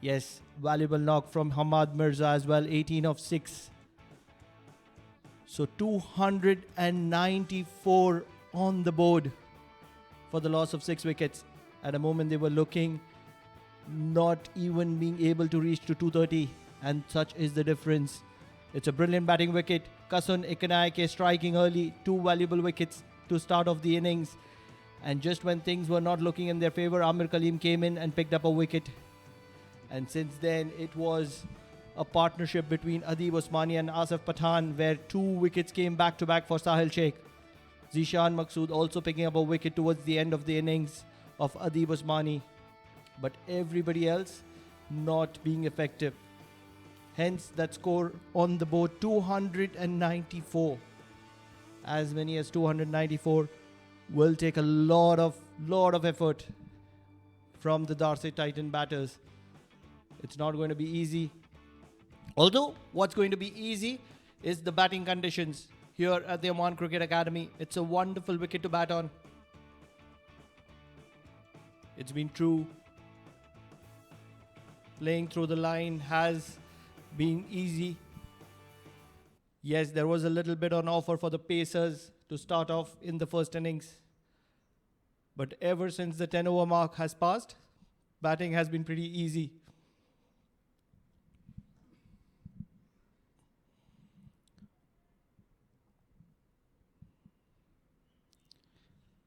Yes, valuable knock from Hamad Mirza as well, 18 of 6. So 294 on the board for the loss of 6 wickets. At a moment they were looking not even being able to reach to 230, and such is the difference. It's a brilliant batting wicket. Kasun Ikanaike striking early, 2 valuable wickets to start off the innings. And just when things were not looking in their favour, Amir Kaleem came in and picked up a wicket. And since then, it was a partnership between Adib Osmani and Asif Pathan, where 2 wickets came back to back for Sahil Sheikh. Zishan Maqsood also picking up a wicket towards the end of the innings of Adib Osmani. But everybody else not being effective. Hence that score on the board, 294. As many as 294 will take a lot of effort from the Darsait Titan batters. It's not going to be easy. Although what's going to be easy is the batting conditions here at the Oman Cricket Academy. It's a wonderful wicket to bat on. It's been true. Playing through the line has been easy. Yes, there was a little bit on offer for the Pacers to start off in the first innings. But ever since the 10 over mark has passed, batting has been pretty easy.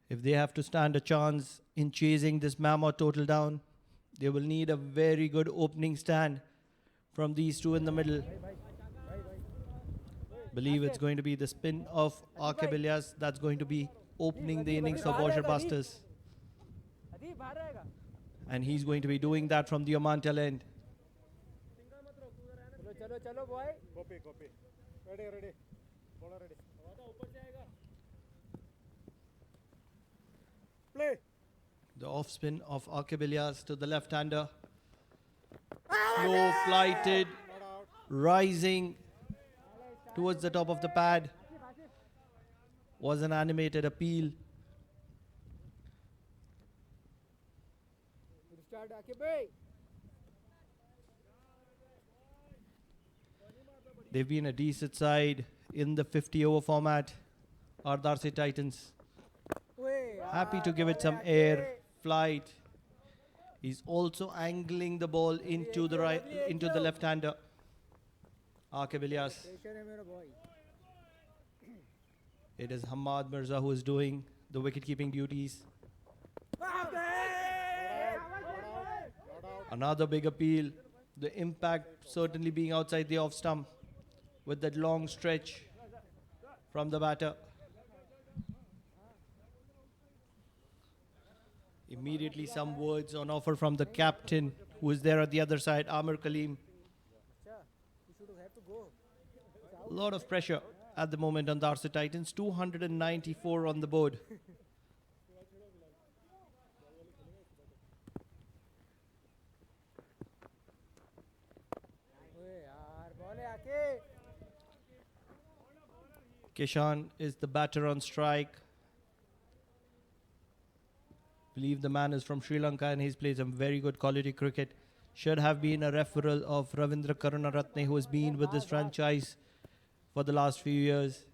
If they have to stand a chance in chasing this mammoth total down, they will need a very good opening stand from these two in the middle. Believe it's going to be the spin of Aqib Ilyas that's going to be opening the innings for Bousher Busters. And he's going to be doing that from the Oman tail end. चलो boy Copy. Ready. Bowler ready. Play. The off spin of Aqib Ilyas to the left-hander. Slow flighted, rising towards the top of the pad. Was an animated appeal. Start आके भाई They've been a decent side in the 50 over format. Our Darsait Titans happy to give it some air, flight. He's also angling the ball into the right, into the left-hander. Aqib Ilyas. Pressure है मेरा boy It is Hamad Mirza who is doing the wicket-keeping duties. Another big appeal. The impact certainly being outside the off stump with that long stretch from the batter. Immediately some words on offer from the captain who is there at the other side, Amir Kaleem. you should have to go A lot of pressure at the moment on Darsait Titans. 294 on the board. ओए यार ball है आके Kishan is the batter on strike. Believe the man is from Sri Lanka and he's played some very good quality cricket. Should have been a referral of Ravindra Karunaratne, who has been with this franchise for the last few years.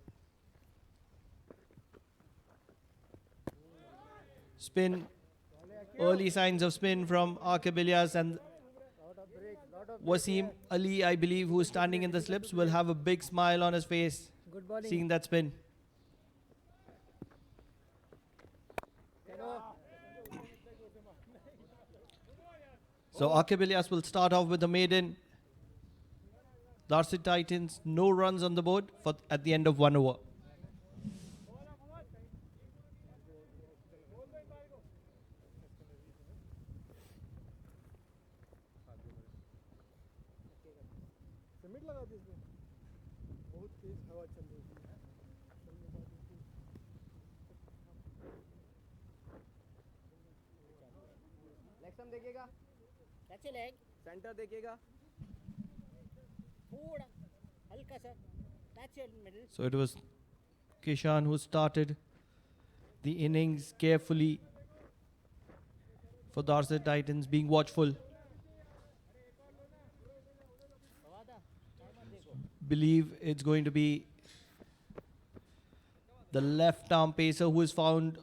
Spin. Early signs of spin from Aqib Ilyas, and Wasim Ali, I believe, who is standing in the slips, will have a big smile on his face Good bowling. seeing that spin. So Akib Ilyas will start off with the maiden. Darsait Titans, no runs on the board for at the end of 1 over. Cement लगा दी इसमें बहुत तेज हवा चल रही थी चलने का leg देखिएगा कैसे लेग सेंटर देखिएगा थोड़ा हल्का सा touch middle So it was Kishan who started the innings carefully for Darsait Titans, being watchful. Believe it's going to be the left arm pacer who has found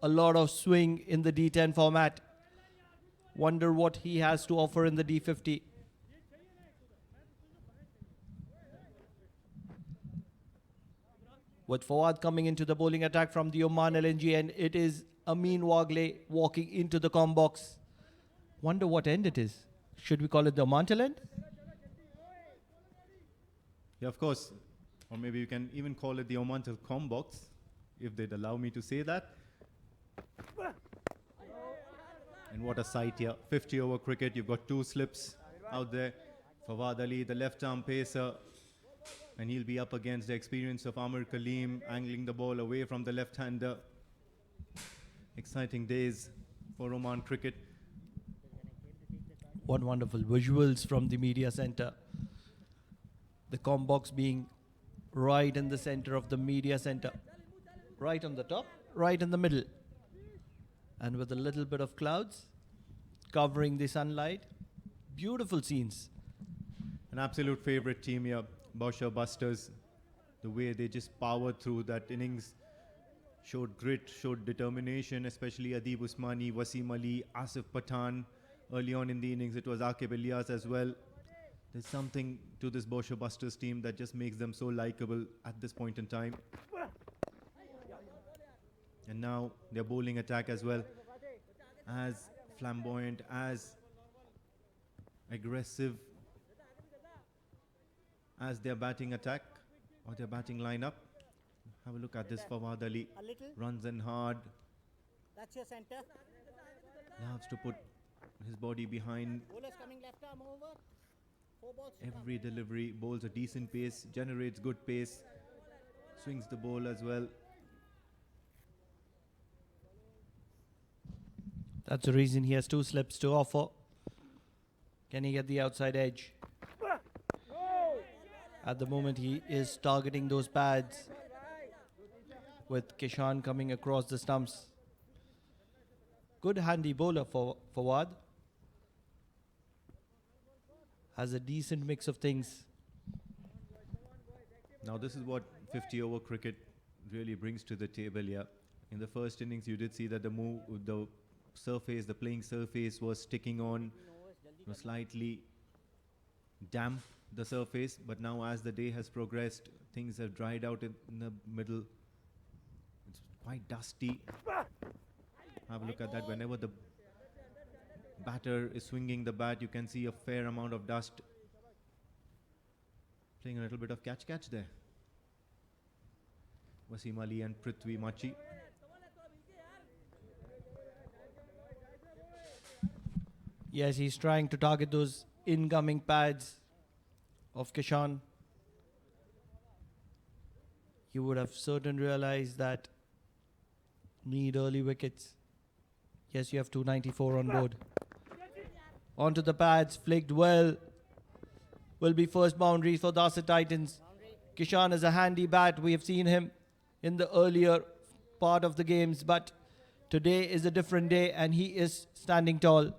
a lot of swing in the D10 format. Wonder what he has to offer in the D50. With Fawad coming into the bowling attack from the Oman LNG, and it is Amin Wagle walking into the com box. Wonder what end it is. Should we call it the Oman end? Yeah, of course. Or maybe you can even call it the Omantal com box, if they'd allow me to say that. And what a sight here. 50 over cricket. You've got two slips out there. Fawad Ali, the left arm pacer. And he'll be up against the experience of Amir Kaleem, angling the ball away from the left-hander. Exciting days for Oman cricket. What wonderful visuals from the media center. The com box being right in the center of the media center. Right on the top, right in the middle. And with a little bit of clouds covering the sunlight. Beautiful scenes. An absolute favorite team here. Bousher Busters, the way they just powered through that innings, showed grit, showed determination, especially Adib Usmani, Wasim Ali, Asif Pathan. Early on in the innings, it was Akib Ilyas as well. There's something to this Bousher Busters team that just makes them so likable at this point in time. And now their bowling attack as well, as flamboyant, as aggressive as their batting attack or their batting lineup. Have a look at this. Fawad Ali a little runs in hard, that's your center loves to put his body behind bowlers coming left arm over 4 balls to come. every delivery, bowls a decent pace, generates good pace, swings the ball as well. That's the reason he has two slips to offer. Can he get the outside edge? At the moment, he is targeting those pads with Kishan coming across the stumps. Good handy bowler for Fawad. Has a decent mix of things. Now this is what 50 over cricket really brings to the table here. In the first innings, you did see that the surface, the playing surface was sticking on, slightly damp, the surface, but now as the day has progressed, things have dried out in the middle. It's quite dusty. Have a look at that. Whenever the batter is swinging the bat, you can see a fair amount of dust. Playing a little bit of catch there. Wasim Ali and Prithvi Machi. Yes, he's trying to target those incoming pads of Kishan. You would have certain realized that need early wickets. Yes, you have 294 on board. Onto the pads, flicked well. Will be first boundary for Darsait Titans. Kishan is a handy bat. We have seen him in the earlier part of the games, but today is a different day and he is standing tall.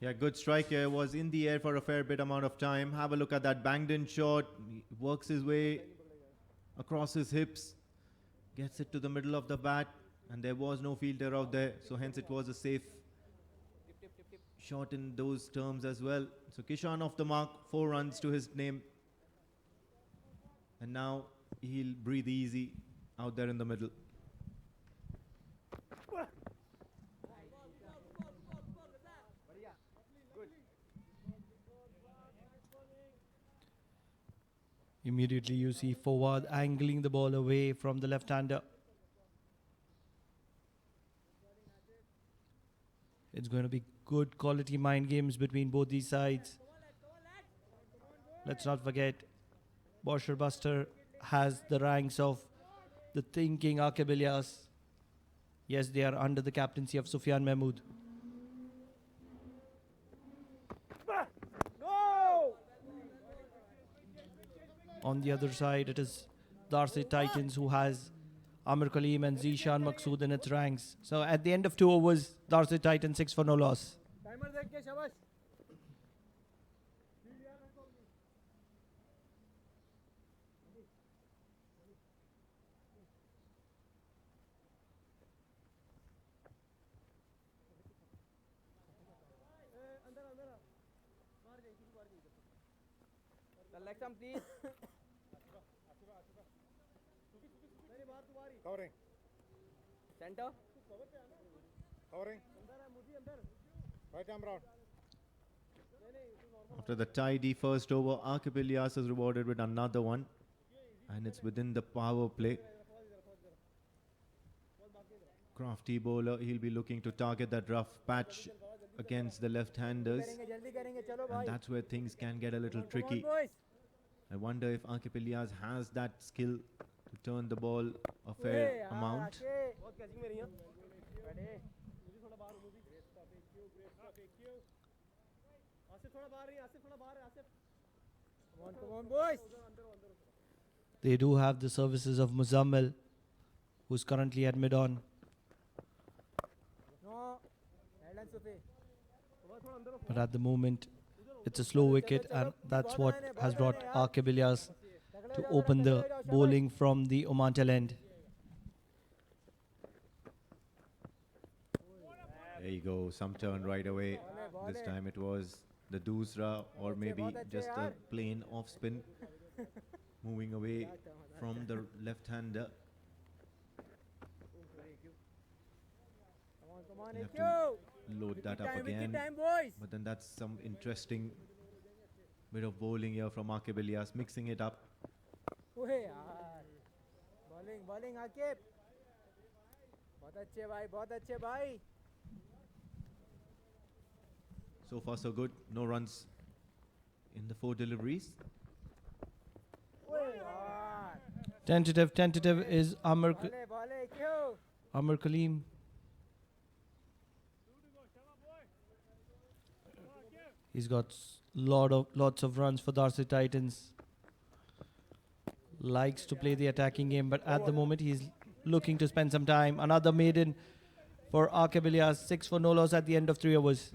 Yeah, good strike here. Was in the air for a fair bit amount of time. Have a look at that banged in shot. He works his way across his hips. Gets it to the middle of the bat. And there was no fielder out there. So hence it was a safe shot in those terms as well. So Kishan off the mark, 4 runs to his name. And now he'll breathe easy out there in the middle. Immediately you see Fawad angling the ball away from the left-hander. It's going to be good quality mind games between both these sides. Let's not forget, Bousher Buster has the ranks of the thinking Aqib Ilyas. Yes, they are under the captaincy of Sufyan Mahmood. On the other side, it is Darsait Titans who has Amir Kaleem and Zishan Maqsood in its ranks. So at the end of 2 overs, Darsait Titans 6 for no loss. Timer देख के शाबाश अंदर अंदर बाहर जाइए किसी बाहर जाइए Selection please नहीं बाहर तू बाहर ही Covering. Centre Covering. अंदर है मुझे अंदर Right arm round. After the tidy first over, Aqib Ilyas is rewarded with another one. And it's within the power play. Crafty bowler, he'll be looking to target that rough patch against the left-handers. करेंगे जल्दी करेंगे चलो And भाई that's where things can get a little tricky. boys I wonder if Aqib Ilyas has that skill to turn the ball a fair amount. बहुत catching में रही हैं बैठे मुझे थोड़ा बाहर मुझे आसिफ थोड़ा बाहर रही आसिफ थोड़ा बाहर है Asif come on boys They do have the services of Muzammil, who's currently at mid-on. no headline सुफे थोड़ा अंदर But at the moment, it's a slow wicket, and that's what has brought Aqib Ilyas to open the bowling from the Oman tail end. There you go, some turn right away. This time it was the Doosra, or maybe just a plain off spin, moving away from the left-hander. come on You have AQ to load that up time again. boys But then that's some interesting bit of bowling here from Aqib Ilyas, mixing it up. ओए यार bowling bowling Aqib बहुत अच्छे भाई बहुत अच्छे भाई So far so good, no runs in the 4 deliveries. ओए यार Tentative is Amir बॉले बॉले क्यों Amir Kaleem. He's got lots of runs for Darsait Titans. Likes to play the attacking game, but at the moment he's looking to spend some time. Another maiden for Aqib Ilyas, 6 for no loss at the end of 3 overs.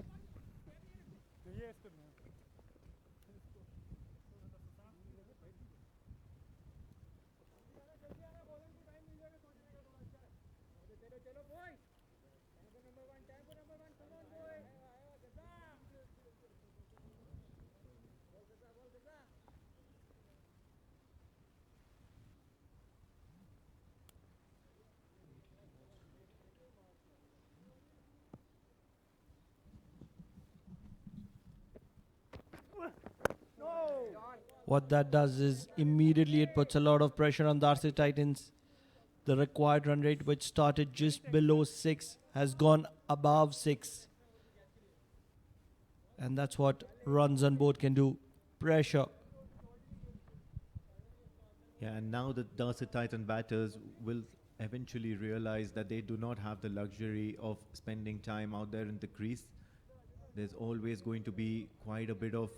What that does is immediately it puts a lot of pressure on Darsait Titans. The required run rate, which started just below 6, has gone above 6. And that's what runs on board can do. Pressure. Yeah, and now the Darsait Titan batters will eventually realize that they do not have the luxury of spending time out there in the crease. There's always going to be quite a bit of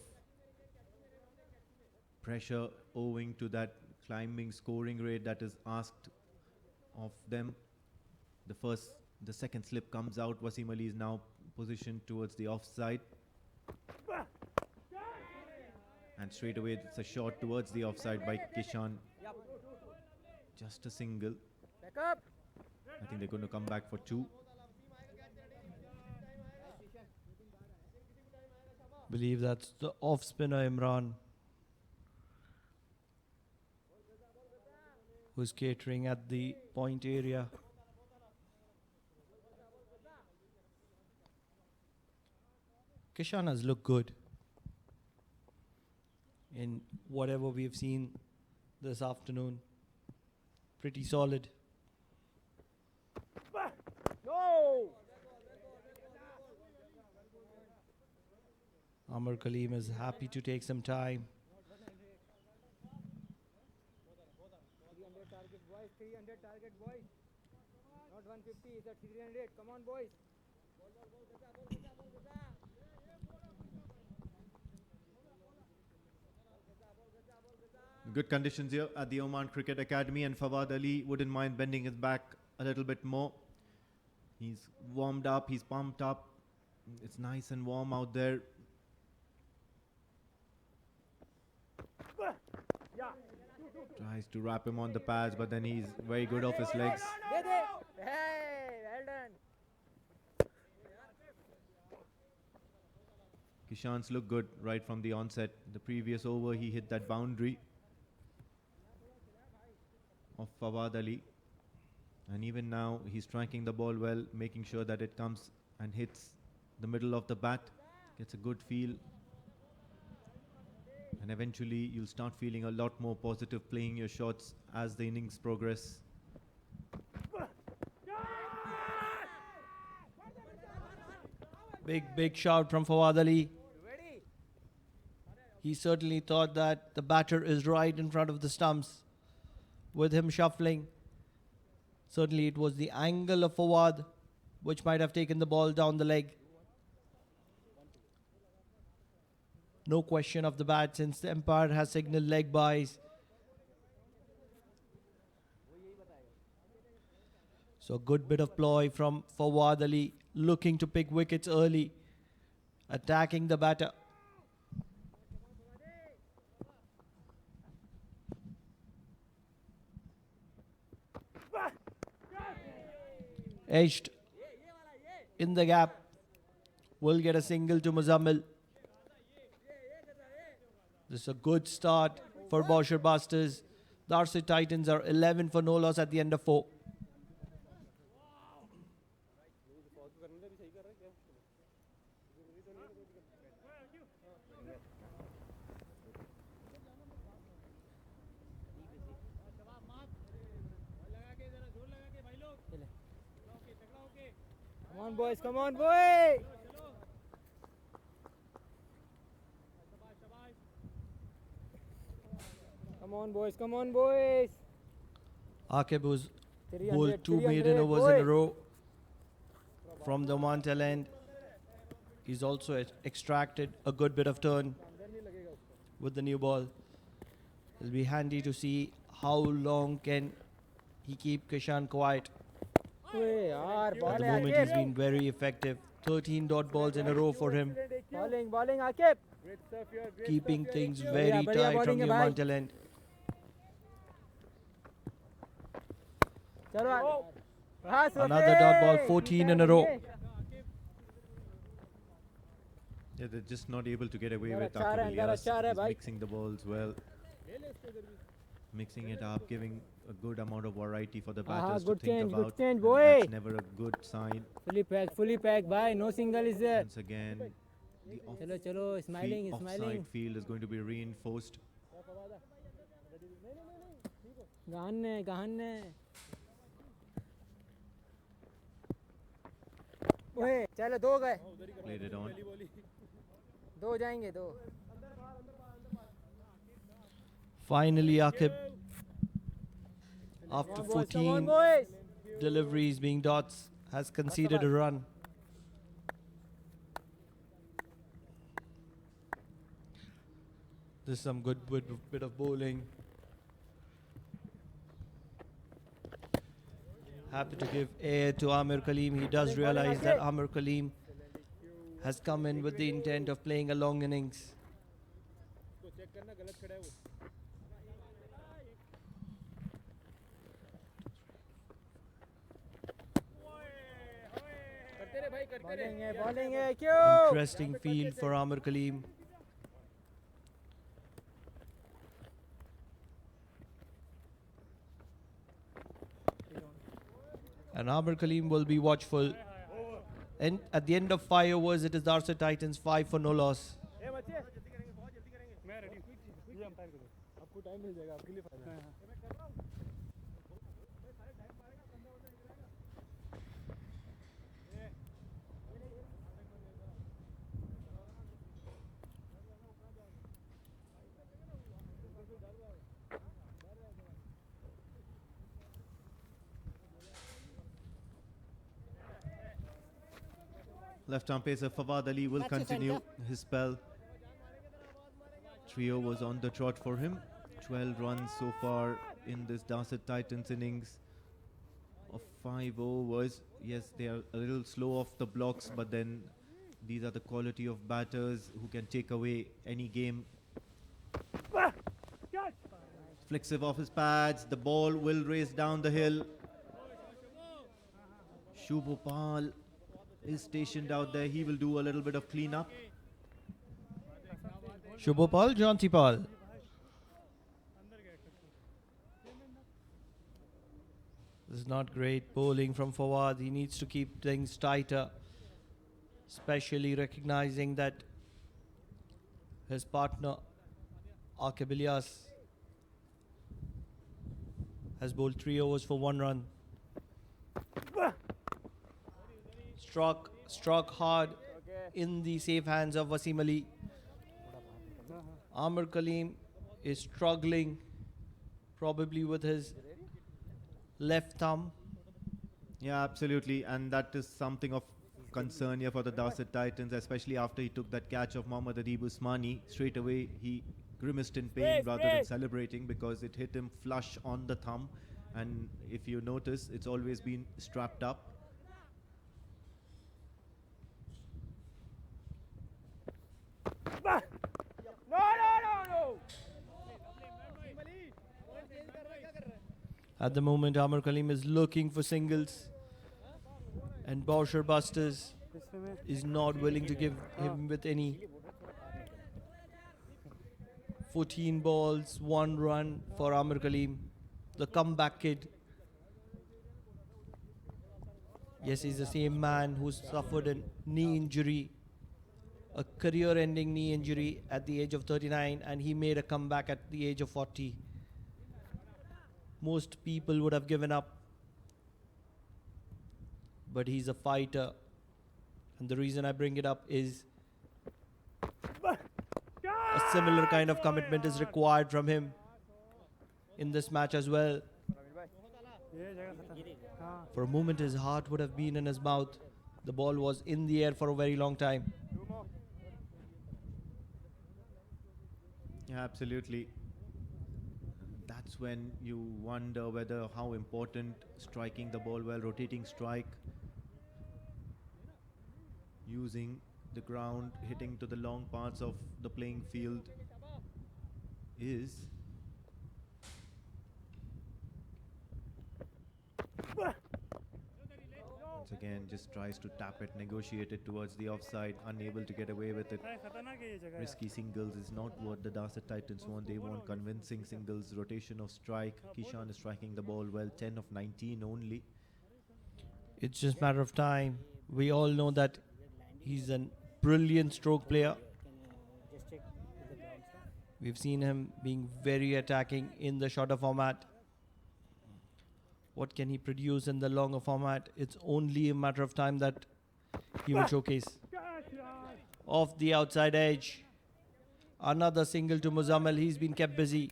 pressure owing to that climbing scoring rate that is asked of them. The second slip comes out. Wasim Ali is now positioned towards the offside. And straight away it's a shot towards the offside by Kishan. Just a single. back up I think they're going to come back for 2. Believe that's the off spinner Imran, who's catering at the point area. Kishan has looked good in whatever we've seen this afternoon. Pretty solid. No! Amar Kaleem is happy to take some time. 300 target, boys. 300 target, boys. Not 150, it's at 300. Come on, boys. Good conditions here at the Oman Cricket Academy, and Fawad Ali wouldn't mind bending his back a little bit more. He's warmed up, he's pumped up. It's nice and warm out there. Tries to wrap him on the pads, but then he's very good off his legs. Hey, well done. Kishan's look good right from the onset. The previous over, he hit that boundary of Fawad Ali. And even now, he's striking the ball well, making sure that it comes and hits the middle of the bat. Gets a good feel. And eventually, you'll start feeling a lot more positive playing your shots as the innings progress. Big shout from Fawad Ali. He certainly thought that the batter is right in front of the stumps. With him shuffling, certainly it was the angle of Fawad which might have taken the ball down the leg. No question of the bat, since the umpire has signaled leg byes. So a good bit of ploy from Fawad Ali, looking to pick wickets early, attacking the batter. Edged in the gap. Will get a single to Muzammil. This is a good start for Bousher Busters. Darsait Titans are 11 for no loss at the end of 4. Come on, boys. Come on, boys. Come on, boys. Come on, boys. Akib was 300, bowled 2 maiden 300, overs in a boy. row from the Oman tail end. He's also extracted a good bit of turn with the new ball. It'll be handy to see how long can he keep Kishan quiet. At the moment, he's been very effective. 13 dot balls in a row for him, Bowling, Akib. keeping things very tight from the Oman tail end. Another dot ball, 14 in a row. Yeah, they're just not able to get away Zara with char hai, Akib zara Ilyas. char hai, He's bhai. mixing the balls well. Mixing it up, giving a good amount of variety for the batters to good think change, about. good change, and boy. That's never a good sign. Fully packed, bhai. No single is there. Once again, the Chalo, smiling, offside field is going to be reinforced. Gahan ओए चलो 2 गए Played it on. 2 जाएंगे 2 Finally, Akib, after Come on, boys, 14 boys. deliveries being dots, has conceded a run. This is some good bit of bowling. Happy to give air to Amir Kaleem. He does realize that Amir Kaleem has come in with the intent of playing a long innings. Bowling है क्यों Interesting field for Amir Kaleem. And Amir Kaleem will be watchful. And at the end of 5 overs, it is Darsait Titans 5 for no loss. ए बच्चे जल्दी करेंगे बहुत जल्दी करेंगे मैं ready ये अंपायर को दो आपको टाइम मिल जाएगा आपके लिए फायदा है मैं कर रहा हूं सारे टाइम मारेगा 15 ओवर निकल जाएगा Left arm pacer Fawad Ali will continue his spell. 3 overs on the trot for him. 12 runs so far in this Darsait Titans innings of 5 overs. Yes, they are a little slow off the blocks, but then these are the quality of batters who can take away any game. Flexive off his pads. The ball will race down the hill. Shubhopal is stationed out there. He will do a little bit of cleanup. Shubhopal, Jantipal. This is not great bowling from Fawad. He needs to keep things tighter, especially recognizing that his partner Aqib Ilyas has bowled 3 overs for 1 run. Struck hard in the safe hands of Wasim Ali. Amir Kaleem is struggling probably with his left thumb. Yeah, absolutely. And that is something of concern here for the Darsait Titans, especially after he took that catch of Mohammad Adib Usmani. Straight away, he grimaced in pain rather than celebrating because it hit him flush on the thumb. And if you notice, it's always been strapped up. No. At the moment, Amir Kaleem is looking for singles, and Bousher Busters is not willing to give him with any. 14 balls, 1 run for Amir Kaleem, the comeback kid. Yes, he's the same man who suffered a knee injury, a career-ending knee injury at the age of 39, and he made a comeback at the age of 40. Most people would have given up, but he's a fighter, and the reason I bring it up is a similar kind of commitment is required from him in this match as well. For a moment his heart would have been in his mouth. The ball was in the air for a very long time. Yeah, absolutely. That's when you wonder whether how important striking the ball well, rotating strike, using the ground, hitting to the long parts of the playing field is. Once again, just tries to tap it, negotiate it towards the offside, unable to get away with it. Risky singles is not what the Darsait Titans want. They want convincing singles, rotation of strike. Kishan is striking the ball well, 10 of 19 only. It's just a matter of time. We all know that he's a brilliant stroke player. We've seen him being very attacking in the shorter format. What can he produce in the longer format? It's only a matter of time that he will showcase. Off the outside edge. Another single to Muzammil. He's been kept busy.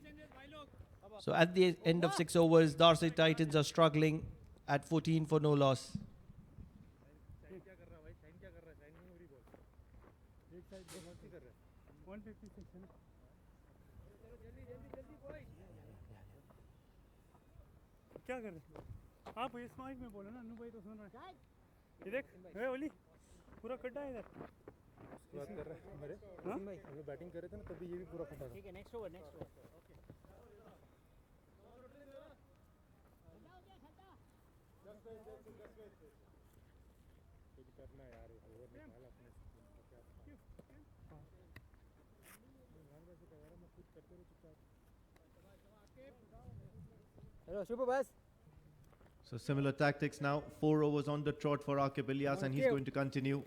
So at the end of 6 overs, Darsait Titans are struggling at 14 for no loss. क्या कर रहे आप इस mic में बोलो ना अनु भाई तो सुन रहे हैं ये देख ए ओली पूरा खड्डा है इधर बात कर रहे हैं मेरे हां भाई हम बैटिंग कर रहे थे ना तभी ये भी पूरा खड्डा था ठीक है नेक्स्ट ओवर ओके करना है यार, एक ओवर निकाला अपने से, क्या मैं वैसे कह रहा मैं खुद करते रहो चुपचाप। हेलो शुभ बस So similar tactics now. 4 overs on the trot for Akib Ilyas, and he's going to continue.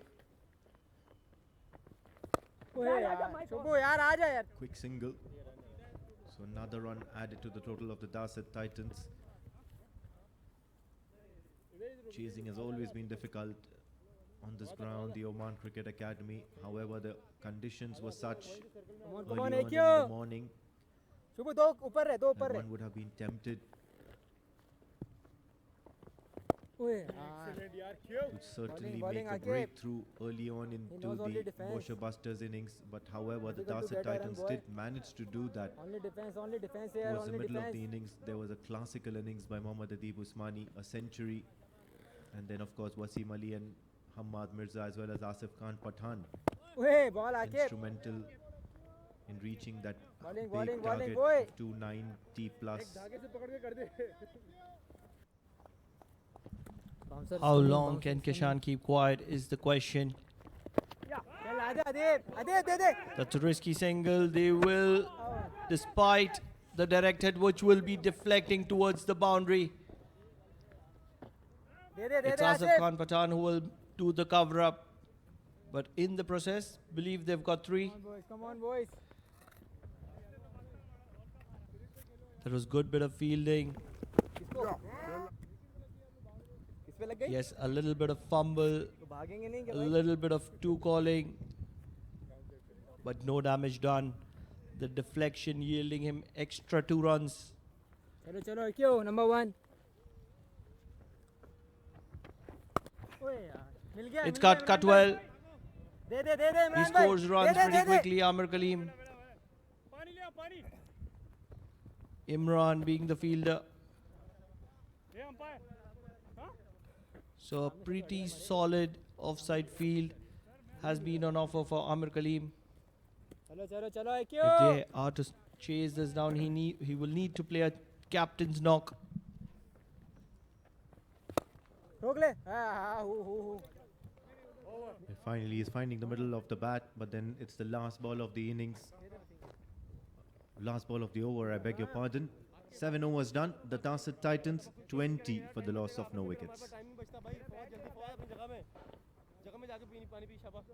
ओए यार शुभ यार आ जा यार Quick single. So another run added to the total of the Darsait Titans. Chasing has always been difficult on this ground, the Oman Cricket Academy. However, the conditions were such early on in the morning शुभ दो ऊपर रहे दो ऊपर that रहे one would have been tempted ओए excellent यार, क्यों to certainly bowling, make a Akib. breakthrough early on into knows only the defense. Bousher Busters innings. But however, the Difficult to Darsait get a run, Titans boy. did manage to do that. only defense here Towards the only middle of the defense innings, there was a classical innings by Mohammad Adeeb Usmani, a century. And then, of course, Wasim Ali and Hamad Mirza, as well as Asif Khan Pathan, ओए ball आके instrumental in reaching that Bowling, big bowling, target boy. of 290 plus. धागे से पकड़ के कर दे। How long can Kishan keep quiet is the question. चल आदे आदे दे दे That's a risky single. They will, despite the direct hit, which will be deflecting towards the boundary. They It's Asif Khan Pathan who will do the cover up. But in the process, believe they've got 3. come on boys That was good bit of fielding. किस पे लग गई Yes, a little bit of fumble, तो भागेंगे नहीं a क्या भाई little bit of 2 calling, but no damage done. The deflection yielding him extra 2 runs. चलो चलो क्यों नंबर 1 ओए यार मिल गया It's cut well. They they He Imran भाई scores runs pretty quickly. Amir Kaleem. पानी ले आ, पानी Imran being the fielder. ये अंपायर हाँ So a pretty solid offside field has been on offer for Amir Kaleem. चलो चलो चलो If क्यों they are to chase this down, he will need to play a captain's knock. रोक ले हाँ who And finally, he's finding the middle of the bat, but then it's the last ball of the innings. Last ball of the over, I beg your pardon. 7 overs done. The Darsait Titans 20 for the loss of no wickets. Timing बचता भाई बहुत जल्दी पहुंच अपनी जगह में जाके पानी पी शाबाश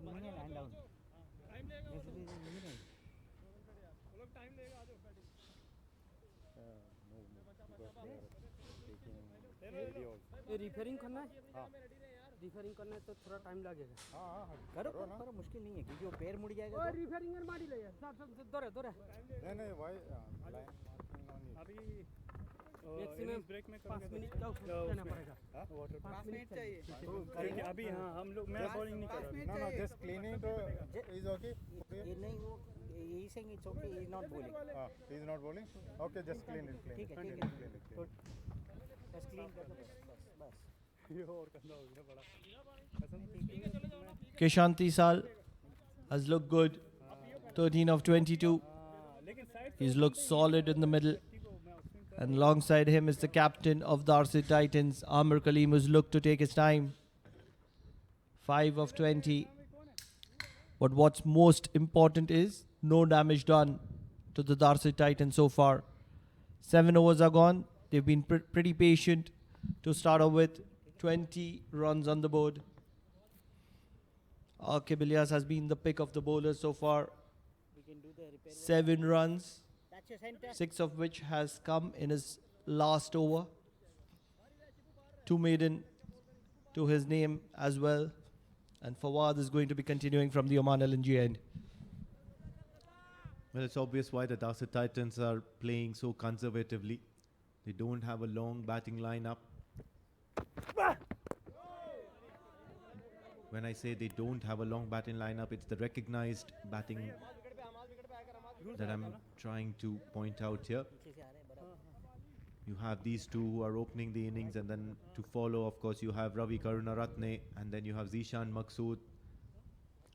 लैंड डाउन ये रिपेयरिंग करना है रिपेयरिंग करना है तो थोड़ा टाइम लगेगा करो करो मुश्किल नहीं है क्योंकि वो पैर मुड़ जाएगा और रिपेयरिंग कर मारी ले सब दौड़े नहीं भाई, अभी मैक्सिमम ब्रेक में 5 मिनट का रहना पड़ेगा वाटर 5 मिनट चाहिए क्योंकि अभी हाँ हम लोग मैं बॉलिंग नहीं कर रहा no, just cleaning to is okay. ये नहीं वो यही से it's okay he is not bowling He is not bowling. Okay, just clean it. ठीक है Clean it. बस क्लीन कर दो बस ये और कंधा हो गया बड़ा Kishanti Sal has looked good. 13 of 22. लेकिन side He's looked solid in the middle. And alongside him is the captain of Darsait Titans, Amir Kaleem, who's looked to take his time. 5 of 20. But what's most important is no damage done to the Darsait Titans so far. 7 overs are gone. They've been pretty patient to start off with. 20 runs on the board. Akib Ilyas has been the pick of the bowlers so far. we can do the repair 7 runs, that's your center 6 of which has come in his last over. 2 maiden to his name as well. And Fawad is going to be continuing from the Oman LNG end. Well, it's obvious why the Darsait Titans are playing so conservatively. They don't have a long batting lineup. When I say they don't have a long batting lineup, it's the recognized batting that I'm trying to point out here. पीछे से आ रहे हैं बराबर You have these two who are opening the innings, and then to follow, of course, you have Ravi Karunaratne, and then you have Zishan Maqsood.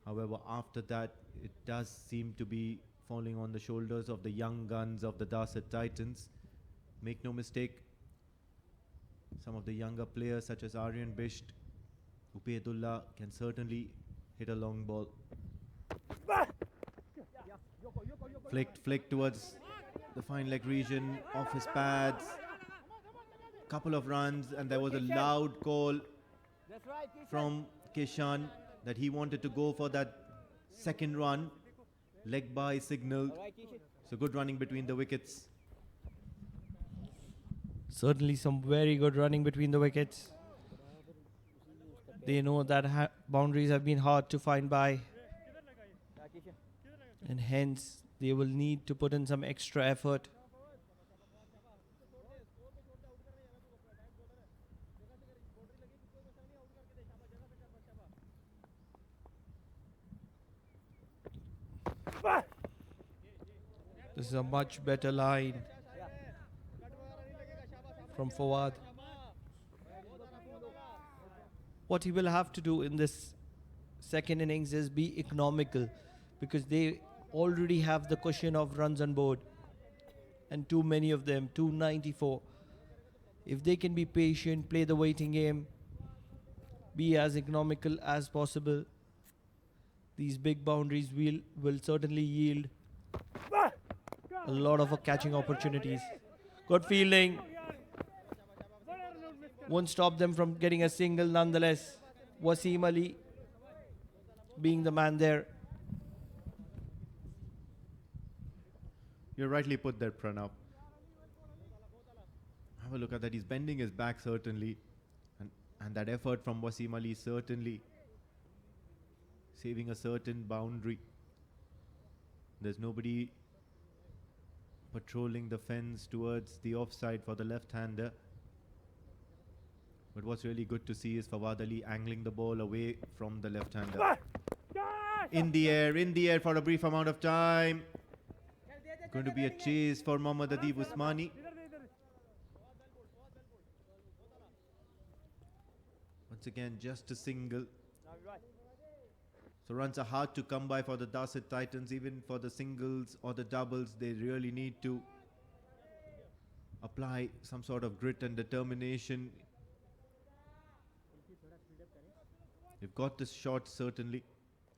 However, after that, it does seem to be falling on the shoulders of the young guns of the Darsait Titans. Make no mistake, Some of the younger players such as Aryan Bisht, Upaydullah can certainly hit a long ball. Flicked towards the fine leg region, off his pads. Couple of runs, and there was a loud call from Kishan that he wanted to go for that second run. Leg by signal. So good running between the wickets. Certainly some very good running between the wickets. They know that boundaries have been hard to find by, and hence they will need to put in some extra effort. This is a much better line from Fawad. What he will have to do in this second innings is be economical, because they already have the cushion of runs on board, and too many of them, 294. If they can be patient, play the waiting game, be as economical as possible, these big boundaries will certainly yield a lot of catching opportunities. Good fielding. Won't stop them from getting a single nonetheless. Wasim Ali being the man there. You rightly put that, Pranav. Have a look at that. He's bending his back certainly. And that effort from Wasim Ali certainly saving a certain boundary. There's nobody patrolling the fence towards the offside for the left-hander. But what's really good to see is Fawad Ali angling the ball away from the left-hander. In the air for a brief amount of time. Going to be a chase for Mohammad Adib Usmani. Once again, just a single. So runs are hard to come by for the Darsait Titans. Even for the singles or the doubles, they really need to apply some sort of grit and determination. They've got this shot certainly,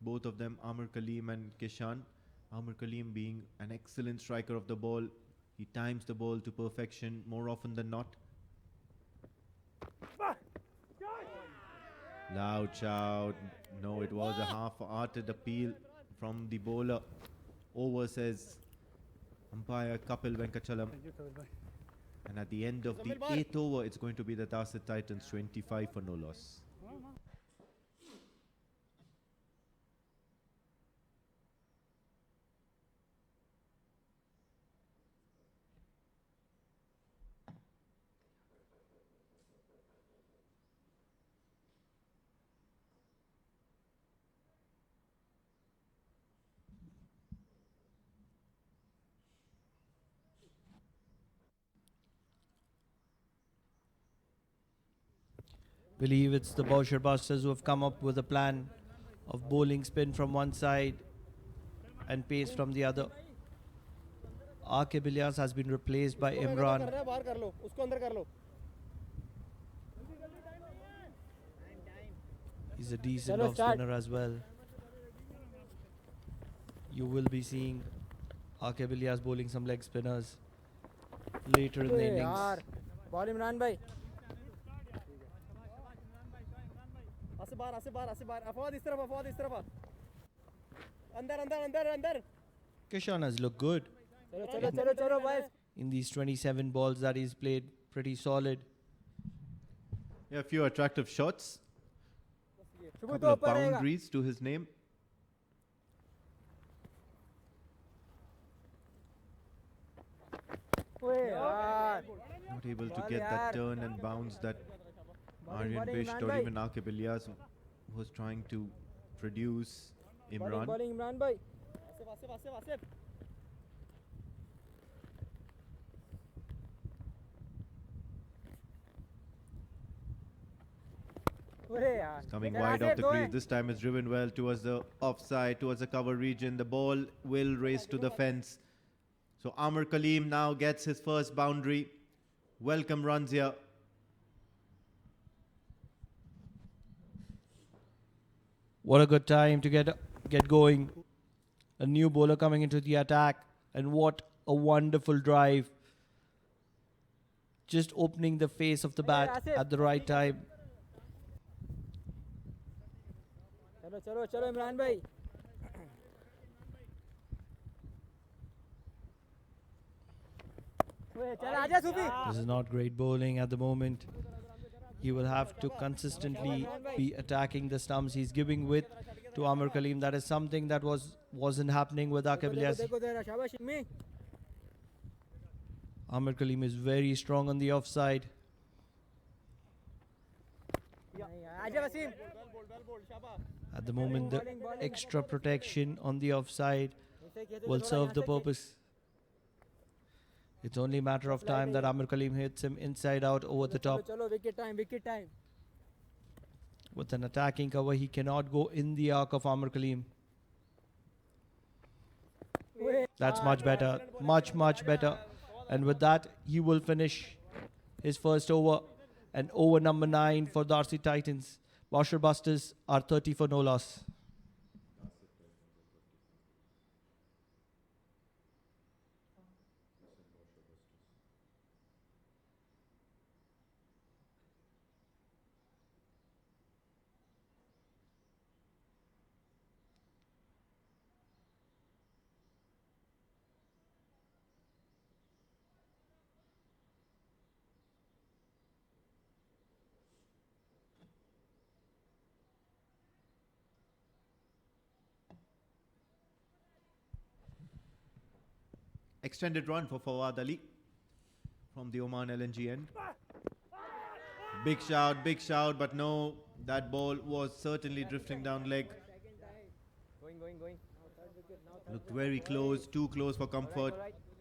both of them, Amir Kaleem and Kishan. Amir Kaleem being an excellent striker of the ball. He times the ball to perfection more often than not. Loud shout. No, it was a half-hearted appeal from the bowler. Over, says umpire Kapil Venkachalam. And at the end of the 8th over, it's going to be the Darsait Titans 25 for no loss. Believe it's the Bousher Busters who have come up with a plan of bowling spin from one side and pace from the other. Aqib Ilyas has been replaced by Imran. He's a decent off spinner as well. You will be seeing Aqib Ilyas bowling some leg spinners later in the innings. Ball Imran bhai. Afawad is taraf. Andar. Kishan has looked good. Chalo, boys. In these 27 balls that he's played, pretty solid. Yeah, a few attractive shots. Couple of boundaries to his name. Not able to get that turn and bounce that Aryan Bisht or even Aqib Ilyas was trying to produce Imran. Bowling Imran bhai. It's coming wide off the crease. This time it's driven well towards the offside, towards the cover region. The ball will race to the fence. So Amir Kaleem now gets his first boundary. Welcome runs here. What a good time to get going. A new bowler coming into the attack, and what a wonderful drive. Just opening the face of the bat at the right time. चलो चलो चलो इमरान भाई चल आजा सूफी This is not great bowling at the moment. He will have to consistently be attacking the stumps. He's giving width to Amir Kaleem. That is something that wasn't happening with Aqib Ilyasi. देखो तेरा शाबाश Immi Amir Kaleem is very strong on the offside. आजा Wasim At the moment, the extra protection on the offside will serve the purpose. It's only a matter of time that Amir Kaleem hits him inside out over the top. चलो wicket time With an attacking cover, he cannot go in the arc of Amir Kaleem. That's much better. Much better. And with that, he will finish his first over. And over number 9 for Darsait Titans. Bousher Busters are 30 for no loss. Extended run for Fawad Ali from the Oman LNG end. Big shout, but no, that ball was certainly drifting down leg. going Looked very close, too close for comfort.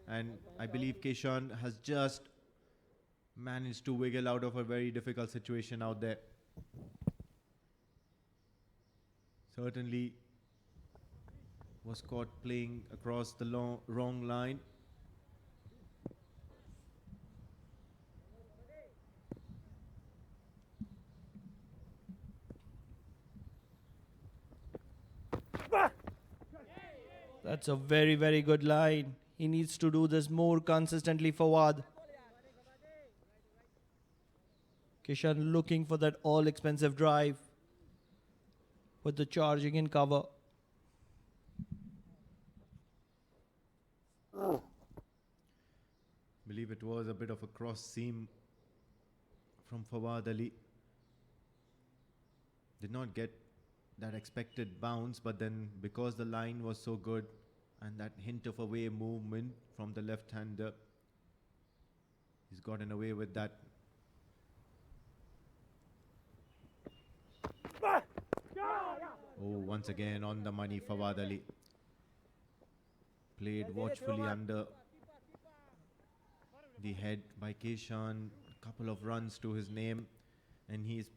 And I believe Keshan has just managed to wiggle out of a very difficult situation out there. Certainly was caught playing across the wrong line. That's a very good line. He needs to do this more consistently for Wad. Kishan looking for that all-expensive drive with the charging in cover. Believe it was a bit of a cross seam from Fawad Ali. Did not get that expected bounce, but then because the line was so good and that hint of away movement from the left-hander, he's gotten away with that. Oh, once again on the money, Fawad Ali. Played watchfully under the head by Keshan. Couple of runs to his name, and he's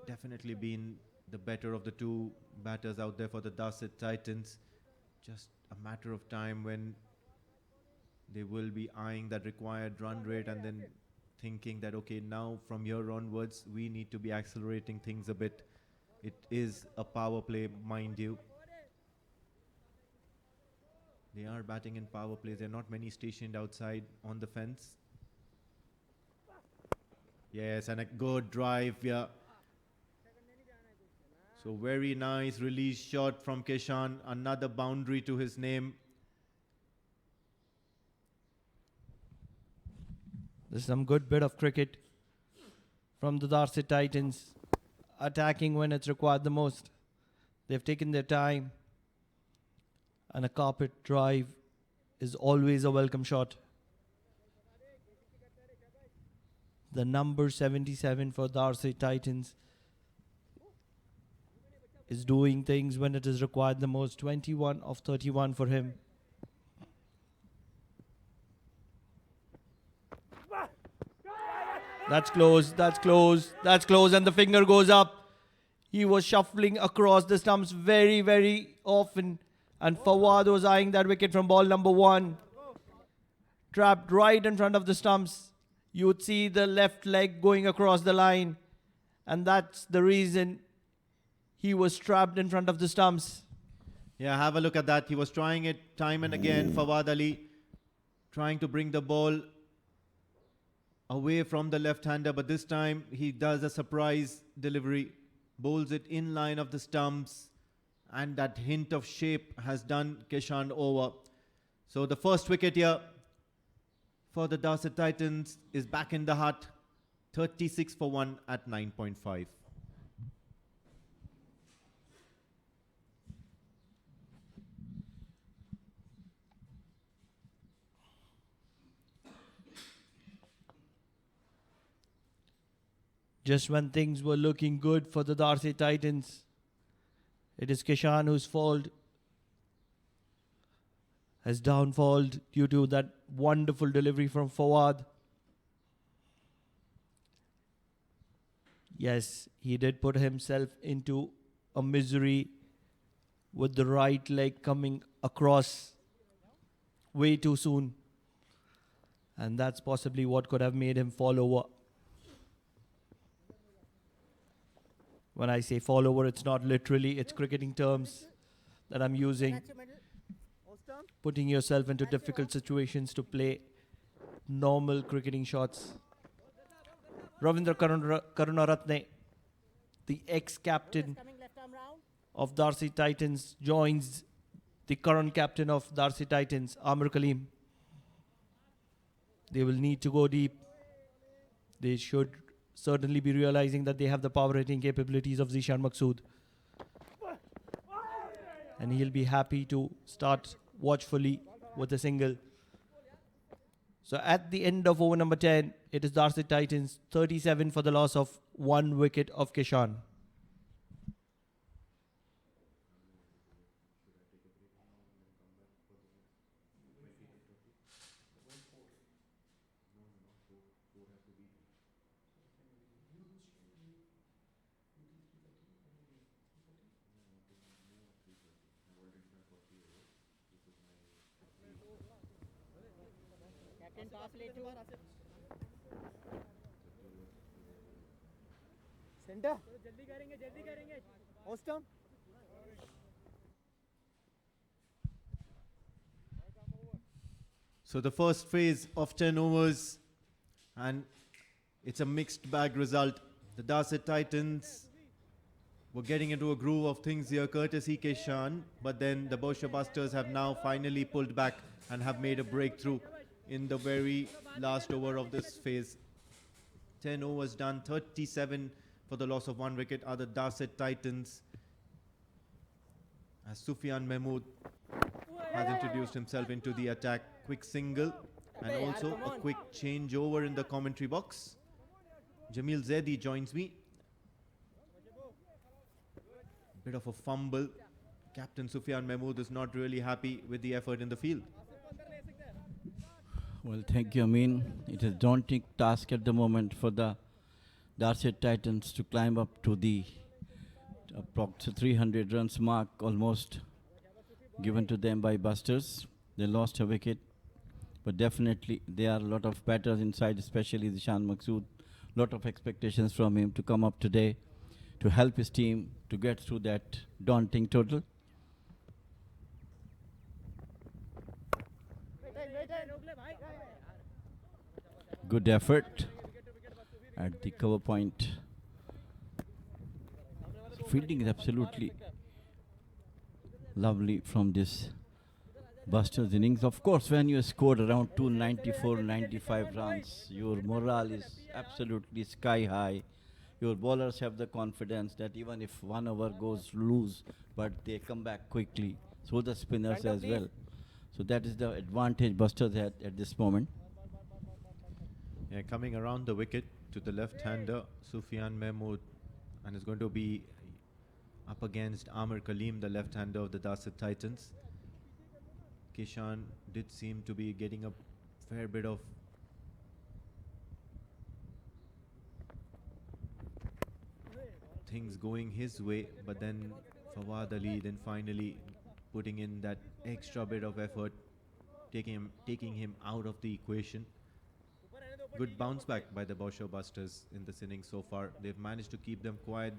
definitely been the better of the two batters out there for the Darsait Titans. Just a matter of time when they will be eyeing that required run rate and then thinking that, okay, now from here onwards, we need to be accelerating things a bit. It is a power play, mind you. They are batting in power plays. There are not many stationed outside on the fence. Yes, and a good drive, yeah. So very nice release shot from Keshan. Another boundary to his name. This is some good bit of cricket from the Darsait Titans. Attacking when it's required the most. They've taken their time. And a carpet drive is always a welcome shot. The number 77 for Darsait Titans is doing things when it is required the most. 21 of 31 for him. That's close, that's close, that's close, and the finger goes up. He was shuffling across the stumps very often, and Fawad was eyeing that wicket from ball number 1. Trapped right in front of the stumps. You would see the left leg going across the line, and that's the reason He was trapped in front of the stumps. Yeah, have a look at that. He was trying it time and again. Fawad Ali trying to bring the ball away from the left-hander, but this time he does a surprise delivery, bowls it in line of the stumps, and that hint of shape has done Kishan over. So the first wicket here for the Darsait Titans is back in the hut, 36 for 1 at 9.5. Just when things were looking good for the Darsait Titans, it is Kishan whose fault has downfalled due to that wonderful delivery from Fawad. Yes, he did put himself into a misery with the right leg coming across way too soon. And that's possibly what could have made him fall over. When I say fall over, it's not literally, it's cricketing terms that I'm using. Putting yourself into difficult situations to play normal cricketing shots. Ravindra Karunaratne, the ex-captain of Darsait Titans, joins the current captain of Darsait Titans, Amir Kaleem. They will need to go deep. They should certainly be realizing that they have the power hitting capabilities of Zishan Maqsood. And he'll be happy to start watchfully with a single. So at the end of over number 10, it is Darsait Titans 37 for the loss of 1 wicket of Kishan. Captain toss ले चुका centre जल्दी करेंगे ऑस्टम So the first phase of 10 overs, and it's a mixed bag result. The Darsait Titans were getting into a groove of things here, courtesy Kishan, but then the Bousher Busters have now finally pulled back and have made a breakthrough in the very last over of this phase. 10 overs done, 37 for the loss of 1 wicket are the Darsait Titans, as Sufyan Mahmood has introduced himself into the attack. Quick single and also a quick changeover in the commentary box. Jamil Zaidi joins me. Bit of a fumble. Captain Sufyan Mahmood is not really happy with the effort in the field. Well, thank you, Amin. It is a daunting task at the moment for the Darsait Titans to climb up to the approx 300 runs mark, almost given to them by Busters. They lost a wicket, but definitely there are a lot of batters inside, especially Zishan Maqsood. Lot of expectations from him to come up today to help his team to get through that daunting total. Good effort at the cover point. Fielding is absolutely lovely from this Busters innings. Of course, when you scored around 294, 95 runs, your morale is absolutely sky high. Your bowlers have the confidence that even if 1 over goes loose, but they come back quickly. So the spinners as well. So that is the advantage Busters had at this moment. Yeah, coming around the wicket to the left-hander, Sufyan Mahmood, and is going to be up against Amir Kaleem, the left-hander of the Darsait Titans. Kishan did seem to be getting a fair bit of things going his way, but then Fawad Ali then finally putting in that extra bit of effort, taking him out of the equation. Good bounce back by the Bousher Busters in this innings so far. They've managed to keep them quiet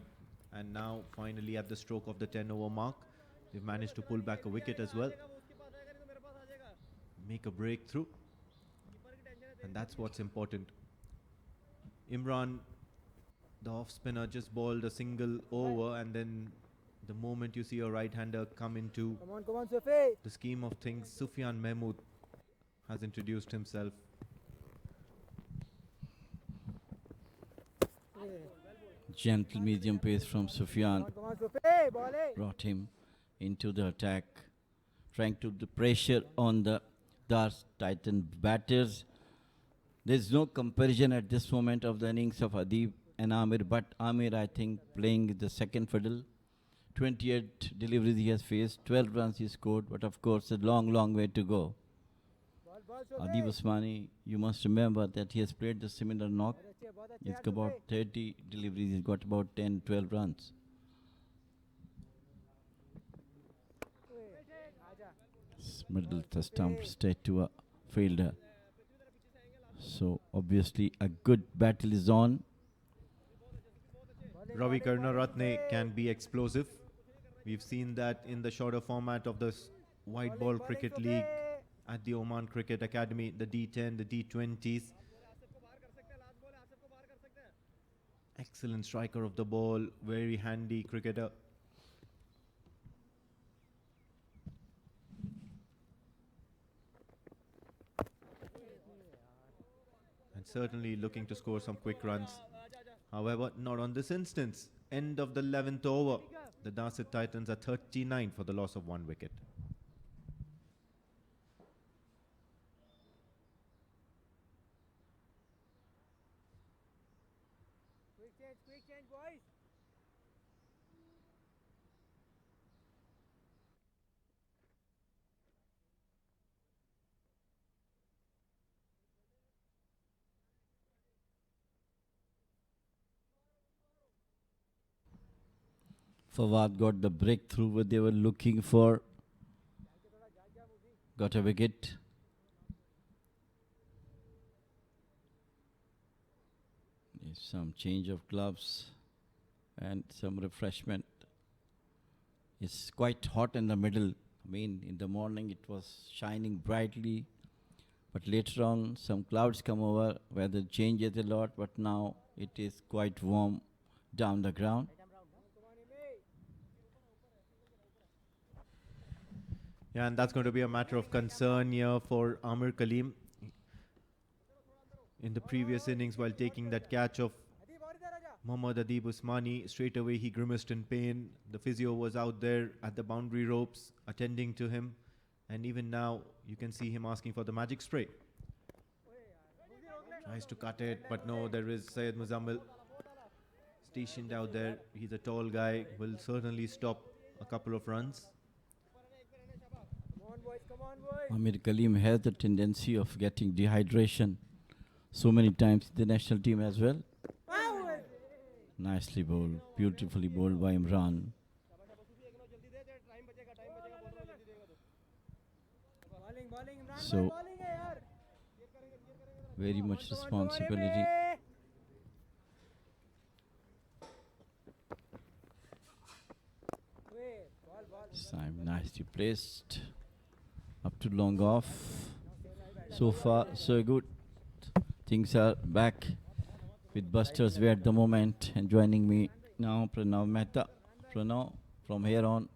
And now, finally, at the stroke of the 10-over mark, they've managed to pull back a wicket as well. Make a breakthrough. And that's what's important. Imran, the off-spinner, just bowled a single over, and then the moment you see a right-hander come into the scheme of things, Sufyan Mahmood has introduced himself. Gentle medium pace from Sufyan brought him into the attack, trying to the pressure on the Darsait batters. There's no comparison at this moment of the innings of Adib and Amir, but Amir, I think, playing the second fiddle. 28 deliveries he has faced, 12 runs he scored, but of course a long way to go. Adib Usmani, you must remember that he has played the similar knock. He's got about 30 deliveries, he's got about 10, 12 runs. Middle the stump straight to a fielder. So obviously a good battle is on. Ravi Karunaratne can be explosive. We've seen that in the shorter format of the white ball cricket league at the Oman Cricket Academy, the D10, the D20s. Excellent striker of the ball, very handy cricketer. And certainly looking to score some quick runs. However, not on this instance. End of the 11th over. The Darsait Titans are 39 for the loss of 1 wicket. Quick change, boys. Fawad got the breakthrough what they were looking for. Got a wicket. There's some change of gloves and some refreshment. It's quite hot in the middle. I mean, in the morning it was shining brightly, but later on some clouds come over, weather changes a lot, but now it is quite warm down the ground. Yeah, and that's going to be a matter of concern here for Amir Kaleem. In the previous innings, while taking that catch of Mohammad Adib Usmani, straight away he grimaced in pain. The physio was out there at the boundary ropes attending to him. And even now, you can see him asking for the magic spray. Tries to cut it, but no, there is Syed Muzammil stationed out there. He's a tall guy, will certainly stop a couple of runs. Amir Kaleem has the tendency of getting dehydration so many times in the national team as well. Nicely bowled, beautifully bowled by Imran. So, very much responsibility. Time nicely placed. Up to long off. So far, so good. Things are back with Busters way at the moment, and joining me now, Pranav Mehta. Pranav, from here on,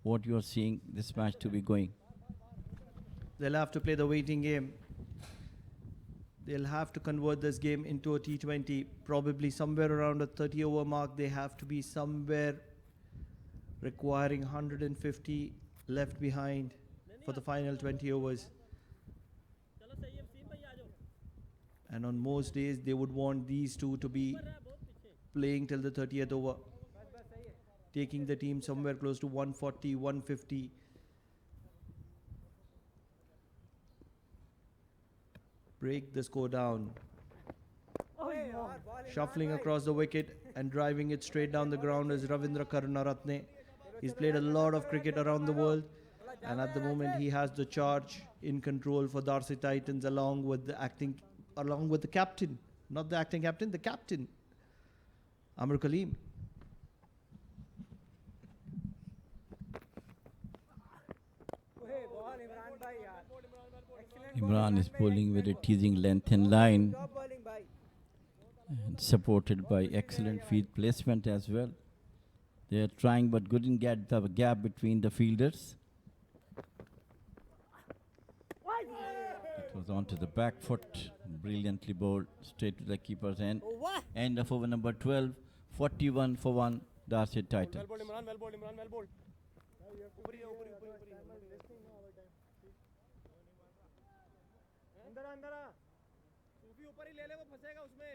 what you are seeing this match to be going? They'll have to play the waiting game. They'll have to convert this game into a T20. Probably somewhere around a 30-over mark. They have to be somewhere requiring 150 left behind for the final 20 overs. And on most days, they would want these two to be playing till the 30th over, taking the team somewhere close to 140, 150. Break the score down. Shuffling across the wicket and driving it straight down the ground is Ravindra Karunaratne. He's played a lot of cricket around the world, and at the moment he has the charge in control for Darsait Titans along with the captain, not the acting captain, the captain, Amir Kaleem. Imran is bowling with a teasing length and line, and supported by excellent field placement as well. They are trying but couldn't get the gap between the fielders. It was onto the back foot, brilliantly bowled straight to the keeper's end. End of over number 12, 41 for 1, Darsait Titans. Well bowled, Imran. Well bowled, Imran. Well bowled. अंदर आ, अंदर आ। सूफी ऊपर ही ले ले, वो फंसेगा उसमें।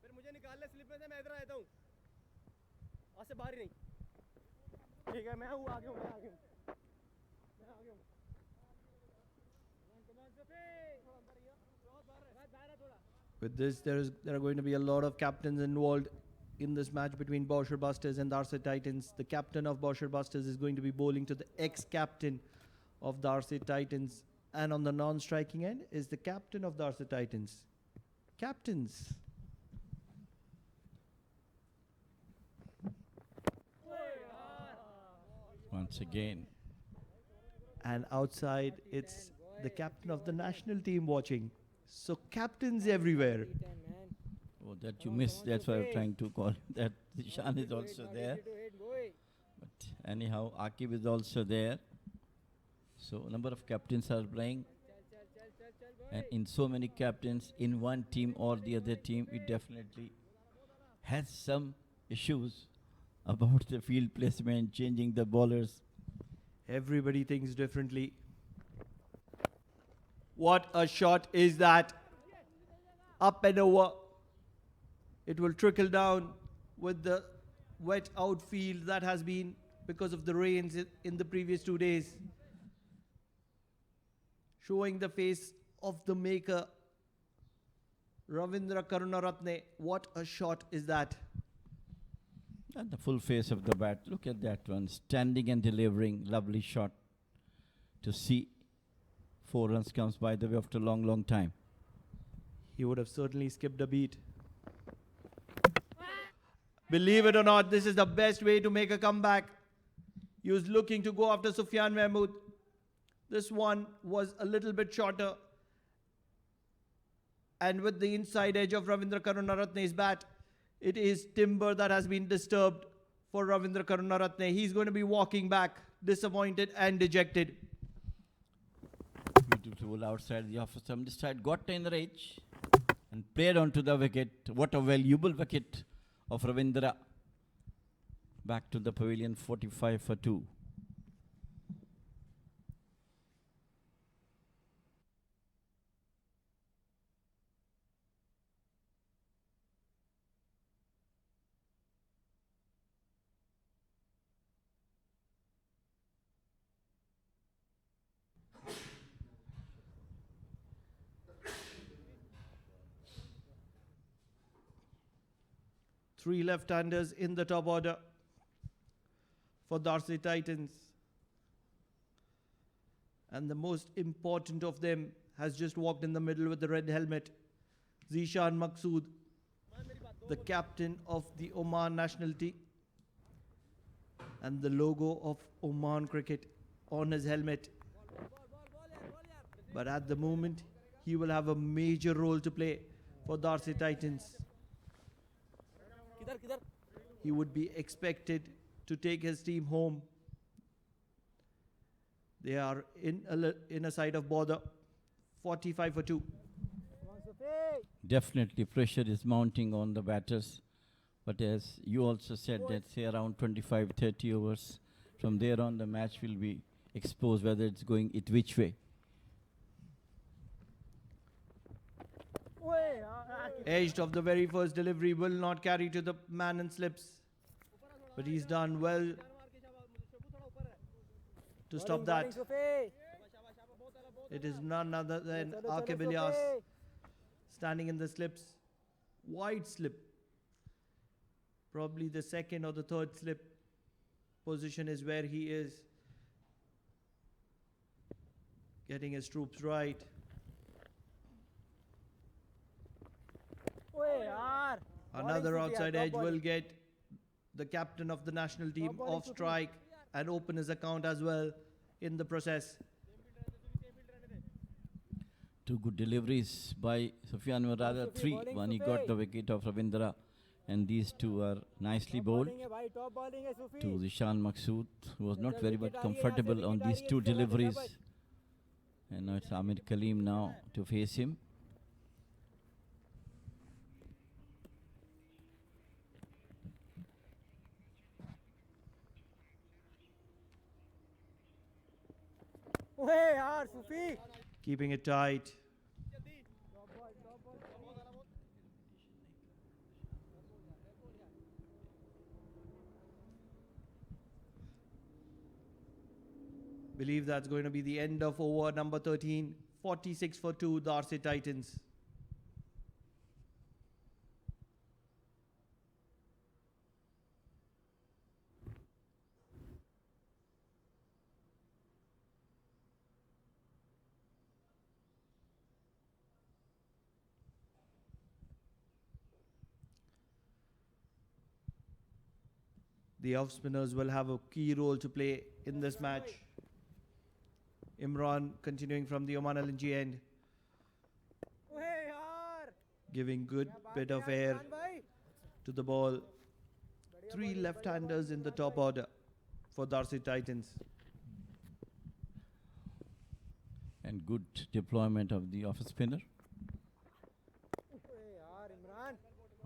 फिर मुझे निकाल ले स्लिप में से, मैं इधर आ जाता हूँ। आज से बाहर ही नहीं। ठीक है, मैं हूँ, आगे हूँ, मैं आगे हूँ। मैं आगे हूँ। कमान सूफी। थोड़ा अंदर ही हो। बहुत बाहर है। बाहर है थोड़ा। With this, there are going to be a lot of captains involved in this match between Bousher Busters and Darsait Titans. The captain of Bousher Busters is going to be bowling to the ex-captain of Darsait Titans. And on the non-striking end is the captain of Darsait Titans. Captains. Once again. And outside, it's the captain of the national team watching. So captains everywhere. Oh, that you missed. That's why I'm trying to call that. Zishan is also there. But anyhow, Akib is also there. So number of captains are playing. And in so many captains in one team or the other team, it definitely has some issues about the field placement, changing the bowlers. Everybody thinks differently. What a shot is that? Up and over. It will trickle down with the wet outfield that has been because of the rains in the previous 2 days. Showing the face of the maker, Ravindra Karunaratne. What a shot is that? And the full face of the bat. Look at that one. Standing and delivering. Lovely shot. To see 4 runs comes by the way after a long, long time. He would have certainly skipped a beat. Believe it or not, this is the best way to make a comeback. He was looking to go after Sufyan Mahmood. This one was a little bit shorter. And with the inside edge of Ravindra Karunaratne's bat, it is timber that has been disturbed for Ravindra Karunaratne. He's going to be walking back, disappointed and dejected. Beautiful outside the off stump. This side got in the range and played onto the wicket. What a valuable wicket of Ravindra. Back to the pavilion, 45 for 2. Three left-handers in the top order for Darsait Titans. And the most important of them has just walked in the middle with the red helmet. Zishan Maqsood, the captain of the Oman national team. And the logo of Oman cricket on his helmet. But at the moment, he will have a major role to play for Darsait Titans. He would be expected to take his team home. They are in a side of bother, 45 for 2. Definitely pressure is mounting on the batters. But as you also said, that say around 25-30 overs. From there on, the match will be exposed whether it's going which way. Edged of the very first delivery, will not carry to the man and slips. But he's done well to stop that. It is none other than Akib Ilyas standing in the slips. Wide slip. Probably the second or the third slip position is where he is. Getting his troops right. Another outside edge will get the captain of the national team, off strike and open his account as well in the process. Two good deliveries by Sufyan, or rather three. One he got the wicket of Ravindra, and these two are nicely bowled to Zishan Maqsood, who was not very much comfortable on these two deliveries. And now it's Amir Kaleem now to face him. ओए यार सूफी Keeping it tight. Believe that's going to be the end of over number 13. 46 for 2, Darsait Titans. The off spinners will have a key role to play in this match. Imran continuing from the Oman LNG end, ओए यार giving good bit of air to the ball. 3 left-handers in the top order for Darsait Titans. And good deployment of the off spinner ओए यार Imran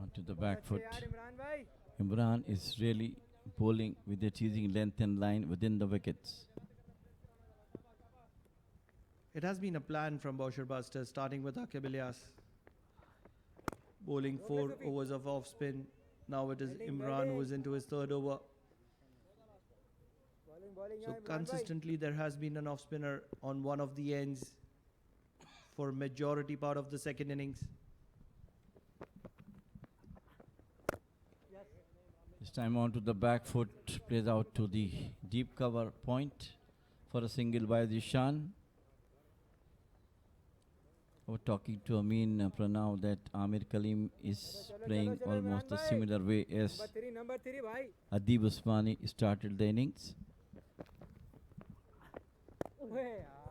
onto the back foot. यार इमरान भाई Imran is really bowling with the teasing length and line within the wickets. It has been a plan from Bousher Busters, starting with Akib Ilyas, bowling 4 overs of off spin. Now it is Imran who is into his 3rd over. So consistently there has been an off spinner on one of the ends for majority part of the second innings. This time on to the back foot, plays out to the deep cover point for a single by Zishan. We're talking to Amin Pranav that Amir Kaleem is playing almost the similar way as number 3 भाई Adib Usmani started the innings. ओए यार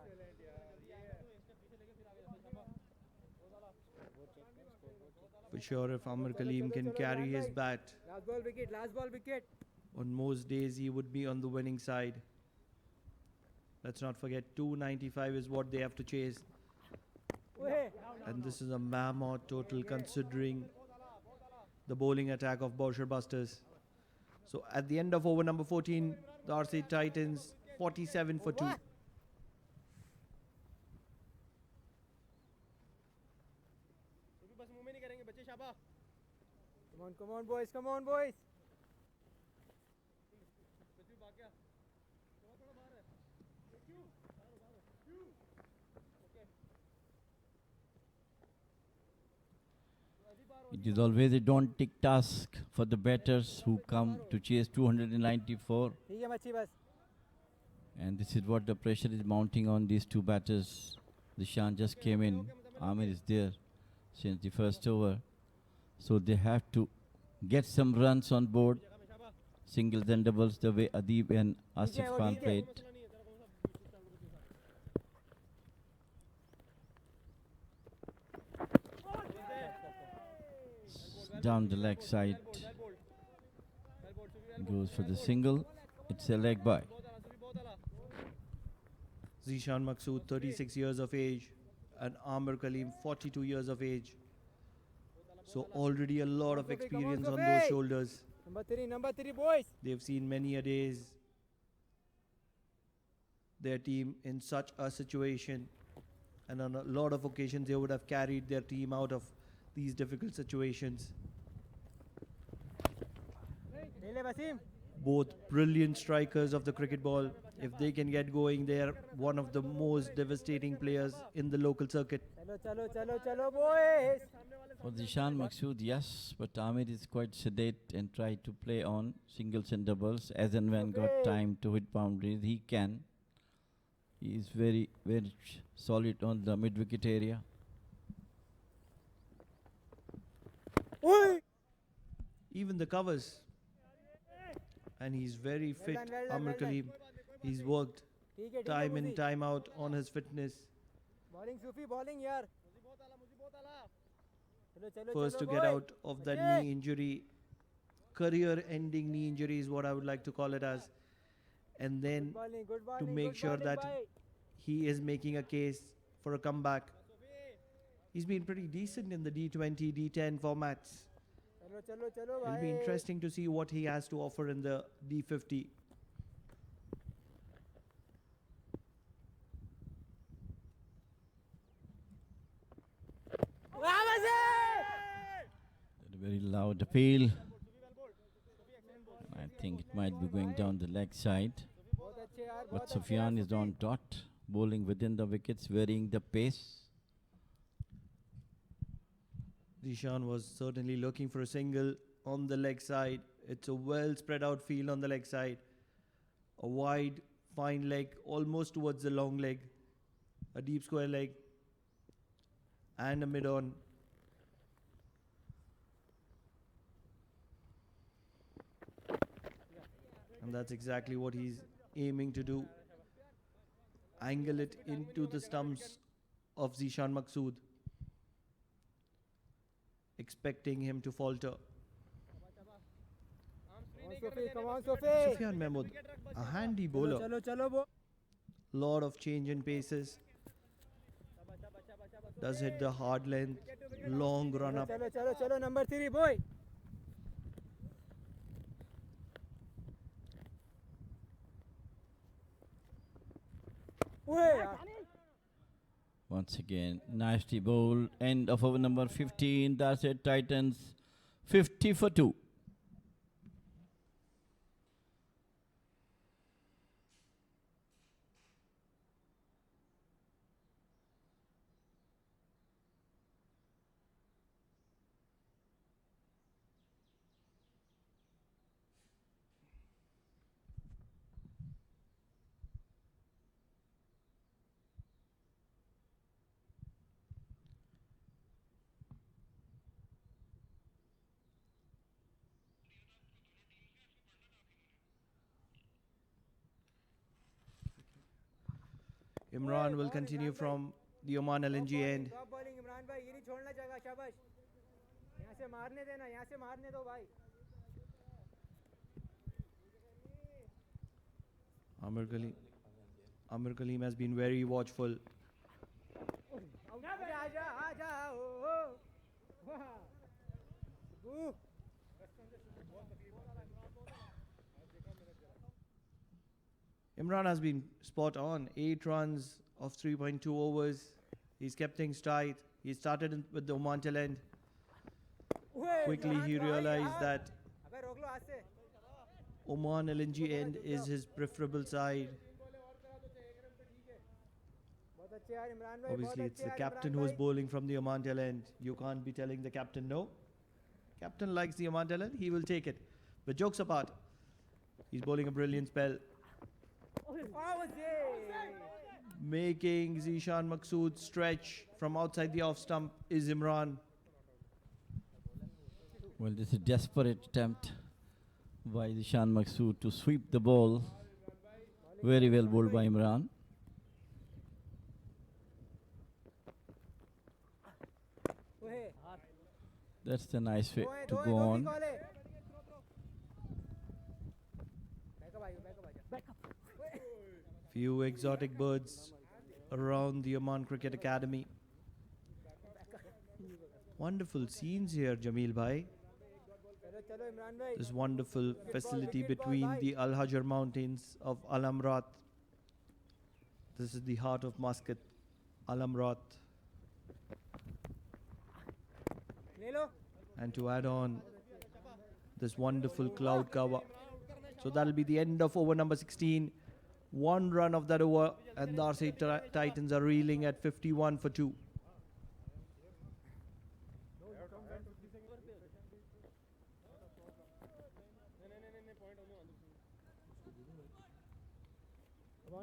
For sure, if Amir Kaleem can carry his bat, last ball wicket on most days he would be on the winning side. Let's not forget 295 is what they have to chase. ओए And this is a mammoth total considering the bowling attack of Bousher Busters. So at the end of over number 14, the Darsait Titans 47 for 2. बस मुंह में नहीं करेंगे बच्चे शाबा come on boys come on boys It is always a daunting task for the batters who come to chase 294. ठीक है मच्छी बस And this is what the pressure is mounting on these two batters. Zishan just came in. Amir is there since the first over. So they have to get some runs on board. Singles and doubles the way Adib and Asif Khan played. Down the leg side. Goes for the single. It's a leg by. Zishan Maqsood 36 years of age and Amir Kaleem 42 years of age. So already a lot of experience on those shoulders. number 3 boys They've seen many a days their team in such a situation, and on a lot of occasions they would have carried their team out of these difficult situations. ले Wasim Both brilliant strikers of the cricket ball. If they can get going, they are one of the most devastating players in the local circuit. चलो चलो चलो चलो boys For Zishan Maqsood, yes, but Amir is quite sedate and try to play on singles and doubles as and when got time to hit boundaries. He can. He is very, very solid on the mid-wicket area. Even the covers and he's very fit. done, well done, Amr well done. Kaleem, he's worked ठीक है time in, मुझी time out on his fitness. Bowling Sufi bowling यार चलो चलो First to चलो get boy. out of that knee injury, career-ending knee injury is what I would like to call it as, and then good to bowling, make good sure bowling, that bhai. he is making a case for a comeback. He's been pretty decent in the D20, D10 formats. चलो चलो चलो It'll भाई be interesting to see what he has to offer in the D50. A very loud appeal. I think it might be going down the leg side. बहुत अच्छे यार But बहुत अच्छे यार, Sufyan is Sufi. on dot, bowling within the wickets, varying the pace. Zishan was certainly looking for a single on the leg side. It's a well spread out field on the leg side. A wide, fine leg, almost towards the long leg. A deep square leg. And a mid on. And that's exactly what he's aiming to do. Angle it into the stumps of Zishan Maqsood, expecting him to falter. Come on Sophie Sufyan Mahmood, a handy bowler. चलो चलो वो Lot of change in paces. Does hit the hard length, long run up. चलो चलो चलो number 3 boy ओए यार Once again, nasty bowl. End of over number 15. Darsait Titans 50 for 2. Imran will continue from the Oman LNG end. Top bowling Imran भाई ये नहीं छोड़ना चाहिए शाबाश यहाँ से मारने देना यहाँ से मारने दो भाई Amir Kaleem has been very watchful. आजा आजा आजा ओ वाह बू Imran has been spot on. 8 runs of 3.2 overs. He's kept things tight. He started with the Oman tail end. Quickly he realized that अबे रोक लो हाथ से Oman LNG end is his preferable side. बहुत अच्छे यार इमरान भाई Obviously, it's the captain who is bowling from the Oman tail end. You can't be telling the captain no. Captain likes the Oman tail end, he will take it. But jokes apart, he's bowling a brilliant spell, making Zishan Maqsood stretch from outside the off stump is Imran. Well, this is a desperate attempt by Zishan Maqsood to sweep the ball. Very well bowled by Imran. That's the nice way to go on. Few exotic birds around the Oman Cricket Academy. Wonderful scenes here, Jameel Bhai. चलो इमरान भाई This wonderful facility between the Al Hajar Mountains of Al Amrat. This is the heart of Muscat, Al Amrat. ले लो And to add on this wonderful cloud cover. So that'll be the end of over number 16. 1 run of that over, and Darsait Titans are reeling at 51 for 2.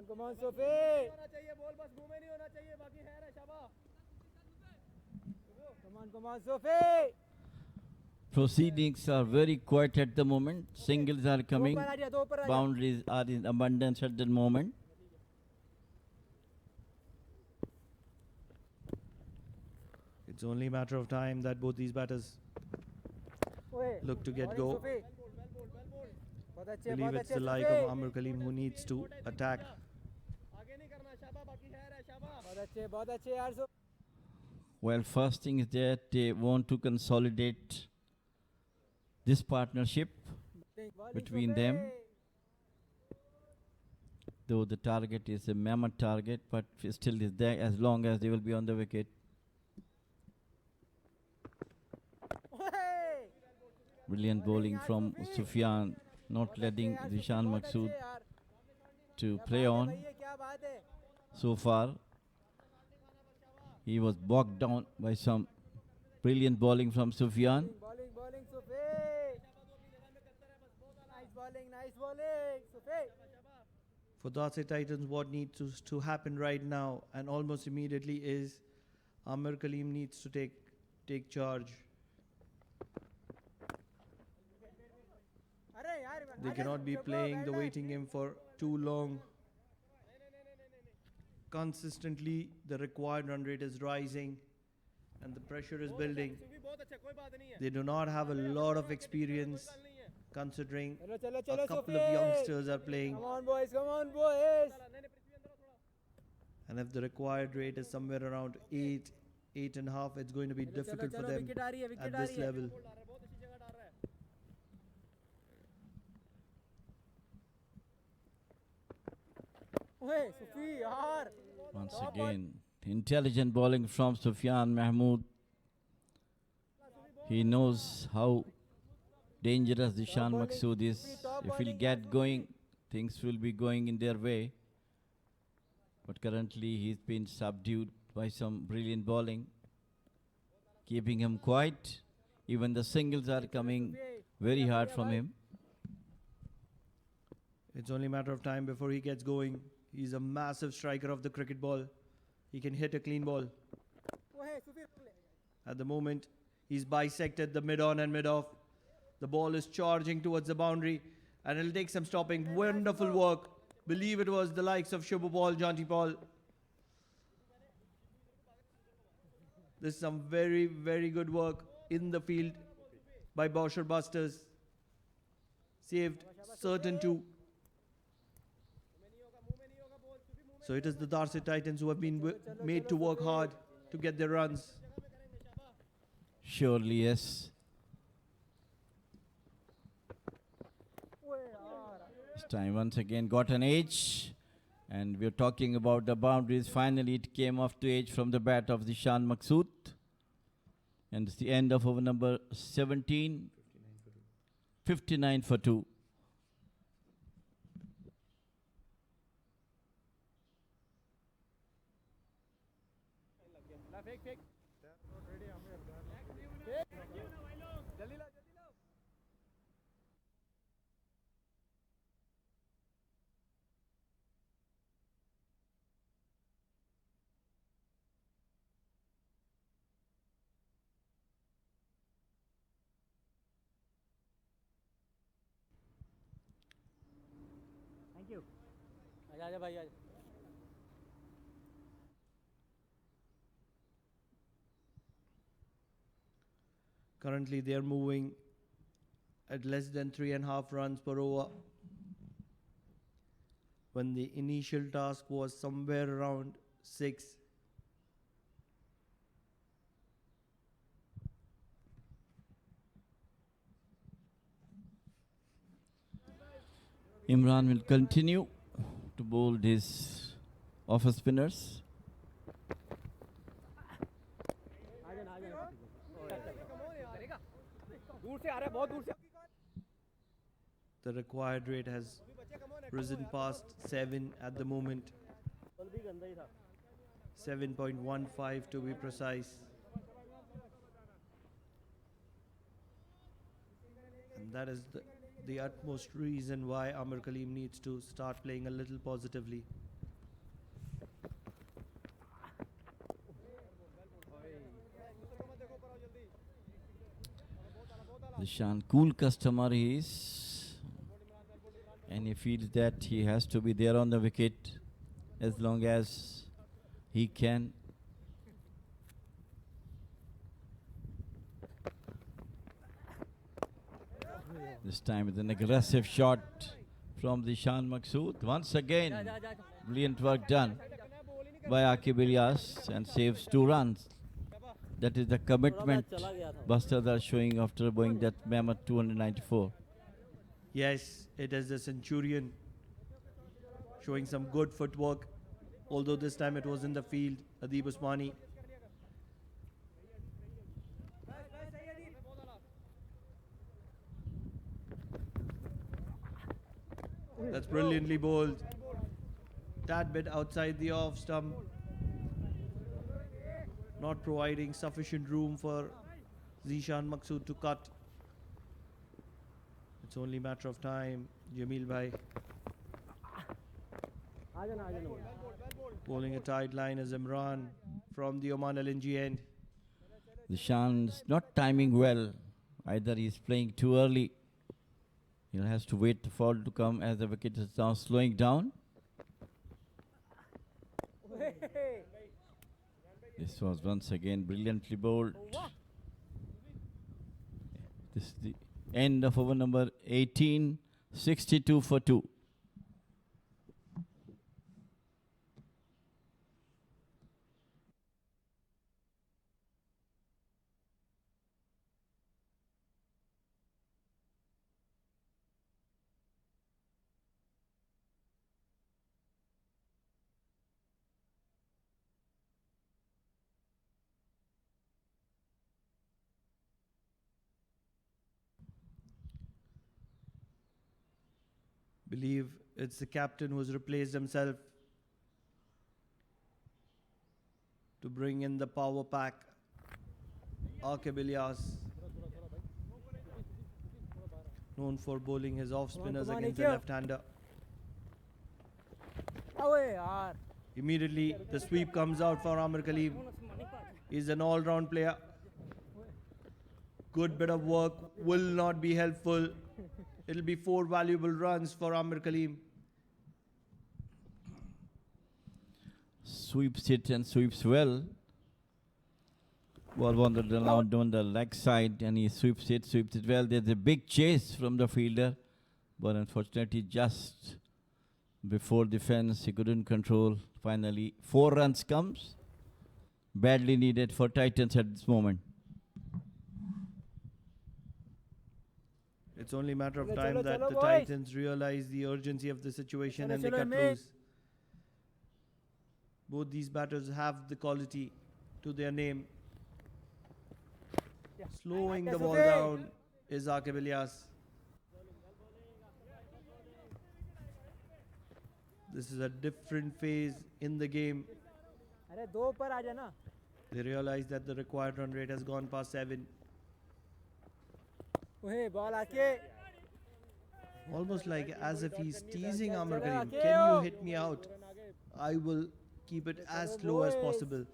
come on Sophie come on Sophie Proceedings are very quiet at the moment. Singles are coming. Boundaries are in abundance at the moment. It's only a matter of time that both these batters look to get go. I believe it's the like of Amir Kaleem who needs to attack. Well, first thing is that they want to consolidate this partnership between them. Though the target is a mammoth target, but still is there as long as they will be on the wicket. Brilliant bowling from Sufyan, not letting Zishan Maqsood to play on. So far, he was bogged down by some brilliant bowling from Sufyan. Bowling, Sufi. Nice bowling, Sufi. For Darsait Titans, what needs to happen right now and almost immediately is Amir Kaleem needs to take charge. They cannot be playing the waiting game for too long. Consistently, the required run rate is rising and the pressure is building. They do not have a lot of experience considering a couple of youngsters are playing. Come on, boys. And if the required rate is somewhere around 8.5, it's going to be difficult for them at this level. Once again, intelligent bowling from Sufyan Mahmood. He knows how dangerous Zishan Maqsood is. If he'll get going, things will be going in their way. But currently he's been subdued by some brilliant bowling, keeping him quiet. Even the singles are coming very hard from him. It's only a matter of time before he gets going. He's a massive striker of the cricket ball. He can hit a clean ball. At the moment, he's bisected the mid-on and mid-off. The ball is charging towards the boundary and it'll take some stopping. Wonderful work. Believe it was the likes of Shubha Paul, Jaunty Paul. This is some very, very good work in the field by Bousher Busters. Saved certain two. So it is the Darsait Titans who have been made to work hard to get their runs. Surely, yes. This time once again got an edge. And we're talking about the boundaries. Finally, it came off to edge from the bat of Zishan Maqsood. And it's the end of over number 17. 59 for 2. Thank you. आजा भाई आजा. Currently, they are moving at less than 3.5 runs per over. When the initial task was somewhere around 6. Imran will continue to bowl his off spinners. The required rate has risen past 7 at the moment. 7.15 to be precise. And that is the utmost reason why Amir Kaleem needs to start playing a little positively. Zishan, cool customer he is, and he feels that he has to be there on the wicket as long as he can. This time with an aggressive shot from Zishan Maqsood. Once again, brilliant work done by Akib Ilyas and saves 2 runs. That is the commitment Busters are showing after going that mammoth 294. Yes, it is the Centurion showing some good footwork. Although this time it was in the field, Adib Usmani. That's brilliantly bowled. Tad bit outside the off stump. Not providing sufficient room for Zishan Maqsood to cut. It's only a matter of time. Jamil Bhai bowling a tight line as Imran from the Oman LNG end. Zishan's not timing well. Either he's playing too early. He has to wait for it to come as the wicket is now slowing down. This was once again brilliantly bowled. This is the end of over number 18, 62 for 2. Believe it's the captain who's replaced himself to bring in the power pack. Akib Ilyas, known for bowling his off spinners against the left-hander. Immediately the sweep comes out for Amir Kaleem. He's an all-round player. Good bit of work will not be helpful. It'll be 4 valuable runs for Amir Kaleem. Sweeps it and sweeps well. Ball wandered around on the leg side and he sweeps it well. There's a big chase from the fielder, but unfortunately just before the fence he couldn't control. Finally 4 runs comes. Badly needed for Titans at this moment. It's only a matter of time that the Titans realize the urgency of the situation and they cut loose. Both these batters have the quality to their name. Slowing the ball down is Akib Ilyas. This is a different phase in the game. They realize that the required run rate has gone past 7. Almost like as if he's teasing Amir Kaleem. Can you hit me out? I will keep it as slow as possible.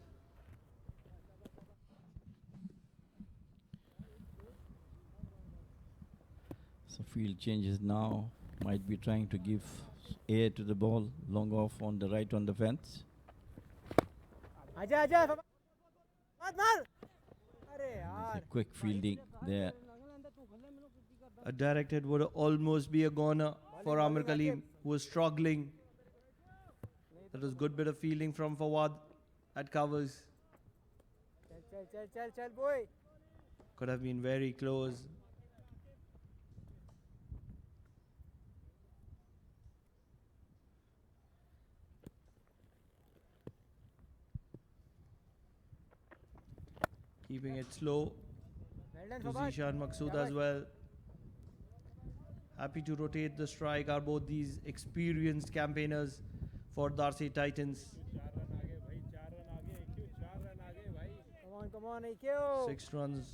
So field changes now. Might be trying to give air to the ball. Long off on the right on the fence. A quick fielding there. A direct hit would almost be a goner for Amir Kaleem, who was struggling. That was good bit of fielding from Fawad at covers. Could have been very close. Keeping it slow to Zishan Maqsood as well. Happy to rotate the strike are both these experienced campaigners for Darsait Titans. 6 runs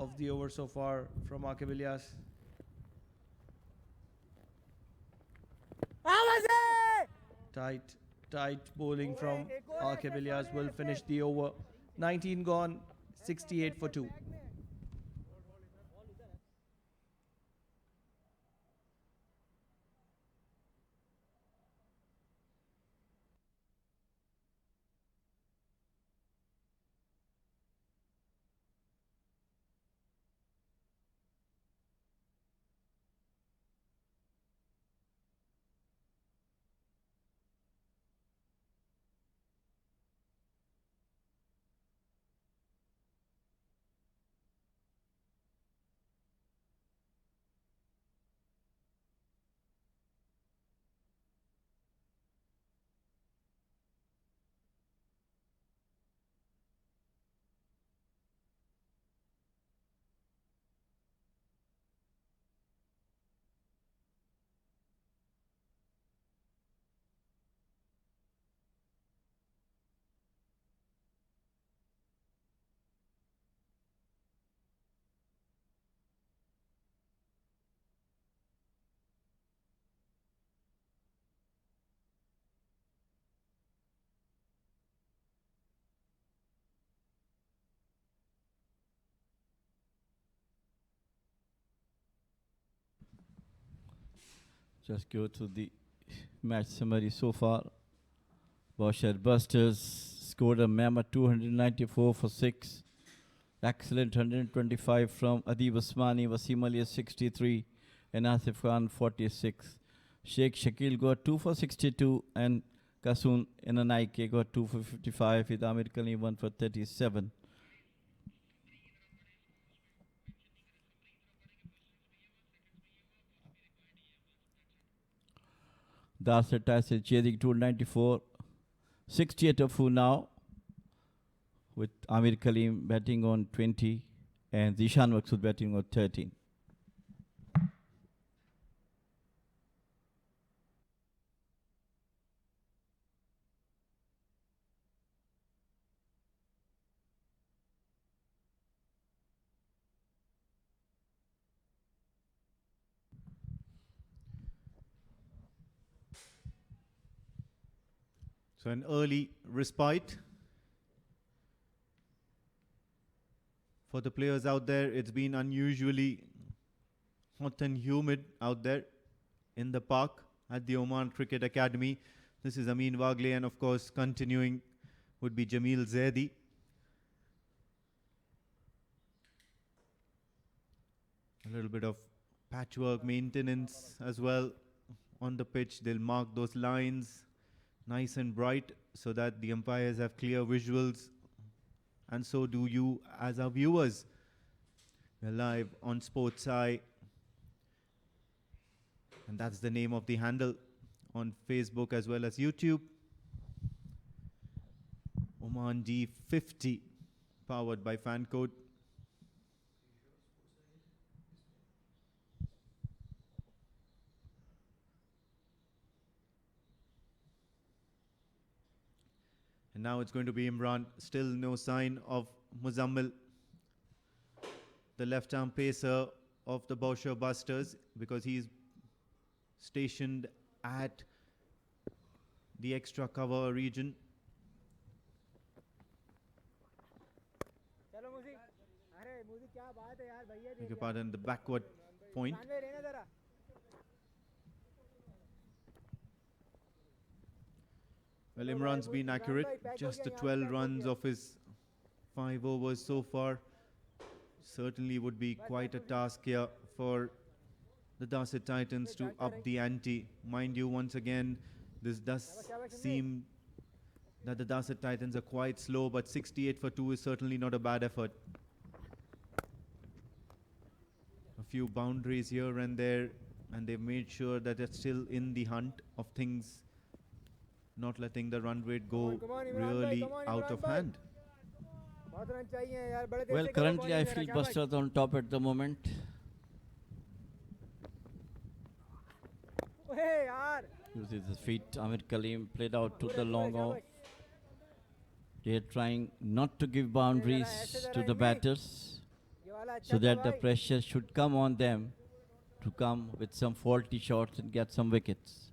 of the over so far from Akib Ilyas. Tight bowling from Akib Ilyas will finish the over. 19 gone, 68 for 2. Just go to the match summary so far. Bousher Busters scored a mammoth 294 for 6. Excellent 125 from Adib Osmani, Wasim Ali 63, and Asif Khan 46. Sheikh Shakil got 2 for 62, and Kasun Inanaike got 2 for 55, with Amir Kali 1 for 37. Darsait is chasing 294, 68 of who now, with Amir Kalim batting on 20 and Zishan Maksud batting on 13. So an early respite for the players out there. It's been unusually hot and humid out there in the park at the Oman Cricket Academy. This is Amin Wagle, and of course continuing would be Jamil Zaidi. A little bit of patchwork maintenance as well on the pitch. They'll mark those lines nice and bright so that the umpires have clear visuals, and so do you as our viewers. We're live on Sports Eye, and that's the name of the handle on Facebook as well as YouTube. Oman D50, powered by Fancode. And now it's going to be Imran. Still no sign of Muzammil, the left-arm pacer of the Bousher Busters, because he's stationed at the extra cover region. Beg your pardon, the backward point. Well, Imran's been accurate. Just the 12 runs of his 5 overs so far. Certainly would be quite a task here for the Darsait Titans to up the ante. Mind you, once again, this does seem that the Darsait Titans are quite slow, but 68 for 2 is certainly not a bad effort. A few boundaries here and there, and they've made sure that they're still in the hunt of things, not letting the run rate go really out of hand. Well, currently I feel Busters on top at the moment. Uses his feet. Amir Kalim played out to the long off. They're trying not to give boundaries to the batters, so that the pressure should come on them to come with some faulty shots and get some wickets.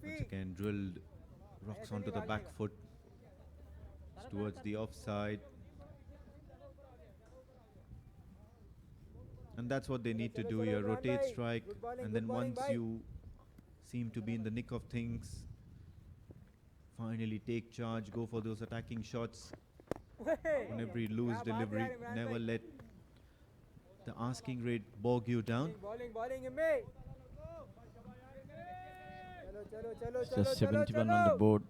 Once again, drilled rocks onto the back foot. It's towards the offside. And that's what they need to do here. Rotate, strike, and then once you seem to be in the nick of things, finally take charge, go for those attacking shots on every loose delivery. Never let the asking rate bog you down. It's just 71 on the board.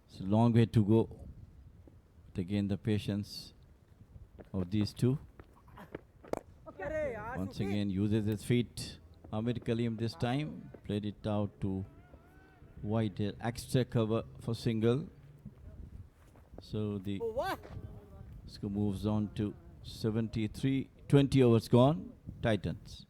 It's a long way to go. But again, the patience of these two. Once again, uses his feet. Amir Kalim this time played it out to wide extra cover for single. So the score moves on to 73. 20 overs gone. Titans.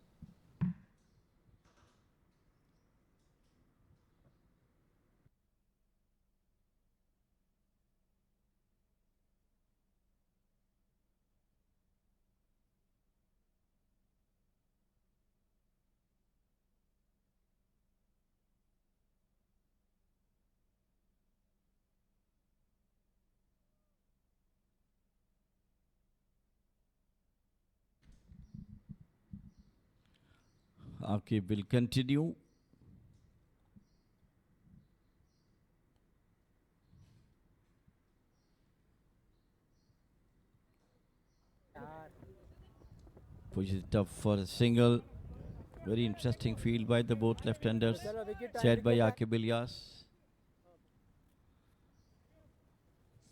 Akib will continue. Pushes it up for a single. Very interesting field by the both left-handers. Set by Akib Ilyas.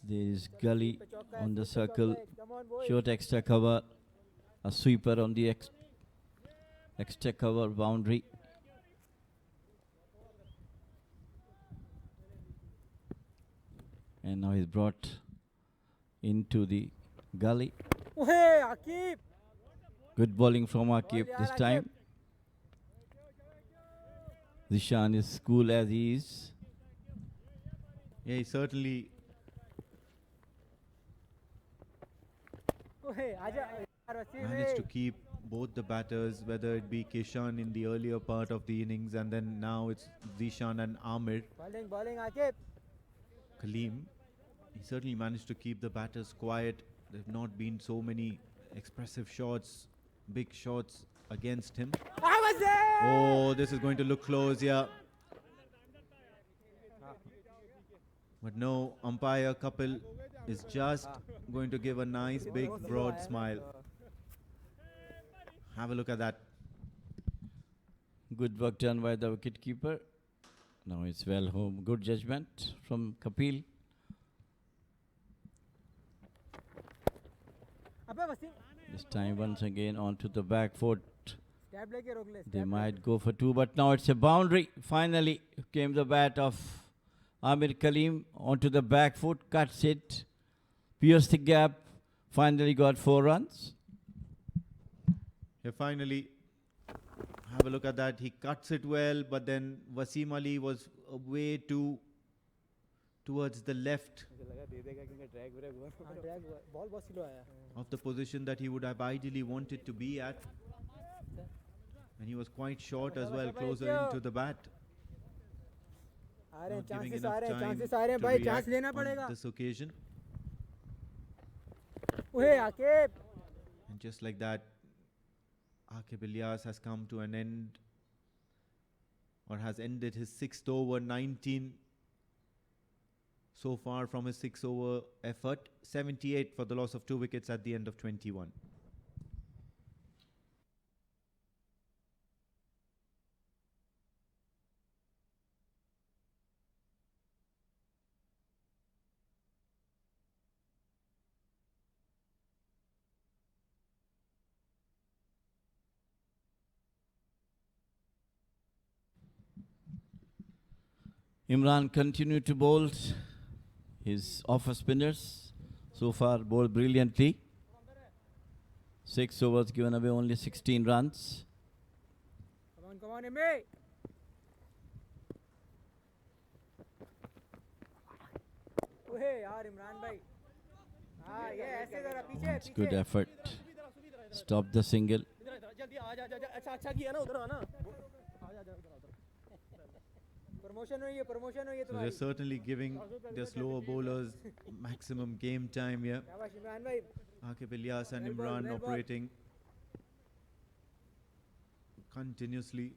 There is Gully on the circle. Short extra cover. A sweeper on the extra cover boundary. And now he's brought into the gully. Hey, Akib! Good bowling from Akib this time. Zishan is cool as he is. Yeah, he certainly managed to keep both the batters, whether it be Kishan in the earlier part of the innings and then now it's Zishan and Amir. Bowling, Akib. Kaleem, he certainly managed to keep the batters quiet. There have not been so many expressive shots, big shots against him. Oh, this is going to look close, yeah. But no, umpire Kapil is just going to give a nice big broad smile. Have a look at that. Good work done by the wicketkeeper. Now it's well home. Good judgment from Kapil. This time once again onto the back foot. They might go for two, but now it's a boundary. Finally came the bat of Amir Kaleem onto the back foot, cuts it, pierced the gap, finally got 4 runs. Here finally, have a look at that. He cuts it well, but then Wasim Ali was way too towards the left of the position that he would have ideally wanted to be at. And he was quite short as well, closer into the bat. Not giving enough time to react on this occasion. And just like that, Akib Ilyas has come to an end, or has ended his 6th over, 19 so far from his 6 over effort, 78 for the loss of 2 wickets at the end of 21. Imran continued to bowl his offer spinners. So far bowled brilliantly. 6 overs given away, only 16 runs. Come on, Emme. It's good effort. Stop the single. So they're certainly giving their slower bowlers maximum game time here. Akib Ilyas and Imran operating continuously.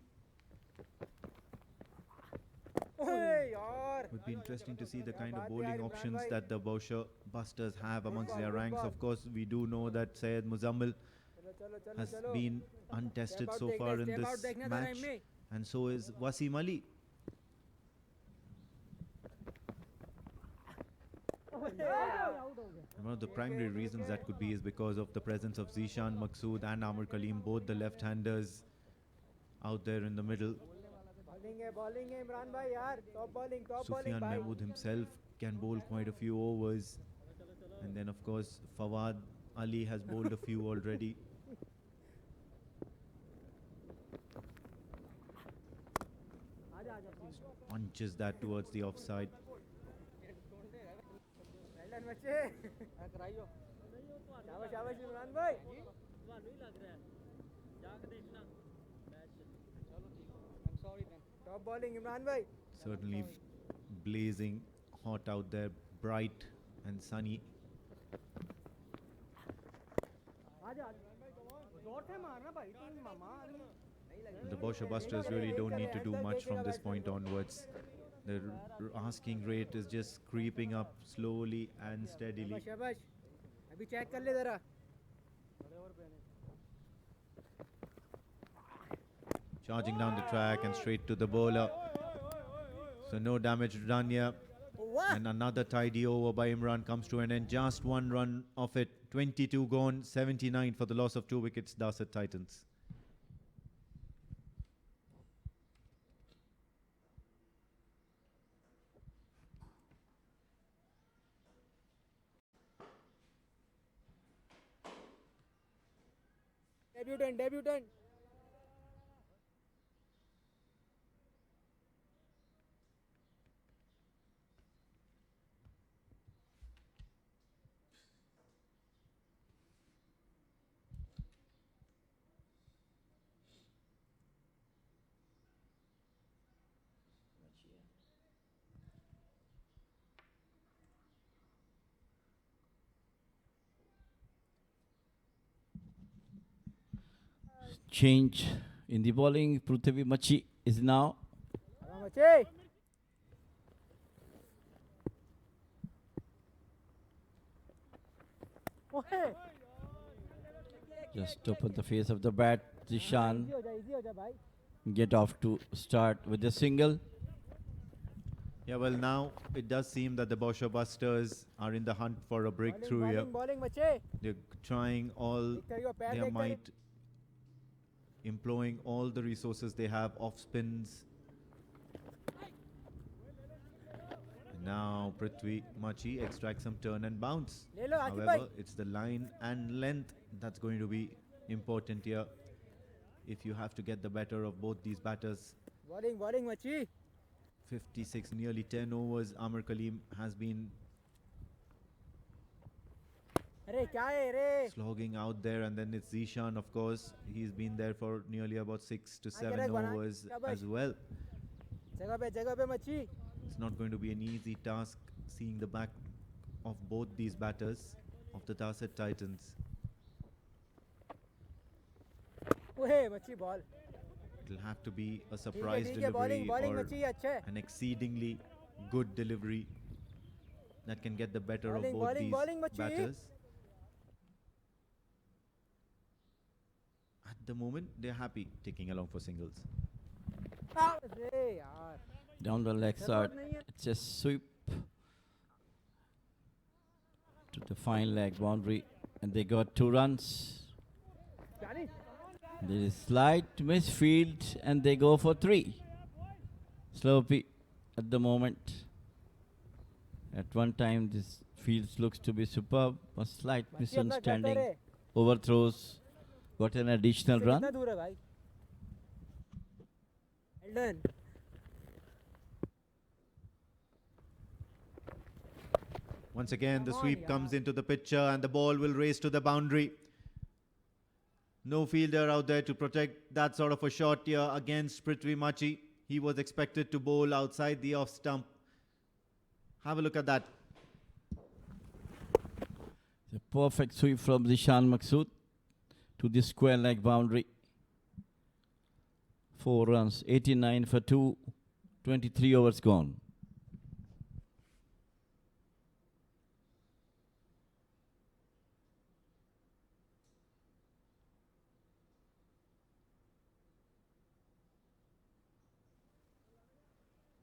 Would be interesting to see the kind of bowling options that the Bousher busters have amongst their ranks. Of course, we do know that Syed Muzammil has been untested so far in this match, and so is Wasim Ali. And one of the primary reasons that could be is because of the presence of Zishan, Maqsood and Amir Kaleem, both the left-handers out there in the middle. Sufyan Mahmood himself can bowl quite a few overs. And then of course Fawad Ali has bowled a few already. Punches that towards the offside. Certainly blazing hot out there, bright and sunny. The Bousher Busters really don't need to do much from this point onwards. The asking rate is just creeping up slowly and steadily. शाबाश अभी check कर ले जरा Charging down the track and straight to the bowler. So no damage done here. And another tidy over by Imran comes to an end. Just one run of it. 22 gone, 79 for the loss of 2 wickets, Darsait Titans. Debutant Change in the bowling. Prithvi Machi is now. मचे ओए Just open the face of the bat. Zishan easy हो जा भाई get off to start with the single. Yeah, well, now it does seem that the Bousher Busters are in the hunt for a breakthrough here. Bowling मचे They're trying all पैर their देख might, employing all the resources they have off spins. And now Prithvi Machi extracts some turn and bounce. ले लो Asif However, भाई it's the line and length that's going to be important here. If you have to get the better of both these batters. Bowling मची 56, nearly 10 overs. Amar Kaleem has been अरे क्या है रे slogging out there, and then it's Zishan, of course. He's been there for nearly about 6 to 7 rek bana. overs Shabash. as well. जगह पे मची It's not going to be an easy task seeing the back of both these batters of the Darsait Titans. ओए मची ball It'll have to be a surprise ठीक है delivery bowling or मची अच्छा है an exceedingly good delivery that can get the better of Bowling, both bowling, these bowling, Machi. batters. At the moment, they're happy taking along for singles. अरे यार Down the leg side. नहीं है It's a sweep to the fine leg boundary. And they got 2 runs. क्या नहीं There is slight misfield and they go for 3. Sloppy at the moment. At one time this field looks to be superb. A slight मची अपना करते misunderstanding. रहे Overthrows. Got an additional इससे run. कितना दूर है भाई Well done. Once again, the Come on, sweep yaar. comes into the picture and the ball will race to the boundary. No fielder out there to protect that sort of a shot here against Prithvi Machi. He was expected to bowl outside the off stump. Have a look at that. The perfect sweep from Zishan Maksud to the square leg boundary. 4 runs, 89 for 2, 23 overs gone.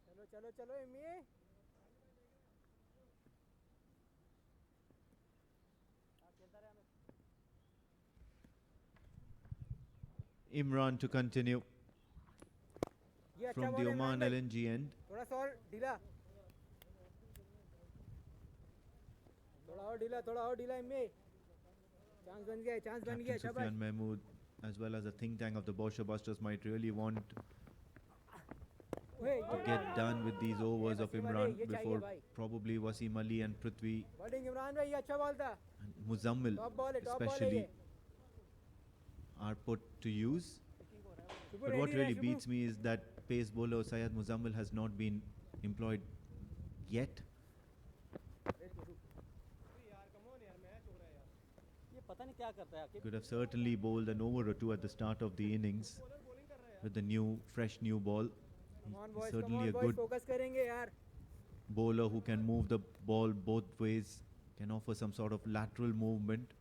चलो चलो चलो Immi Imran to continue ये अच्छा from ball the है Oman Imran भाई। LNG end. थोड़ा सा और ढीला थोड़ा और ढीला इम्मी चांस बन गया Captain शाबाश Sufyan Mahmood, as well as the think tank of the Bousher Busters, might really want ओए to get done with these overs of Wasim Ali, Imran ye chahiye before bhai. probably Wasim Ali and Prithvi bowling Imran भाई ये अच्छा ball था and Muzammil top ball है especially are put to use. But what really beats me is that pace bowler Syed Muzammil has not been employed yet. ये पता नहीं क्या करता है Could have certainly bowled an over or two at the start of the innings. with the fresh new ball. Come on He's boys, certainly a good focus करेंगे यार. bowler who can move the ball both ways, can offer some sort of lateral movement.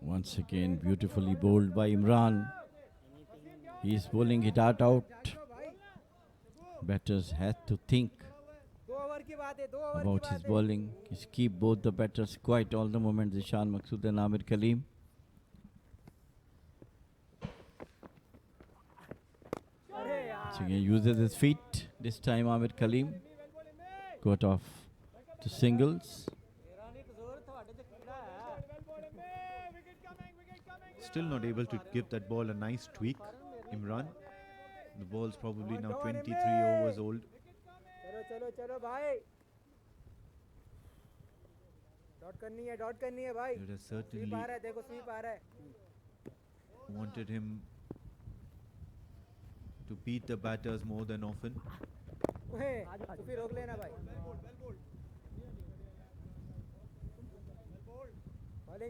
Once again, beautifully bowled by Imran. He's bowling it out. Batters have to think about his bowling. He's keep both the batters quiet all the moment, Zishan Maqsood and Amir Kaleem. So he uses his feet. This time Amir Kaleem got off to singles. Still not able to give that ball a nice tweak, Imran. The ball's probably now 23 overs old. चलो भाई. Dot करनी है भाई. Would have certainly SVEEP आ रहा है, देखो SVEEP आ रहा है. wanted him to beat the batters more than often. तो फिर रोक लेना भाई.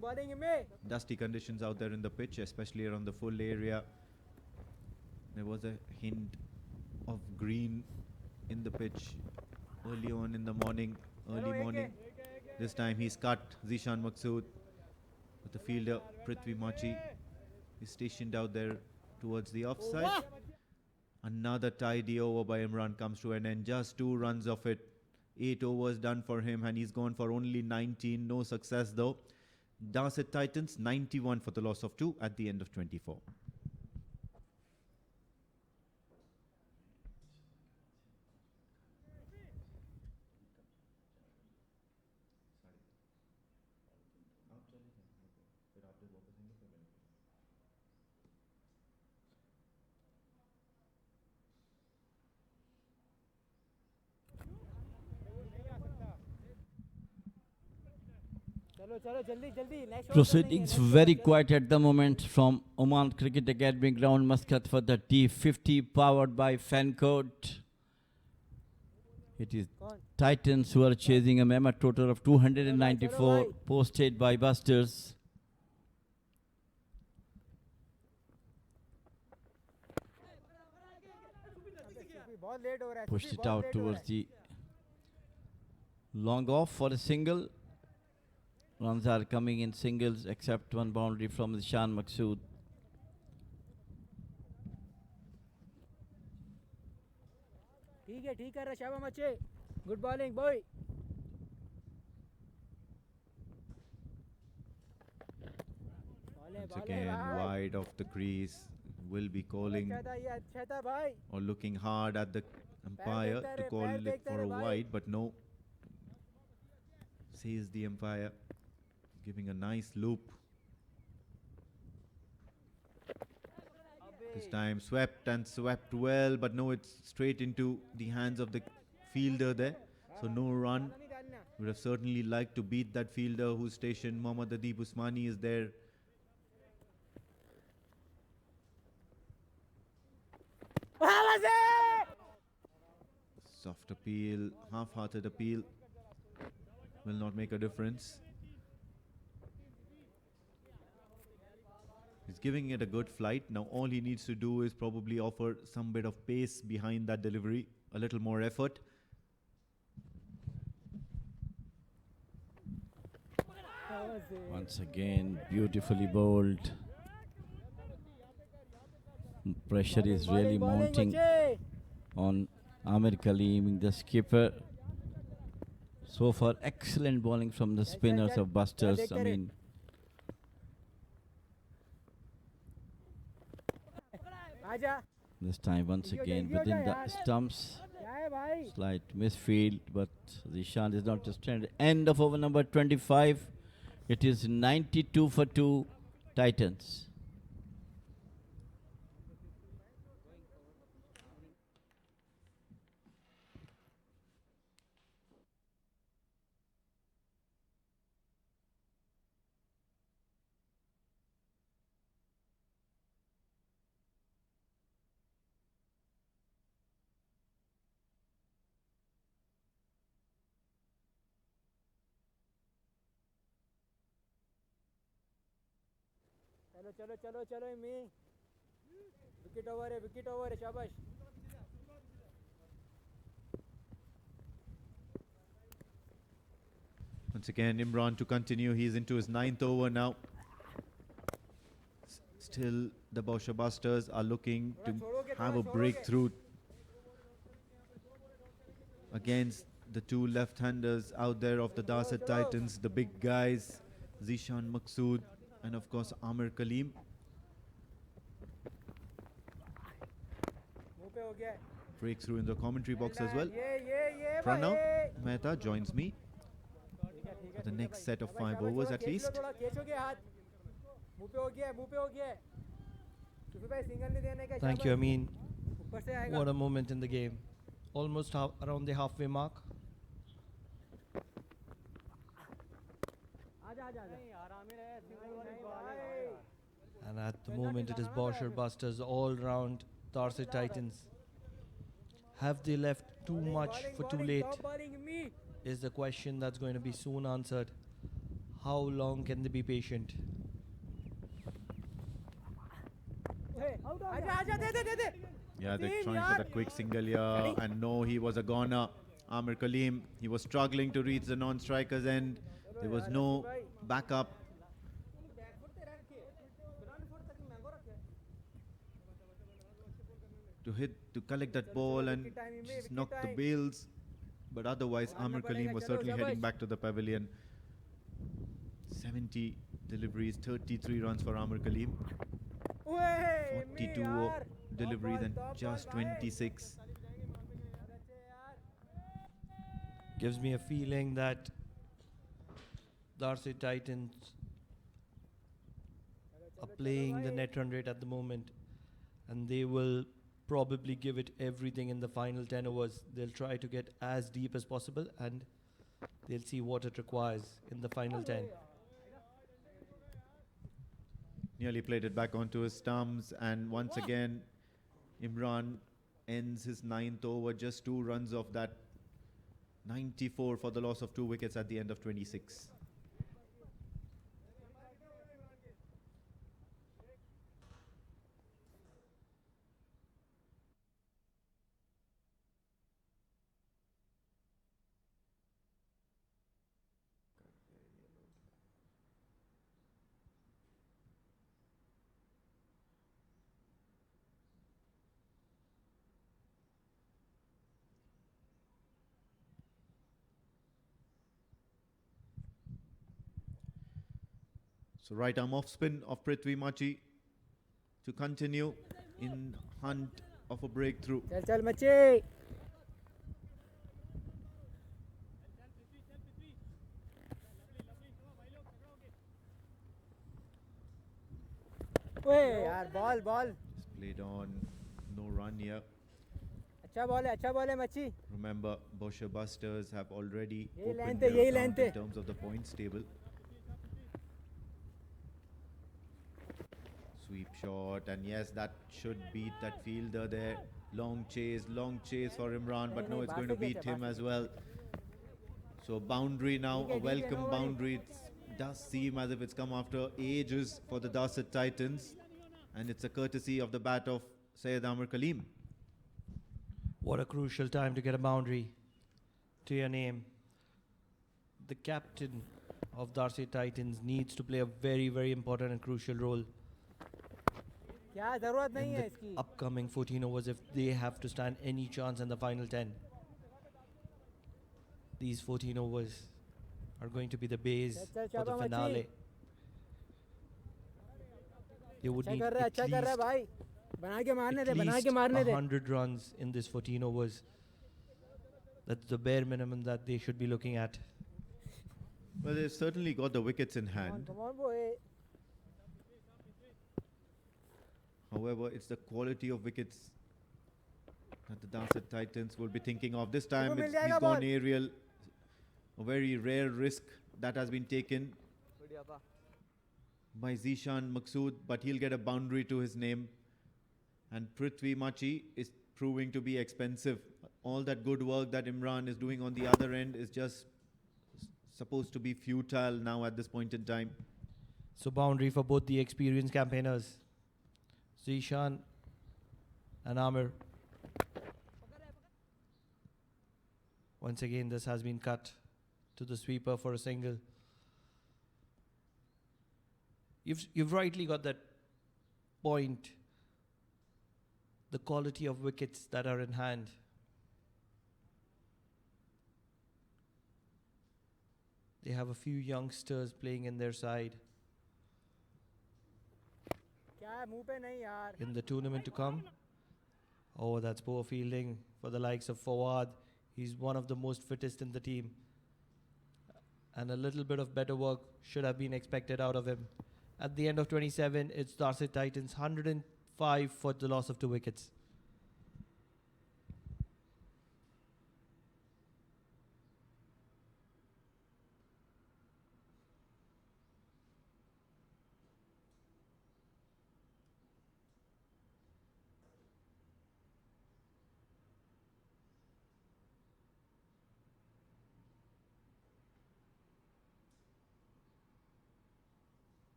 Bowling में. Dusty conditions out there in the pitch, especially around the full area. There was a hint of green in the pitch early on in the morning, early morning. This time he's cut Zishan Maqsood, with the fielder Prithvi Machi is stationed out there towards the offside. Another tidy over by Imran comes to an end. Just 2 runs of it. 8 overs done for him, and he's gone for only 19. No success though. Darsait Titans 91 for the loss of 2 at the end of 24. चलो जल्दी next. Proceedings very quiet at the moment from Oman Cricket Academy ground, Muscat, for the D50 powered by Fancode. It is Titans who are chasing a mammoth total of 294 posted by Busters. Pushed it out towards the long off for a single. Runs are coming in singles except one boundary from Zishan Maqsood. ठीक है रशावा मचे. Good bowling boy. Once again, wide of the crease. Will be calling or looking hard at the umpire to call it for a wide, but no. Says the umpire, giving a nice loop. This time swept and swept well, but no, it's straight into the hands of the fielder there. So no run. Would have certainly liked to beat that fielder who's stationed. Mohammad Adeeb Usmani is there. Soft appeal, half-hearted appeal will not make a difference. He's giving it a good flight. Now all he needs to do is probably offer some bit of pace behind that delivery, a little more effort. Once again, beautifully bowled. Pressure is really mounting on Amir Kaleem, the skipper. So far, excellent bowling from the spinners of Busters. I mean, this time once again within the stumps. Slight misfield, but Zishan is not just stranded. End of over number 25. It is 92 for 2 Titans. चलो चलो चलो चलो मी wicket over है शाबाश Once again, Imran to continue. He's into his 9th over now. Still, the Bousher Busters are looking to have a breakthrough against the two left-handers out there of the Darsait Titans, the big guys, Zishan Maqsood and of course Amir Kaleem. Breakthrough in the commentary box as well. Pranav Mehta joins me for the next set of 5 overs at least. Thank you, Amin. What a moment in the game. Almost around the halfway mark. And at the moment it is Bousher Busters all round Darsait Titans. Have they left too much for too late? Is the question that's going to be soon answered. How long can they be patient? Yeah, they're trying for that quick single here, and no, he was a goner. Amir Kaleem, he was struggling to reach the non-striker's end. There was no backup. To collect that ball and just knock the bails. But otherwise, Amir Kaleem was certainly heading back to the pavilion. 70 deliveries, 33 runs for Amir Kaleem. 42 deliveries and just 26. Gives me a feeling that Darsait Titans are playing the net run rate at the moment, and they will probably give it everything in the final 10 overs. They'll try to get as deep as possible, and they'll see what it requires in the final 10. Nearly played it back onto his stumps, and once again Imran ends his 9th over, just 2 runs off that 94 for the loss of 2 wickets at the end of 26. So right arm off spin of Prithvi Machi to continue in hunt of a breakthrough. चल चल मच्छी ओए यार ball It's played on, no run here. अच्छा ball है मच्छी Remember, Bousher Busters have already यही opened line थे, their यही account लाइन थे। in terms of the points table. Sweep shot, and yes, that should beat that fielder there. Long chase for Imran, but no, it's going to beat him as well. So boundary now, a welcome boundary. It does seem as if it's come after ages for the Darsait Titans, and it's a courtesy of the bat of Syed Amir Kaleem. What a crucial time to get a boundary to your name. The captain of Darsait Titans needs to play a very, very important and crucial role क्या जरूरत नहीं in है the इसकी upcoming 14 overs if they have to stand any chance in the final 10. These 14 overs are going to be the base चल for the शाबाश finale. मच्छी They would अच्छा need कर रहा है at अच्छा कर रहा है least, भाई बना के मारने at दे बना least के मारने दे 100 runs in this 14 overs. That's the bare minimum that they should be looking at. Well, they've certainly got the wickets in hand. come on boy However, it's the quality of wickets that the Darsait Titans will be thinking of. This time, mill he's जाएगा gone ball। aerial. A very rare risk that has been taken by Zishan Maqsood, but he'll get a boundary to his name. And Prithvi Machi is proving to be expensive. All that good work that Imran is doing on the other end is just supposed to be futile now at this point in time. So boundary for both the experienced campaigners, Zishan and Amir. Once again, this has been cut to the sweeper for a single. You've rightly got that point. The quality of wickets that are in hand. They have a few youngsters playing in their side. In the tournament to come. Oh, that's poor fielding for the likes of Fawad. He's one of the most fittest in the team. And a little bit of better work should have been expected out of him. At the end of 27, it's Darsait Titans 105 for the loss of 2 wickets.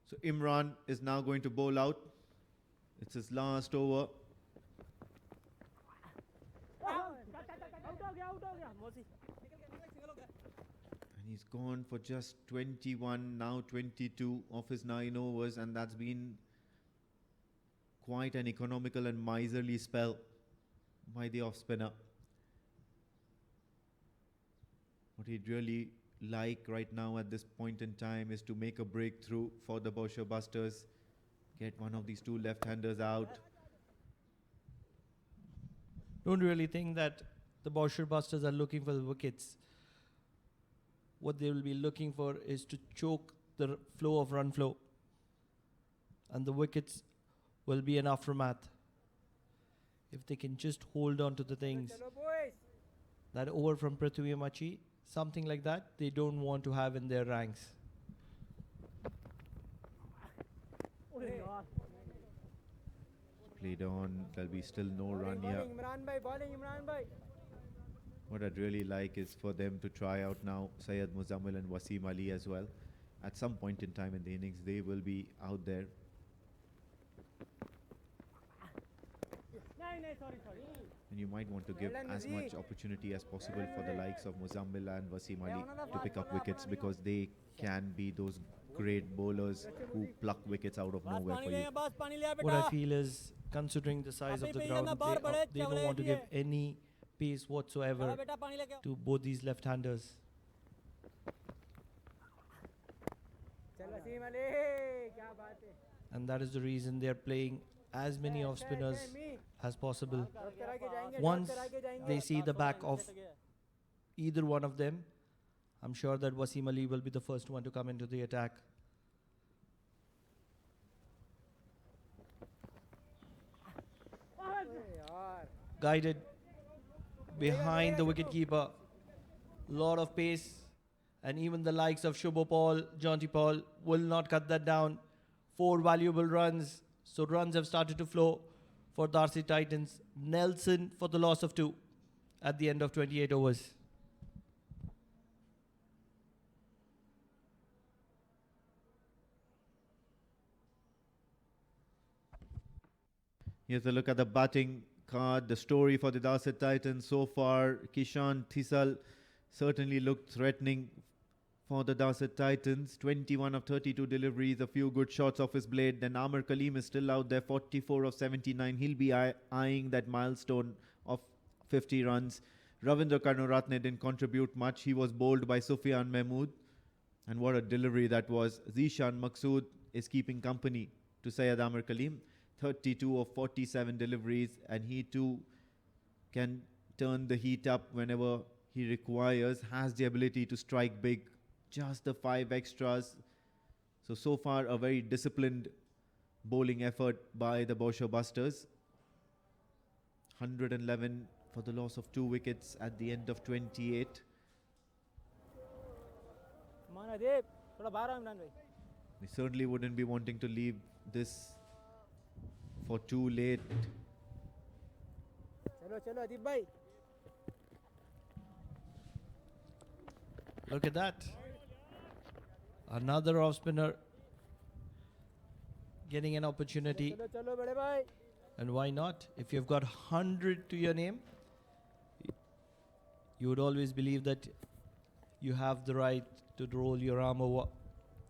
So Imran is now going to bowl out. It's his last over. And he's gone for just 21, now 22 of his 9 overs, and that's been quite an economical and miserly spell by the off-spinner. What he'd really like right now at this point in time is to make a breakthrough for the Bousher Busters. Get one of these 2 left-handers out. Don't really think that the Bousher Busters are looking for the wickets. What they will be looking for is to choke the flow of run flow. And the wickets will be an aftermath. If they can just hold on to the things. That over from Prithvi Machi, something like that, they don't want to have in their ranks. Played on, there'll be still no run here. What I'd really like is for them to try out now Syed Muzammil and Wasim Ali as well. At some point in time in the innings, they will be out there. And you might want to give as much opportunity as possible for the likes of Muzammil and Wasim Ali to pick up wickets, because they can be those great bowlers who pluck wickets out of nowhere for you. What I feel is, considering the size of the ground, they don't want to give any pace whatsoever to both these left-handers. And that is the reason they are playing as many off-spinners as possible. Once they see the back of either one of them, I'm sure that Wasim Ali will be the first one to come into the attack. Guided behind the wicketkeeper. Lot of pace. And even the likes of Shubho Paul, Jonty Paul will not cut that down. 4 valuable runs. So runs have started to flow for Darsait Titans. Nelson for the loss of 2 at the end of 28 overs. Here's a look at the batting card, the story for the Darsait Titans so far. Kishan Thisal certainly looked threatening for the Darsait Titans. 21 of 32 deliveries, a few good shots off his blade. Then Amir Kaleem is still out there, 44 of 79. He'll be eyeing that milestone of 50 runs. Ravindra Karunaratne didn't contribute much. He was bowled by Sufyan Mahmood. And what a delivery that was. Zishan Maqsood is keeping company to Syed Amir Kaleem. 32 of 47 deliveries, and he too can turn the heat up whenever he requires, has the ability to strike big, just the 5 extras. So far a very disciplined bowling effort by the Bousher Busters. 111 for the loss of 2 wickets at the end of 28. They certainly wouldn't be wanting to leave this for too late. चलो चलो अदीप भाई Look at that. Another off spinner getting an opportunity. चलो चलो बड़े भाई And why not? If you've got 100 to your name, you would always believe that you have the right to roll your arm over.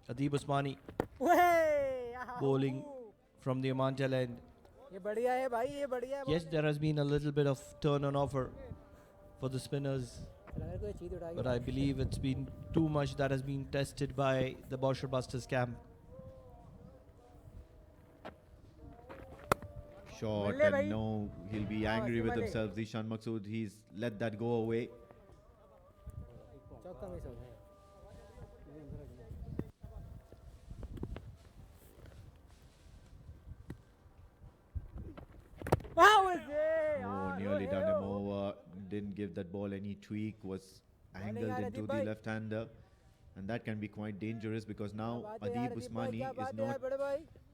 Adeeb Usmani bowling from the Oman tail end. ये बढ़िया है भाई ये बढ़िया है Yes, there has been a little bit of turn on offer for the spinners, अगर कोई चीज उठाएगा but I believe it's been too much that has been tested by the Bousher Busters camp. Shot, Malle bhai. and no, he'll be angry with himself. Zishan Maqsood, he's let that go away. चौका miss हो गया Wow, is it? Oh, nearly done him over. Didn't give that ball any tweak. Was angled into the left-hander, and that can be quite dangerous because now Adeeb Usmani is not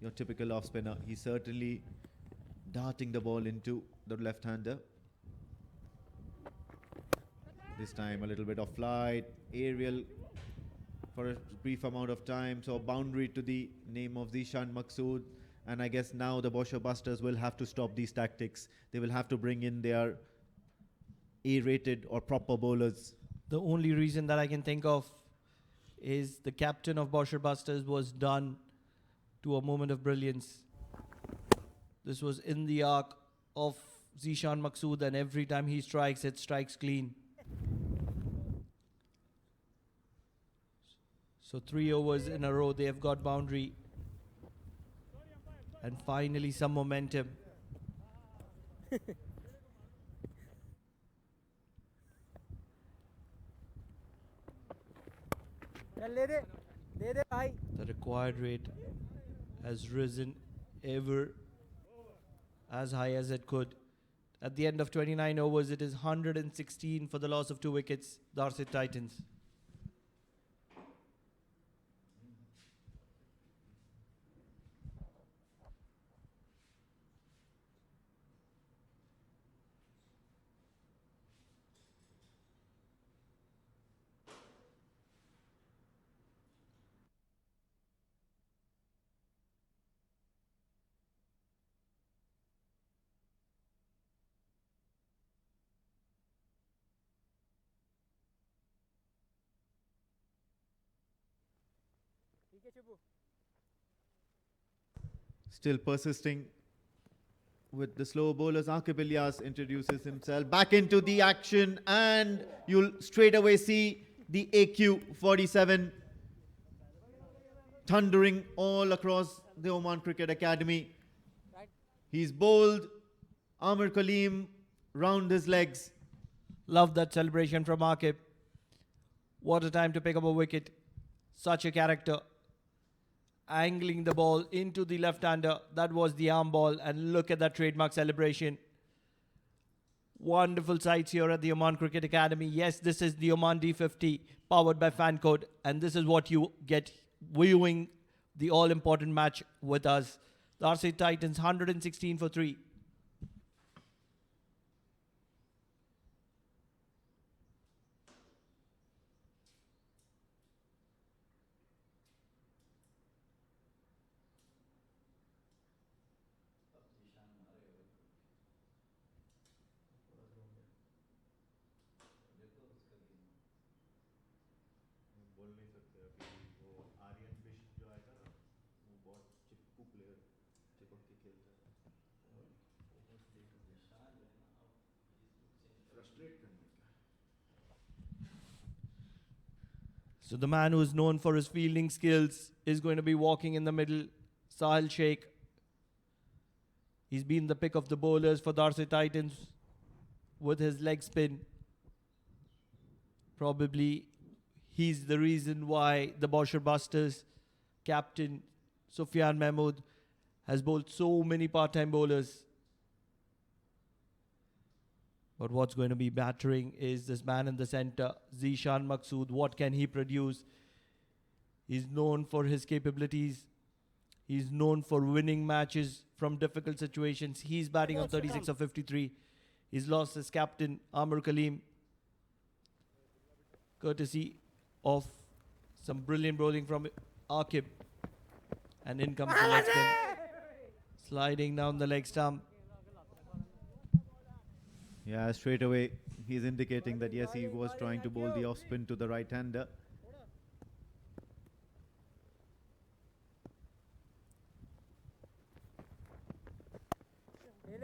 your typical off-spinner. He's certainly darting the ball into the left-hander. This time a little bit of flight, aerial for a brief amount of time. So a boundary to the name of Zishan Maqsood. And I guess now the Bousher Busters will have to stop these tactics. They will have to bring in their A-rated or proper bowlers. The only reason that I can think of is the captain of Bousher Busters was done to a moment of brilliance. This was in the arc of Zishan Maqsood, and every time he strikes, it strikes clean. So 3 overs in a row, they have got boundary. And finally some momentum. चल ले दे भाई The required rate has risen ever as high as it could. At the end of 29 overs, it is 116 for the loss of 2 wickets. Darsait Titans. ठीक है चुप्पू Still persisting with the slow bowlers. Aqib Ilyas introduces himself back into the action, and you'll straight away see the AQ 47 thundering all across the Oman Cricket Academy. He's bowled Amir Kaleem round his legs. Love that celebration from Aqib. What a time to pick up a wicket. Such a character. Angling the ball into the left-hander. That was the arm ball. And look at that trademark celebration. Wonderful sights here at the Oman Cricket Academy. Yes, this is the Oman D50 powered by Fancode. And this is what you get viewing the all-important match with us. Darsait Titans 116 for 3. So the man who is known for his fielding skills is going to be walking in the middle. Sahil Sheikh. He's been the pick of the bowlers for Darsait Titans with his leg spin. Probably he's the reason why the Bousher Busters captain Sufyan Mahmood has bowled so many part-time bowlers. But what's going to be battering is this man in the center, Zishan Maqsood. What can he produce? He's known for his capabilities. He's known for winning matches from difficult situations. He's batting on 36 of 53. He's lost his captain, Amr Kaleem, courtesy of some brilliant bowling from Akib. And in comes the leg spin. Sliding down the leg stump. Yeah, straight away he's indicating that yes, he was trying to bowl the off spin to the right-hander.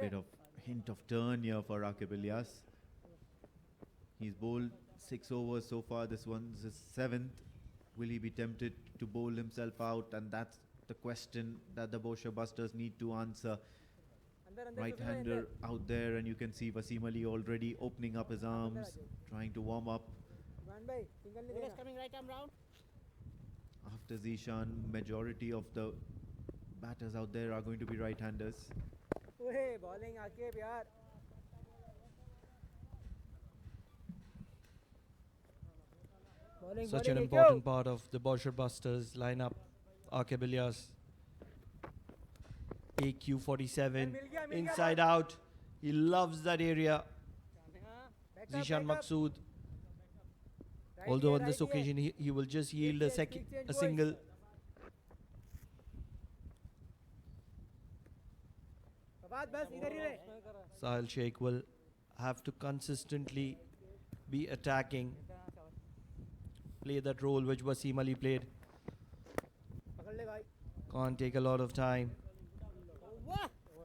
Bit of hint of turn here for Rakib Ilyas. He's bowled 6 overs so far. This one's his 7th. Will he be tempted to bowl himself out? And that's the question that the Bousher Busters need to answer. Right-hander out there, and you can see Wasim Ali already opening up his arms, trying to warm up. Coming right arm round. After Zishan, majority of the batters out there are going to be right-handers. bowling Akib yaar. Such an important part of the Bousher Busters lineup. Akib Ilyas. AQ47. Inside out. He loves that area. Zishan Maqsood. Although on this occasion he will just yield a single. Sahil Sheikh will have to consistently be attacking, play that role which Wasim Ali played. Can't take a lot of time.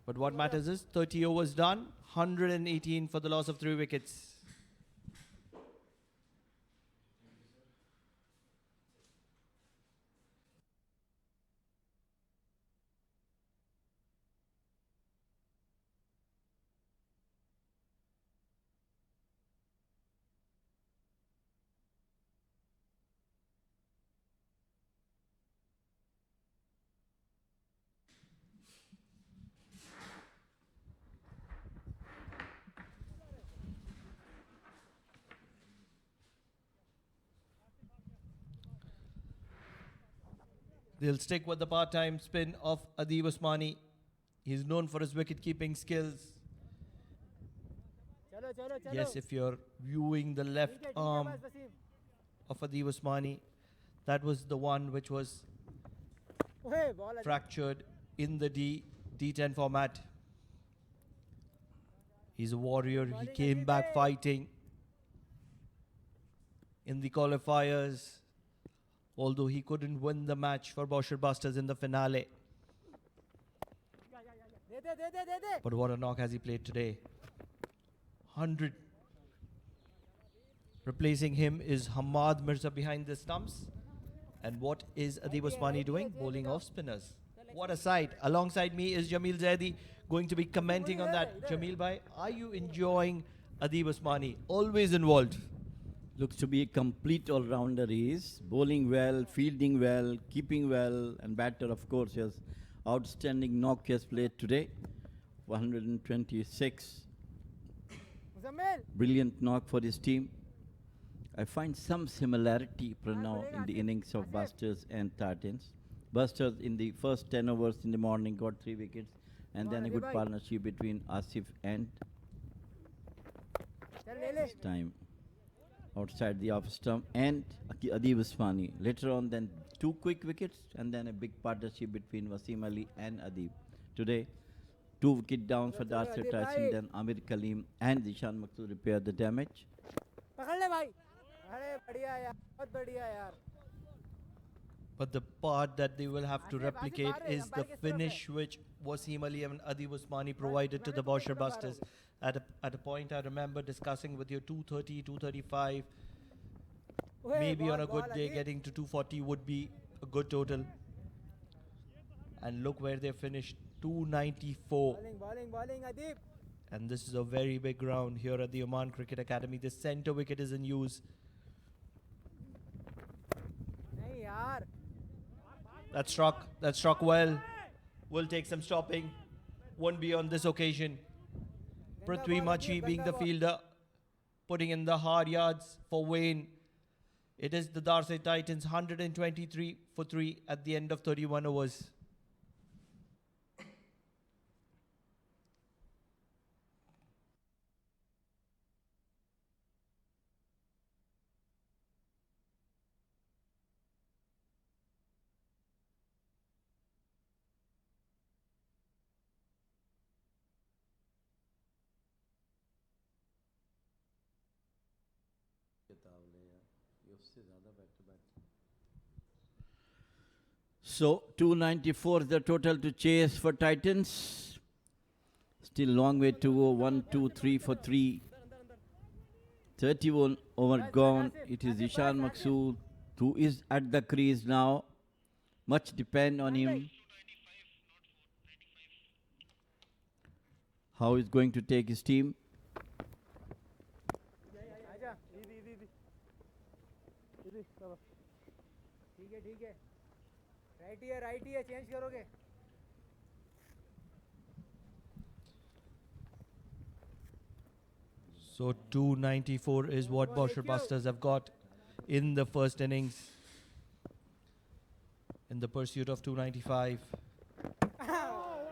But what matters is 30 overs done, 118 for the loss of 3 wickets. They'll stick with the part-time spin of Adib Usmani. He's known for his wicket-keeping skills. Yes, if you're viewing the left arm of Adib Usmani, that was the one which was fractured in the D10 format. He's a warrior. He came back fighting in the qualifiers, although he couldn't win the match for Bousher Busters in the finale. But what a knock has he played today. 100. Replacing him is Hamad Mirza behind the stumps. And what is Adib Usmani doing? Bowling off spinners. What a sight. Alongside me is Jamil Zaidi going to be commenting on that. Jamil bhai, are you enjoying Adib Usmani? Always involved. Looks to be a complete all-rounder. He is bowling well, fielding well, keeping well, and batter, of course, has outstanding knock he has played today. 126. Brilliant knock for his team. I find some similarity, Pranav, in the innings of Busters and Tartans. Busters in the first 10 overs in the morning got 3 wickets, and then a good partnership between Asif and this time outside the off stump and Adib Usmani. Later on, then 2 quick wickets, and then a big partnership between Wasim Ali and Adib. Today, 2 wicket down for Darsait, then Amir Kaleem and Zishan Maqsood repair the damage. But the part that they will have to replicate is the finish which Wasim Ali and Adib Usmani provided to the Bousher Busters. At a point I remember discussing with you 230, 235. Maybe on a good day getting to 240 would be a good total. And look where they finished, 294. And this is a very big ground here at the Oman Cricket Academy. The center wicket is in use. That struck well. Will take some stopping. Won't be on this occasion. Prithvi Machi being the fielder, putting in the hard yards for Wayne. It is the Darsait Titans 123 for 3 at the end of 31 overs. So 294 is the total to chase for Titans. Still long way to go. 1, 2, 3 for 3. 31 over gone. It is Ishan Maqsood who is at the crease now. Much depend on him. How he's going to take his team. आजा इधर इधर इधर इधर सब ठीक है right ही है change करोगे So 294 is what Bousher Busters have got in the first innings. In the pursuit of 295.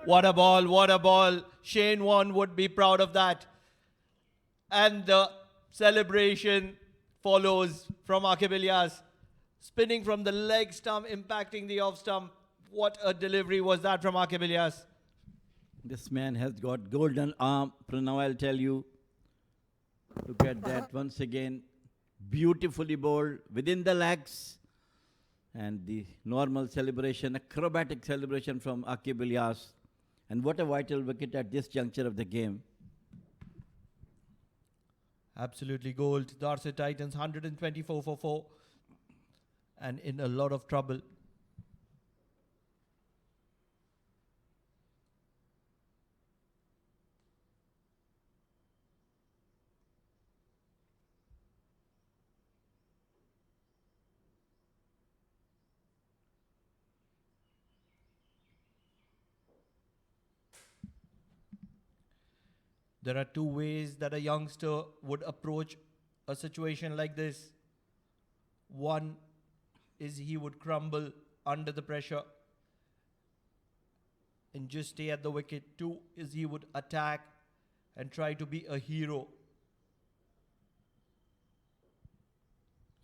What a ball, what a ball. Shane Warne would be proud of that. And the celebration follows from Akib Ilyas. Spinning from the leg stump, impacting the off stump. What a delivery was that from Akib Ilyas. This man has got golden arm. Pranav, I'll tell you. Look at that once again. Beautifully bowled within the legs. And the normal celebration, acrobatic celebration from Akib Ilyas. And what a vital wicket at this juncture of the game. Absolutely gold. Darsait Titans 124 for 4. And in a lot of trouble. There are two ways that a youngster would approach a situation like this. One is he would crumble under the pressure and just stay at the wicket. Two is he would attack and try to be a hero.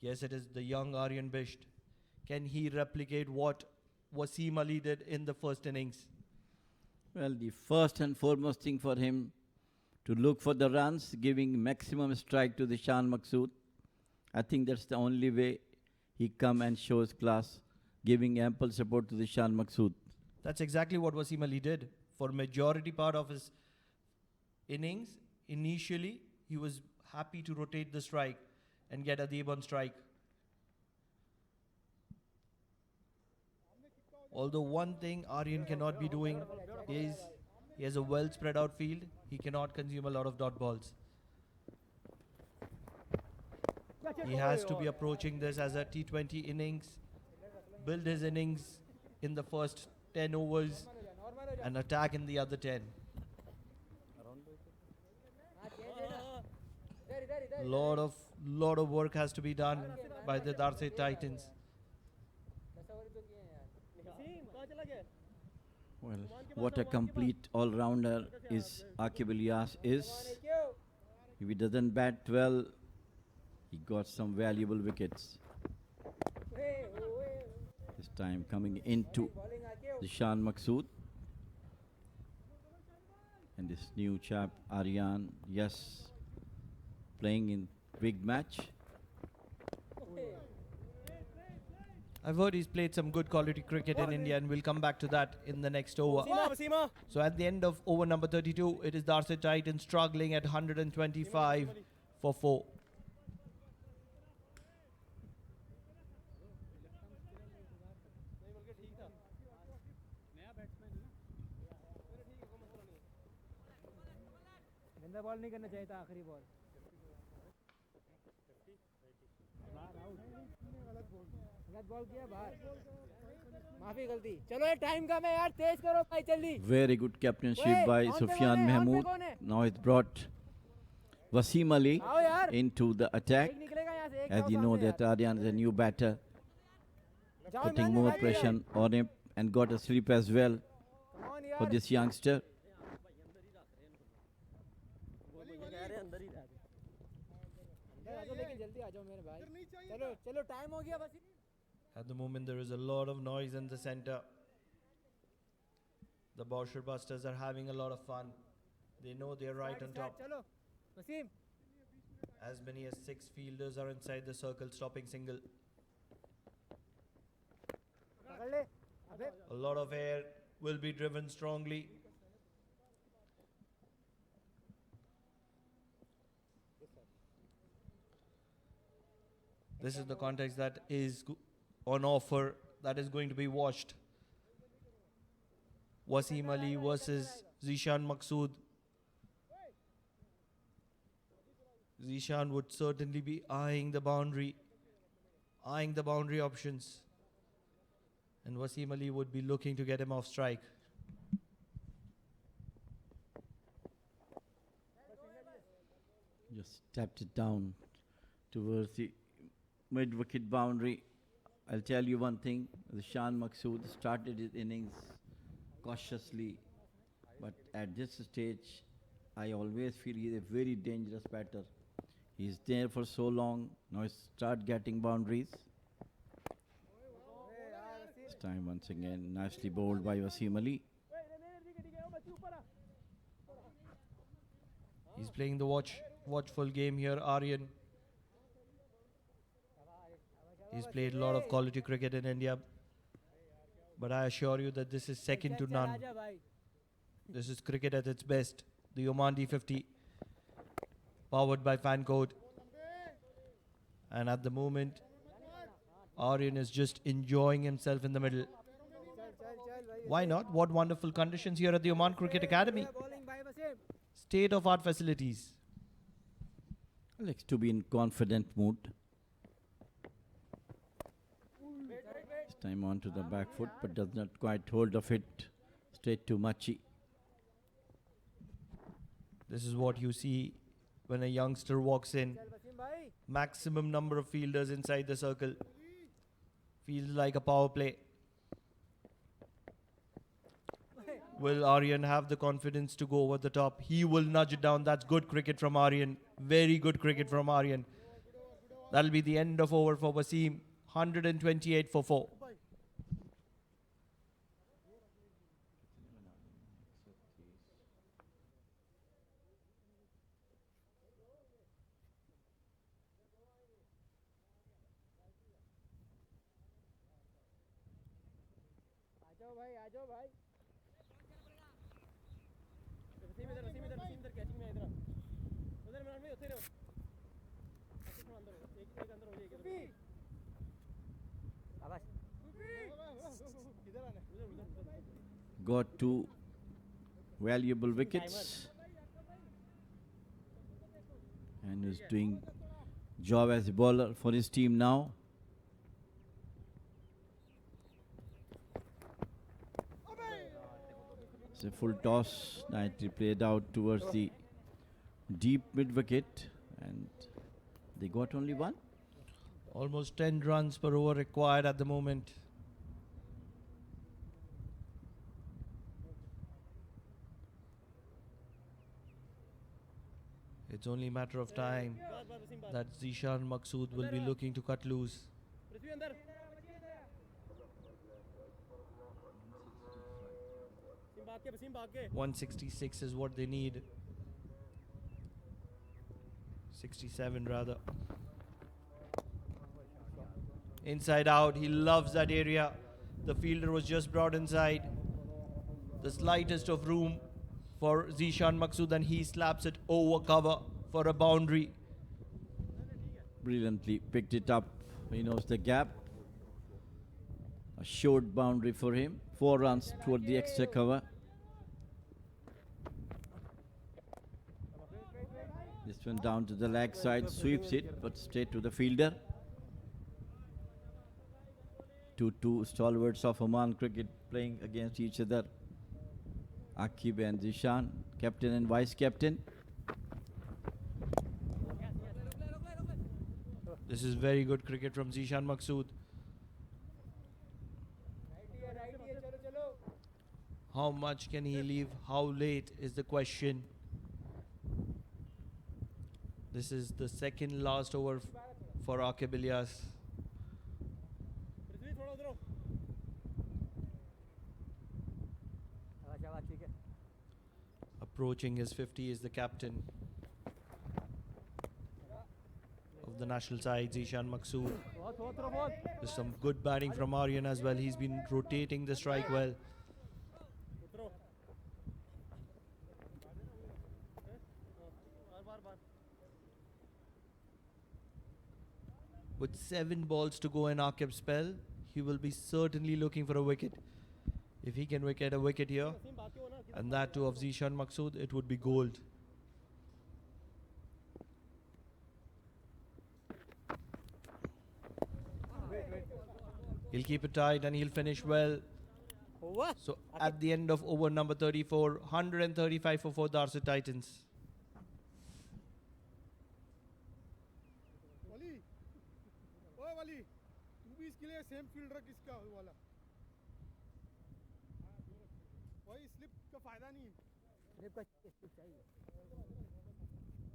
Yes, it is the young Aryan Bisht. Can he replicate what Wasim Ali did in the first innings? Well, the first and foremost thing for him to look for the runs, giving maximum strike to the Ishan Maqsood. I think that's the only way he come and shows class, giving ample support to the Ishan Maqsood. That's exactly what Wasim Ali did. For majority part of his innings, initially, he was happy to rotate the strike and get Adib on strike. Although one thing Aryan cannot be doing is he has a well spread out field. He cannot consume a lot of dot balls. He has to be approaching this as a T20 innings, build his innings in the first 10 overs and attack in the other 10. Lot of work has to be done by the Darsait Titans. Well, what a complete all-rounder is Akib Ilyas is. If he doesn't bat well, he got some valuable wickets. This time coming into the Ishan Maqsood. And this new chap, Aryan, yes, playing in big match. I've heard he's played some good quality cricket in India, and we'll come back to that in the next over. So at the end of over number 32, it is Darsait Titans struggling at 125 for 4. गंदा ball नहीं करना चाहिए था आखिरी ball गलत ball किया बाहर माफी गलती चलो ये टाइम का मैं यार तेज करो भाई जल्दी Very good captainship by Sufyan Mahmood. Now it's brought Wasim Ali into the attack. As you know that Aryan is a new batter, putting more pressure on him and got a sweep as well for this youngster. At the moment, there is a lot of noise in the center. The Bousher Busters are having a lot of fun. They know they're right on top. As many as 6 fielders are inside the circle, stopping single. A lot of air will be driven strongly. This is the context that is on offer, that is going to be watched. Wasim Ali versus Zishan Maqsood. Zishan would certainly be eyeing the boundary options. And Wasim Ali would be looking to get him off strike. Just tapped it down towards the mid-wicket boundary. I'll tell you one thing, Zishan Maqsood started his innings cautiously, but at this stage, I always feel he's a very dangerous batter. He's there for so long, now he start getting boundaries. This time once again, nicely bowled by Wasim Ali. He's playing the watchful game here, Aryan. He's played a lot of quality cricket in India, but I assure you that this is second to none. This is cricket at its best. The Oman D50, powered by Fan Code. And at the moment, Aryan is just enjoying himself in the middle. Why not? What wonderful conditions here at the Oman Cricket Academy. State-of-art facilities. Likes to be in confident mood. This time on to the back foot, but does not quite hold of it. Straight to Machi. This is what you see when a youngster walks in. Maximum number of fielders inside the circle. Feels like a power play. Will Aryan have the confidence to go over the top? He will nudge it down. That's good cricket from Aryan. Very good cricket from Aryan. That'll be the end of over for Wasim. 128 for 4. Got 2 valuable wickets. And is doing job as a bowler for his team now. It's a full toss, nicely played out towards the deep mid-wicket, and they got only 1. Almost 10 runs per over required at the moment. It's only a matter of time that Zishan Maqsood will be looking to cut loose. 166 is what they need. 67 rather. Inside out, he loves that area. The fielder was just brought inside. The slightest of room for Zishan Maqsood, and he slaps it over cover for a boundary. Brilliantly picked it up. He knows the gap. A short boundary for him. 4 runs toward the extra cover. This one down to the leg side, sweeps it, but straight to the fielder. 2 stalwarts of Oman cricket playing against each other. Akib and Zishan, captain and vice captain. This is very good cricket from Zishan Maqsood. How much can he leave? How late is the question. This is the second last over for Akib Ilyas. Approaching his 50 is the captain. the national side, Zishan Maqsood. There's some good batting from Aryan as well. He's been rotating the strike well. With 7 balls to go in Aqib's spell, he will be certainly looking for a wicket. If he can get a wicket here, and that too of Zishan Maqsood, it would be gold. He'll keep it tight and he'll finish well. So at the end of over number 34, 135 for Darsait Titans. वाली ओए वाली तू भी इसके लिए same field रख इसका वाला भाई स्लिप का फायदा नहीं स्लिप का स्लिप चाहिए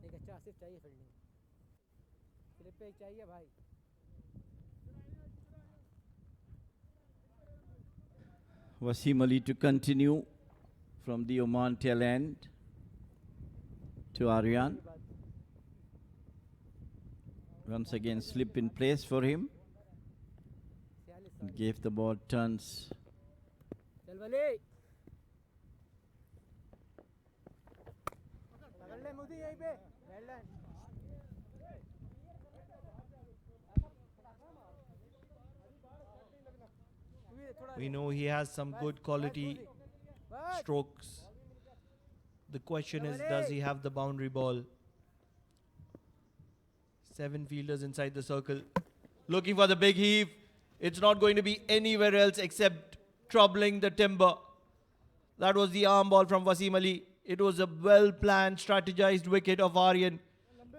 एक अच्छा सिर्फ चाहिए फील्डिंग स्लिप पे एक चाहिए भाई Wasim Ali to continue from the Oman tail end to Aryan. Once again slip in place for him. And gave the ball turns. चल वाले पकड़ ले मुझे यहीं पे बैठ ले We know he has some good quality strokes. The question is, does he have the boundary ball? 7 fielders inside the circle. Looking for the big heave. It's not going to be anywhere else except troubling the timber. That was the arm ball from Wasim Ali. It was a well-planned, strategized wicket of Aryan.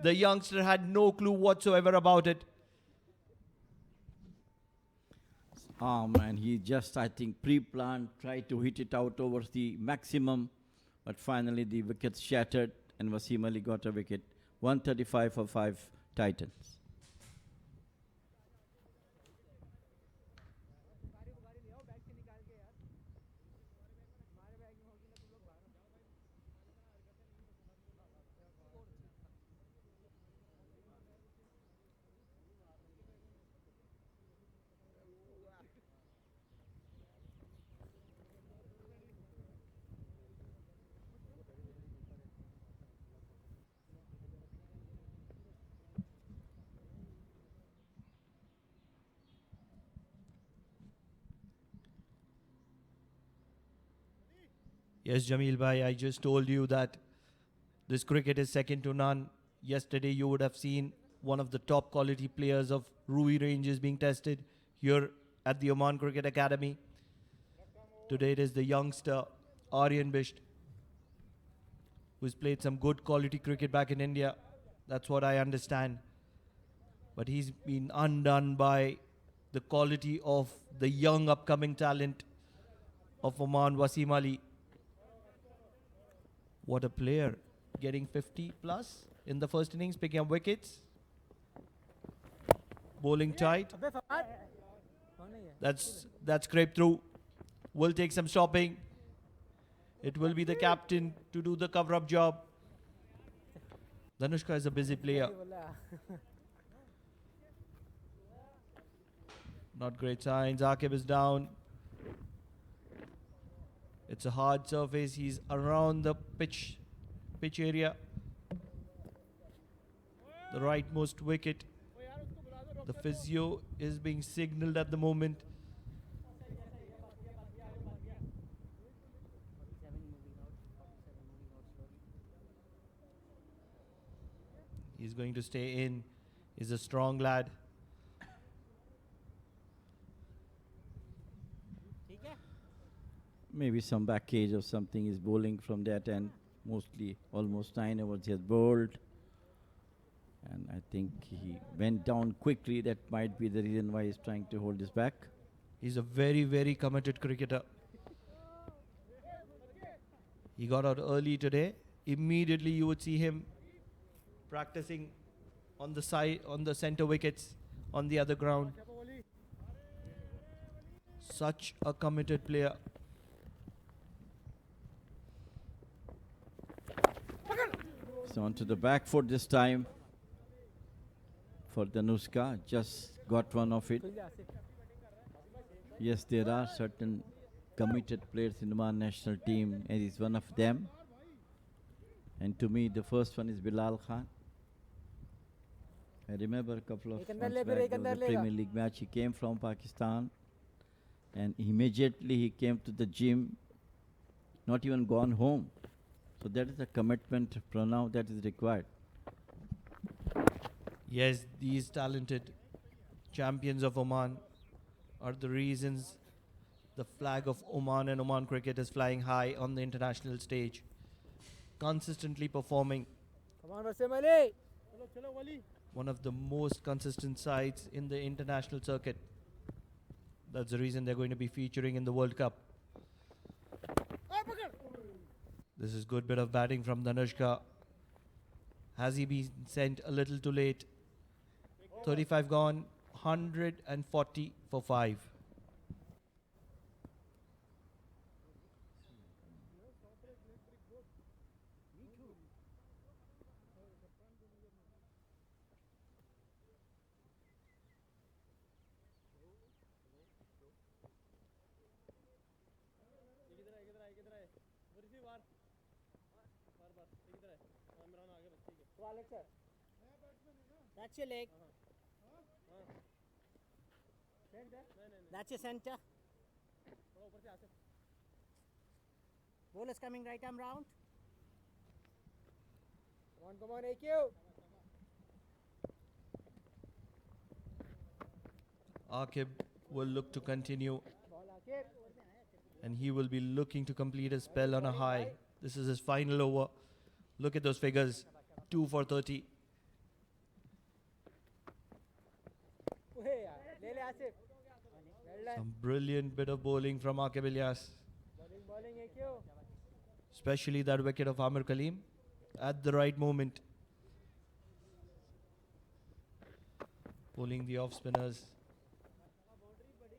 The youngster had no clue whatsoever about it. And he just, I think, pre-planned, tried to hit it out towards the maximum, but finally the wicket shattered and Wasim Ali got a wicket. 135 for 5 Titans. Yes, Jameel bhai, I just told you that this cricket is second to none. Yesterday you would have seen one of the top quality players of Rui ranges being tested here at the Oman Cricket Academy. Today it is the youngster Aryan Bisht, who's played some good quality cricket back in India. That's what I understand. But he's been undone by the quality of the young upcoming talent of Oman, Wasim Ali. What a player, getting 50 plus in the first innings, picking up wickets. Bowling tight. That's scraped through. Will take some stopping. It will be the captain to do the cover-up job. Dhanushka is a busy player. Not great signs. Aqib is down. It's a hard surface. He's around the pitch area. The rightmost wicket. The physio is being signaled at the moment. He's going to stay in. He's a strong lad. Maybe some back cage or something is bowling from that end. Mostly almost 9 overs he has bowled. And I think he went down quickly. That might be the reason why he's trying to hold his back. He's a very, very committed cricketer. He got out early today. Immediately you would see him practicing on the side, on the center wickets, on the other ground. Such a committed player. So onto the back foot this time. for Danushka. Just got one of it. Yes, there are certain committed players in Oman national team, and he's one of them. And to me, the first one is Bilal Khan. I remember a couple of months back, there was a Premier League match. He came from Pakistan, and immediately he came to the gym, not even gone home. So that is a commitment pronoun that is required. Yes, these talented champions of Oman are the reasons the flag of Oman and Oman cricket is flying high on the international stage. Consistently performing. Come on, Wasim Ali. Chalo, chalo, Wali. One of the most consistent sides in the international circuit. That's the reason they're going to be featuring in the World Cup. This is good bit of batting from Danushka. Has he been sent a little too late? 35 gone, 140 for 5. That's your leg. That's your center. Ball is coming right arm round. Come on, AQ. Akib will look to continue, and he will be looking to complete his spell on a high. This is his final over. Look at those figures, 2 for 30. Some brilliant bit of bowling from Akib Ilyas. Bowling AQ. Especially that wicket of Amir Kaleem at the right moment. Bowling the off spinners.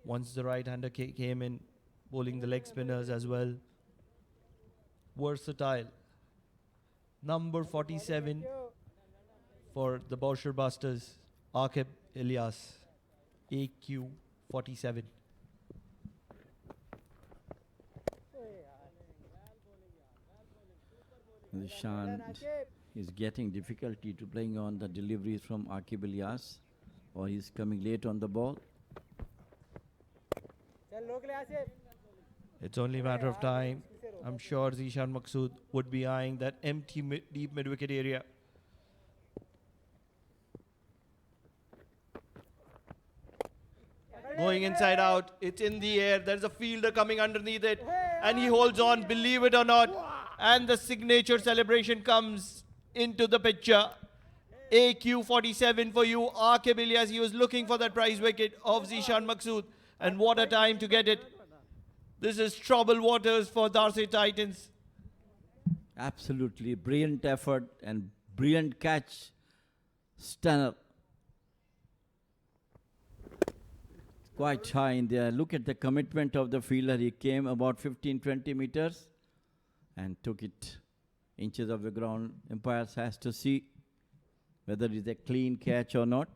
Once the right hander came in, bowling the leg spinners as well. Versatile. Number 47 for the Bousher Busters, Akib Ilyas, AQ 47. Nishan is getting difficulty to playing on the deliveries from Akib Ilyas, or he's coming late on the ball. It's only a matter of time. I'm sure Zishan Maqsood would be eyeing that empty deep mid-wicket area. Going inside out, it's in the air. There's a fielder coming underneath it, and he holds on, believe it or not. And the signature celebration comes into the picture. AQ 47 for you, Akib Ilyas. He was looking for that prize wicket of Zishan Maqsood, and what a time to get it. This is troubled waters for Darsait Titans. Absolutely brilliant effort and brilliant catch. Stunner. Quite high in there. Look at the commitment of the fielder. He came about 15-20 meters and took it inches of the ground. Umpires has to see whether it's a clean catch or not.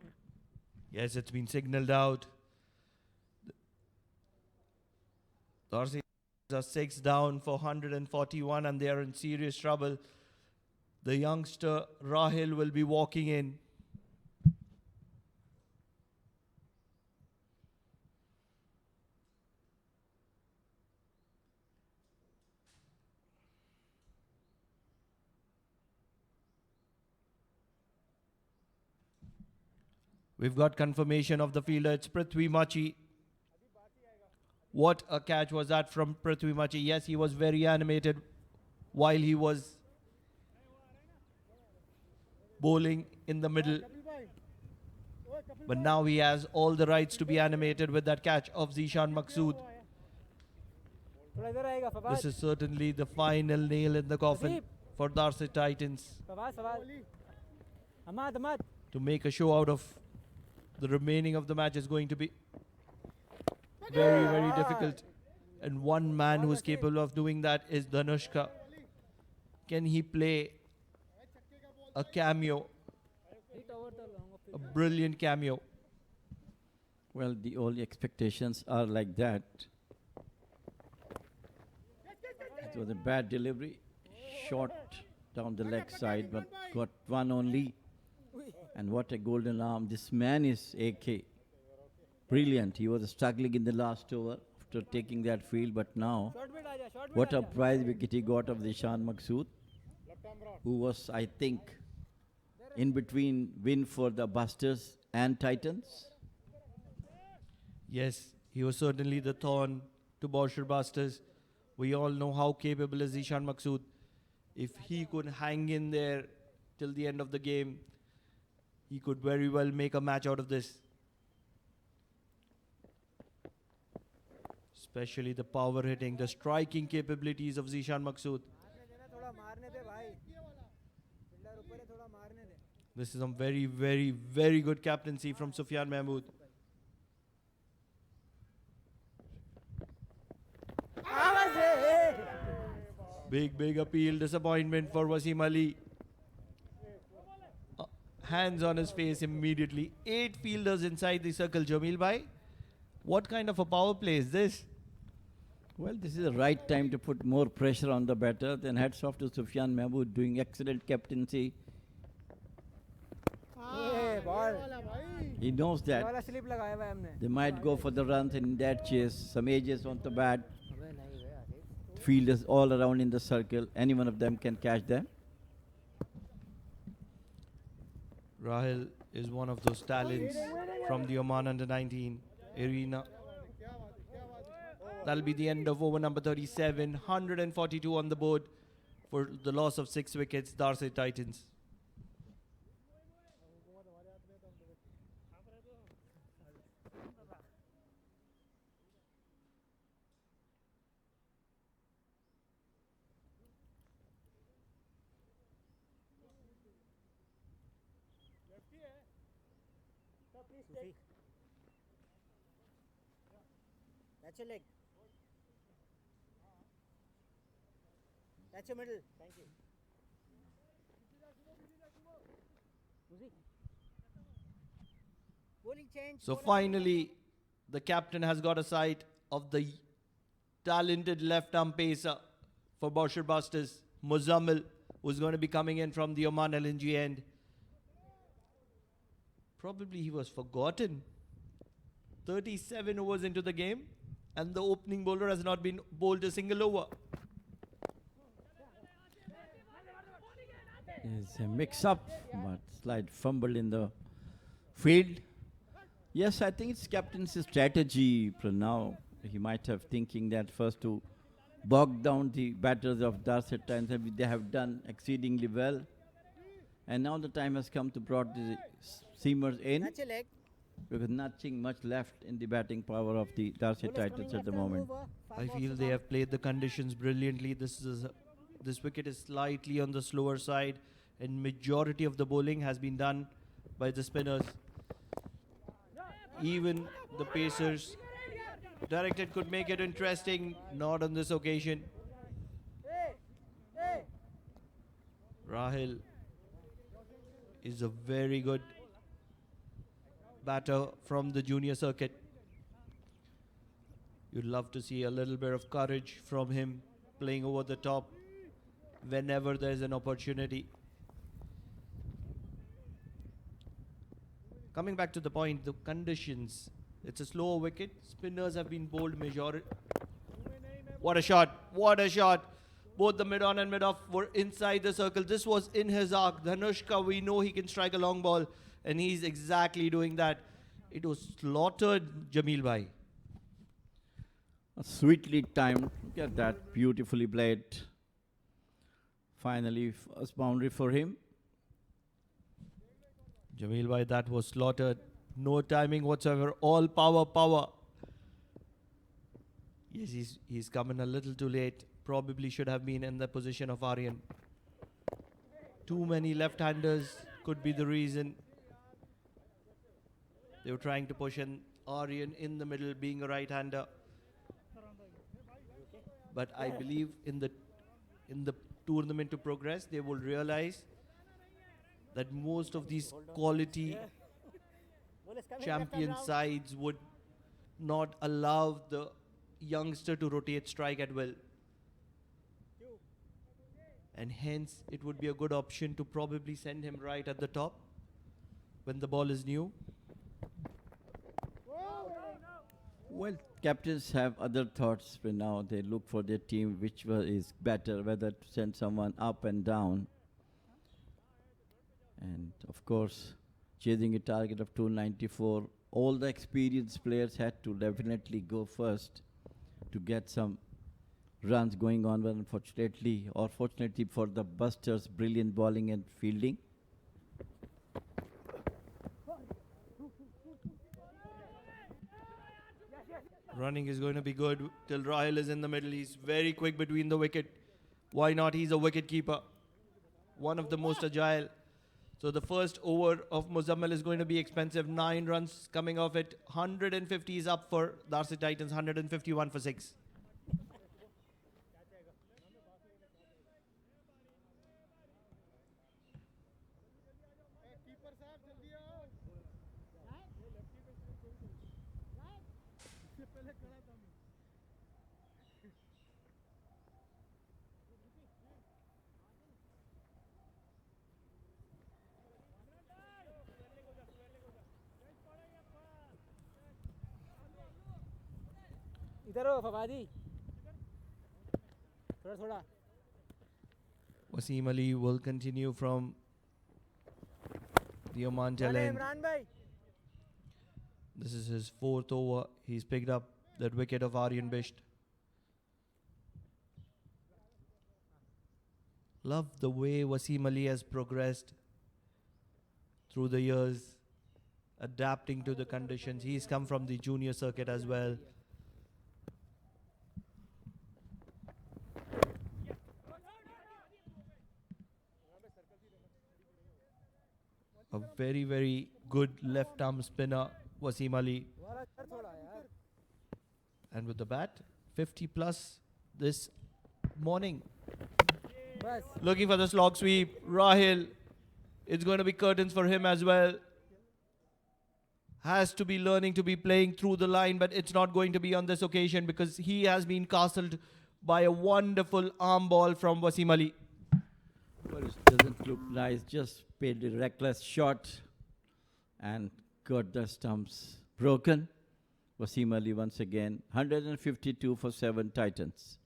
Yes, it's been signalled out. Darsait are 6 down for 141, and they are in serious trouble. The youngster Rahil will be walking in. We've got confirmation of the fielder. It's Prithvi Machi. What a catch was that from Prithvi Machi. Yes, he was very animated while he was bowling in the middle. But now he has all the rights to be animated with that catch of Zishan Maqsood. This is certainly the final nail in the coffin for Darsait Titans to make a show out of. The remaining of the match is going to be very, very difficult. And one man who is capable of doing that is Danushka. Can he play a cameo a brilliant cameo. Well, the only expectations are like that. It was a bad delivery, short down the leg side, but got one only. And what a golden arm. This man is AK. Brilliant. He was struggling in the last over after taking that field, but now, what a prize wicket he got of Zishan Maqsood, who was, I think, in between win for the Busters and Titans. Yes, he was certainly the thorn to Bousher Busters. We all know how capable is Zishan Maqsood. If he could hang in there till the end of the game, he could very well make a match out of this. Especially the power hitting, the striking capabilities of Zishan Maqsood. This is some very, very, very good captaincy from Sufyan Mahmood. Big appeal, disappointment for Wasim Ali. Hands on his face immediately. 8 fielders inside the circle. Jamil bhai, what kind of a power play is this? Well, this is the right time to put more pressure on the batter. Then hats off to Sufyan Mahmood doing excellent captaincy. He knows that they might go for the runs, and in that chase, some ages on the bat. Fielders all around in the circle. Any one of them can catch them. Rahil is one of those talents from the Oman under-19 arena. That'll be the end of over number 37. 142 on the board for the loss of 6 wickets. Darsait Titans. That's your leg. That's your middle. Thank you. Bowling change. So finally, the captain has got a sight of the talented left-arm pacer for Bousher Busters, Muzammil, who's going to be coming in from the Oman LNG end. Probably he was forgotten. 37 overs into the game, and the opening bowler has not been bowled a single over. It's a mix-up, but slight fumble in the field. Yes, I think it's captain's strategy, Pranav. He might have thinking that first to bog down the batters of Darsait Titans. They have done exceedingly well. And now the time has come to brought the seamers in. That's your leg. Because nothing much left in the batting power of the Darsait Titans at the moment. I feel they have played the conditions brilliantly. This wicket is slightly on the slower side, and majority of the bowling has been done by the spinners. Even the pacers directed could make it interesting, not on this occasion. Rahil is a very good batter from the junior circuit. You'd love to see a little bit of courage from him, playing over the top whenever there's an opportunity. Coming back to the point, the conditions. It's a slower wicket. Spinners have been bowled majority. What a shot! What a shot! Both the mid-on and mid-off were inside the circle. This was in his arc. Dhanushka, we know he can strike a long ball, and he's exactly doing that. It was slaughtered, Jamil bhai. Sweetly timed. Look at that, beautifully played. Finally, first boundary for him. Jamil bhai, that was slaughtered. No timing whatsoever. All power. Yes, he's coming a little too late. Probably should have been in the position of Aryan. Too many left-handers could be the reason. They were trying to push in Aryan in the middle, being a right-hander. But I believe in the tournament to progress, they will realize that most of these quality champion sides would not allow the youngster to rotate strike at will. And hence, it would be a good option to probably send him right at the top when the ball is new. Well, captains have other thoughts when now they look for their team, which is better, whether to send someone up and down. And of course, chasing a target of 294, all the experienced players had to definitely go first to get some runs going on. But unfortunately, or fortunately for the Busters, brilliant bowling and fielding. Running is going to be good till Rahil is in the middle. He's very quick between the wicket. Why not? He's a wicket keeper. One of the most agile. So the first over of Muzammil is going to be expensive. 9 runs coming off it. 150 is up for Darsait Titans. 151 for 6. इधर हो फवादी थोड़ा थोड़ा Wasim Ali will continue from the Oman tail end. Imran भाई This is his 4th over. He's picked up that wicket of Aryan Bisht. Love the way Wasim Ali has progressed through the years, adapting to the conditions. He's come from the junior circuit as well. A very, very good left arm spinner, Wasim Ali. And with the bat, 50 plus this morning. Looking for the slog sweep. Rahil, it's going to be curtains for him as well. Has to be learning to be playing through the line, but it's not going to be on this occasion because he has been castled by a wonderful arm ball from Wasim Ali. Well, it doesn't look nice, just played a reckless shot and got the stumps broken. Wasim Ali once again, 152 for 7 Titans.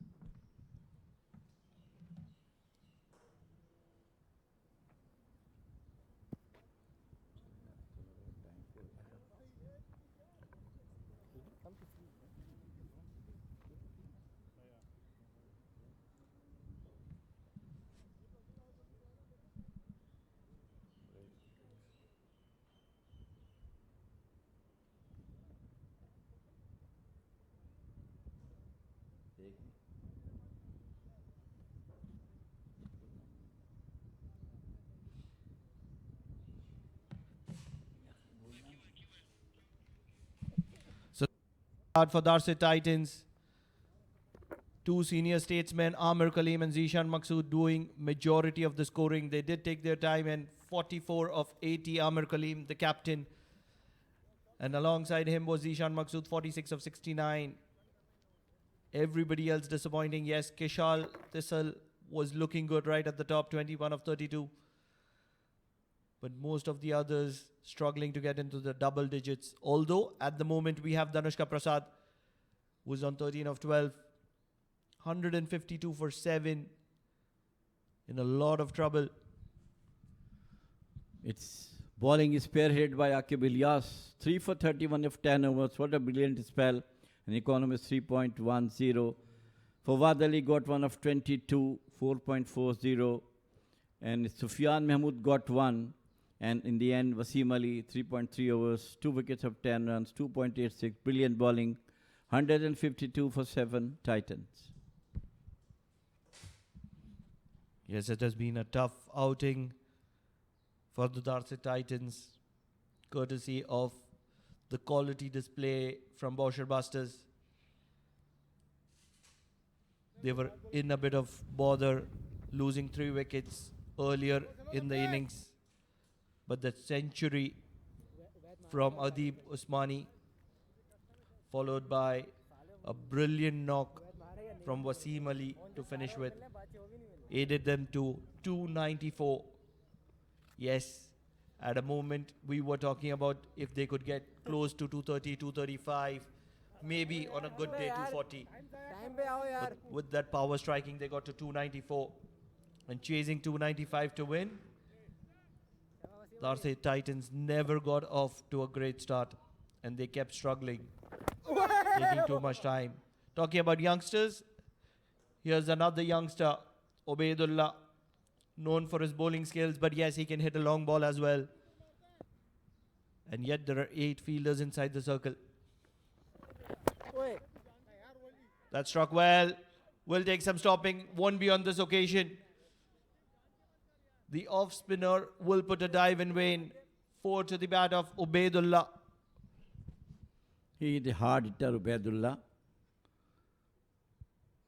Out for Darsait Titans. 2 senior statesmen, Amir Kaleem and Zishan Maqsood, doing majority of the scoring. They did take their time, and 44 of 80, Amir Kaleem, the captain. And alongside him was Zishan Maqsood, 46 of 69. Everybody else disappointing. Yes, Kishal Thisal was looking good right at the top, 21 of 32. But most of the others struggling to get into the double digits. Although, at the moment, we have Danushka Prasad, who's on 13 of 12. 152 for 7. In a lot of trouble. Its bowling is spearheaded by Aqib Ilyas. 3 for 31 of 10 overs. What a brilliant spell. An economist 3.10. Fawad Ali got 1 of 22, 4.40. And Sufyan Mahmood got 1. And in the end, Wasim Ali, 3.3 overs, 2 wickets of 10 runs, 2.86. Brilliant bowling. 152 for 7 Titans. Yes, it has been a tough outing for the Darsait Titans, courtesy of the quality display from Bousher Busters. They were in a bit of bother, losing 3 wickets earlier in the innings. But that century from Adib Usmani, followed by a brilliant knock from Wasim Ali to finish with, aided them to 294. Yes, at a moment we were talking about if they could get close to 230, 235, maybe on a good day 240. But with that power striking, they got to 294 and chasing 295 to win. Darsait Titans never got off to a great start and they kept struggling, taking too much time. Talking about youngsters, here's another youngster, Obaidullah, known for his bowling skills, but yes, he can hit a long ball as well. And yet there are 8 fielders inside the circle. That struck well. Will take some stopping. Won't be on this occasion. The off spinner will put a dive in vain. 4 to the bat of Ubaidullah. He hit a hard hitter, Ubaidullah.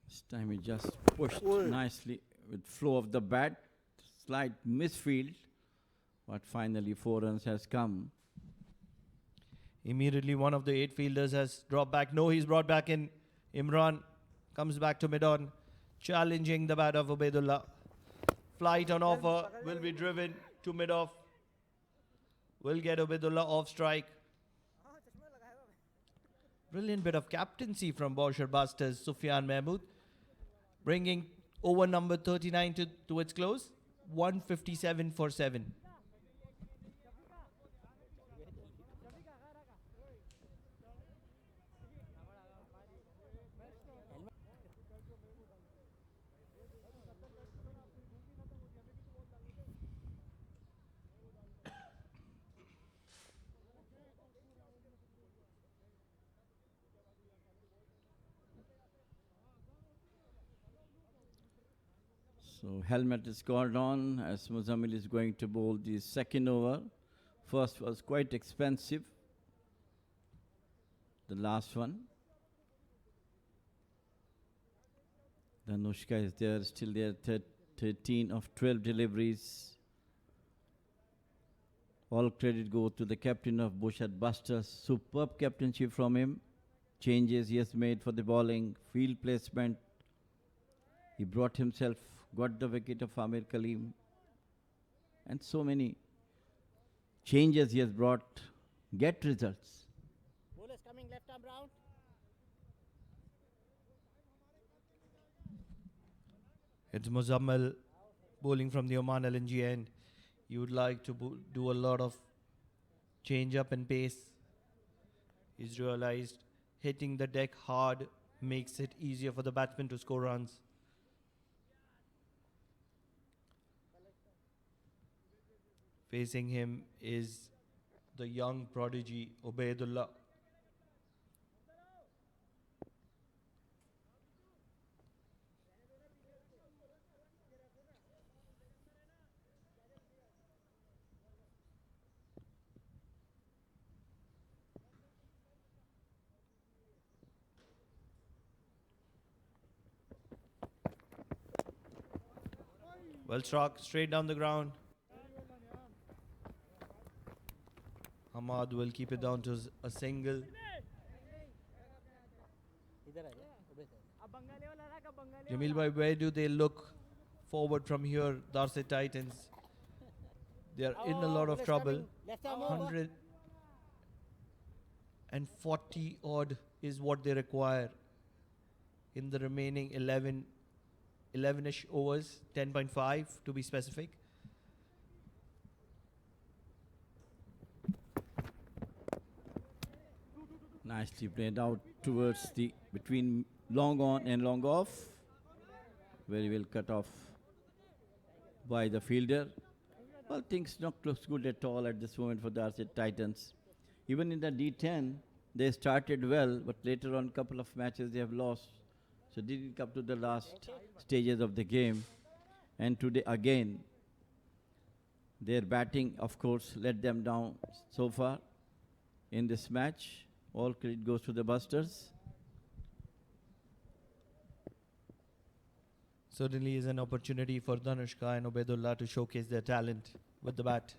This time he just pushed nicely with flow of the bat. Slight misfield. But finally 4 runs has come. Immediately one of the 8 fielders has dropped back. No, he's brought back in. Imran comes back to mid-on, challenging the bat of Ubaidullah. Flight on offer, will be driven to mid-off. Will get Ubaidullah off strike. Brilliant bit of captaincy from Bousher Busters, Sufyan Mahmood, bringing over number 39 to its close. 157 for 7. So helmet is called on as Muzammil is going to bowl the second over. First was quite expensive. The last one. Danushka is there, still there, 13 of 12 deliveries. All credit goes to the captain of Bousher Busters. Superb captainship from him. Changes he has made for the bowling, field placement. He brought himself, got the wicket of Amir Kaleem. And so many changes he has brought, get results. Bowlers coming left arm round. It's Muzammil bowling from the Oman LNG end. You would like to do a lot of change up and pace. He's realized hitting the deck hard makes it easier for the batsman to score runs. Facing him is the young prodigy Ubaidullah. Well struck, straight down the ground. Hamad will keep it down to a single. Jamil bhai, where do they look forward from here, Darsait Titans? They are in a lot of trouble. 140 odd is what they require in the remaining 11-ish overs, 10.5 to be specific. Nicely played out towards the between long on and long off. Very well cut off by the fielder. Well, things not looks good at all at this moment for the Darsait Titans. Even in the D10, they started well, but later on couple of matches they have lost. So didn't come to the last stages of the game. And today again, their batting, of course, let them down so far in this match. All credit goes to the Busters. Certainly is an opportunity for Danushka and Ubaidullah to showcase their talent with the bat.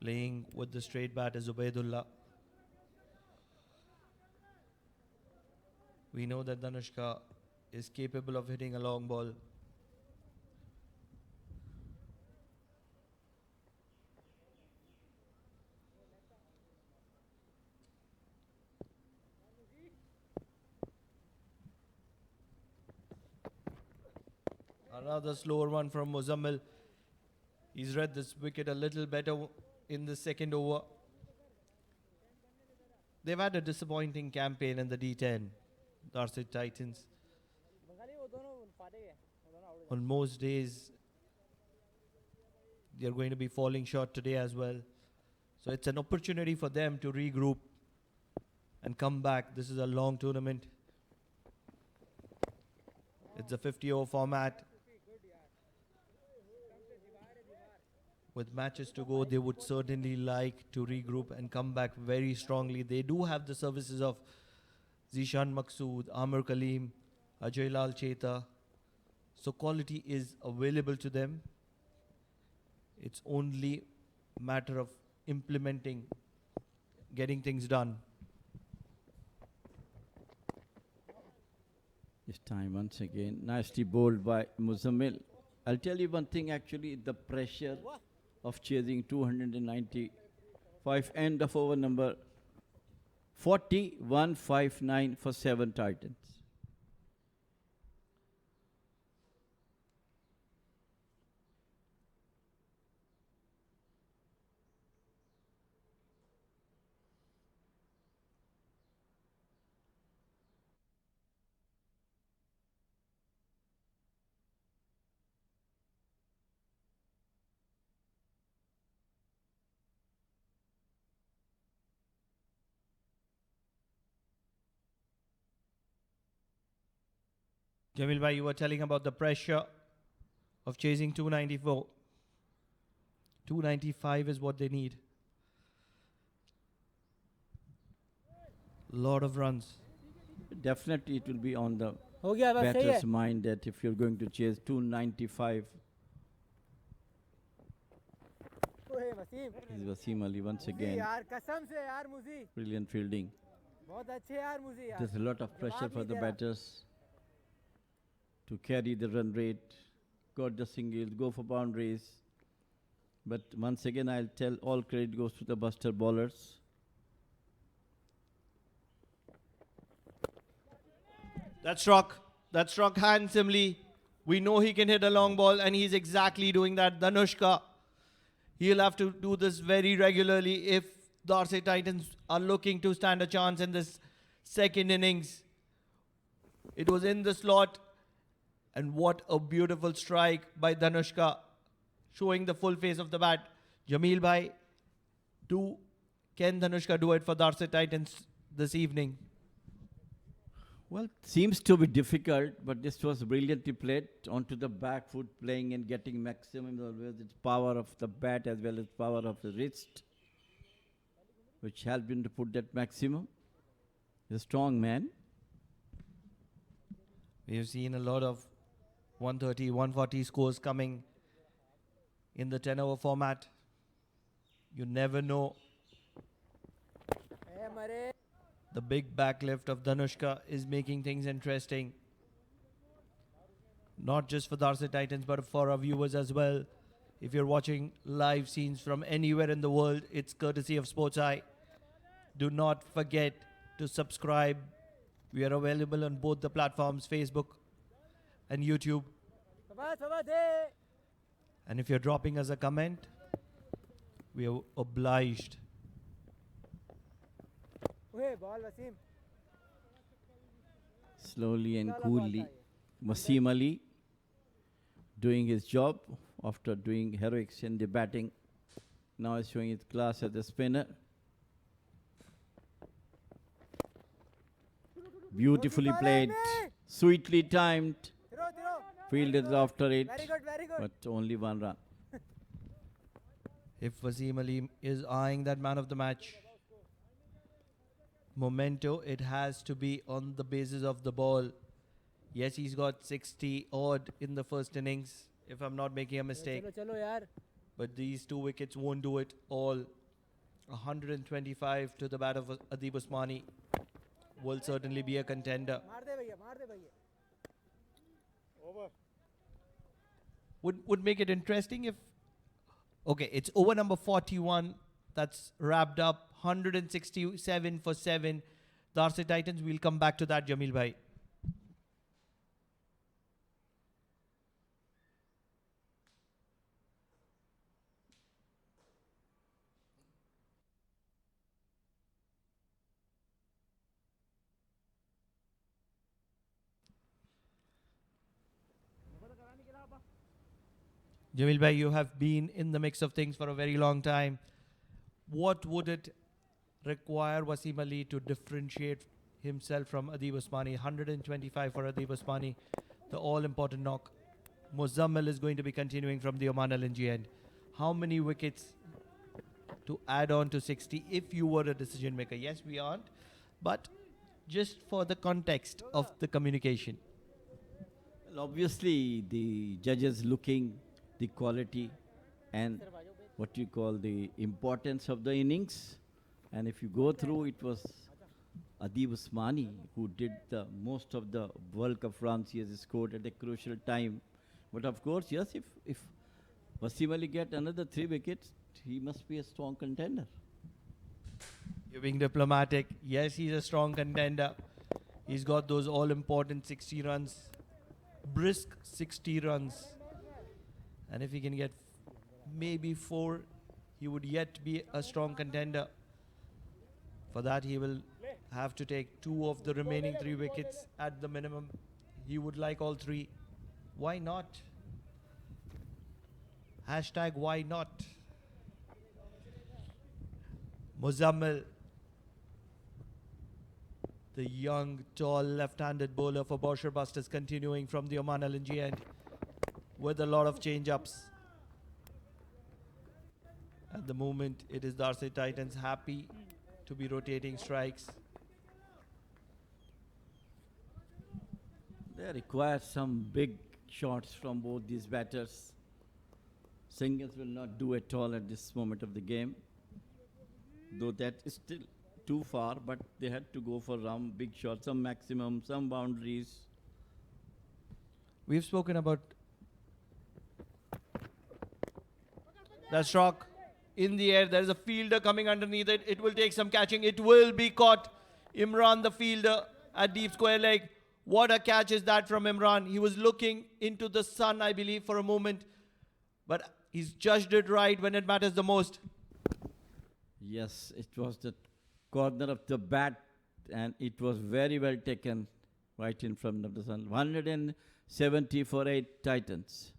Playing with the straight bat is Ubaidullah. We know that Danushka is capable of hitting a long ball. Another slower one from Muzammil. He's read this wicket a little better in the second over. They've had a disappointing campaign in the D10, Darsait Titans. On most days, they're going to be falling short today as well. So it's an opportunity for them to regroup and come back. This is a long tournament. It's a 50-over format. With matches to go, they would certainly like to regroup and come back very strongly. They do have the services of Zishan Maqsood, Amir Kaleem, Ajay Lal Cheta. So quality is available to them. It's only a matter of implementing, getting things done. This time once again, nicely bowled by Muzammil. I'll tell you one thing actually, the pressure of chasing 295, end of over number 4159 for 7 Titans. Jamil bhai, you were telling about the pressure of chasing 294. 295 is what they need. Lot of runs. Definitely it will be on the हो गया बस सही है batter's mind that if you're going to chase 295, ओए Wasim is Wasim Ali once मुझी again. यार कसम से यार मुझी Brilliant fielding. बहुत अच्छे यार मुझी यार There's a lot of pressure जवाब for नहीं the दे रहा। batters to carry the run rate, got the singles, go for boundaries. But once again, I'll tell all credit goes to the buster bowlers. That struck handsomely. We know he can hit a long ball and he's exactly doing that. Danushka, he'll have to do this very regularly if Darsait Titans are looking to stand a chance in this second innings. It was in the slot. And what a beautiful strike by Danushka, showing the full face of the bat. Jamil bhai, can Danushka do it for Darsait Titans this evening? Well, seems to be difficult, but this was brilliantly played onto the back foot, playing and getting maximum always its power of the bat as well as power of the wrist, which helped him to put that maximum. He's a strong man. We've seen a lot of 130, 140 scores coming in the 10-over format. You never know. ए मरे The big backlift of Danushka is making things interesting. Not just for Darsait Titans, but for our viewers as well. If you're watching live scenes from anywhere in the world, it's courtesy of Sports Eye. Do not forget to subscribe. We are available on both the platforms, Facebook and YouTube. शाबाश दे And if you're dropping us a comment, we are obliged. ओए ball Wasim Slowly and Chala coolly, ball tha Wasim Ali doing his job after doing heroics in the batting. Now he's showing his class as a spinner. Beautifully played, sweetly timed, थिरो थिरो fielded after it, very good but only 1 run. If Wasim Ali is eyeing that man of the match, memento, it has to be on the basis of the ball. Yes, he's got 60 odd in the first innings, if I'm not making a mistake. चलो चलो यार But these 2 wickets won't do it all. 125 to the bat of Adib Usmani will certainly be a contender. मार दे भैया मार दे भैया Over. Would make it interesting if... Okay, it's over number 41. That's wrapped up. 167 for 7. Darsait Titans, we'll come back to that, Jamil bhai. Jamil bhai, you have been in the mix of things for a very long time. What would it require Wasim Ali to differentiate himself from Adib Usmani? 125 for Adib Usmani, the all-important knock. Muzammil is going to be continuing from the Oman LNG end. How many wickets to add on to 60 if you were a decision maker? Yes, we aren't, but just for the context of the communication. Well, obviously, the judges looking the quality and what you call the importance of the innings. And if you go through, it was Adib Usmani who did the most of the World Cup runs. He has scored at a crucial time. But of course, yes, if Wasim Ali get another 3 wickets, he must be a strong contender. You're being diplomatic. Yes, he's a strong contender. He's got those all-important 60 runs. Brisk 60 runs. And if he can get maybe 4, he would yet be a strong contender. For that, he will have to take 2 of the remaining 3 wickets at the minimum. He would like all 3. Why not? Hashtag why not? Muzammil, the young, tall, left-handed bowler for Bousher Busters, continuing from the Oman LNG end with a lot of change-ups. At the moment, it is Darsait Titans happy to be rotating strikes. They require some big shots from both these batters. Singles will not do at all at this moment of the game. Though that is still too far, but they had to go for big shots, some maximum, some boundaries. We've spoken about that stroke in the air. There is a fielder coming underneath it. It will take some catching. It will be caught. Imran, the fielder, at deep square leg. What a catch is that from Imran. He was looking into the sun, I believe, for a moment. But he's judged it right when it matters the most. Yes, it was the corner of the bat, and it was very well taken right in front of the sun. 170 for 8 Titans.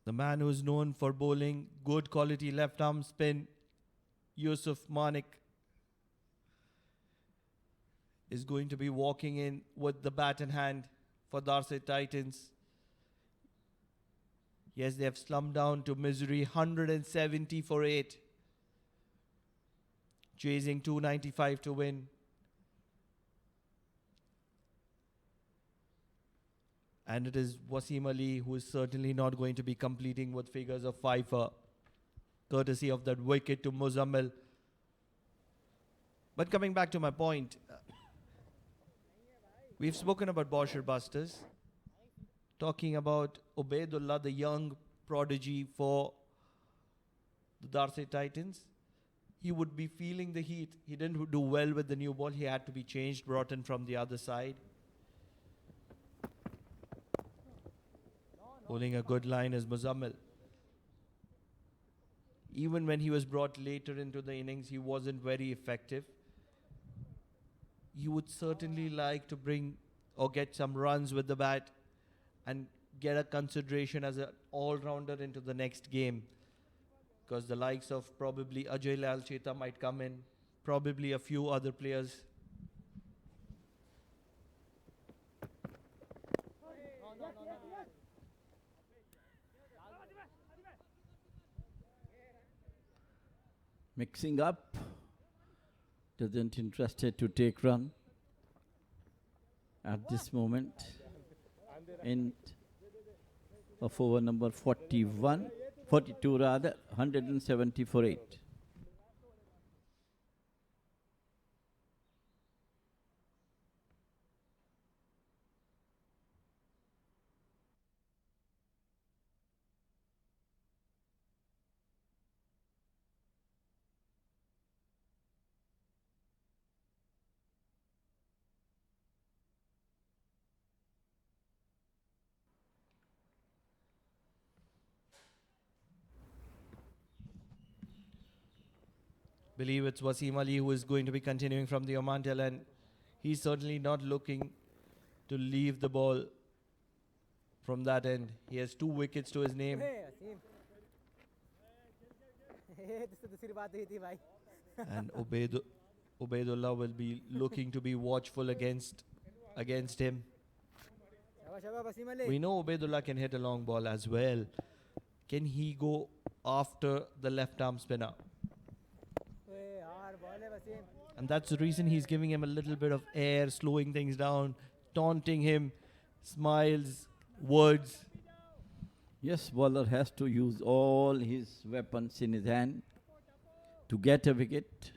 The man who is known for bowling good quality left arm spin, Yusuf Manik, is going to be walking in with the bat in hand for Darsait Titans. Yes, they have slumped down to misery. 170 for 8. Chasing 295 to win. And it is Wasim Ali who is certainly not going to be completing with figures of 5, courtesy of that wicket to Muzammil. But coming back to my point, we've spoken about Bousher Busters, talking about Ubaidullah, the young prodigy for the Darsait Titans. He would be feeling the heat. He didn't do well with the new ball. He had to be changed, brought in from the other side. Holding a good line is Muzammil. Even when he was brought later into the innings, he wasn't very effective. You would certainly like to bring or get some runs with the bat and get a consideration as an all-rounder into the next game. Because the likes of probably Ajay Lal Cheta might come in, probably a few other players. Mixing up, doesn't interested to take run at this moment. End of over number 42 rather, 170 for 8. Believe it's Wasim Ali who is going to be continuing from the Oman tail, and he's certainly not looking to leave the ball from that end. He has 2 wickets to his name. And Ubaidullah will be looking to be watchful against him. We know Ubaidullah can hit a long ball as well. Can he go after the left arm spinner? And that's the reason he's giving him a little bit of air, slowing things down, taunting him, smiles, words. Yes, bowler has to use all his weapons in his hand to get a wicket.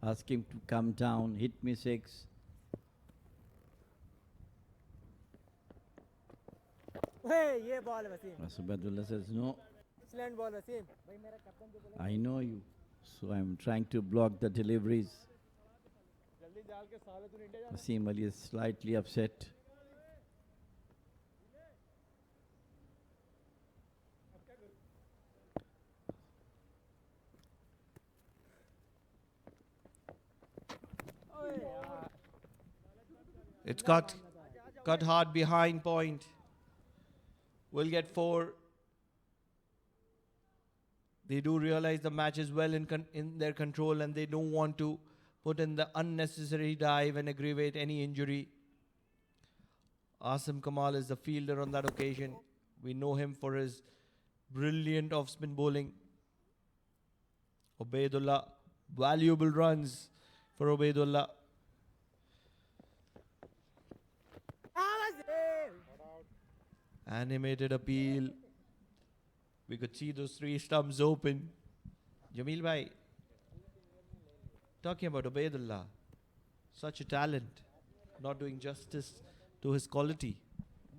Ask him to come down, hit me 6. ये ball है Wasim Asubadullah says, no, excellent ball Wasim भाई मेरा captain को बोला I know you. So I'm trying to block the deliveries. जल्दी डाल के साले तू इंडिया जा Wasim Ali is slightly upset. It's cut hard behind point. We'll get 4. They do realize the match is well in their control, and they don't want to put in the unnecessary dive and aggravate any injury. Asim Kamal is the fielder on that occasion. We know him for his brilliant off-spin bowling. Ubaidullah, valuable runs for Ubaidullah. Animated appeal. We could see those 3 stumps open. Jameel bhai, talking about Ubaidullah, such a talent, not doing justice to his quality.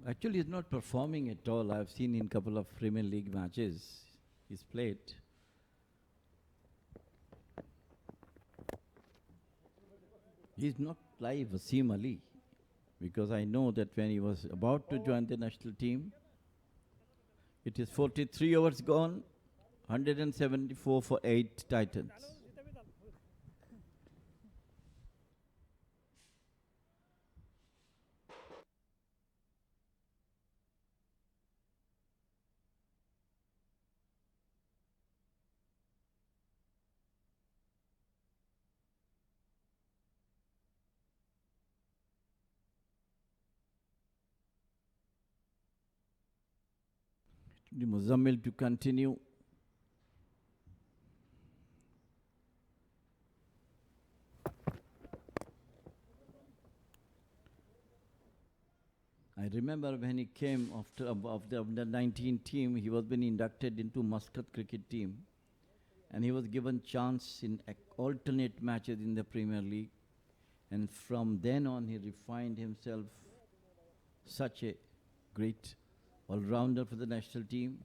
Actually, he's not performing at all. I've seen in a couple of Premier League matches he's played. He's not like Wasim Ali, because I know that when he was about to join the national team, it is 43 overs gone, 174 for 8 Titans. The Muzammil to continue. I remember when he came after of the under 19 team, he was been inducted into Muscat cricket team, and he was given chance in alternate matches in the Premier League, and from then on he refined himself such a great all-rounder for the national team.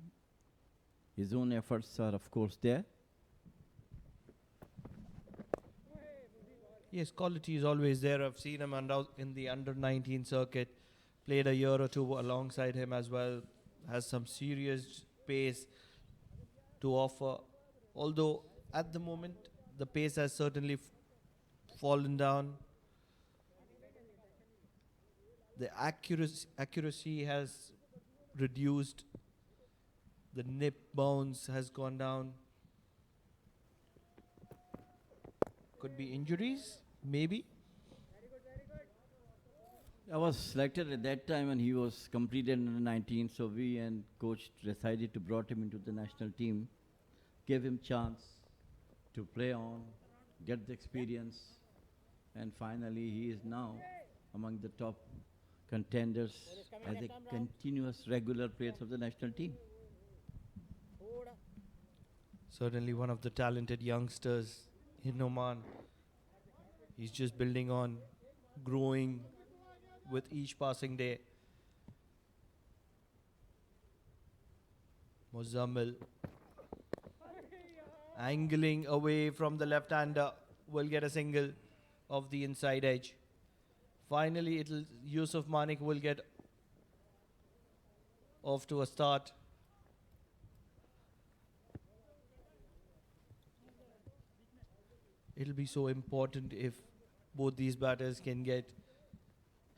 His own efforts are of course there. Yes, quality is always there. I've seen him in the under 19 circuit, played a year or 2 alongside him as well, has some serious pace to offer. Although at the moment the pace has certainly fallen down. The accuracy has reduced. The nip bounce has gone down. Could be injuries, maybe. I was selected at that time and he was completed under 19, so we and coach decided to brought him into the national team, gave him chance to play on, get the experience, and finally he is now among the top contenders as a continuous regular player of the national team. Certainly one of the talented youngsters in Oman. He's just building on, growing with each passing day. Muzammil angling away from the left-hander will get a single off the inside edge. Finally, Yusuf Manik will get off to a start. It'll be so important if both these batters can get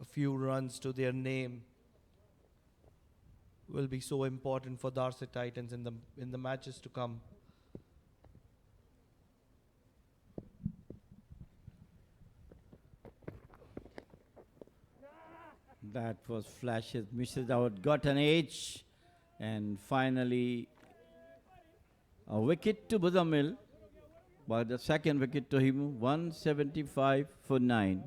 a few runs to their name. Will be so important for Darsait Titans in the matches to come. That was flashes, misses out, got an edge, and finally a wicket to Muzammil, but the second wicket to him, 175 for 9.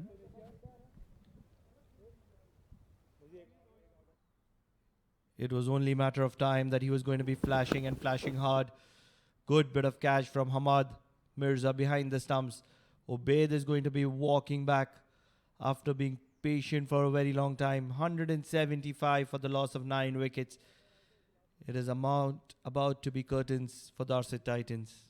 It was only a matter of time that he was going to be flashing and flashing hard. Good bit of catch from Hamad Mirza behind the stumps. Ubaid is going to be walking back after being patient for a very long time. 175 for the loss of 9 wickets. It is about to be curtains for Darsait Titans.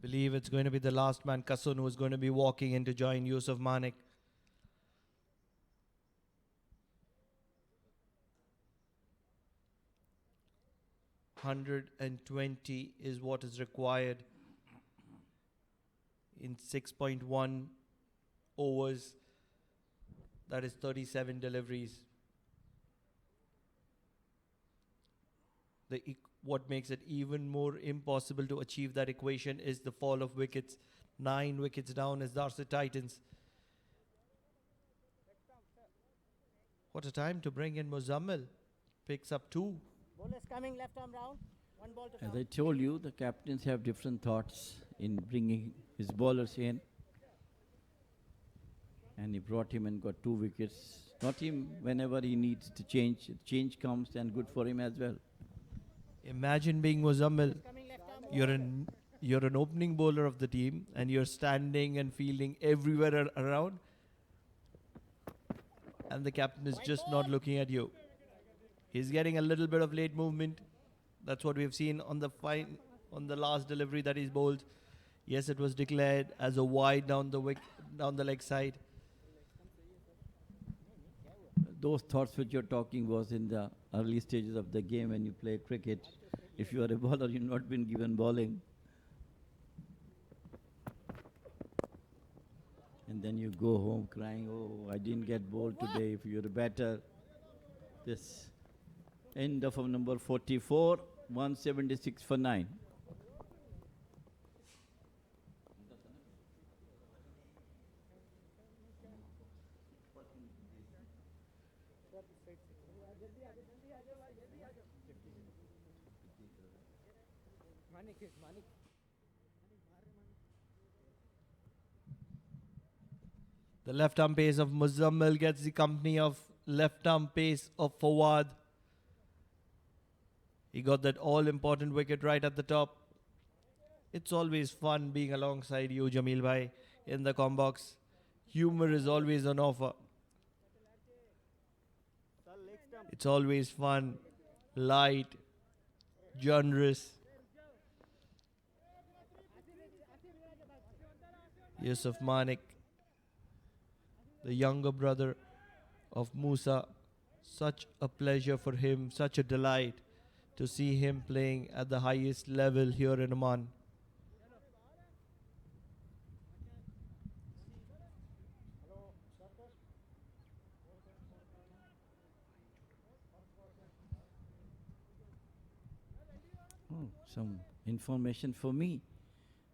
Believe it's going to be the last man, Kasun, who is going to be walking in to join Yusuf Manik. $120 is what is required in 6.1 overs. That is 37 deliveries. What makes it even more impossible to achieve that equation is the fall of wickets. 9 wickets down is Darsait Titans. What a time to bring in Muzammil. Picks up 2. Bowlers coming left arm round. One ball to As I told you, the captains have different thoughts in bringing his bowlers in. And he brought him and got 2 wickets. Not him whenever he needs to change. Change comes and good for him as well. Imagine being Muzammil. You're an opening bowler of the team and you're standing and fielding everywhere around. And the captain is just not looking at you. He's getting a little bit of late movement. That's what we've seen on the last delivery that he's bowled. Yes, it was declared as a wide down the leg side. Those thoughts which you're talking was in the early stages of the game when you play cricket. If you are a bowler, you've not been given bowling. And then you go home crying, oh, I didn't get bowled today. If you're a batter, this end of number 44, 176 for 9. The left arm pace of Muzammil gets the company of left arm pace of Fawad. He got that all important wicket right at the top. It's always fun being alongside you, Jamil bhai, in the combox. Humor is always on offer. It's always fun, light, generous. Yusuf Manik, the younger brother of Musa, Such a pleasure for him, such a delight to see him playing at the highest level here in Oman. Oh, some information for me.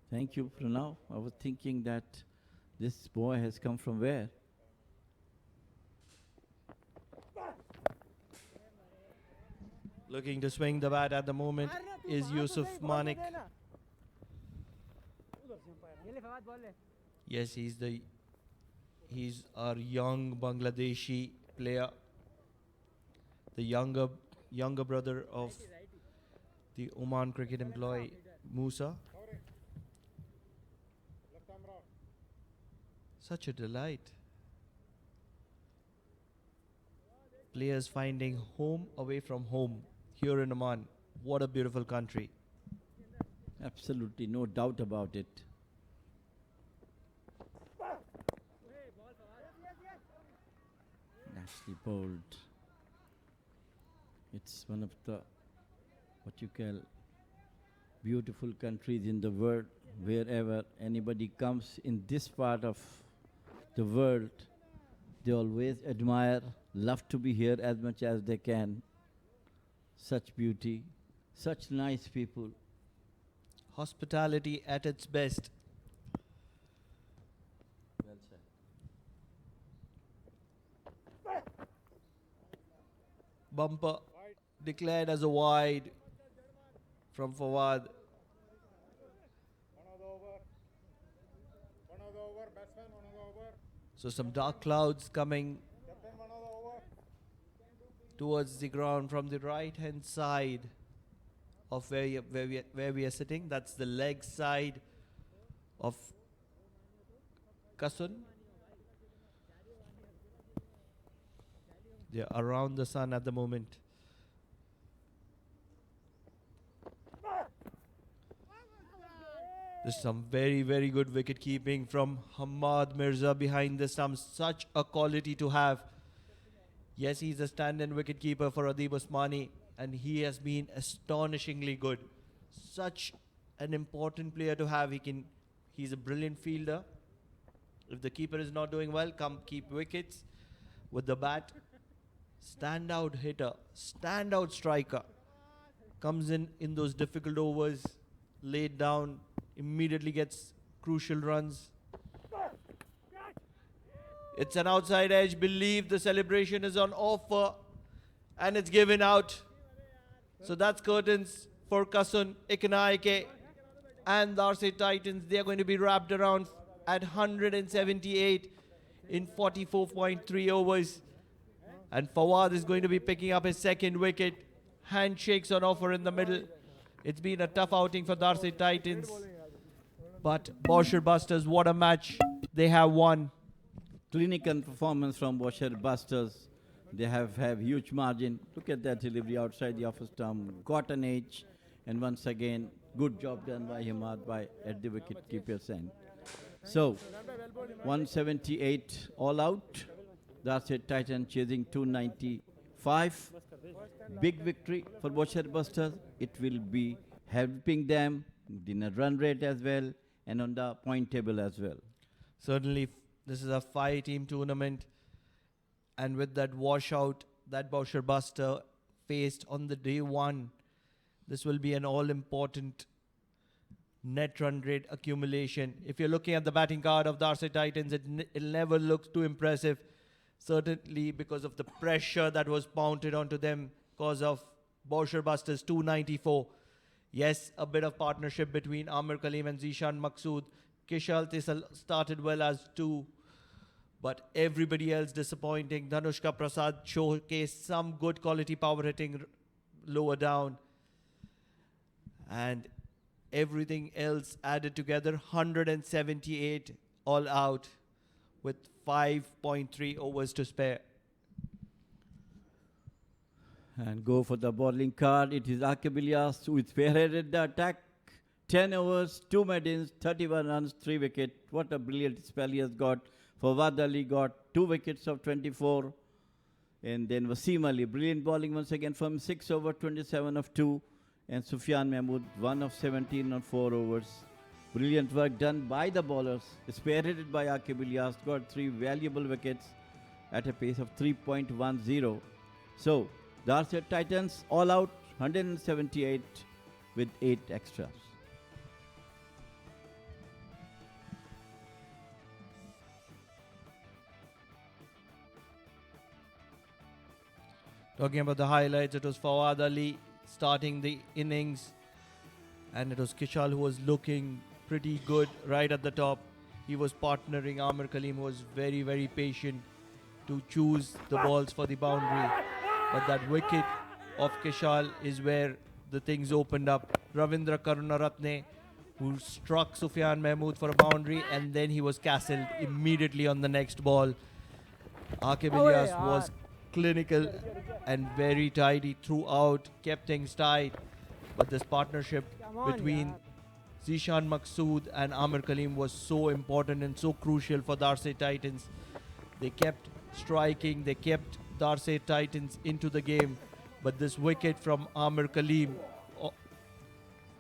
Thank you, Pranav. I was thinking that this boy has come from where? Looking to swing the bat at the moment is Yusuf Manik. Yes, he's our young Bangladeshi player, the younger brother of the Oman cricket employee Musa. Such a delight. Players finding home away from home here in Oman. What a beautiful country. Absolutely, no doubt about it. Nicely bowled. It's one of the, what you call, beautiful countries in the world. Wherever anybody comes in this part of the world, they always admire, love to be here as much as they can. Such beauty, such nice people. Hospitality at its best. Well said. Bumper declared as a wide from Fawad. So some dark clouds coming towards the ground from the right hand side of where we are sitting. That's the leg side of Kasun. They're around the sun at the moment. There's some very, very good wicket keeping from Hamad Mirza behind the stumps. Such a quality to have. Yes, he's a stand-in wicket keeper for Adib Osmani, and he has been astonishingly good. Such an important player to have. He's a brilliant fielder. If the keeper is not doing well, come keep wickets with the bat. Standout hitter, standout striker. Comes in those difficult overs, laid down, immediately gets crucial runs. It's an outside edge. Believe the celebration is on offer and it's given out. So that's curtains for Kasun, Ikanaike and Darsait Titans. They are going to be wrapped around at 178 in 44.3 overs. And Fawad is going to be picking up his second wicket. Handshakes on offer in the middle. It's been a tough outing for Darsait Titans. But Bousher Busters, what a match they have won. Clinical performance from Bousher Busters. They have huge margin. Look at that delivery outside the office stump. Got an edge. And once again, good job done by Hamad at the wicket keeper's end. So, 178 all out. Darsait Titan chasing 295. Big victory for Bousher Busters. It will be helping them in a run rate as well and on the point table as well. Certainly, this is a 5-team tournament. And with that washout that Bousher Buster faced on the day one, this will be an all-important net run rate accumulation. If you're looking at the batting card of Darsait Titans, it never looks too impressive. Certainly because of the pressure that was mounted onto them because of Bousher Busters 294. Yes, a bit of partnership between Amir Kaleem and Zishan Maqsood. Kishal Tisal started well as 2. But everybody else disappointing. Dhanushka Prasad showcased some good quality power hitting lower down. And everything else added together, 178 all out with 5.3 overs to spare. And go for the bowling card. It is Aqib Ilyas who is spearheaded the attack. 10 overs, 2 maidens, 31 runs, 3 wickets. What a brilliant spell he has got. Fawad Ali got 2 wickets of 24. And then Wasim Ali, brilliant bowling once again from 6 over 27 of 2. And Sufyan Mahmood, 1 of 17 on 4 overs. Brilliant work done by the bowlers, spearheaded by Aqib Ilyas, got 3 valuable wickets at a pace of 3.10. So, Darsait Titans all out 178 with 8 extras. Talking about the highlights, it was Fawad Ali starting the innings, and it was Kishal who was looking pretty good right at the top. He was partnering Amir Kaleem, who was very, very patient to choose the balls for the boundary. But that wicket of Kishal is where the things opened up. Ravindra Karunaratne, who struck Sufyan Mahmood for a boundary, and then he was castled immediately on the next ball. Aqib Ilyas was clinical and very tidy throughout, kept things tight. But this partnership between Zishan Maqsood and Amir Kaleem was so important and so crucial for Darsait Titans. They kept striking, they kept Darsait Titans into the game. But this wicket from Amir Kaleem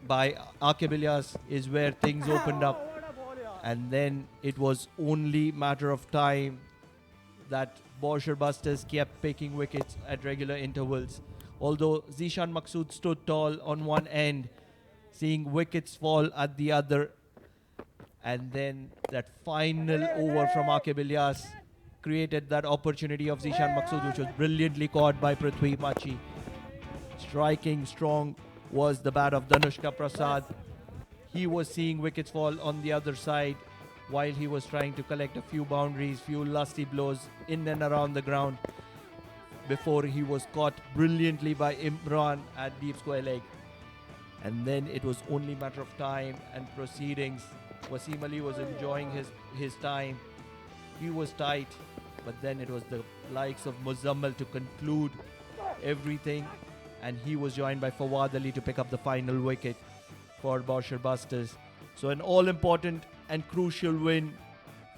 by Aqib Ilyas is where things opened up. And then it was only matter of time that Bousher busters kept picking wickets at regular intervals. Although Zishan Maqsood stood tall on one end, seeing wickets fall at the other. And then that final over from Aqib Ilyas created that opportunity of Zishan Maqsood, which was brilliantly caught by Prithvi Machi. Striking strong was the bat of Danushka Prasad. He was seeing wickets fall on the other side while he was trying to collect a few boundaries, few lusty blows in and around the ground before he was caught brilliantly by Imran at deep square leg. And then it was only matter of time and proceedings. Wasim Ali was enjoying his time. He was tight, but then it was the likes of Muzammal to conclude everything, and he was joined by Fawad Ali to pick up the final wicket for Bousher Busters. So an all-important and crucial win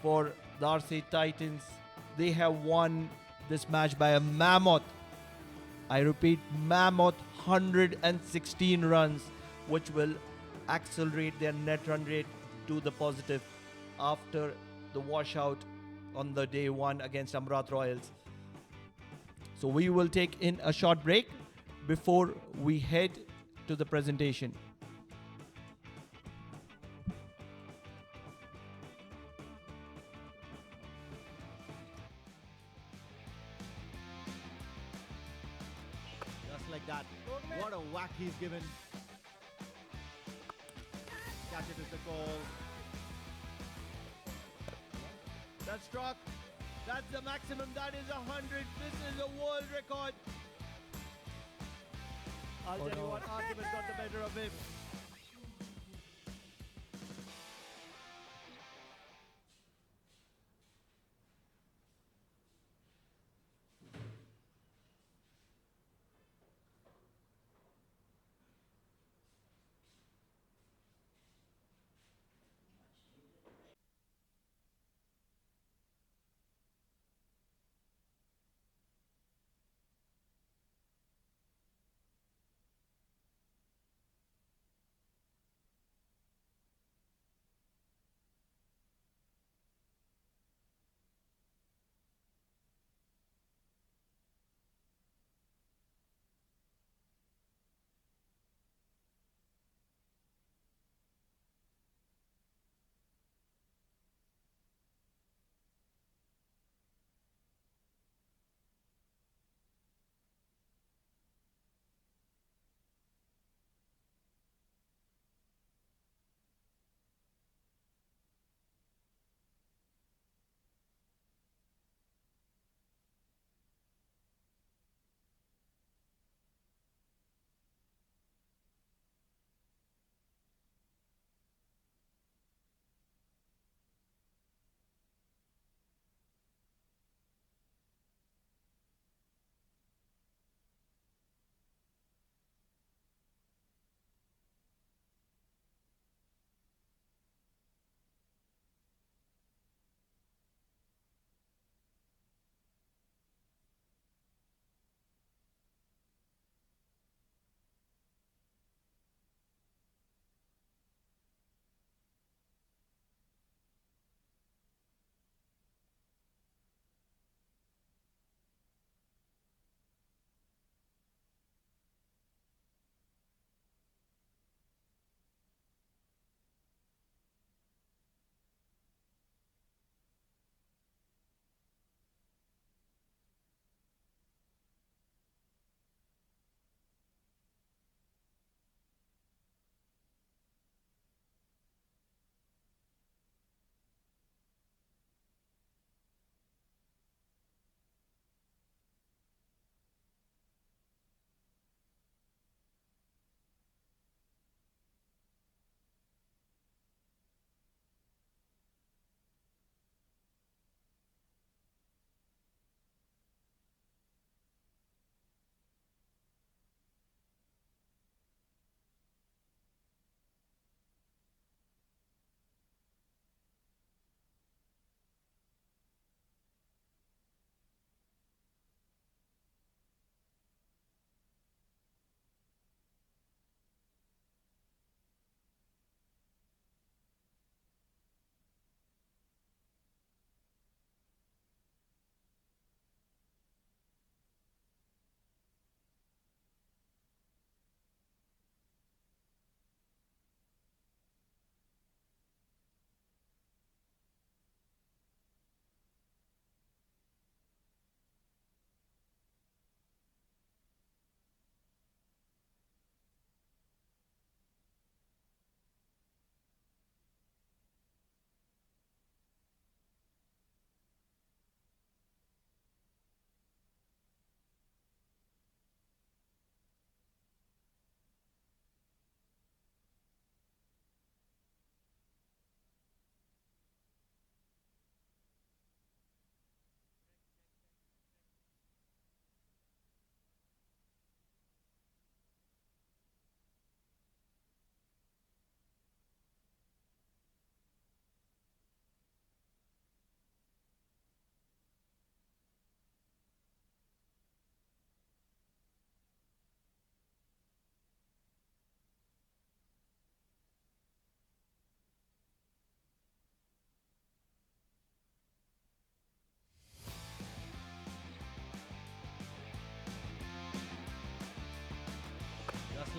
for Darsait Titans. They have won this match by a mammoth, I repeat, mammoth 116 runs, which will accelerate their net run rate to the positive after the washout on the day 1 against Amrat Royals. So we will take in a short break before we head to the presentation. Just like that. What a whack he's given. Catch it is the call. That struck. That's the maximum. That is 100. This is a world record. I'll tell you what, Aqib has got the better of him.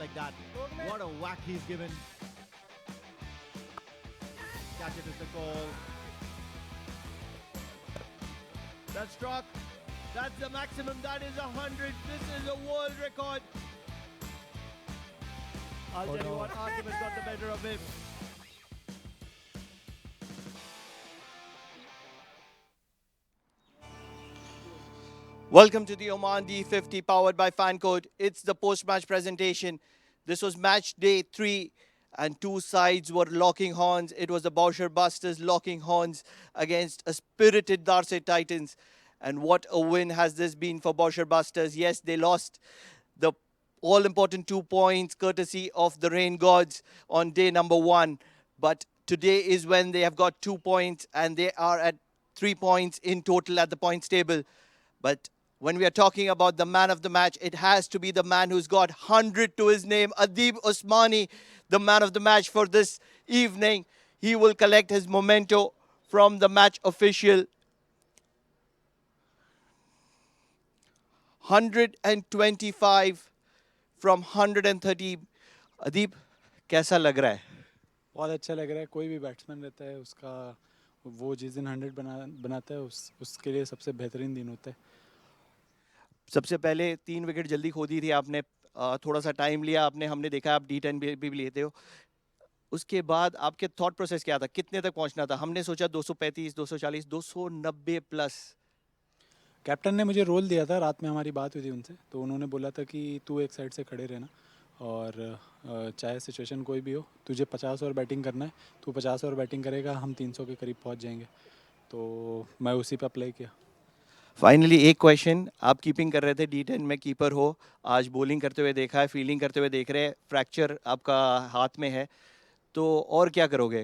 like that. What a whack he's given. Catch it is the call. That struck. That's the maximum. That is 100. This is a world record. I'll tell you what, argument got the better of him. Welcome to the Oman D50 powered by FanCode. It's the post-match presentation. This was match day 3 and two sides were locking horns. It was the Bousher Busters locking horns against a spirited Darsait Titans. And what a win has this been for Bousher Busters. Yes, they lost the all-important 2 points courtesy of the rain gods on day number 1. But today is when they have got 2 points and they are at 3 points in total at the points table. But when we are talking about the man of the match, it has to be the man who's got 100 to his name, Adib Osmani, the man of the match for this evening. He will collect his memento from the match official. 125 from 130. Adib, कैसा लग रहा है? बहुत अच्छा लग रहा है. कोई भी बैट्समैन रहता है उसका वो जिस दिन 100 बनाता है उसके लिए सबसे बेहतरीन दिन होता है. सबसे पहले 3 विकेट जल्दी खो दी थी आपने. थोड़ा सा टाइम लिया आपने. हमने देखा आप D10 भी लेते हो. उसके बाद आपके थॉट प्रोसेस क्या था? कितने तक पहुंचना था? हमने सोचा 235, 240, 290 प्लस. कैप्टन ने मुझे रोल दिया था. रात में हमारी बात हुई थी उनसे, तो उन्होंने बोला था कि तू एक साइड से खड़े रहना और चाहे सिचुएशन कोई भी हो, तुझे 50 ओवर बैटिंग करना है. तू 50 ओवर बैटिंग करेगा, हम 300 के करीब पहुंच जाएंगे. तो मैं उसी पे अप्लाई किया. फाइनली एक क्वेश्चन. आप कीपिंग कर रहे थे, D10 में कीपर हो. आज बॉलिंग करते हुए देखा है, फील्डिंग करते हुए देख रहे हैं. फ्रैक्चर आपका हाथ में है, तो और क्या करोगे?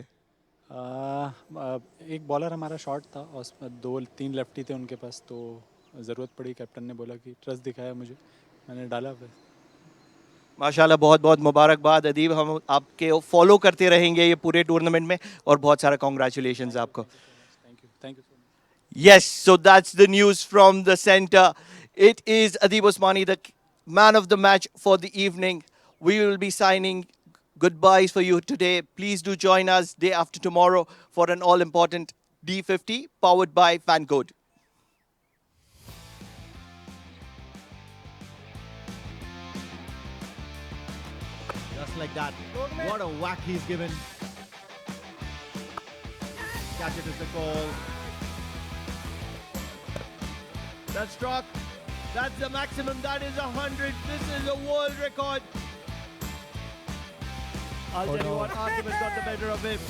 एक बॉलर हमारा शॉर्ट था और उसमें 2-3 लेफ्टी थे उनके पास, तो ज़रूरत पड़ी. कैप्टन ने बोला कि ट्रस्ट दिखाया मुझे, मैंने डाला. माशाल्लाह, बहुत बहुत मुबारकबाद अदीब. हम आपके फॉलो करते रहेंगे ये पूरे टूर्नामेंट में और बहुत सारा कॉन्ग्रेचुलेशंस आपको. Thank you. Yes, so that's the news from the center. It is Adib Osmani, the man of the match for the evening. We will be signing goodbyes for you today. Please do join us day after tomorrow for an all-important D50 powered by FanCode. Just like that. What a whack he's given. Catch it is the call. That struck. That's the maximum. That is 100. This is a world record. I'll tell you what, argument got the better of him.